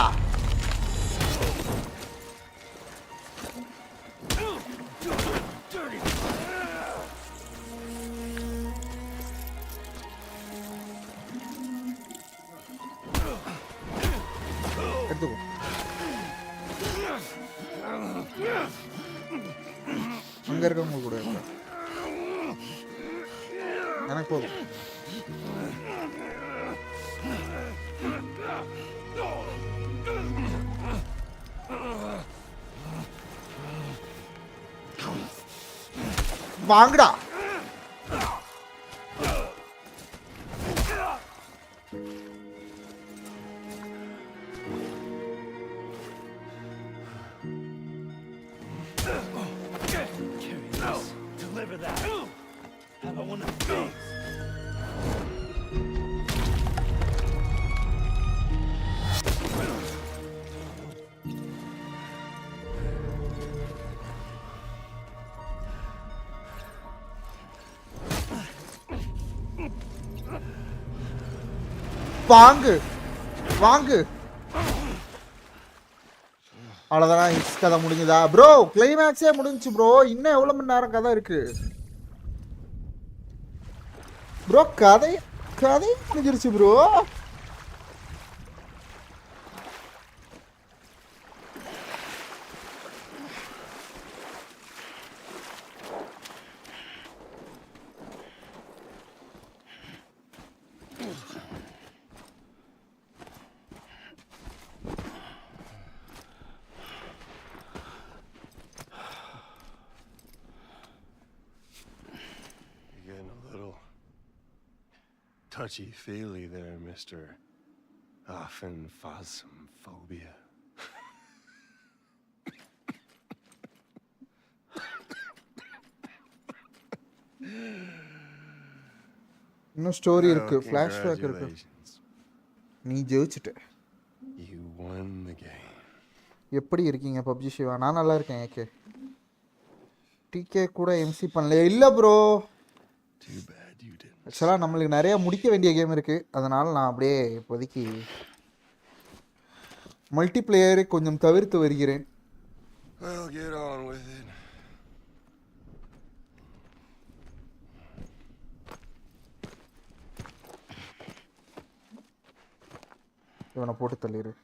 எடுத்துக்கோ. அங்க இருக்கவங்க கூட இருக்க எனக்கு போதும். வாங்குடா. Deliver that. How about one of these? வாங்கு வாங்கு. அவ்வளோதான் ஹிட்ஸ் கதை முடிஞ்சுதா ப்ரோ? கிளைமேக்ஸே முடிஞ்சுச்சு ப்ரோ. இன்னும் எவ்வளோ மணி நேரம் கதை இருக்கு ப்ரோ? கதை முடிஞ்சிருச்சு bro. Touchy-feely there, Mr. Phasmophobia. இன்னும் ஸ்டோரி இருக்கு, ஃபிளாஷ்பேக் இருக்கு. நீ ஜெயிச்சிட்ட. You won the game. எப்படி இருக்கீங்க பப்ஜி சிவா? நான் நல்லா இருக்கேன். ஏகே டிகே கூட எம்சி பண்ணல. இல்ல ப்ரோ, ஆக்சுவலாக நம்மளுக்கு நிறைய முடிக்க வேண்டிய கேம் இருக்குது. அதனால் நான் அப்படியே இப்போதைக்கு மல்டிப்ளேயரை கொஞ்சம் தவிர்த்து வருகிறேன். இவனை போட்டு தள்ளிடு.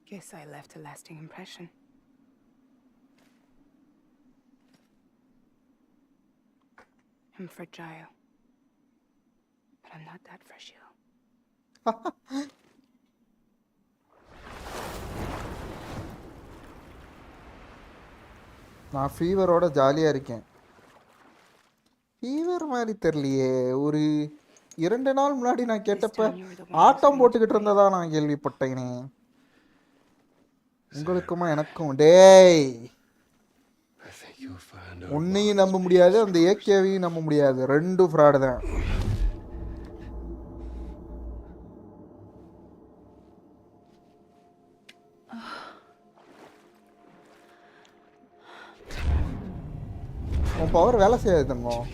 Guess I left a lasting impression. I'm fragile, but I'm not that fragile. நான் ஃபீவரோட ஜாலியாக இருக்கேன். ஃபீவர் மாதிரி தெரியலையே. ஒரு 2 நாள் முன்னாடி நான் கேட்டப்ப ஆட்டம் போட்டுக்கிட்டு இருந்ததா நான் கேள்விப்பட்டேனே. உங்களுக்குமா எனக்கும் டேய் உன்னையும் நம்ப முடியாது, அந்த ஏகேவையும் நம்ப முடியாது. 2 ஃப்ராடு தான். உன் பவர் வேலை செய்யாது தங்கம்.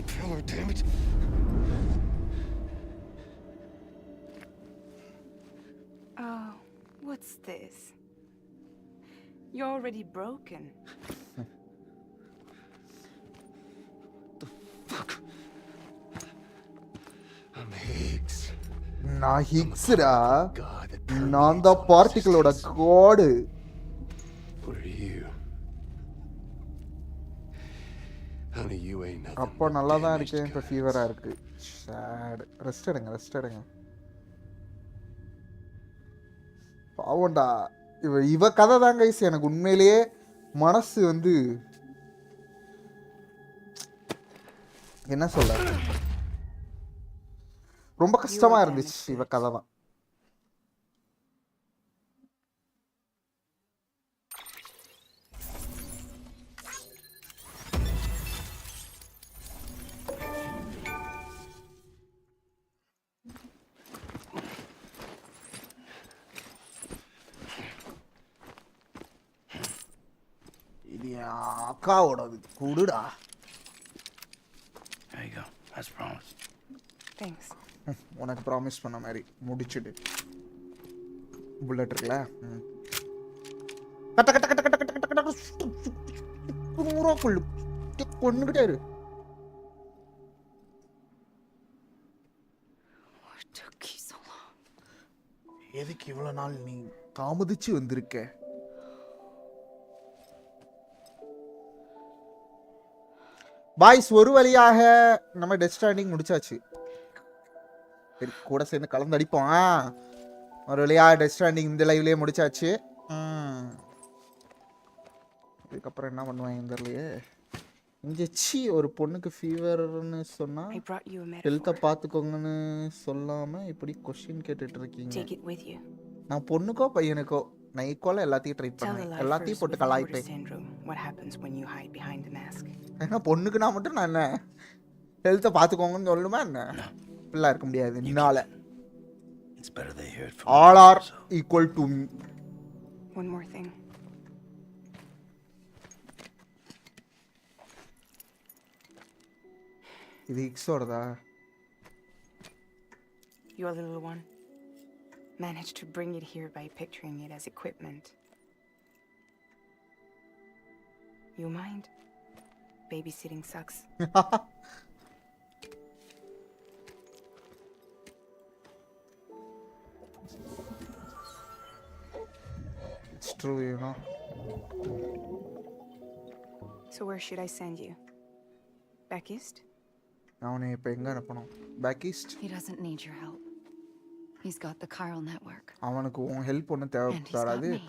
Oh, what's this? You're already broken. The fuck? I'm Higgs. நான் ஹிக்ஸ்டா. நான் தான் பார்ட்டிகளோட காடு. What are you? Honey, you ain't nothing. அப்போ நல்லா தான் இருக்கேன். இப்போ ஃபீவரா இருக்கு. ஷேட். ரெஸ்ட் எடுங்க. பாவண்டா. இவ கதை தான் கைஸ். எனக்கு உண்மையிலேயே மனசு வந்து என்ன சொல்ல, ரொம்ப கஷ்டமா இருந்துச்சு. இவ கதை தான். அக்காவோடது குடுடா. There you go. As promised. Thanks. உனக்கு ப்ராமிஸ் பண்ண மாதிரி முடிச்சிடு. புல்லட் இருக்குல்ல, கட்ட கட்ட கட்ட கட்ட கட்ட கட்ட கட்ட நூறா கொள்ளு கொண்டுகிட்டே இரு. எதுக்கு இவ்வளவு நாள் நீ தாமதிச்சு வந்திருக்க? பாய்ஸ், ஒரு வழியாக நம்ம டெத் ஸ்ட்ராண்டிங் முடிச்சாச்சு. சரி, கூட சேர்ந்து கலந்து அடிப்போம். ஒரு வழியாக டெத் ஸ்ட்ராண்டிங் இந்த லைவ்லயே முடிச்சாச்சு. இதுக்கப்புறம் என்ன பண்ணுவாங்க தெரியலையே. இஞ்சி ஒரு பொண்ணுக்கு ஃபீவர்னு சொன்னா ஹெல்த்தை பார்த்துக்கோங்கன்னு சொல்லாம இப்படி கொஸ்டின் கேட்டுட்டு இருக்கீங்க. நான் பொண்ணுக்கோ பையனுக்கோ நான் ஈக்குவலா எல்லாத்தையும் ட்ரை பண்ணுவேன். எல்லாத்தையும் போட்டு கலாய்ப்பேன். ஏன்னா பொண்ணுக்குனா மட்டும் நான் என்ன ஹெல்த்தை பார்த்துக்கோங்கன்னு சொல்லணுமா என்ன? இப்படிலாம் இருக்க முடியாது. என்னால all are equal to me. One more thing. இது ஹிக்ஸோடதா? Your little one managed to bring it here by picturing it as equipment. You mind? Babysitting sucks. It's true, you know. So where should I send you? Back east? அவனை இப்போ எங்கே அனுப்பணும்? Back east? He doesn't need your help. He's got the chiral network. அவனுக்கு உன் help ஒன்றும் And he's got தேவைப்படாது. me.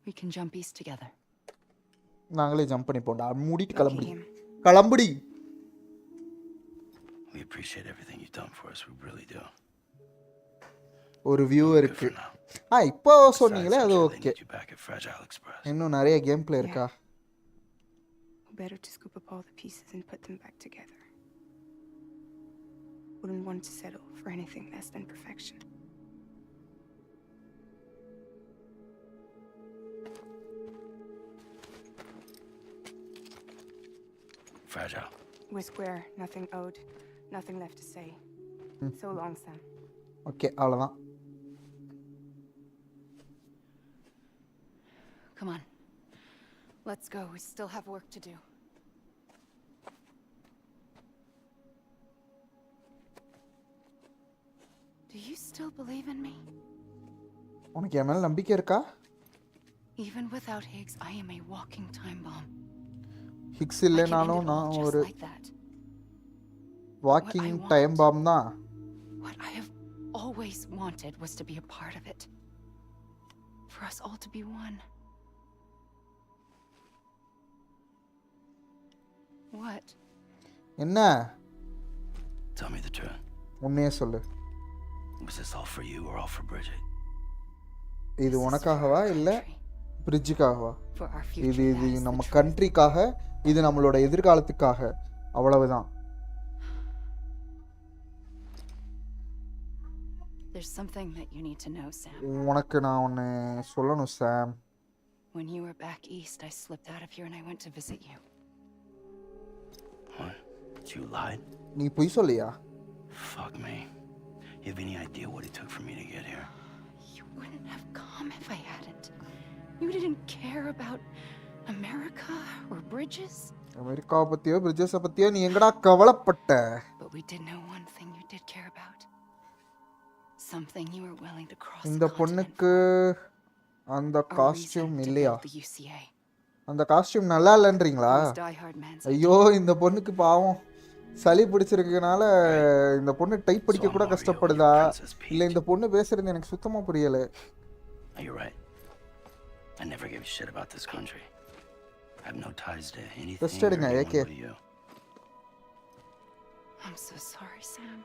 We can jump east together. நாங்களே jump பண்ணி போண்டா. மூடிட்டு கிளம்புடி. கிளம்புடி. We appreciate everything you've done for us. We really do. ஒரு view இருக்கு. இப்போ சொன்னீங்களே அது ஓகே. இன்னும் நிறைய கேம் பிளே இருக்கா? Better to scoop up all the pieces and put them back together. Wouldn't want to settle for anything less than perfection. Fragile. We're square, nothing owed, nothing left to say. So long, Sam. Okay, அவ்வளோதான். Come on. Let's go. We still have work to do. Do you still believe in me? உனக்கு என் மேல நம்பிக்கை இருக்கா? Even without Higgs, I am a walking time bomb. Hicks இல்லைனாலும் நான் ஒரு walking time bomb தான். What I have always wanted was to be a part of it. For us all to be one. What? என்ன? Tell me the truth. உண்மையே சொல்லு. Was this all for you or all for Bridget? இது உனக்காகவா இல்ல பிரிட்ஜுக்காகவா? இது நம்ம கண்ட்ரிக்காக, இது நம்மளோட எதிர்காலத்துக்காக. அவ்வளவுதான். There's something that you need to know, Sam. உனக்கு நான் ஒன்னு சொல்லணும், சாம். When you were back east, I slipped out of here and I went to visit you. What? You lied? நீ பொய் சொல்லியா? Fuck me. You have any idea what it took for me to get here? You wouldn't have come if I hadn't. You didn't care about America or bridges. அமெரிக்காவை பத்தியோ பிரிட்ஜஸை பத்தியோ நீ எங்கடா கவலைப்பட்ட? But we did know one thing you did care about. Something you were willing to cross. இந்த பொண்ணுக்கு அந்த costume இல்லையா? அந்த காஸ்டியூம் நல்லா இல்லைன்றீங்களா? ஐயோ, இந்த பொண்ணுக்கு பாவம் சளி பிடிச்சிருக்கனால இந்த பொண்ணு டைப் படிக்க கூட கஷ்டப்படுதா? இல்ல இந்த பொண்ணு பேசுறது எனக்கு சுத்தமா புரியல. You're right. I never gave a shit about this country. I have no ties to anything. Just எடுங்க, AK. I'm so sorry, Sam.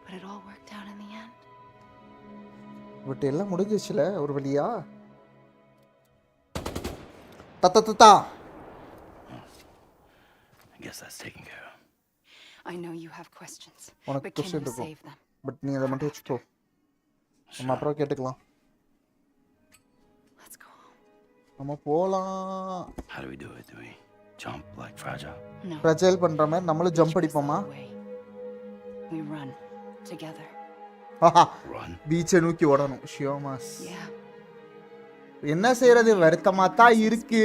But it all worked out in the end. But எல்லாம் முடிஞ்சிச்சுல ஒரு வழியா. தத்தத்தா. I guess that's taken care of. I know you have questions. உனக்கு But can question you இருக்கும். save them? But நீ அதை மட்டும் வச்சுக்கோ. நம்ம அப்புறம் கேட்டுக்கலாம். Let's go home. நம்ம போலாம். How do we do it? Do we jump like Fragile? No. Fragile பண்ற மாதிரி நம்மளும் jump அடிப்போமா? We run together. Run. பீச்சை நோக்கி ஓடணும். ஷியோமாஸ். Yeah. என்ன செய்யறது, வருத்தமா தான் இருக்கு.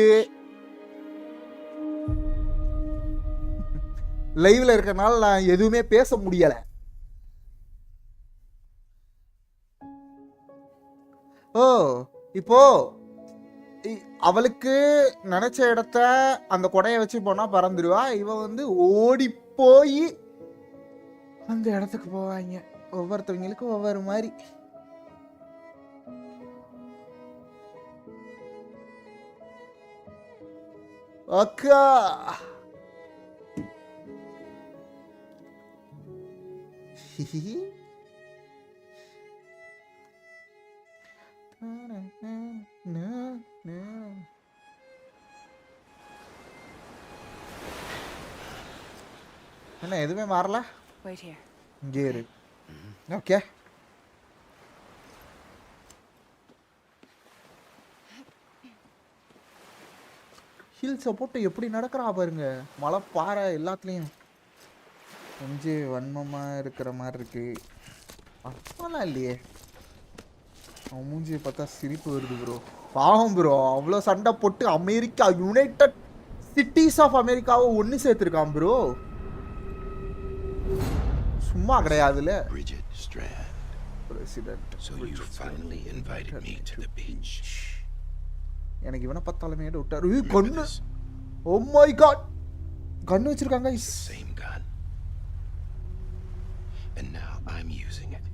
லைவ்ல இருக்கனால நான் எதுவுமே பேச முடியல. ஓ, இப்போ அவளுக்கு நினைச்ச இடத்த அந்த கொடையை வச்சு போனா பறந்துடுவா. இவ வந்து ஓடி போய் அந்த இடத்துக்கு போவாங்க. ஒவ்வொருத்தவங்களுக்கும் ஒவ்வொரு மாதிரி. அக்கா என்ன எதுவுமே மாறல? Wait here. இங்கே இரு. ஓகே. ஹீல்ஸை போட்டு எப்படி நடக்கிறா பாருங்க, மலை பாறை எல்லாத்துலேயும். கொஞ்சம் வன்மமாக இருக்கிற மாதிரி இருக்கு. அப்போலாம் இல்லையே, அவன் மூஞ்சியை பார்த்தா சிரிப்பு வருது ப்ரோ. பாவம் ப்ரோ, அவ்வளோ சண்டை போட்டு அமெரிக்கா யுனைடெட் சிட்டிஸ் ஆஃப் அமெரிக்காவை ஒன்று சேர்த்துருக்கான் ப்ரோ. சும்மா கிடையாதுல. எனக்கு இவனை பார்த்தாலுமே விட்டாரு. கண்ணு, ஓ மை காட், கண்ணு வச்சிருக்காங்க. And now I'm using it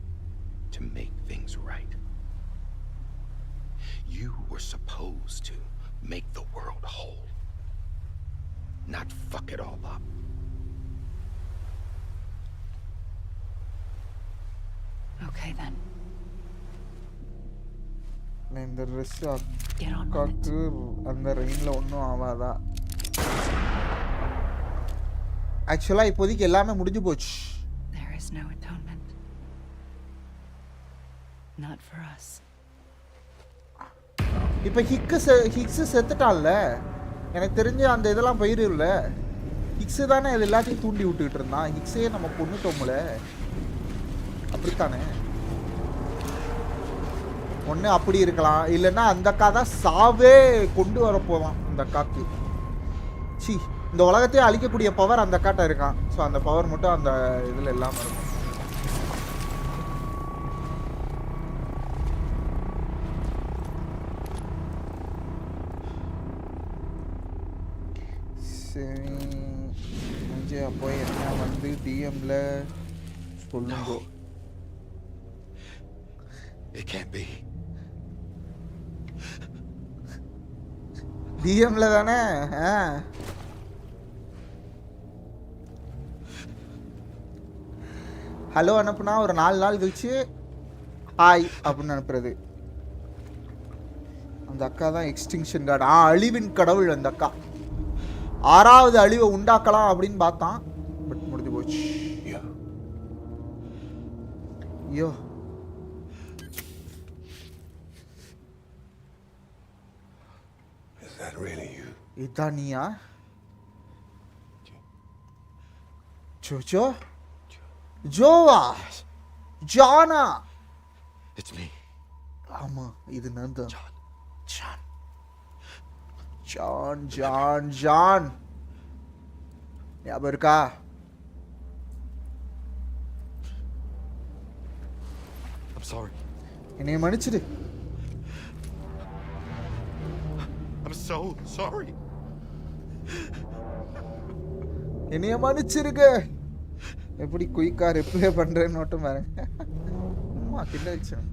to make things right. You were supposed to make the world whole, not fuck it all up. Okay then. இந்த ட்ரெஸ் அக்காக்கு அந்த ரெயின்ல ஒன்றும் ஆகாதா? ஆக்சுவலாக இப்போதைக்கு எல்லாமே முடிஞ்சு போச்சு. There is no atonement. Not for us. இப்போ ஹிக்ஸ் செத்துட்டான்ல, எனக்கு தெரிஞ்சு அந்த இதெல்லாம் போயிரும்ல. ஹிக்ஸு தானே இது எல்லாத்தையும் தூண்டி விட்டுக்கிட்டு இருந்தான். ஹிக்ஸே நம்ம கொண்டுட்டோம்ல, அப்படித்தானே? ஒன்று அப்படி இருக்கலாம், இல்லைன்னா அந்த அக்கா தான் சாவே கொண்டு வரப்போதான். அந்த அக்காக்கு சி இந்த உலகத்தையே அழிக்கக்கூடிய பவர் அந்த அக்காட்ட இருக்கான். ஸோ அந்த பவர் மட்டும் அந்த இதில் எல்லாம் இருக்கும். சரி, கொஞ்சம் அப்போ என்ன வந்து டிஎம்ல சொல்லுங்க. It can't be. டிஎம்ல தானே? ஹலோ அனுப்புனா ஒரு 4 நாள் கழிச்சு ஹாய் அப்படின்னு அனுப்புறது. அந்த அக்கா தான் எக்ஸ்டிங்ஷன் கார்டு. அழிவின் கடவுள் அந்த அக்கா. 6வது அழிவை உண்டாக்கலாம் அப்படின்னு பார்த்தான், பட் முடிஞ்சு போச்சு. ஐயோ, இதான் நீயா? ஜோஜோ? ஜோவா? ஜானா? It's me. ஆமா, இது நான் தான். ஜான் ஜான் ஜான் ஞாபகம் இருக்கா? I'm sorry. என்னைய மன்னிச்சிடு. I'm so sorry. என்னைய மன்னிச்சிருக்க. எப்படி குயிக்கா ரிப்ளை பண்றேன்னு மட்டும் பாருங்க. அம்மா கிட்ட வச்சேன்,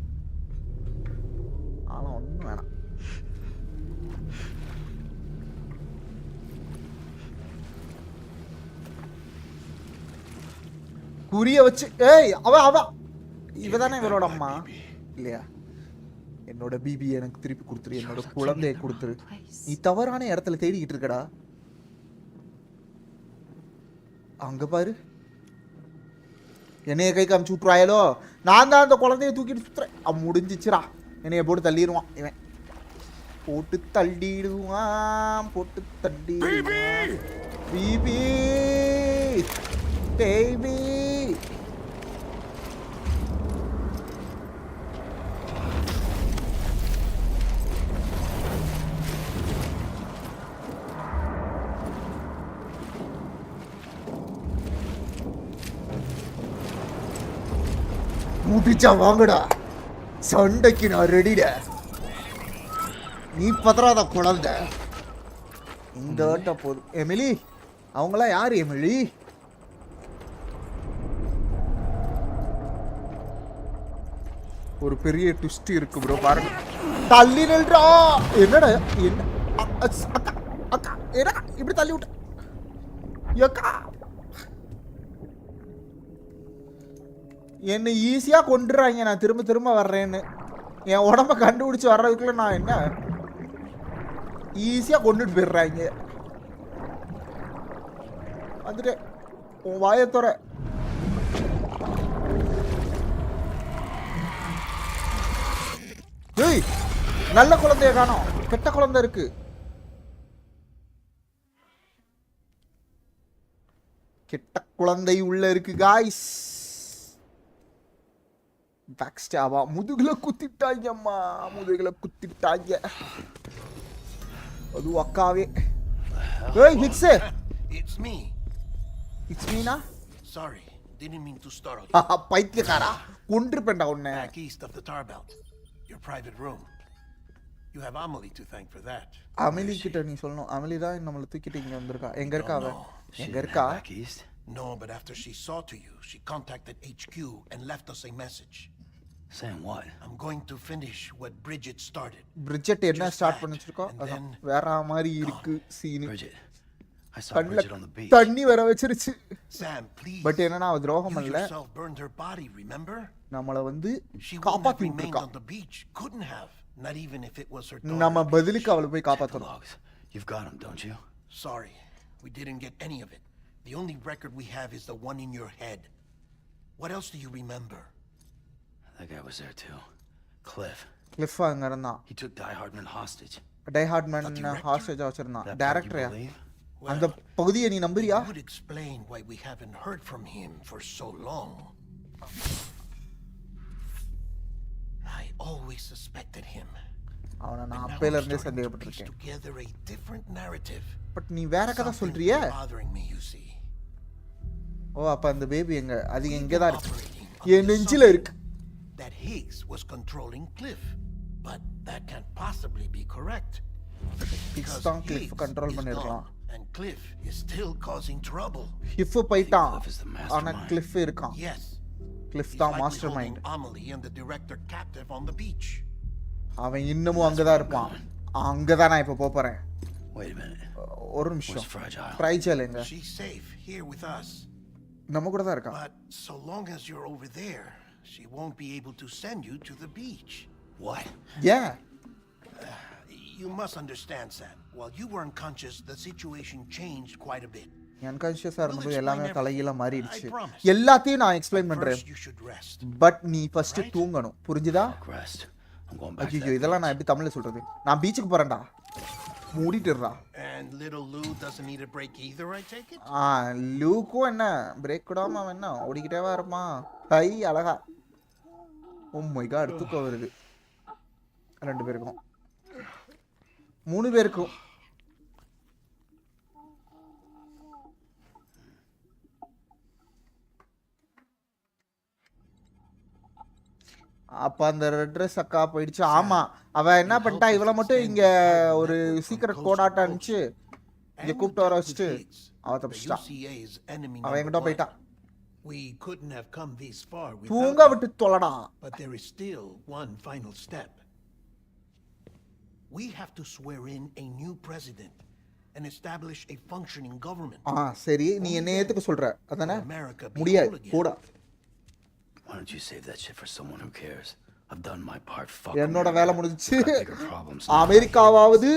ஆனால் ஒன்றும் வேணாம். குறிய வச்சு ஏய் அவ இவ தானே இவரோட அம்மா இல்லையா? என்னோட பிபி எனக்கு திருப்பி கொடுத்துரு, என்னோட குழந்தையை கொடுத்துரு. நீ தவறான இடத்துல தேடிக்கிட்டு இருக்கடா. அங்க பாரு, என்னைய கை காமிச்சு விட்டுருவாயலோ. நான் தான் அந்த குழந்தைய தூக்கிட்டு சுத்துறேன். முடிஞ்சிச்சுரா, என்னைய போட்டு தள்ளிடுவான் இவன். போட்டு தள்ளிடுவான், போட்டு தள்ளிடுவான். பிபி பேபி முடிச்சா வாங்கடா, சண்டைக்கு நான் ரெடிட. நீ பதறாத குழந்தை. இந்த ஆட்ட போதும். எமிலி, அவங்களாம் யாரு எமிலி? ஒரு பெரிய ட்விஸ்ட் இருக்கு ப்ரோ, பாருங்க. தள்ளி நில்றா. என்னடா என்ன அக்கா அக்கா என்ன இப்படி தள்ளி விட்ட? அக்கா என்னை ஈஸியாக கொண்டுறாங்க. நான் திரும்ப திரும்ப வர்றேன்னு என் உடம்ப கண்டுபிடிச்சி வர்றதுக்குள்ள நான் என்ன ஈஸியாக கொண்டுட்டு போயிடுறாங்க. வந்துட்டு உன் வாயத்தோற ஏய், நல்ல குழந்தைய காணோம், கெட்ட குழந்தை இருக்கு. கெட்ட குழந்தை உள்ள இருக்கு காய்ஸ். பேக்ஸ்டாவா முதுகுல குத்திட்டாங்கம்மா, முதுகுல குத்திட்டாங்க. அது அக்காவே. ஏய் Hicks, It's me. It's Meena? Sorry, didn't mean to startle you. பைத்தியக்காரா, கொன்றுப்பேன்டா உன்னை. Back east of the tar belt, your private room. You have Amelie to thank for that. Ameli கிட்ட நீ சொல்லணும். அமெலி தான் நம்மள தூக்கிட்டு இங்க வந்திருக்கா. எங்க இருக்கா அவ? எங்க இருக்கா? No, but after she saw to you, she contacted HQ and left us a message. Saying what? I'm going to finish what Bridget started. Bridget என்ன ஸ்டார்ட் பண்ணிச்சிருக்கோம்? அதான் வேற மாதிரி இருக்கு scene. Bridget. I saw Bridget on the beach. தண்ணி வர வச்சிருச்சு. Sam, please. But என்னன்னா அவ துரோகம் You பண்ணல. yourself burned her body, remember? நம்மள வந்து She காப்பாத்தி remained விட்டுருக்கா. on the beach. Couldn't have. Not even if it was her daughter. நம்ம பதிலுக்கு அவளை போய் காப்பாத்தணும். You've got him, don't you? Sorry, we didn't get any of it. The only record we have is the one in your head. What else do you remember? That guy was there too. Cliff. Cliff அங்க இருந்தான். He took Die Hardman hostage. Die Hardman hostage வச்சிருந்தான். டைரக்டரா? அந்த பகுதியை நீ நம்புறியா? That would explain why we haven't heard from him for so long. I always suspected him. அவனை நான் அப்பையில இருந்தே சந்தேகப்பட்டிருக்கேன். Together a different narrative. But நீ வேற கதை சொல்றியே? Bothering me, you see. ஓ அப்ப அந்த பேபி எங்க? அது எங்க தான் இருக்கு? என் நெஞ்சில இருக்கு. That Higgs was controlling Cliff, but that can't possibly be correct. Higgs தான் Cliff கண்ட்ரோல் பண்ணிருக்கான். And Cliff is still causing trouble. Cliff போயிட்டான். ஆனா Cliff இருக்கான். Yes. Cliff தான் mastermind. Amelie and the director captive on the beach. அவன் இன்னமும் அங்க தான் இருப்பான். அங்க தான் நான் இப்ப போறேன். Wait a minute. ஒரு நிமிஷம். Fragile எங்க? She's safe here with us. நம்ம கூட தான் இருக்கா. But so long as you're over there, she won't be able to send you to the beach. What? Yeah. You must understand, Sam. While you were unconscious, the situation changed quite a bit. அன்கான்ஷியஸா இருந்தது எல்லாமே தலைகீழ மாறிடுச்சு. எல்லாத்தையும் நான் explain பண்றேன். But நீ first தூங்கணும். புரிஞ்சுதா? ஐயோ இதெல்லாம் நான் எப்படி தமிழ்ல சொல்றது? நான் பீச்சுக்கு போறேன்டா. மூடிட்டுறா. And little Lou doesn't need a break either, I take it? லூக்கும் என்ன பிரேக் கூடாம அவன் என்ன ஓடிக்கிட்டேவா இருப்பான். ஹை அழகா. ஓ மை காட் தூக்கம் வருது. ரெண்டு பேருக்கும். மூணு பேருக்கும். அப்ப அந்த ட்ரெஸ் அக்கா போயிடுச்சு. ஆமா அவ என்ன பண்ணிட்டா, இவளை மட்டும் இங்க ஒரு சீக்கிரட் கோடாட்ட அனுப்பிச்சு இங்க கூப்பிட்டு வர வச்சுட்டு அவ தப்பிச்சிட்டா. அவ எங்கிட்ட போயிட்டா. We couldn't have come this far without. தூங்க விட்டு தொலைடா. But there is still one final step. We have to swear in a new president and establish a functioning government. சரி நீ என்ன ஏத்துக்க சொல்ற? அதானே? முடியாது. போடா. Why don't you save that shit for someone who cares? I've done my part. Fuck. என்னோட வேலை முடிஞ்சிச்சு. அமெரிக்காவாவது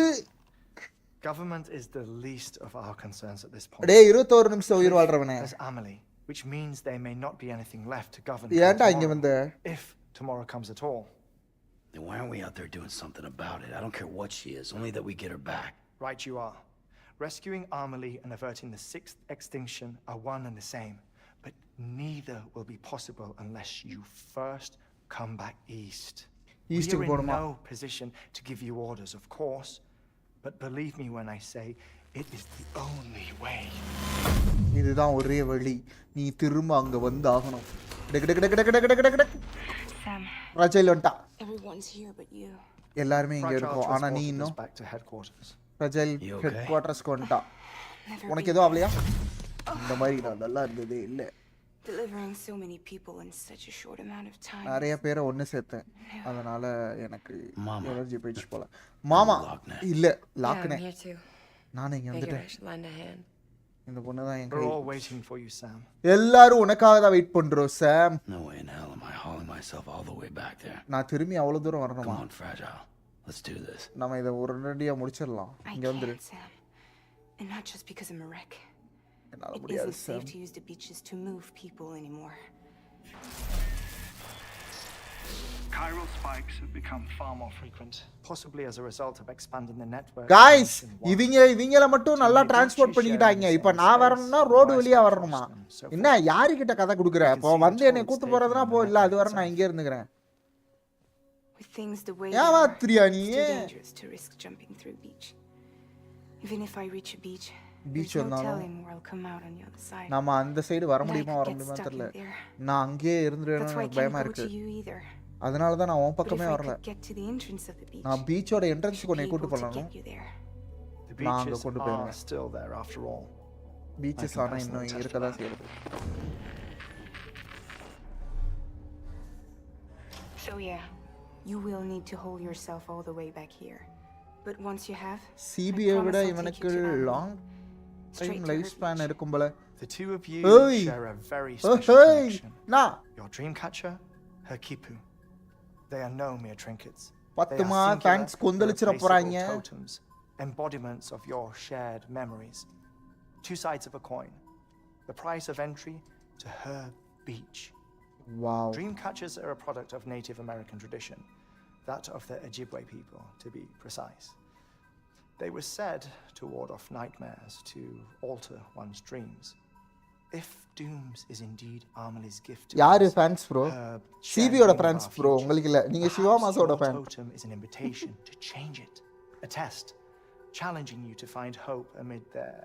government is the least of our concerns at this point. டேய் 21 நிமிஷம் உயிர் வாழ்றவனே. There's Amelie, which means there may not be anything left to govern. ஏன்டா இங்க வந்த? If tomorrow comes at all. Then why aren't we out there doing something about it? I don't care what she is, only that we get her back. Right you are. Rescuing Amelie and averting the 6th extinction are one and the same. But neither will be possible unless you first come back east. East we are in no position to give you orders, of course. But believe me when I say, it is the only way. இதுதான் ஒரே வழி. நீ திரும்ப அங்க வந்து ஆகணும். ராஜேல் வந்துட்டா. Everyone's here but you. எல்லாரும் இங்க இருக்கோம். ஆனா நீ இன்னும் ராஜேல் ஹெட் குவார்ட்டர்ஸ்க்கு வந்துட்டா. உனக்கு ஏதோ ஆவலையா? இந்த மாதிரி நல்லா இருந்ததே இல்ல. Delivering so many people in such a short amount of time. நிறைய பேரை ஒன்னு சேர்த்தேன். அதனால எனக்கு எனர்ஜி போயிடுச்சு போல. மாமா இல்ல லாக்னே. நானே இங்க வந்துட்டேன். இந்த பொண்ணு தான் எங்க. We're all waiting for you, Sam. எல்லாரும் உனக்காக தான் வெயிட் பண்றோம் சாம். No way in hell am I hauling myself all the way back there. நான் திரும்பி அவ்வளவு தூரம் வரணுமா? Come on, Fragile. Let's do this. நாம இத ஒரு ரெடியா முடிச்சிரலாம். இங்க வந்துரு. And not just because I'm a wreck. It isn't safe to use the beaches to move people anymore. Chiral spikes have become far more frequent, possibly as a result of expanding the network. Guys, இவங்கள மட்டும் நல்லா transport பண்ணிக்கிட்டாங்க. இப்போ நான் வரணும்னா road வழியா வரணுமா? என்ன யாருக்கிட்ட கதை கொடுக்குற? இப்போ வந்து என்னை கூட்டு போறதுனா போ, இல்ல அது வர நான் இங்கே இருந்துக்கிறேன். With things the way ஏமாத்துறியா நீ? it's too dangerous to risk jumping through beach. Even if I reach a beach, there's no telling where I'll come out on the other side. நாம அந்த சைடு வர முடியுமா தெரியல. நான் அங்கேயே இருந்துறேன்னு எனக்கு பயமா இருக்கு. அதனால தான் நான் உன் பக்கமே வரல. நான் பீச்சோட என்ட்ரன்ஸ்க்கு உன்னை கூட்டி போறேன். நான் அங்க கொண்டு போறேன். பீச்சஸ் ஆனா இன்னும் இருக்கதா செய்யுது. So yeah, you will need to hold yourself all the way back here. But once you have, CBA விட இவனுக்கு லாங் டைம் லைஃப் ஸ்பான் இருக்கும் போல. The two of you share a very special connection. Your dream catcher, her kipu. They are no mere trinkets. They are singular, totems, embodiments of your shared memories. Two sides of a coin. The price of entry to her beach. Wow. Dream catchers are a product of Native American tradition, that of the Ojibwe people, to be precise. They were said to ward off nightmares, to alter one's dreams. If Dooms is indeed Amelie's gift to யாரு fans bro? CB ஓட fans bro. உங்களுக்கு இல்ல. நீங்க சிவாமாஸோட fan. Totem is an invitation to change it. A test challenging you to find hope amid their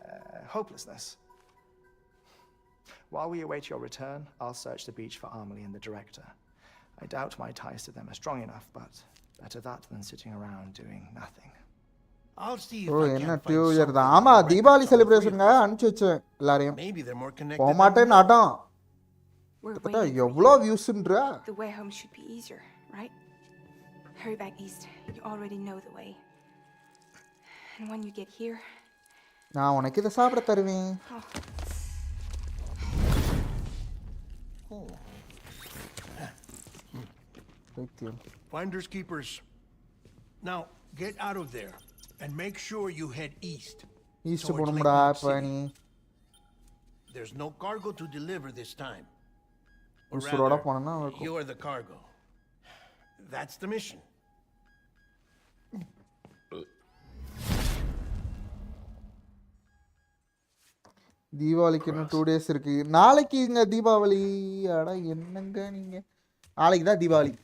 hopelessness. While we await your return, I'll search the beach for Amelie and the director. I doubt my ties to them are strong enough, but better that than sitting around doing nothing. I'll see if oh, I என்ன can find டியூயர் something. தான். ஆமா தீபாவளி செலிப்ரேஷன்ங்க அனுப்பிச்சு வச்சேன் எல்லாரையும். Maybe they're more connected. போக மாட்டேன் அடம். எவ்வளோ வியூஸ்ன்றா? The way home should be easier, right? Hurry back east. You already know the way. And when you get here, நான் உனக்கு இதை சாப்பிட தருவேன். Finders keepers. Now get out of there and make sure you head east. East போணும்டா pani. There's no cargo to deliver this time. Or rather, you are the cargo. That's the mission. தீபாவளிக்கு இன்னும் 2 days இருக்கு. நாளைக்கு இங்க தீபாவளி. அட என்னங்க நீங்க? நாளைக்கு தான் தீபாவளி.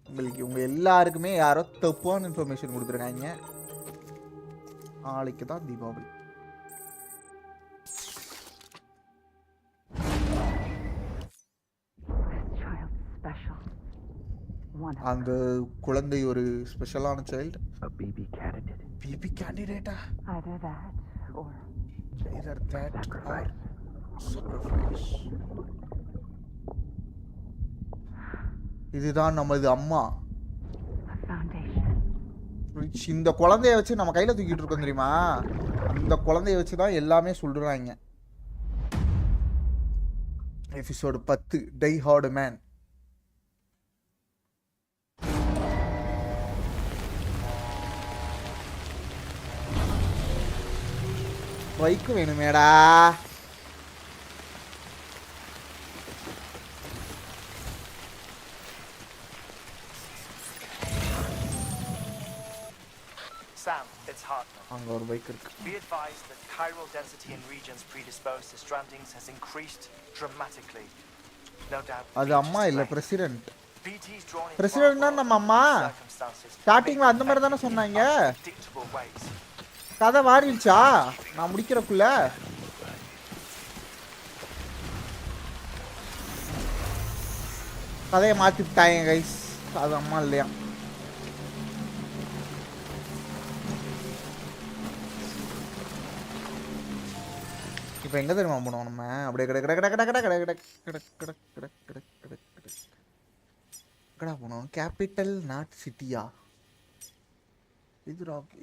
உங்களுக்கு உங்க எல்லாருக்குமே யாரோ தப்பான இன்ஃபர்மேஷன் கொடுத்துருக்காங்க. நாளைக்கு தான் தீபாவளி. அந்த குழந்தை ஒரு ஸ்பெஷலான சைல்ட். Baby candidate. பேபி கேண்டிடேட்டா? Either that or sacrifice. இதுதான் நமது அம்மா. இந்த குழந்தைய வச்சு நம்ம கையில தூக்கிட்டு இருக்கோம் தெரியுமா? அந்த குழந்தைய வச்சு தான் எல்லாமே சொல்றாங்க. Episode 10 die hard man. பைக்கு வேணுமேடா. Sam, it's HITMAN. அங்க ஒரு பைக் இருக்கு. Be advised that chiral density in regions predisposed to strandings has increased dramatically. No doubt. அது அம்மா இல்ல பிரசிடென்ட். பிரசிடென்ட்னா நம்ம அம்மா. ஸ்டார்டிங்ல அந்த மாதிரி தானே சொன்னாங்க. கதை மாறிடுச்சா நான் முடிக்கிறக்குள்ள? கதையை மாற்றி விட்டாங்க கைஸ். அது அம்மா இல்லையா? இப்போ எங்கே தெரியுமா போனோம் நம்ம? அப்படியே கடை கடை கடை கடை கடை கடை கடை கடை கடை கடை கடை கடை கடை கடை போனோம். கேபிட்டல் நாட் சிட்டியா?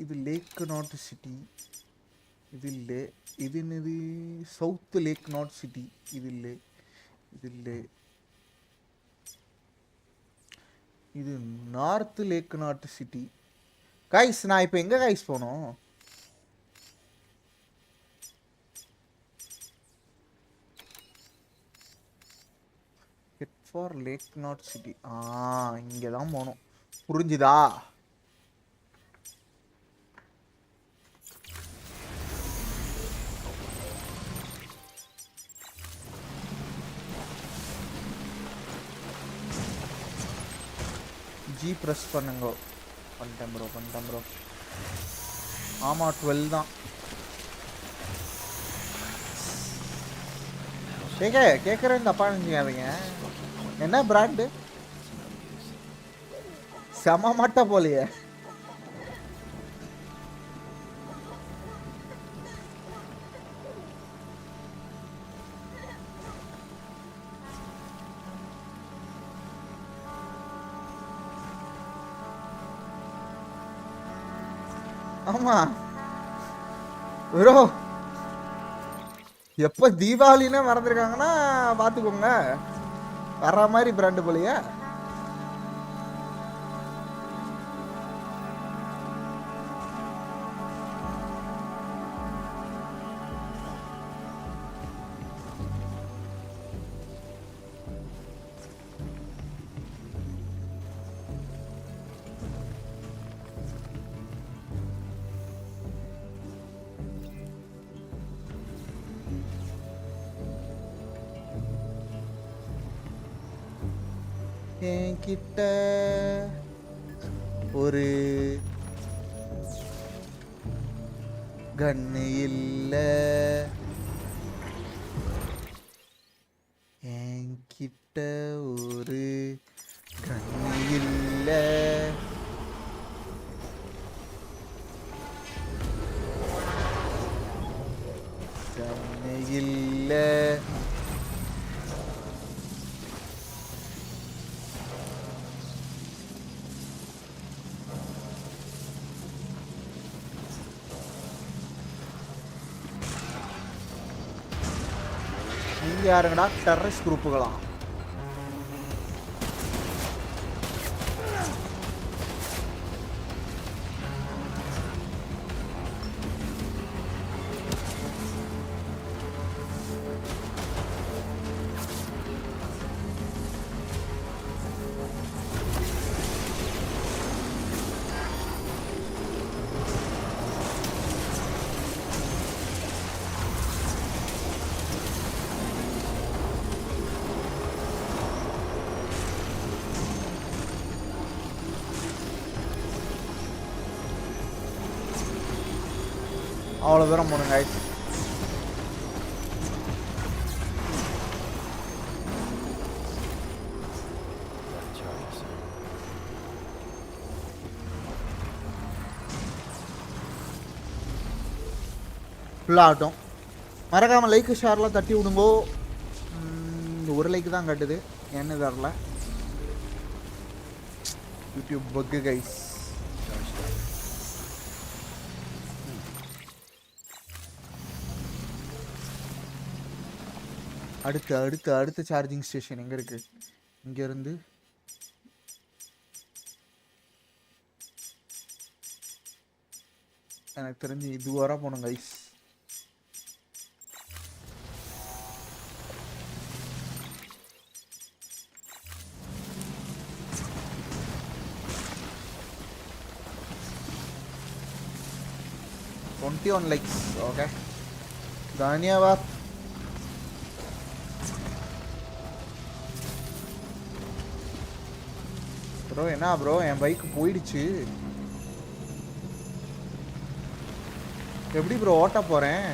இது லேக் நாட் சிட்டி. இது இல்லை. இது என்னது? South lake knot city. இது இல்லை. இது இல்லை. இது north lake knot city. Guys நான் இப்போ எங்கே கைஸ் போனோம்? Far lake knot city. இங்கே தான் போகணும். புரிஞ்சுதா? ஜி ப்ரெஸ் பண்ணுங்க. பண்ணிட்டேன் ப்ரோ. ஆமாம் 12 தான். கேட்குறேன், தப்பா நினைக்காதீங்க. என்ன பிராண்டு? செம மாட்டா போலையே. ஆமா ப்ரோ, எப்போ தீபாவளினே மறந்துருக்காங்கன்னா பார்த்துக்கோங்க. வர்ற மாதிரி பிராண்டு போலையா? என்கிட்ட ஒரு கண்ணு இல்ல, என்கிட்ட ஒரு கண்ணு இல்ல, கண்ணு இல்ல, நீங்க யாருங்கடா? டெரரிஸ்ட் குரூப்புகளா? அவ்வளோ தூரம் போகணுங்க. ஃபுல்லாக ஆகட்டும். மறக்காமல் லைக்கு ஷேர்லாம் தட்டி விடுங்கோ. ஒரு லைக்கு தான் கட்டுது, என்ன தரல. யூடியூப் பக்கு கைஸ். அடுத்த சார்ஜிங் ஸ்டேஷன் எங்கே இருக்குது? இங்கேருந்து எனக்கு தெரிஞ்சு இது வர போகணும் கைஸ். likes. Okay. धन्यवाद. ப்ரோ என்ன ப்ரோ, என் பைக் போயிடுச்சு. எப்படி ப்ரோ ஓட்ட போறேன்?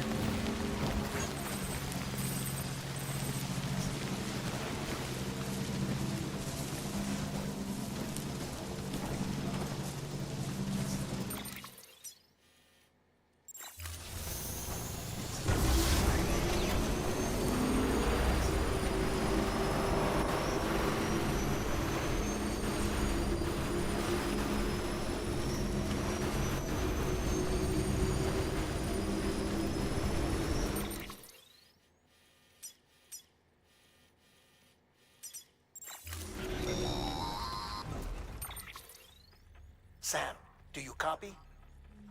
Sam, do you copy?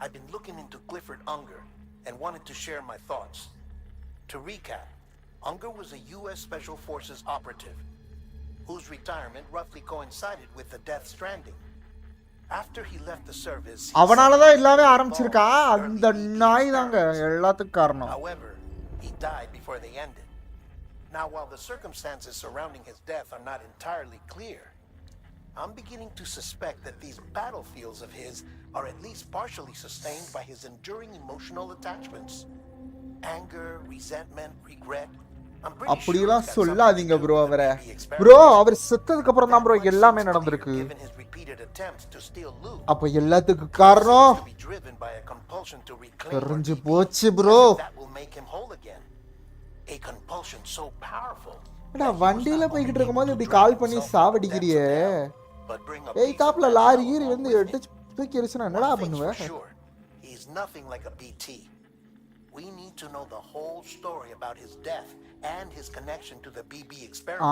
I've been looking into Clifford Unger and wanted to share my thoughts. To recap, Unger was a U.S. Special Forces operative. whose retirement roughly coincided with the Death Stranding. After he left the service, அவனால தான் எல்லாமே ஆரம்பிச்சிருக்கா அந்த நாய் தாங்க எல்லாத்துக்கும் காரணம். However, he died before they ended. Now, while the circumstances surrounding his death are not entirely clear, I'm beginning to suspect that these battlefields of his are at least partially sustained by his enduring emotional attachments. Anger, resentment, regret. அப்படிலாம் சொல்லாதீங்க bro அவரை. Bro அவர் செத்ததுக்கு அப்புறம் தான் bro எல்லாமே நடந்திருக்கு. அப்ப எல்லாத்துக்கு காரணம் தெரிஞ்சு போச்சு ப்ரோ. அடா வண்டியில போய்கிட்டு இருக்கும்போது இப்படி கால் பண்ணி சாவடிக்கிறியே. ஏய் தாப்ல லாரி ஈரி வந்து எடுத்து தூக்கி எரிச்சுனா என்னடா பண்ணுவ? He's nothing like a BT. We need to know the whole story about his death and his connection to the BB experiment.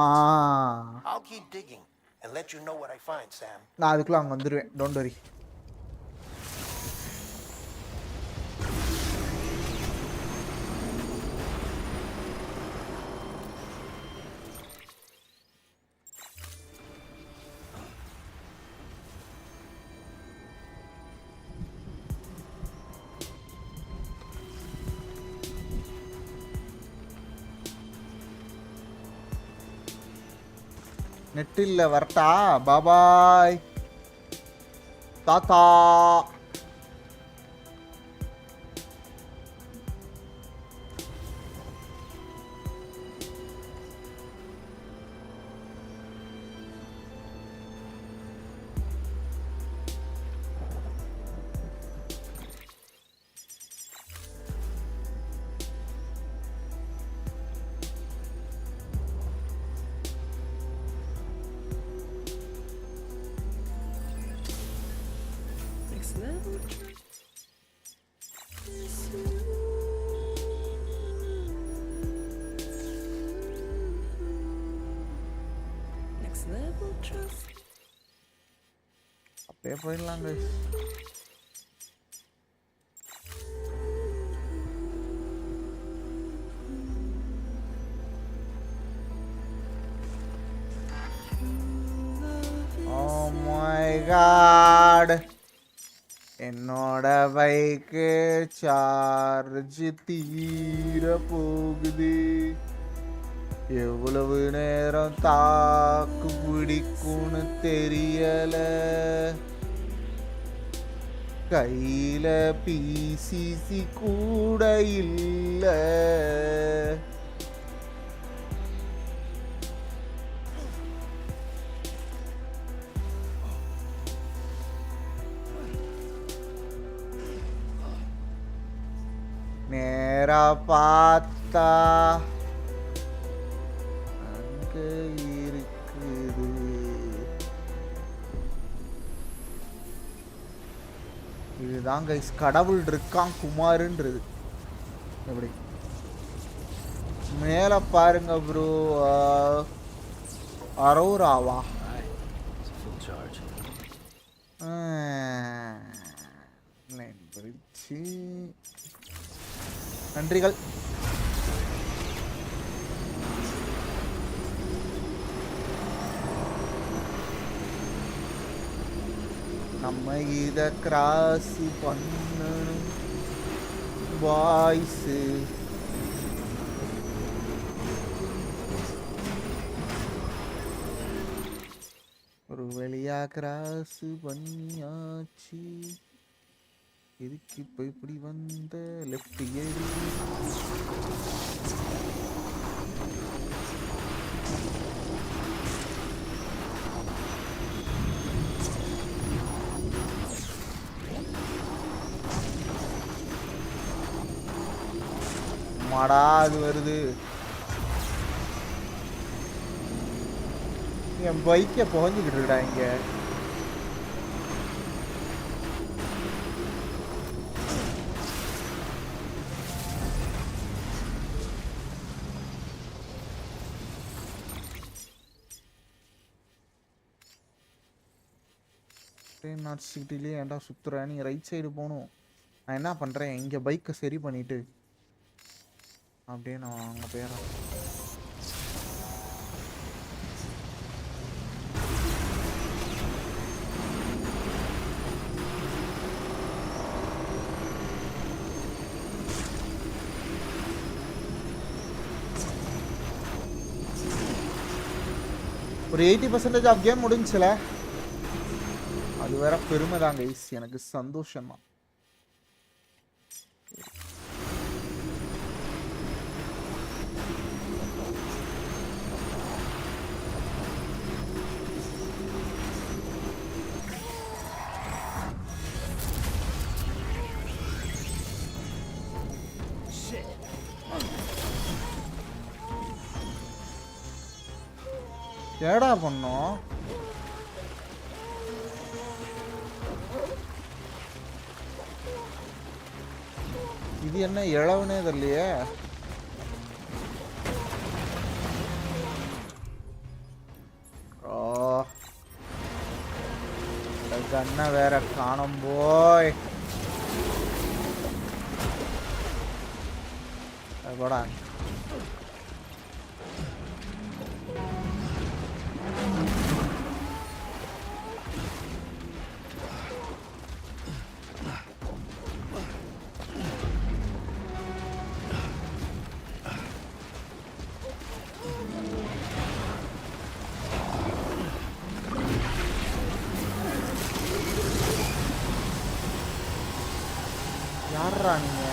I'll keep digging and let you know what I find, Sam. நான் அதுக்குள்ள அங்க வந்துருவேன். Don't worry. நெட்டில் வரட்டா பாபாய் தாத்தா. அப்படியே போயிடலாங்க. Oh my god, என்னோட bike charge தீர போகுது. எவ்வளவு நேரம் தாக்கு பிடிக்கும்னு தெரியல. கையில பிசிசி கூட இல்ல. நேரா பார்த்தா அங்க இருக்குது. இதுதான் கைஸ் கடவுள் இருக்கான் குமாருன்றது. எப்படி மேல பாருங்க ப்ரோ. அரோராவா நன்றிகள். நம்ம இத கிராஸ் பண்ணணும் பாய்ஸ். ஒரு வழியா கிராஸ் பண்ணியாச்சு. இதுக்கு இப்போ இப்படி வந்த லெஃப்ட் ஏறி மாடா அது வருது. என் பைக்கை புகஞ்சிக்கிட்டு இருக்கா இங்க. நாட் சிட்டிலே ஏன்டா சுத்துற? நீ ரைட் சைடு போகணும். நான் என்ன பண்றேன், இங்க பைக்கை சரி பண்ணிட்டு அப்படியே நான் அங்கே போயிடறேன். ஒரு 80% ஆஃப் கேம் முடிஞ்சுல. அது வேற பெருமை தான் கைஸ், எனக்கு சந்தோஷம் தான். ஏடா பண்ணோம்? இது என்ன இளவனே தெரியலையே. ஓ கண்ண வேற காணும் போய். போடா. யாரா நீங்க?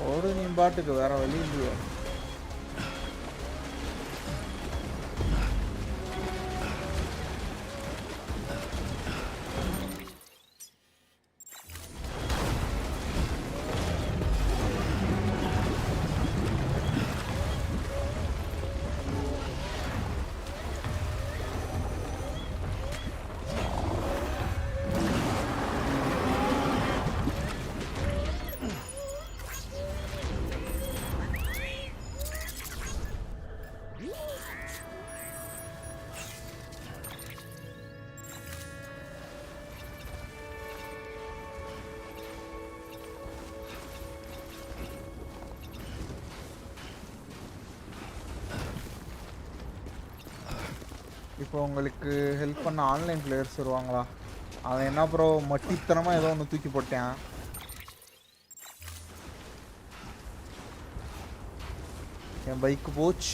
ஓடு நீ பாட்டுக்கு, வேற வழி இல்லையா? இப்போ உங்களுக்கு ஹெல்ப் பண்ண ஆன்லைன் பிளேயர்ஸ் வருவாங்களா? அவன் என்ன ப்ரோ மட்டித்தனமா ஏதோ ஒன்று தூக்கி போட்டான். என் பைக்கு போச்சு.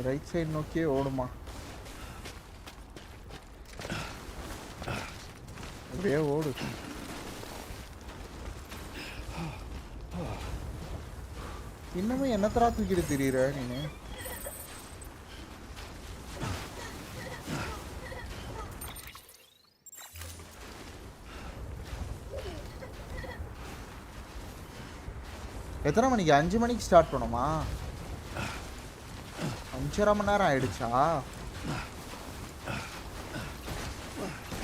ரைட் சைடு நோக்கியே ஓடுமா? அப்படியே ஓடு. இன்னமும் என்னத்தரா தூக்கிட்டு திரியிற நீனு? எத்தனை மணிக்கு? 5 மணிக்கு ஸ்டார்ட் பண்ணுமா? 5.5 மணி நேரம் ஆயிடுச்சா?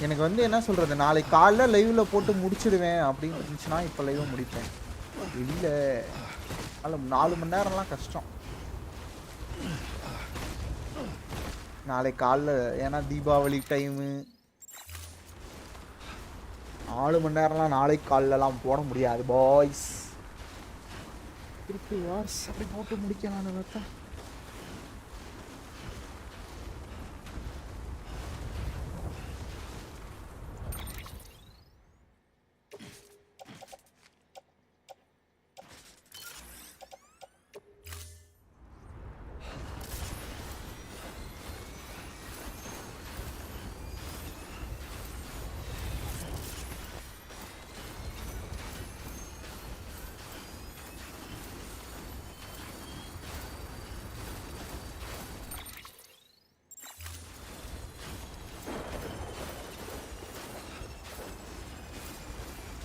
எனக்கு வந்து என்ன சொல்றது, நாளைக்கு காலைல லைவ்ல போட்டு முடிச்சிடுவேன் அப்படின்னு இருந்துச்சுன்னா இப்போ லைவ் முடிப்பேன். இல்லை அதில் 4 மணி நேரம்லாம் கஷ்டம் நாளைக்கு காலைல. ஏன்னா தீபாவளி டைமு 4 மணி நேரம்லாம் நாளைக்கு காலைலலாம் போட முடியாது பாய்ஸ். திருப்பி வார்ஸ் அப்படி போட்டு முடிக்கலான்னு பார்த்தா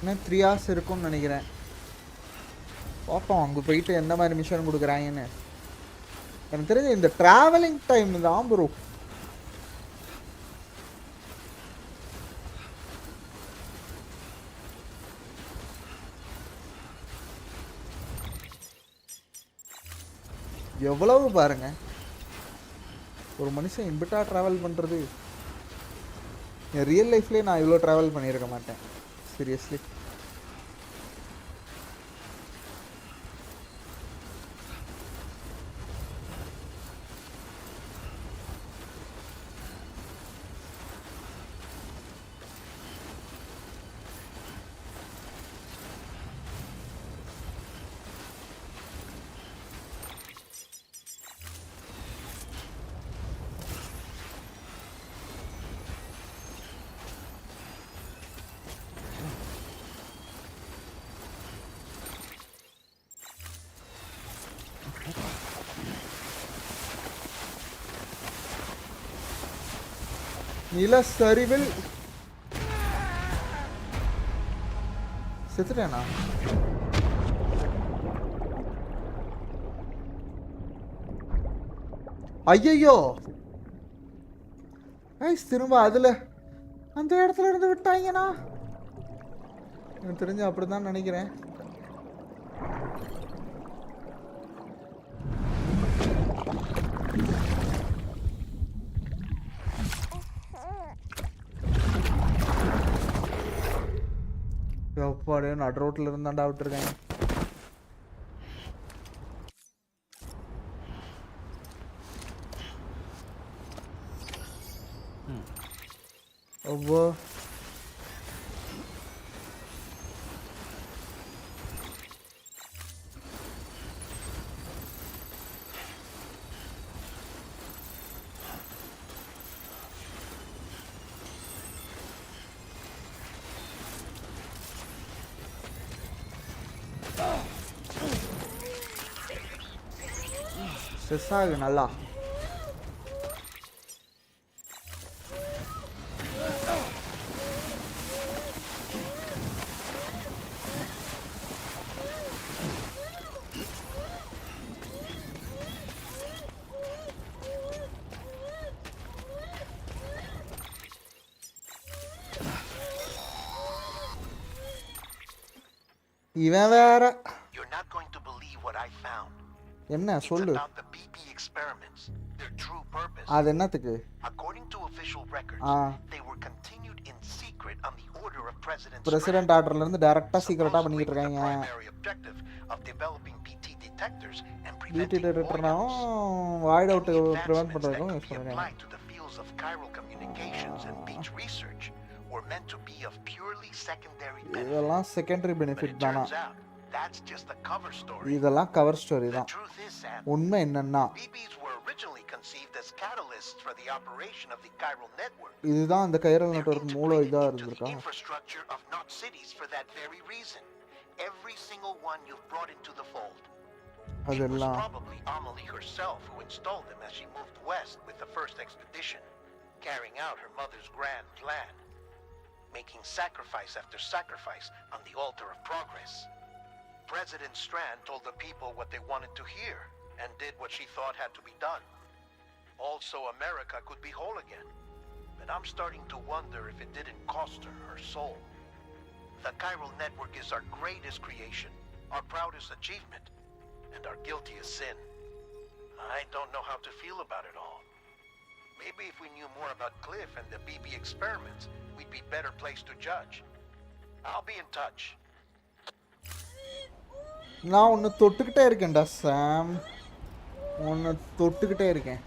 இன்னும் 3 hours இருக்கும்னு நினைக்கிறேன். பார்ப்போம் அங்கே போயிட்டு எந்த மாதிரி மிஷன் கொடுக்குறாங்கன்னு. எனக்கு தெரிஞ்ச இந்த ட்ராவலிங் டைம் தான் ப்ரோ. எவ்வளவு பாருங்க, ஒரு மனுஷன் இம்பிட்டா ட்ராவல் பண்ணுறது. என் ரியல் லைஃப்லேயே நான் இவ்வளோ ட்ராவல் பண்ணியிருக்க மாட்டேன் சீரியஸ்லி. நிலச்சரிவில் செத்துட்டேனா? ஐயோ திரும்ப அதுல அந்த இடத்துல இருந்து விட்டாங்கண்ணா. எனக்கு தெரிஞ்சு அப்படிதான் நினைக்கிறேன். எப்பாடே நடு ரோட்டில் இருந்தாண்டா விட்டுருக்கேன். ஒவ்வொரு ஸ்ட்ரெஸ் ஆகுது நல்லா. இவன் வேற. You're not going to believe what I found. என்ன சொல்லு. அது என்னத்துக்கு? According to official records, they were continued in secret on the order of President President ஆர்டர்ல இருந்து டைரக்டா சீக்ரெட்டா பண்ணிட்டு இருக்காங்க. of developing BT detectors and BT detectorனாவும் வாய்ட் அவுட் பிரிவென்ட் பண்றதுக்கும் யூஸ் பண்றாங்க. to the fields of chiral communications and beach research were meant to be of purely secondary benefit. இதெல்லாம் secondary benefit தானா? That's just the cover story. இதெல்லாம் cover story தான். உண்மை என்னன்னா BBs were originally conceived as catalysts for the operation of the chiral network. இதுதான் அந்த chiral network மூல இதா இருந்திருக்கா? Infrastructure of not cities for that very reason. Every single one you've brought into the fold. It was probably Amelie herself who installed them as she moved west with the first expedition, carrying out her mother's grand plan, making sacrifice after sacrifice on the altar of progress. President Strand told the people what they wanted to hear and did what she thought had to be done. Also, America could be whole again. But I'm starting to wonder if it didn't cost her her soul. The chiral network is our greatest creation, our proudest achievement, and our guiltiest sin. I don't know how to feel about it all. Maybe if we knew more about Cliff and the BB experiments, we'd be better placed to judge. I'll be in touch. நான் ஒன்று தொட்டுக்கிட்டே இருக்கேன்டா சாம், ஒன்று தொட்டுக்கிட்டே இருக்கேன்.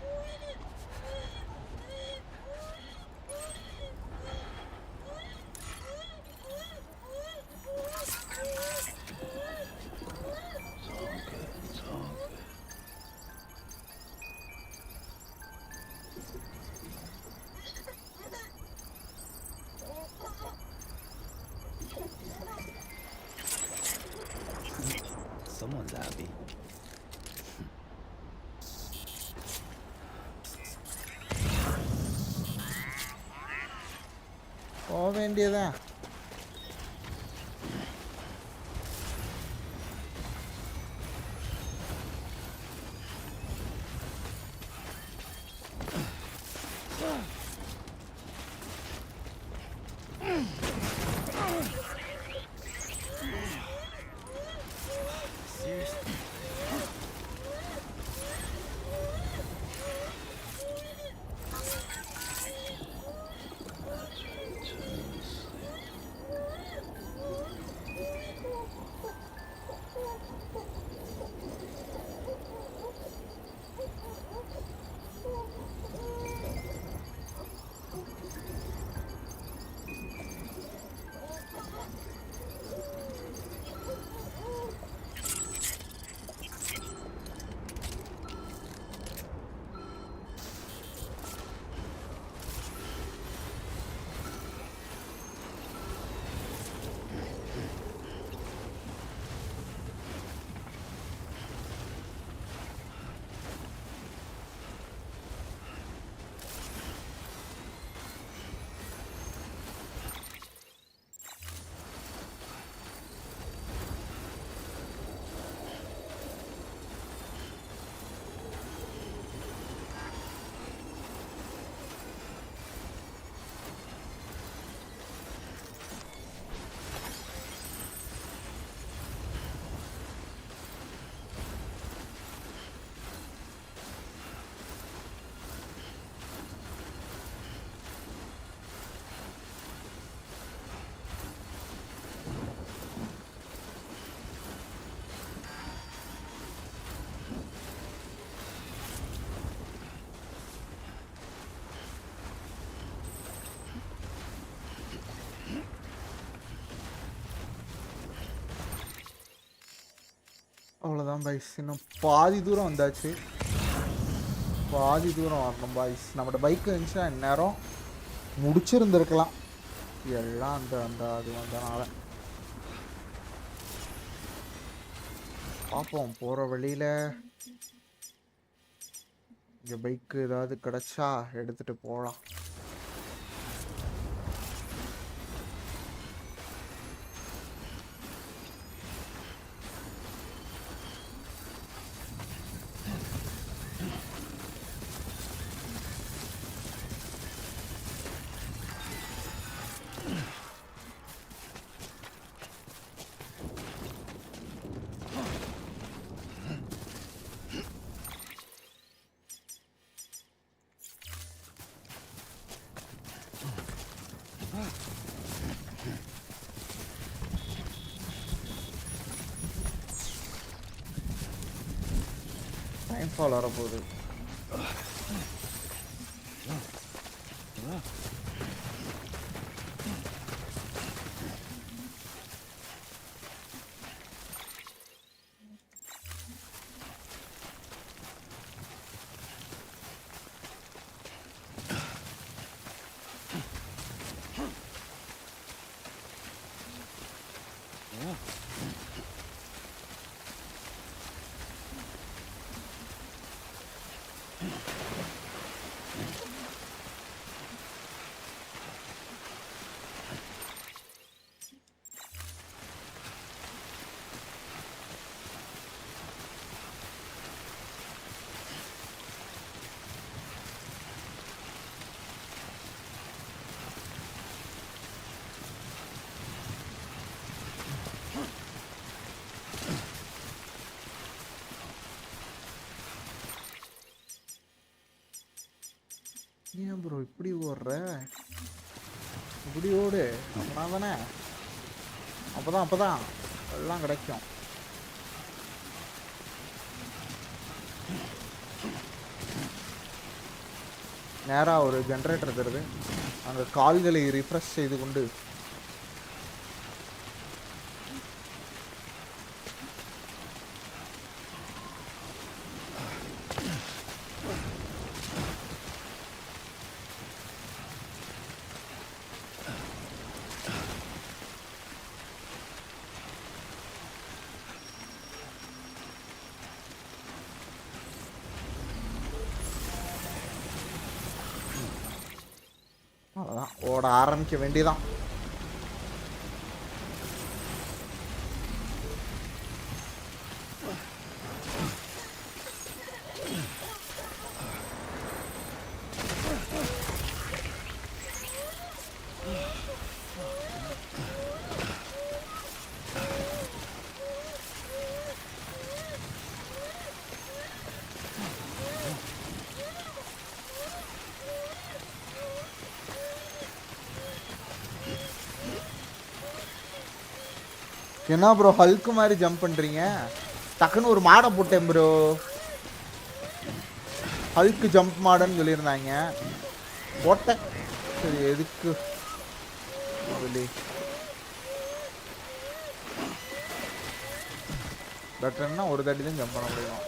Someone's happy. போக வேண்டியதான். அவ்வளோதான் boys, இன்னும் பாதி தூரம் வந்தாச்சு. பாதி தூரம் வரணும் பாய்ஸ். நம்மளோட பைக் இருந்துச்சுன்னா இந்நேரம் முடிச்சிருந்துருக்கலாம். எல்லாம் அந்த அந்த அது வந்தனால. பார்ப்போம் போகிற வழியில் இங்கே பைக்கு ஏதாவது கிடச்சா எடுத்துகிட்டு போகலாம். டைம் ஃபால் வரப்போகுது. ஏன் ப்ரோ இப்படி ஓடுற? இப்படி ஓடு, அப்படின்னா தானே அப்போதான் எல்லாம் கிடைக்கும். நேராக ஒரு ஜென்ரேட்டர் தருது, அங்கே கால்களை ரிஃப்ரெஷ் செய்து கொண்டு அவ்வளோதான் ஓட ஆரம்பிக்க வேண்டியதான். என்ன ப்ரோ ஹல்க்கு மாதிரி ஜம்ப் பண்ணுறீங்க? டக்குன்னு ஒரு மாடை போட்டேன் ப்ரோ. ஹல்க்கு ஜம்ப் மாடன்னு சொல்லியிருந்தாங்க, போட்டேன். சரி எதுக்கு சொல்லி பெட்டர்னா ஒரு தாட்டி தான் ஜம்ப் பண்ண முடியும்.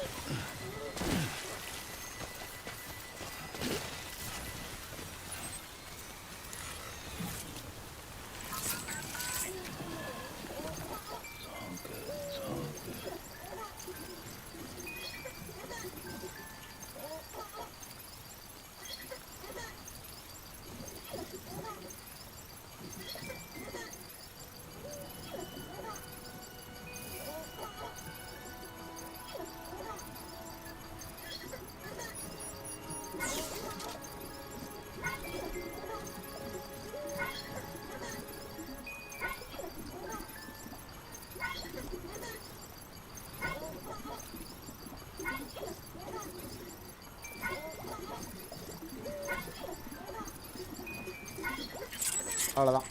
அவ்வளோதான்.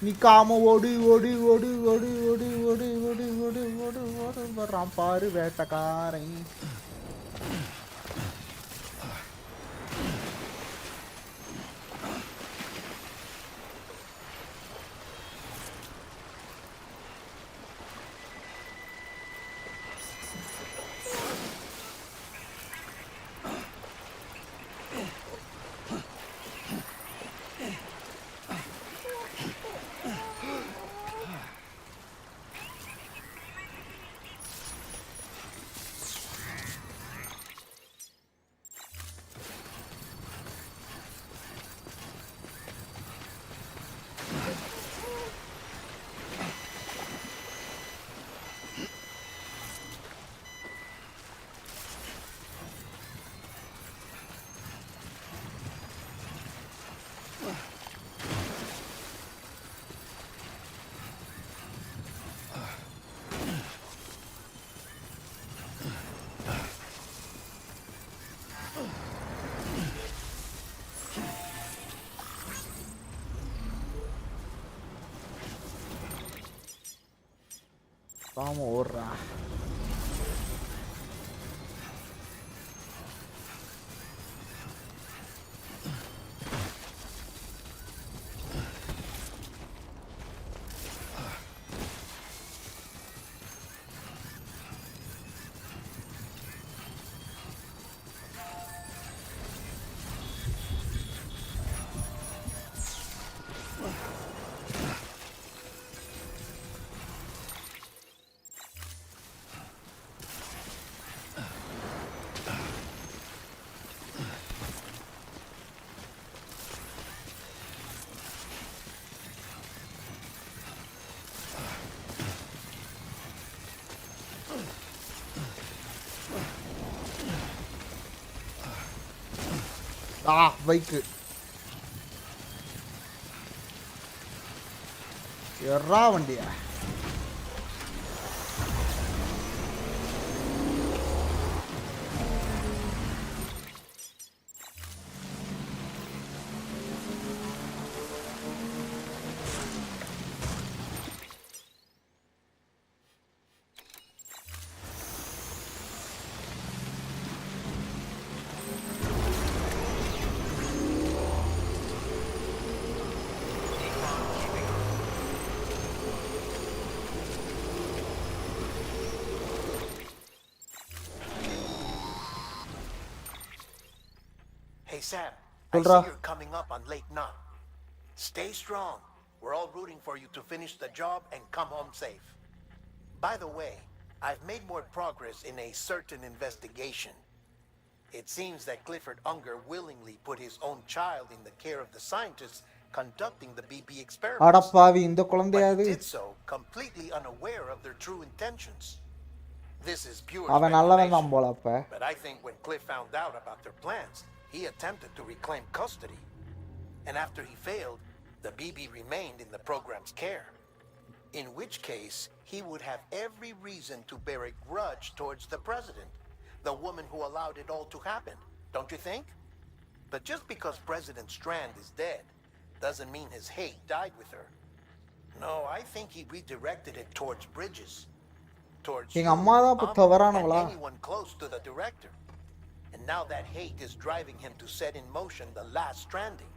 நிக்காம ஓடி ஓடி ஓடி ஓடி ஓடி ஓடி ஓடி ஓடி ஓடி ஓடி வர்றான் பாரு வேட்டக்காரன். காம ஓடுறா. பைக்கு எறா வண்டியா. Hey Sam, I see you're coming up on late knot. Stay strong. We're all rooting for you to finish the job and come home safe. By the way, I've made more progress in a certain investigation. It seems that Clifford Unger willingly put his own child in the care of the scientists conducting the BB experiments. But he did so completely unaware of their true intentions. This is pure speculation, but I think when Cliff found out about their plans, he attempted to reclaim custody. And after he failed, the BB remained in the program's care. In which case, he would have every reason to bear a grudge towards the president, the woman who allowed it all to happen, don't you think? But just because President Strand is dead, doesn't mean his hate died with her. No, I think he redirected it towards Bridges. Towards you, and anyone close to the director. And now that hate is driving him to set in motion the last stranding,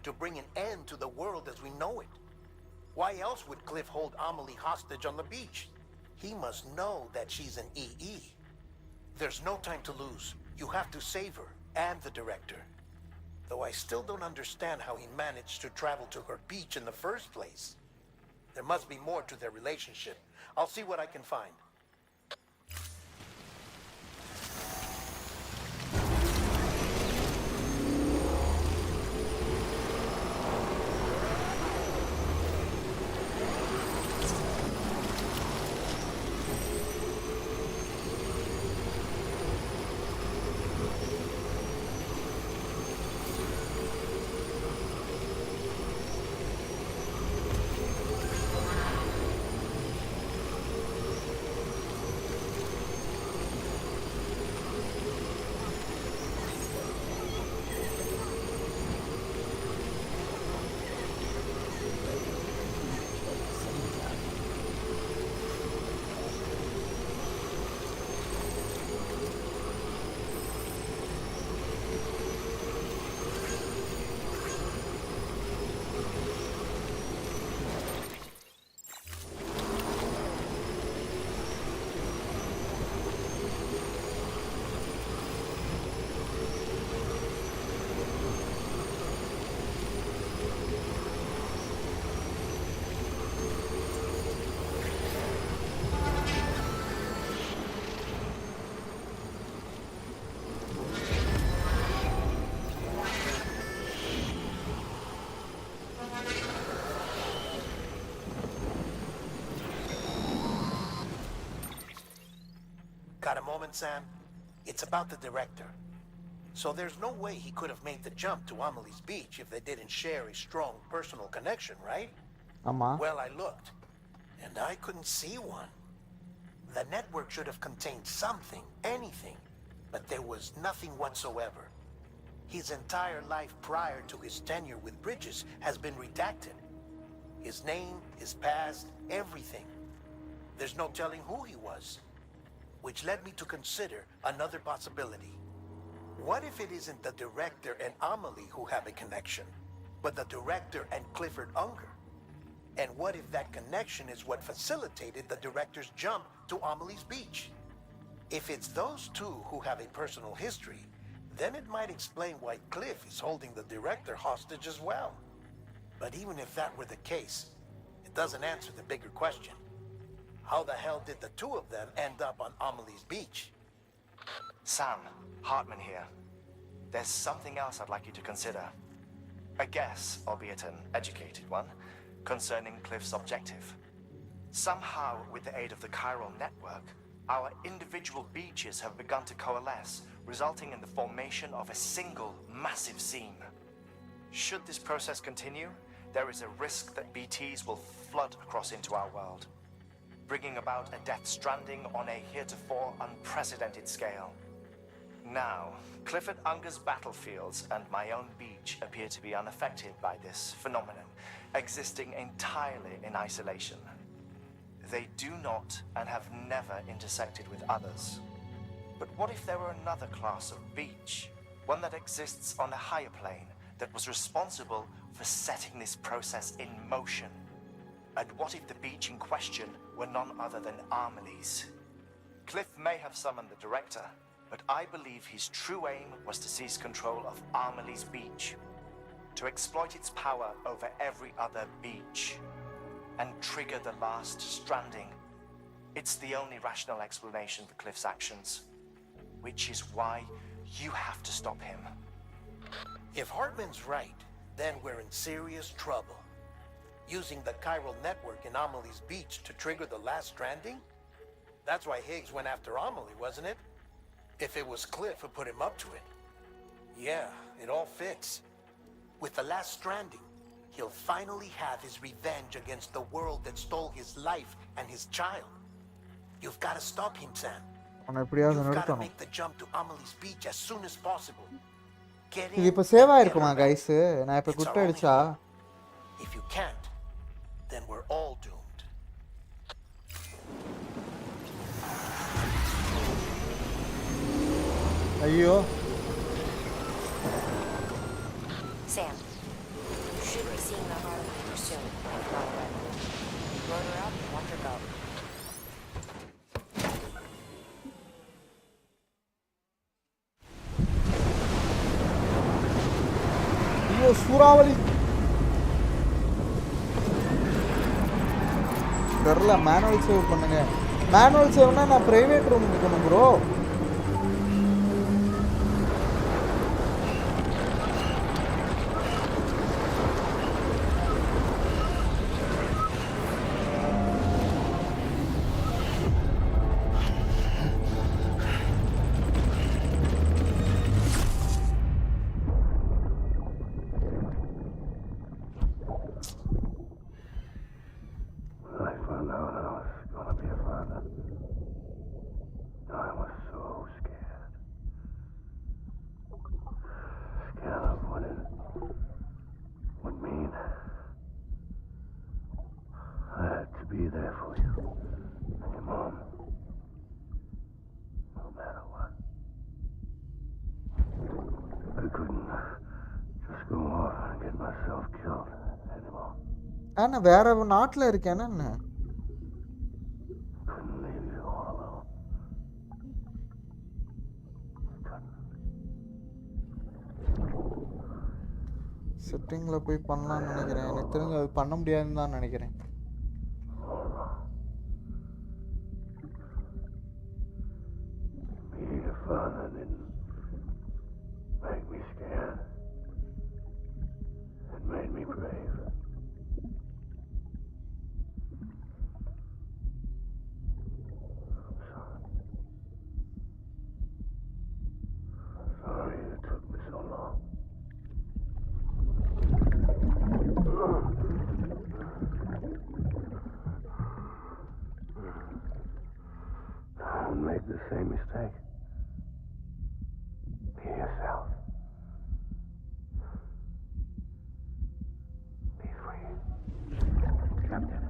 to bring an end to the world as we know it. Why else would Cliff hold Amelie hostage on the beach? He must know that she's an EE. There's no time to lose. You have to save her, and the director. Though I still don't understand how he managed to travel to her beach in the first place. There must be more to their relationship. I'll see what I can find. moment, Sam? It's about the director. So there's no way he could have made the jump to Amelie's Beach if they didn't share a strong personal connection, right? Well, I looked, and I couldn't see one. The network should have contained something, anything, but there was nothing whatsoever. His entire life prior to his tenure with Bridges has been redacted. His name, his past, everything. There's no telling who he was. Which led me to consider another possibility. What if it isn't the director and Amelie who have a connection, but the director and Clifford Unger? And what if that connection is what facilitated the director's jump to Amelie's Beach? If it's those two who have a personal history, then it might explain why Cliff is holding the director hostage as well. But even if that were the case, it doesn't answer the bigger question. How the hell did the two of them end up on Amelie's Beach? Sam, Hartman here. There's something else I'd like you to consider. A guess, albeit an educated one, concerning Cliff's objective. Somehow, with the aid of the chiral network, our individual beaches have begun to coalesce, resulting in the formation of a single massive seam. Should this process continue, there is a risk that BTs will flood across into our world, bringing about a death stranding on a heretofore unprecedented scale. Now, Clifford Unger's battlefields and my own beach appear to be unaffected by this phenomenon, existing entirely in isolation. They do not and have never intersected with others. But what if there were another class of beach, one that exists on a higher plane, that was responsible for setting this process in motion? And what if the beach in question were none other than Amelie's? Cliff may have summoned the director, but I believe his true aim was to seize control of Amelie's Beach, to exploit its power over every other beach, and trigger the last stranding. It's the only rational explanation for Cliff's actions, which is why you have to stop him. If Hartman's right, then we're in serious trouble. Using the chiral network in Amelie's Beach to trigger the last stranding? That's why Higgs went after Amelie, wasn't it? If it was Cliff who put him up to it. Yeah, it all fits. With the last stranding, he'll finally have his revenge against the world that stole his life and his child. You've got to stop him, Sam. You've got to make the jump to Amelie's Beach as soon as possible. Get இது in. இப்போ save ஆயிருக்குமா guys? நான் இப்போ good அடிச்சா? If you can't, then we're all doomed. ஐயோ. Sam, you should be seeing the Harley here soon, if not already. Load her up and watch her go. ஐயோ சூறாவளி. தெரியல, manual save பண்ணுங்க. Manual சேவ்னா நான் private room இருக்கணும் bro. நான் வேற நாட்டில் இருக்கேன்னா என்ன? செட்டிங்கில் போய் பண்ணலான்னு நினைக்கிறேன். எனக்கு தெரிஞ்சு அது பண்ண முடியாதுன்னு தான் நினைக்கிறேன்.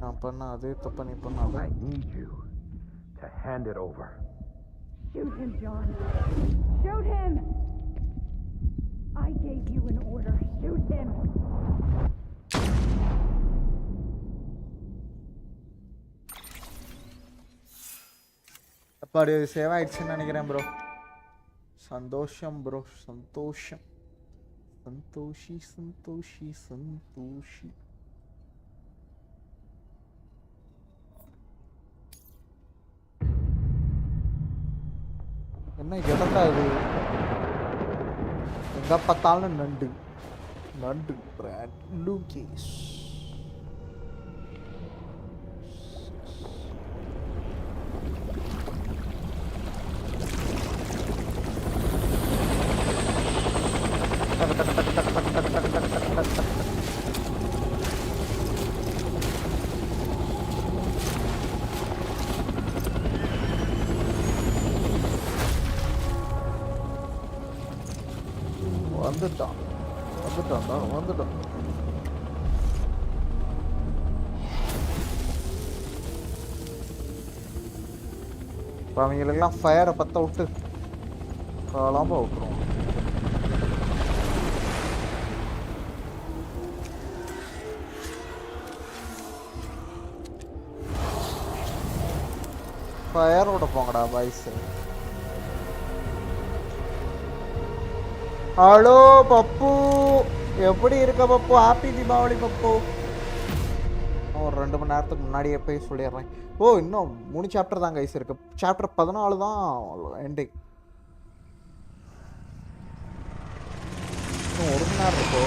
நான் பண்ண அதே தப்ப நீ பண்ணாத. I need you to hand it over. Shoot him, John. Shoot him! I gave you an order. Shoot him! அப்பாடி சேவ் ஆயிடுச்சுன்னு நினைக்கிறேன் ப்ரோ. சந்தோஷம் ப்ரோ, சந்தோஷம். சந்தோஷி சந்தோஷி சந்தோஷி. என்ன இடம்டா இது? எங்க பார்த்தாலும் நண்டு நண்டு. பிராண்ட் லூகேஷ். வந்துட்டான் வந்துட்டான்டா வந்துட்டான். இப்போ அவங்களுக்கெல்லாம் ஃபயரை பற்ற விட்டு காலாமல் விட்டுருவோம். ஃபயரோட போங்கடா பாய்ஸ். ஹலோ பப்பு, எப்படி இருக்க பப்பு? ஹாப்பி தீபாவளி பப்பு. ஒரு 2 மணி நேரத்துக்கு முன்னாடியே போய் சொல்லிடுறேன். ஓ இன்னும் 3 சாப்டர் தான் கைஸ் இருக்கு. சாப்டர் 14 தான் எண்டிங். இன்னும் 1 மணி நேரம் இருக்கோ?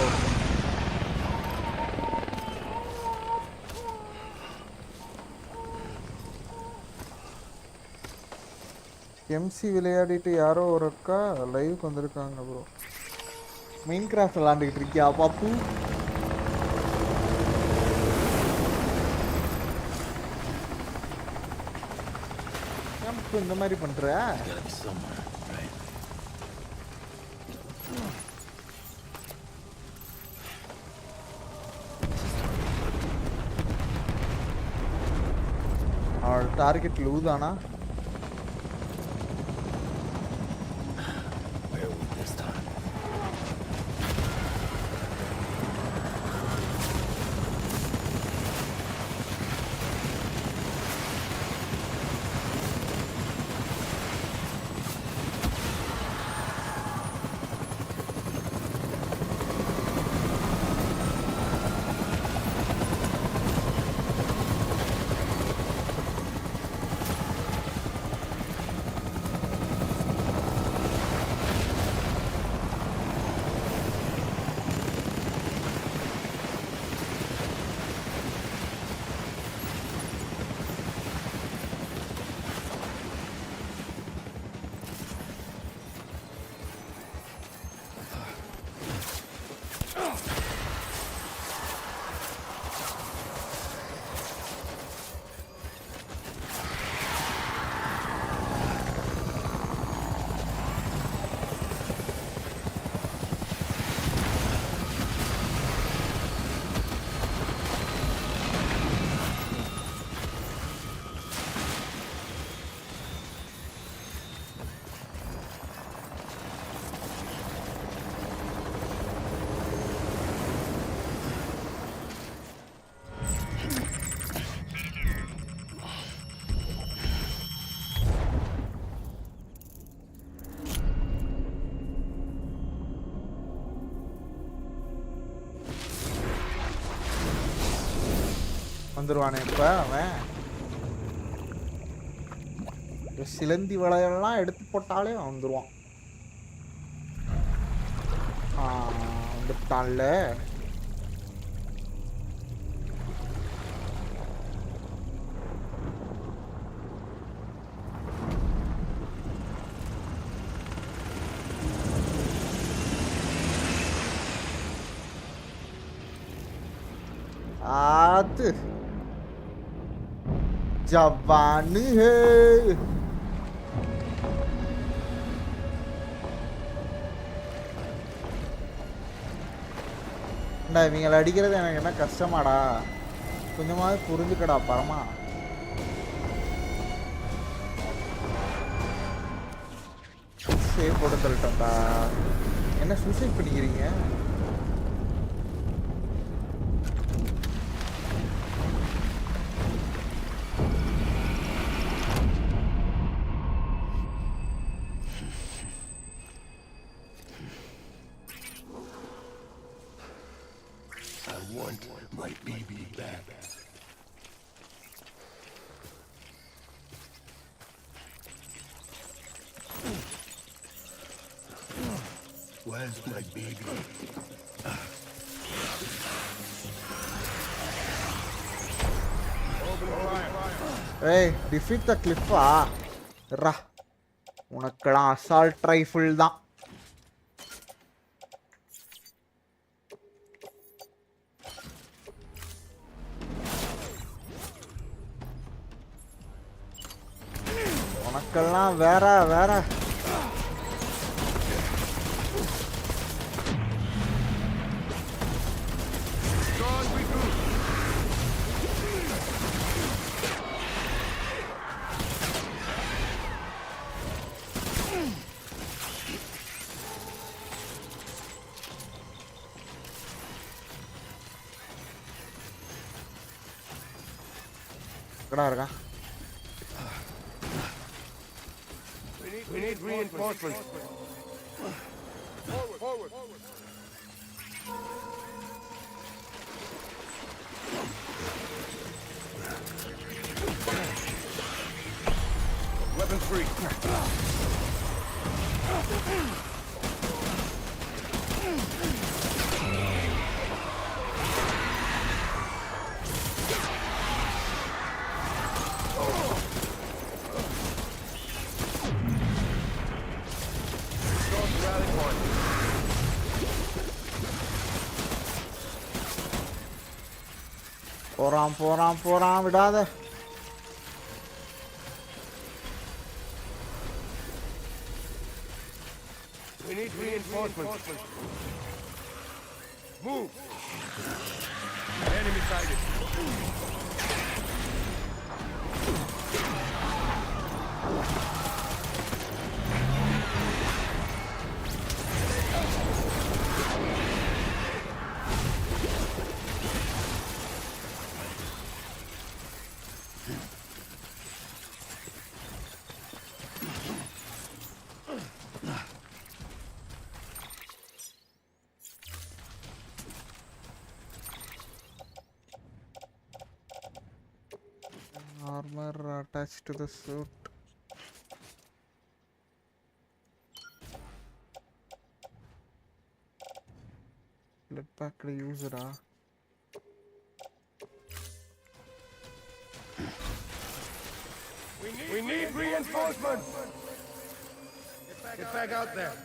எம்சி விளையாடிட்டு யாரோ ஒரு அக்கா லைவுக்கு வந்திருக்காங்க ப்ரோ. மைன் கிராஃப்ட் விளாண்டுக்கிட்டு இருக்கியா பாப்பு? ஏன் இந்த மாதிரி பண்ற? அவள் டார்கெட் லூ தானா? வந்துருவானே இப்போ அவன். சிலந்தி வளையெல்லாம் எடுத்து போட்டாலே வந்துடுவான். வந்துட்டான்ல. आत जवान है இவங்களை அடிக்கிறது எனக்கு என்ன கஷ்டமாடா. கொஞ்சமாவது புரிஞ்சுக்கடா பரமா. சேவ் போட்டு தள்ளிட்டோம்டா. என்ன சூசைட் பண்ணிக்கிறீங்க? I want my baby back. Where's my baby? Hey, defeat the cliff. Rah. உனக்கெல்லாம் அசால்ட் ரைஃபிள் தான். உனக்கெல்லாம் வேற வேற. இருக்கா? We need reinforcements. Forward. Weapons free. போறான் விடாத. We need reinforcements. Move. Enemy sighted. Armor attached to the suit. Blood pack user. We need reinforcements. Get back out there.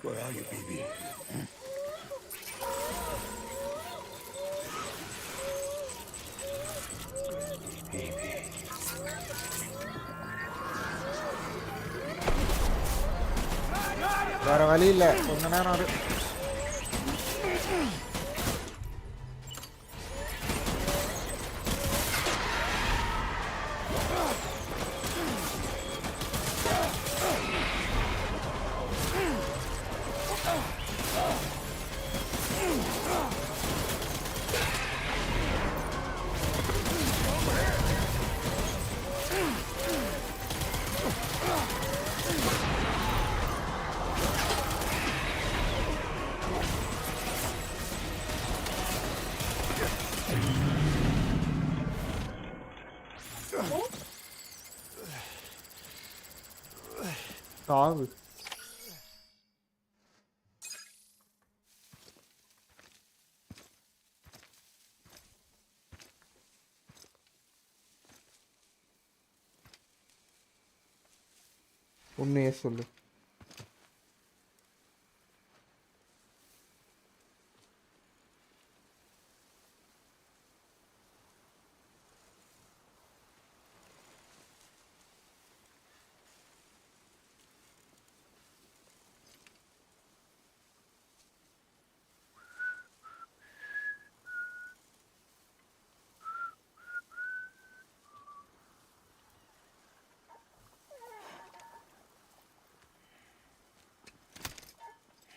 Where are you, baby? வேற வழி இல்ல, கொஞ்ச நேரம் அது. சாவு. உண்மையே சொல்லு.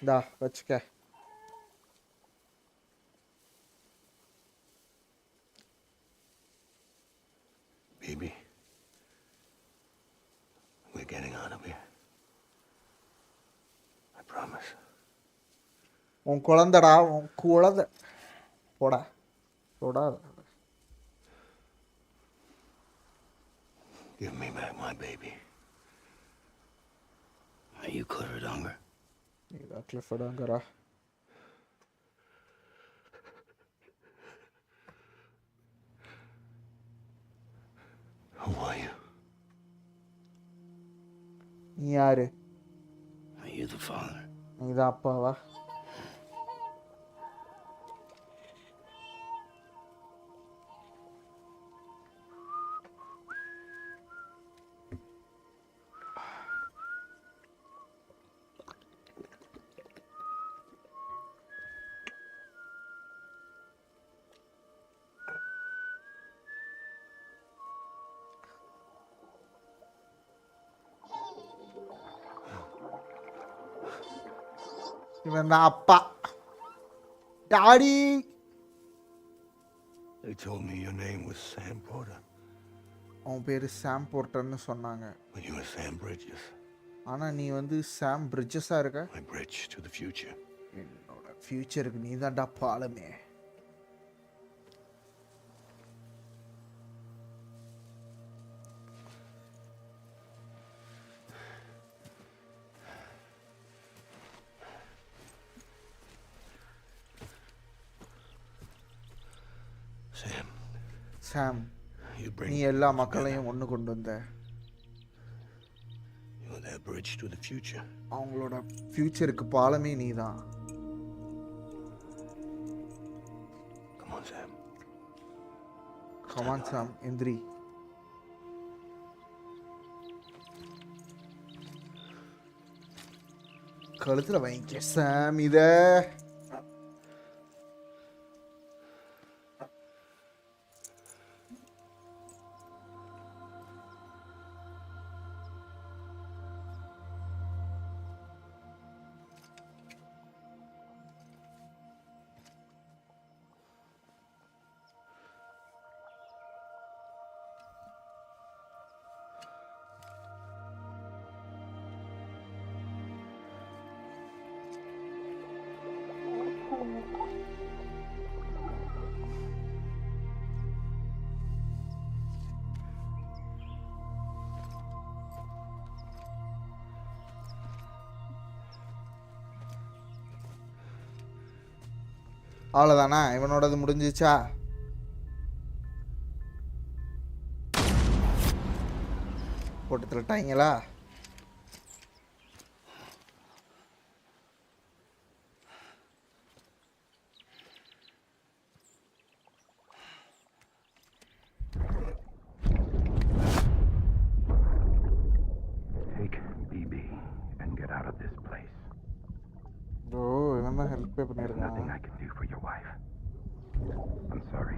Da, வச்சுக்க. Baby, we're getting out of here. I promise. உன் குழந்தைடா, உன் குழந்தை. போடா. போடா. Give me back my baby. Are you Clifford Unger? நீதான் Clifford Ungerா? Who are you? நீ யாரு? Are you the father? நீதான் அப்பாவா? இவன் தான் அப்பா. Daddy. They told me your name was Sam Porter. அவன் பேரு சாம் போர்ட்டர்னு சொன்னாங்க. But you were Sam Bridges. ஆனா நீ வந்து சாம் பிரிட்ஜஸா இருக்க. My bridge to the future. என்னோட ஃபியூச்சருக்கு நீ தான்டா பாலமே. சாம், நீ எல்லா மக்களையும் ஒன்று கொண்டு வந்த. அவங்களோட ஃபியூச்சருக்கு பாலமே நீ தான். Come on, Sam. எந்திரி. கழுத்துல வாங்கிக்க சாம் இத. அவ்வளோதானா? இவனோடது முடிஞ்சிச்சா? போட்டு தள்ளிட்டாங்களா? Take BB and get out of this place. ஓ, இவன் தான் ஹெல்ப்பே There's பண்ணியிருக்கான். nothing I can do for your wife. I'm sorry.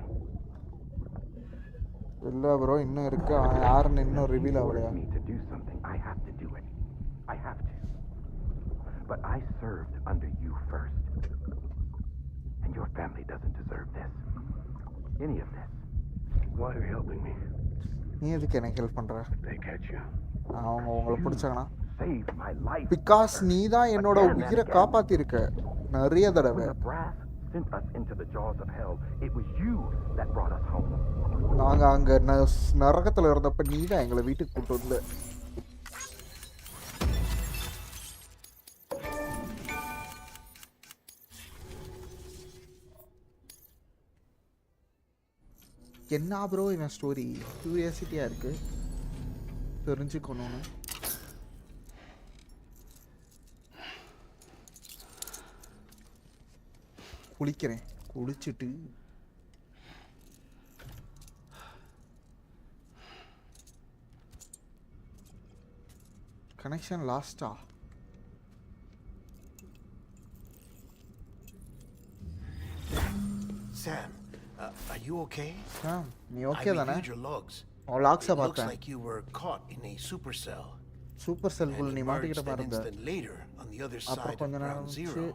இல்லை ப்ரோ, இன்னும் இருக்கு. அவன் யாருன்னு இன்னும் ரிவீல் ஆகலையா? Me to do something, I have to do it. I have to. But I served under you first. And your family doesn't deserve this. Any of this. Why are you helping me? நீ எதுக்கு எனக்கு help பண்ற? They catch you. அவங்க உங்களை பிடிச்சாங்கன்னா Saved my life. Because நீ தான் என்னோட உயிரை காப்பாத்திருக்க நிறைய தடவை. When the brass sent us into the jaws of hell, it was you that brought us home. நாங்க அங்க நரகத்துல இருந்தப்ப நீ தான் எங்களை வீட்டுக்கு கூட்டு வந்த. என்ன ப்ரோ இவன் ஸ்டோரி? கியூரியாசிட்டியா இருக்கு, தெரிஞ்சுக்கணும்னு. குளிக்கிறேன், குளிச்சுட்டு கனெக்ஷன் லாஸ்டா? Sam, are you okay? நீ ஓகே தானே? I reviewed your logs. உன் லாக்ஸை It looks பார்த்தேன். like you were caught in a supercell. Super செல்குள்ள நீ மாட்டிக்கிட்ட Emerged மாதிரி an இருந்த. instant later on the other அப்புறம் side of கொஞ்ச நேரம் Ground கழிச்சு Zero.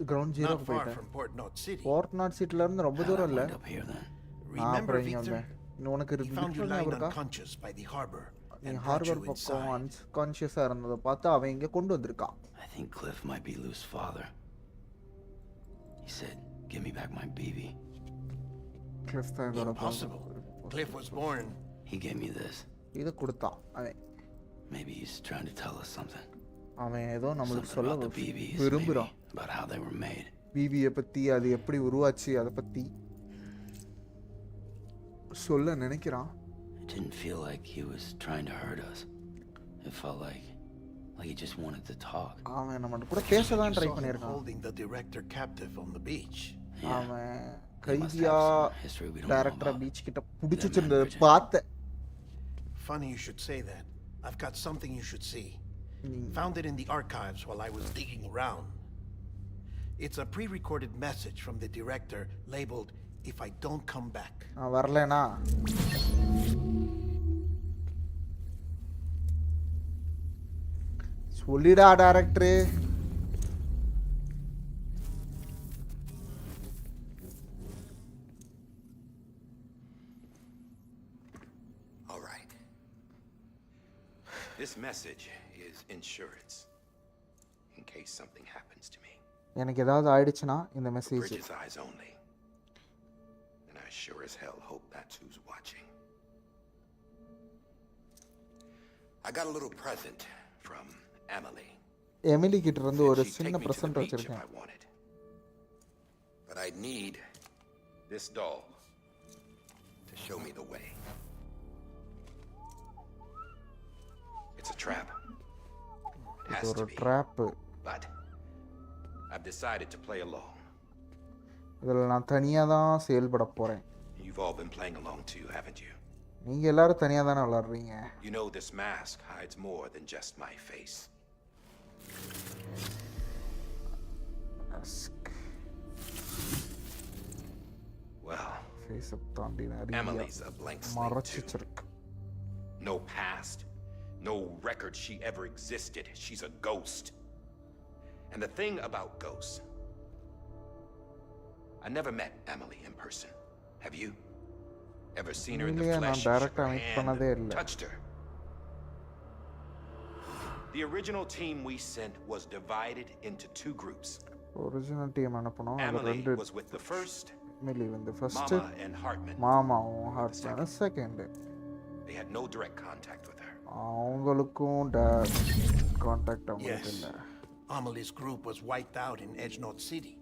கிரவுண்ட் ஜீரோக்கு Not far போயிட்டேன். from Port Knot City. Port Knot சிட்டில இருந்து ரொம்ப தூரம் இல்ல. Remember, அப்புறம் இங்க Victor? வந்தேன். உனக்கு He found you literal lying ஞாபகம் இருக்கா? unconscious by the harbor நீ and brought ஹார்பர் you பக்கம் inside. அன்கான்ஷியஸா இருந்ததை பார்த்து அவன் இங்க கொண்டு வந்திருக்கான். I think Cliff might be Lou's father. He said, "Give me back my baby." Cliff தான் இதோட Impossible. Cliff was born. He gave me this. இத கொடுத்தான் அவன். Maybe he's trying to tell us something. அவன் ஏதோ நம்மளுக்கு Something சொல்ல about the BBs, விரும்புறான். maybe, about how they were made. பிபியை பத்தி அது எப்படி உருவாச்சு அதை பத்தி சொல்ல நினைக்கிறான். It didn't feel like he was trying to hurt us. It felt like he just wanted to talk. அவன் நம்ம கூட பேச தான் ட்ரை பண்ணிருக்கான். Holding the director captive on the beach. அவன் கைதியா டைரக்டர் பீச் கிட்ட புடிச்சு வச்சிருந்தத பார்த்த. Funny you should say that. I've got something you should see. Found it in the archives while I was digging around. It's a pre-recorded message from the director labeled "If I don't come back." வரலனா சொல்லிடா director. All right. This message is insurance in case something happens to me. எனக்கு ஏதாவது ஆயிடுச்சுனா இந்த message. Bridges eyes only. And I sure as hell hope that's who's watching. I got a little present from Emily. Emily கிட்ட இருந்து ஒரு சின்ன present வச்சிருக்கேன். But I need this doll to show me the way. It's a trap. It has to be. But I've decided to play along. இதல நான் தனியா தான் செயல்பட போறேன். You've all been playing along too, haven't you? நீங்க எல்லாரும் தனியா தான விளையாடுறீங்க. You know this mask hides more than just my face. Well, face up தாண்டி Emily's a blank slate too. No past, no record she ever existed. She's a ghost. And the thing about ghosts, I never met Emily in person. Have you? Ever seen her in the flesh, shook her hand, touched her? The original team we sent was divided into two groups. Original team அனுப்பணும். Emily was with the first. Emily with the first. Mama and Hartman. Mama Hartman second. They had no direct contact with her. அவங்களுக்கும் contact அவங்களுக்கு இல்ல. Amelie's group was wiped out in Edge Knot City.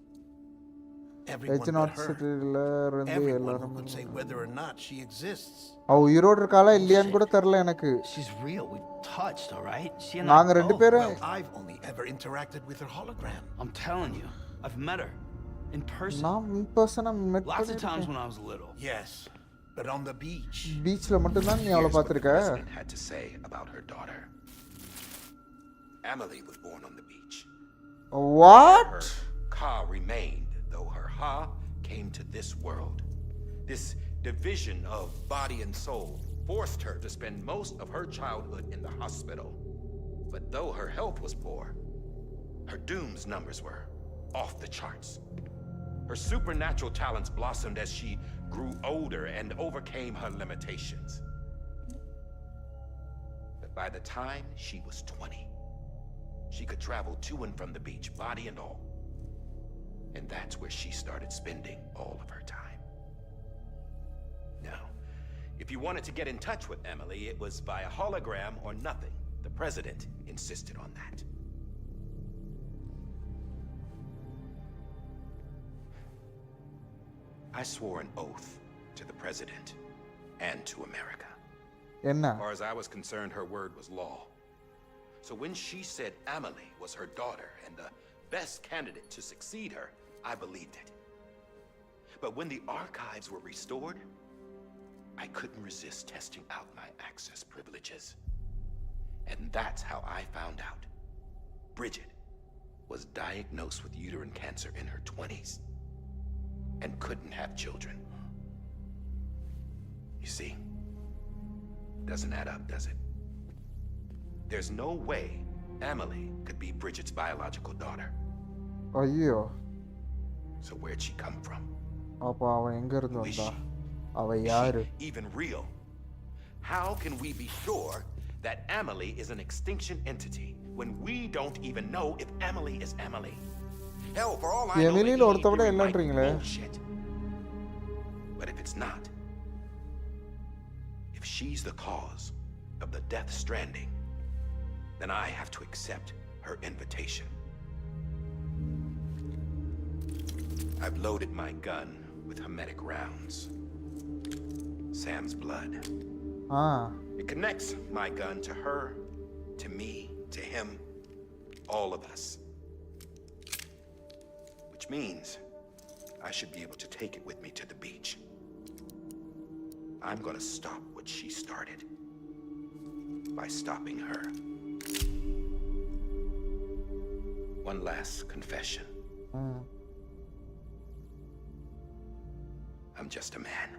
Everyone could say whether or not she exists. அவ உயிரோட இருக்காளா இல்லையான்னு கூட தெரியல எனக்கு. She's real. We touched, all right? She and நாங்க ரெண்டு பேரும் I've only ever interacted with her hologram. I'm telling you, I've met her in person. நான் in person met lots of times when I was little. Yes, but on the beach. பீச்ல மட்டும் தான் நீ அவளை பாத்துர்க்க. Had to say about her daughter. Emily was born on the beach. What? Her Ka remained, though her Ha came to this world. This division of body and soul forced her to spend most of her childhood in the hospital. But though her health was poor, her doom's numbers were off the charts. Her supernatural talents blossomed as she grew older and overcame her limitations. But by the time she was 20, she could travel to and from the beach, body and all. And that's where she started spending all of her time. Now, if you wanted to get in touch with Emily, it was via hologram or nothing. The president insisted on that. I swore an oath to the president and to America. As far as I was concerned, her word was law. So when she said Emily was her daughter and the best candidate to succeed her, I believed it. But when the archives were restored, I couldn't resist testing out my access privileges. And that's how I found out Bridget was diagnosed with uterine cancer in her 20s and couldn't have children. You see, doesn't add up, does it? There's no way Amelie could be Bridget's biological daughter. ஐயோ So where'd she come from? அப்ப அவன் எங்க இருந்து Who is வந்தா she? அவ Is யாரு she even real? How can we be sure that Amelie is an extinction entity when we don't even know if Amelie is Amelie? Hell, for all I know, எமிலில the ஒருத்தவட theory might be இல்லன்றீங்களே bullshit. But if it's not, if she's the cause of the death stranding, then I have to accept her invitation. I've loaded my gun with hermetic rounds. Sam's blood. It connects my gun to her, to me, to him, all of us. Which means I should be able to take it with me to the beach. I'm gonna stop what she started by stopping her. One last confession. I'm just a man.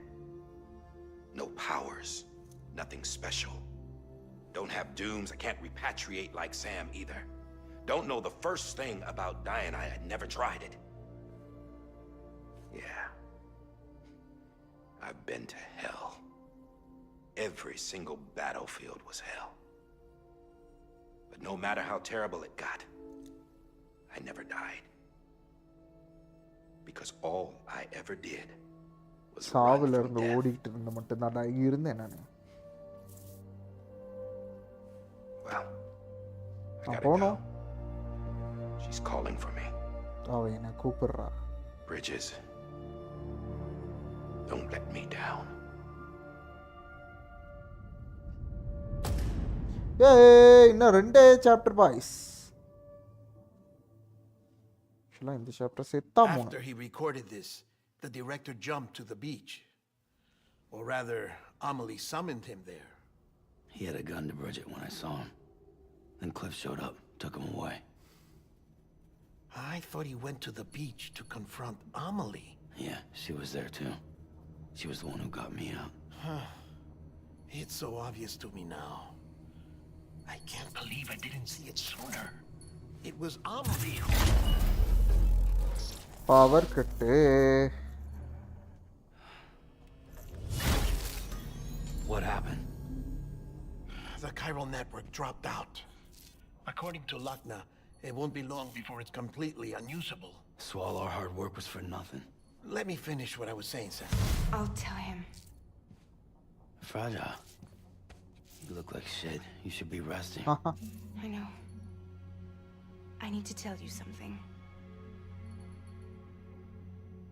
No powers, nothing special. Don't have dooms, I can't repatriate like Sam either. Don't know the first thing about dying, I had never tried it. Yeah. I've been to hell. Every single battlefield was hell. But no matter how terrible it got, I never died. Because all I ever did was சாவுல இருந்து ஓடிட்டு இருந்த மட்டும் தான் நான் இருந்தேன் நான் போனோம் She's calling for me. அவ என்ன கூப்பிடுறா Bridges, don't let me down. ஏய் இன்னும் ரெண்டே சாப்டர் பாய்ஸ் ஷலாம் இந்த சாப்டர் செத்தா போணும் After he recorded this, the director jumped to the beach. Or rather, Amelie summoned him there. He had a gun to Bridget when I saw him. Then Cliff showed up, took him away. I thought he went to the beach to confront Amelie. Yeah, she was there too. She was the one who got me out. It's so obvious to me now. I can't believe I didn't see it sooner. It was Amelie who... Power cut. What happened? The chiral network dropped out. According to Lakna, it won't be long before it's completely unusable. So all our hard work was for nothing. Let me finish what I was saying, Sam. I'll tell him. Fragile. You look like shit. You should be resting. I know. I need to tell you something.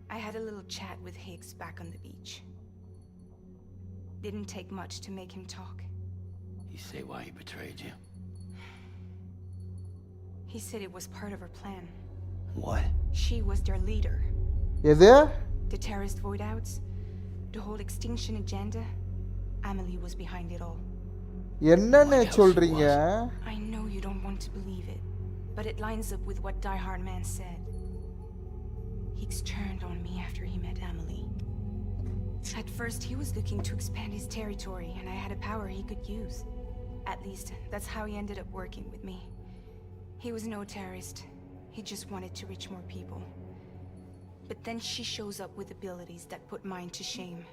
I had a little chat with Higgs back on the beach. Didn't take much to make him talk. You say why he betrayed you? He said it was part of her plan. What? She was their leader. Is there? The terrorist void outs, the whole extinction agenda, Amelie was behind it all. என்னன்னு சொல்றீங்க? I know you don't want to believe it, but it lines up with what Die Hard Man said. Higgs turned on me after he met Amelie. At first, he was looking to expand his territory, and I had a power he could use. At least, that's how he ended up working with me. He was no terrorist. He just wanted to reach more people. But then she shows up with abilities that put mine to shame.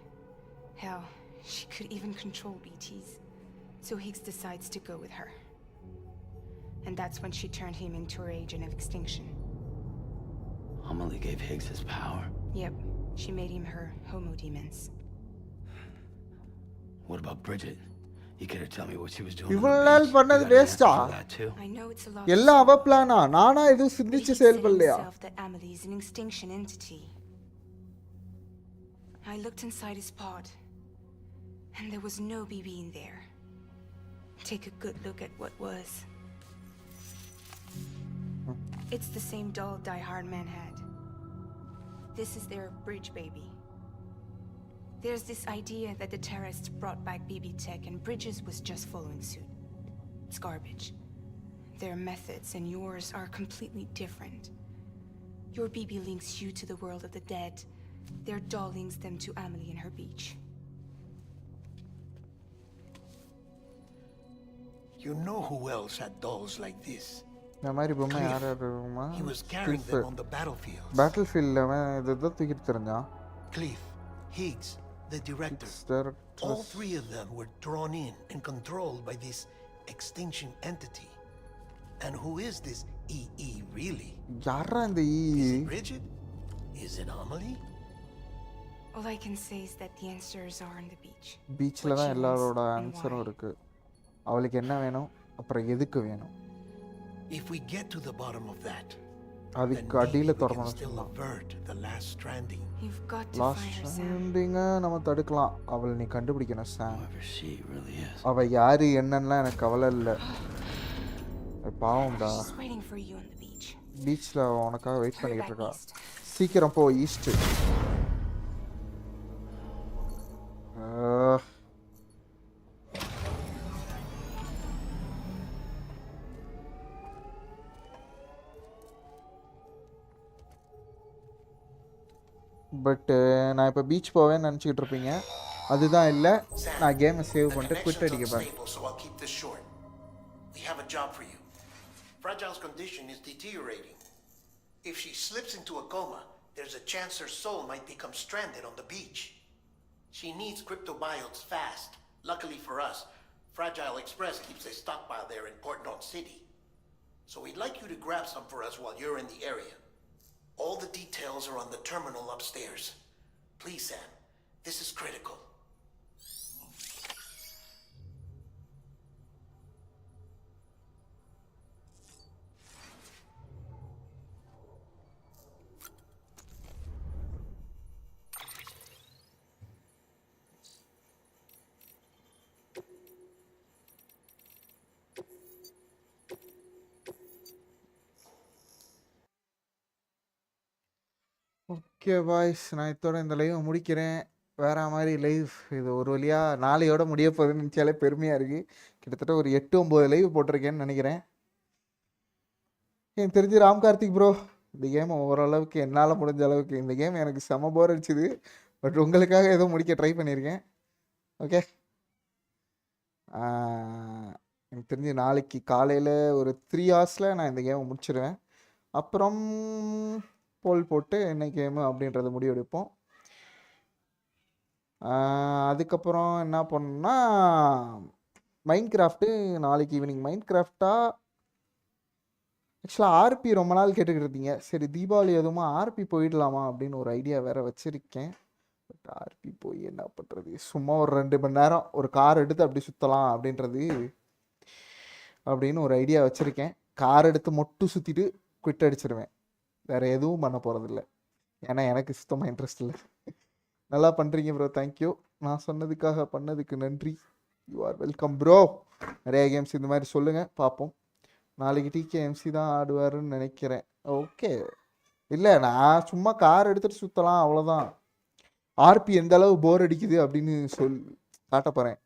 Hell, she could even control BTs. So Higgs decides to go with her. And that's when she turned him into her agent of extinction. Amelie gave Higgs his power? Yep, she made him her homo demons. What about Bridget? You could tell me what she was doing. இவளால் பண்ணது வேஸ்டா? I know it's a lot. எல்லாம் அவ பிளானா? நானா இது சிந்திச்சு செயல்படலையா? That Amelie is an extinction entity. I looked inside his pod, and there was no BB in there. Take a good look at what was. It's the same doll Die Hard Man had. This is their bridge baby. There's this idea that the terrorists brought back BB tech and Bridges was just following suit. It's garbage. Their methods and yours are completely different. Your BB links you to the world of the dead. Their doll links them to Amelie and her beach. You know who else had dolls like this? இந்த மாதிரி பொம்மை Cliff. யார் இருக்குமா? He was carrying them on the battlefield. Battle ஃபீல்டில் அவன் இதை தூக்கிட்டு தெரிஞ்சான். Cliff, Higgs, the director. All three of them were drawn in and controlled by this extinction entity. And who is this EE really? யாரா இந்த Is it Bridget? Is it Amelie? All I can say is that the answers are on the beach. பீச்சில் தான் எல்லாரோட ஆன்சரும் இருக்கு. அவளுக்கு என்ன வேணும், அப்புறம் எதுக்கு வேணும்? If we get to the bottom of that, அதுக்கு அடியில் தொடரணும். லாஸ்ட் ஸ்ட்ராண்டிங்க நம்ம தடுக்கலாம். அவளை நீ கண்டுபிடிக்கணும் சாம். அவள் யாரு என்னன்னா எனக்கு கவலை இல்லை. பாவம்டா. பீச்சில் உனக்காக வெயிட் பண்ணிக்கிட்டு இருக்கா. சீக்கிரம் போ ஈஸ்ட்டு. பட்டு நான் இப்போ பீச் போவேன்னு நினச்சிக்கிட்டு இருப்பீங்க. அதுதான் இல்லை, நான் கேமை சேவ் பண்ணிட்டு குவிட் அடிக்க போகிறேன். We have a job for you. Fragile's condition is deteriorating. If she slips into a coma, there's a chance her soul might become stranded on the beach. She needs cryptobiotes fast. Luckily for us, Fragile Express keeps a stockpile there in Port North City. So we'd like you to grab some for us while you're in the area. All the details are on the terminal upstairs. Please, Sam. This is critical. Okay boys, நான் இதோட இந்த லைவை முடிக்கிறேன். வேற மாதிரி live இது ஒரு வழியாக நாளையோட முடிய போகுதுன்னு நினச்சாலே பெருமையாக இருக்குது. கிட்டத்தட்ட ஒரு 8-9 லைவ் போட்டிருக்கேன்னு நினைக்கிறேன். எனக்கு தெரிஞ்சு ராம் கார்த்திக் ப்ரோ இந்த கேம் ஓரளவுக்கு என்னால் முடிஞ்ச அளவுக்கு இந்த கேம் எனக்கு செம போர் அடிச்சுது. பட் உங்களுக்காக ஏதோ முடிக்க ட்ரை பண்ணியிருக்கேன். ஓகே, எனக்கு தெரிஞ்சு நாளைக்கு காலையில் ஒரு 3 ஹவர்ஸில் நான் இந்த கேமை முடிச்சிடுவேன். அப்புறம் போல் போட்டு என்ன கேமு அப்படின்றத முடிவெடுப்போம். அதுக்கப்புறம் என்ன பண்ணோம்னா மைண்ட் கிராஃப்ட்டு நாளைக்கு ஈவினிங். மைண்ட் கிராஃப்டா ஆக்சுவலாக ஆர்பி ரொம்ப நாள் கேட்டுக்கிட்டு இருந்தீங்க. சரி தீபாவளி எதுவுமா ஆர்பி போயிடலாமா அப்படின்னு ஒரு ஐடியா வேறு வச்சுருக்கேன். பட் ஆர்பி போய் என்ன பண்ணுறது, சும்மா ஒரு 2 மணி நேரம் ஒரு கார் எடுத்து அப்படி சுற்றலாம் அப்படின்னு ஒரு ஐடியா வச்சுருக்கேன். கார் எடுத்து மட்டும் சுற்றிட்டு குவிட் அடிச்சிடுவேன். வேறு எதுவும் பண்ண போகிறதில்ல. ஏன்னா எனக்கு சுத்தமாக இன்ட்ரெஸ்ட் இல்லை. நல்லா பண்ணுறீங்க ப்ரோ, தேங்க்யூ. நான் சொன்னதுக்காக பண்ணதுக்கு நன்றி. You are welcome bro. நிறையா கேம்ஸ் இந்த மாதிரி சொல்லுங்கள் பார்ப்போம். நாளைக்கு டிகேஎம்சி தான் ஆடுவாருன்னு நினைக்கிறேன். ஓகே, இல்லை நான் சும்மா கார் எடுத்துகிட்டு சுற்றலாம் அவ்வளோதான். ஆர்பி எந்த அளவு போர் அடிக்குது அப்படின்னு காட்ட போகிறேன்.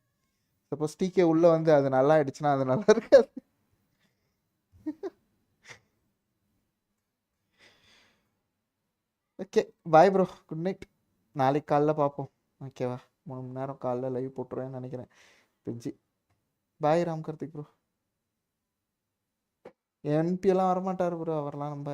சப்போஸ் டிகே உள்ளே வந்து அது நல்லா ஆயிடுச்சுன்னா அது நல்லா இருக்காது. Okay bye bro, good night. நாளைக்கு காலைல பார்ப்போம். ஓகேவா, 3 மணி நேரம் காலைல லைவ் போட்டுருவேன்னு நினைக்கிறேன் தெரிஞ்சு. பாய் ராம் கார்த்திக் ப்ரோ. என்பியெல்லாம் வரமாட்டார் ப்ரோ, அவரெல்லாம் நம்ம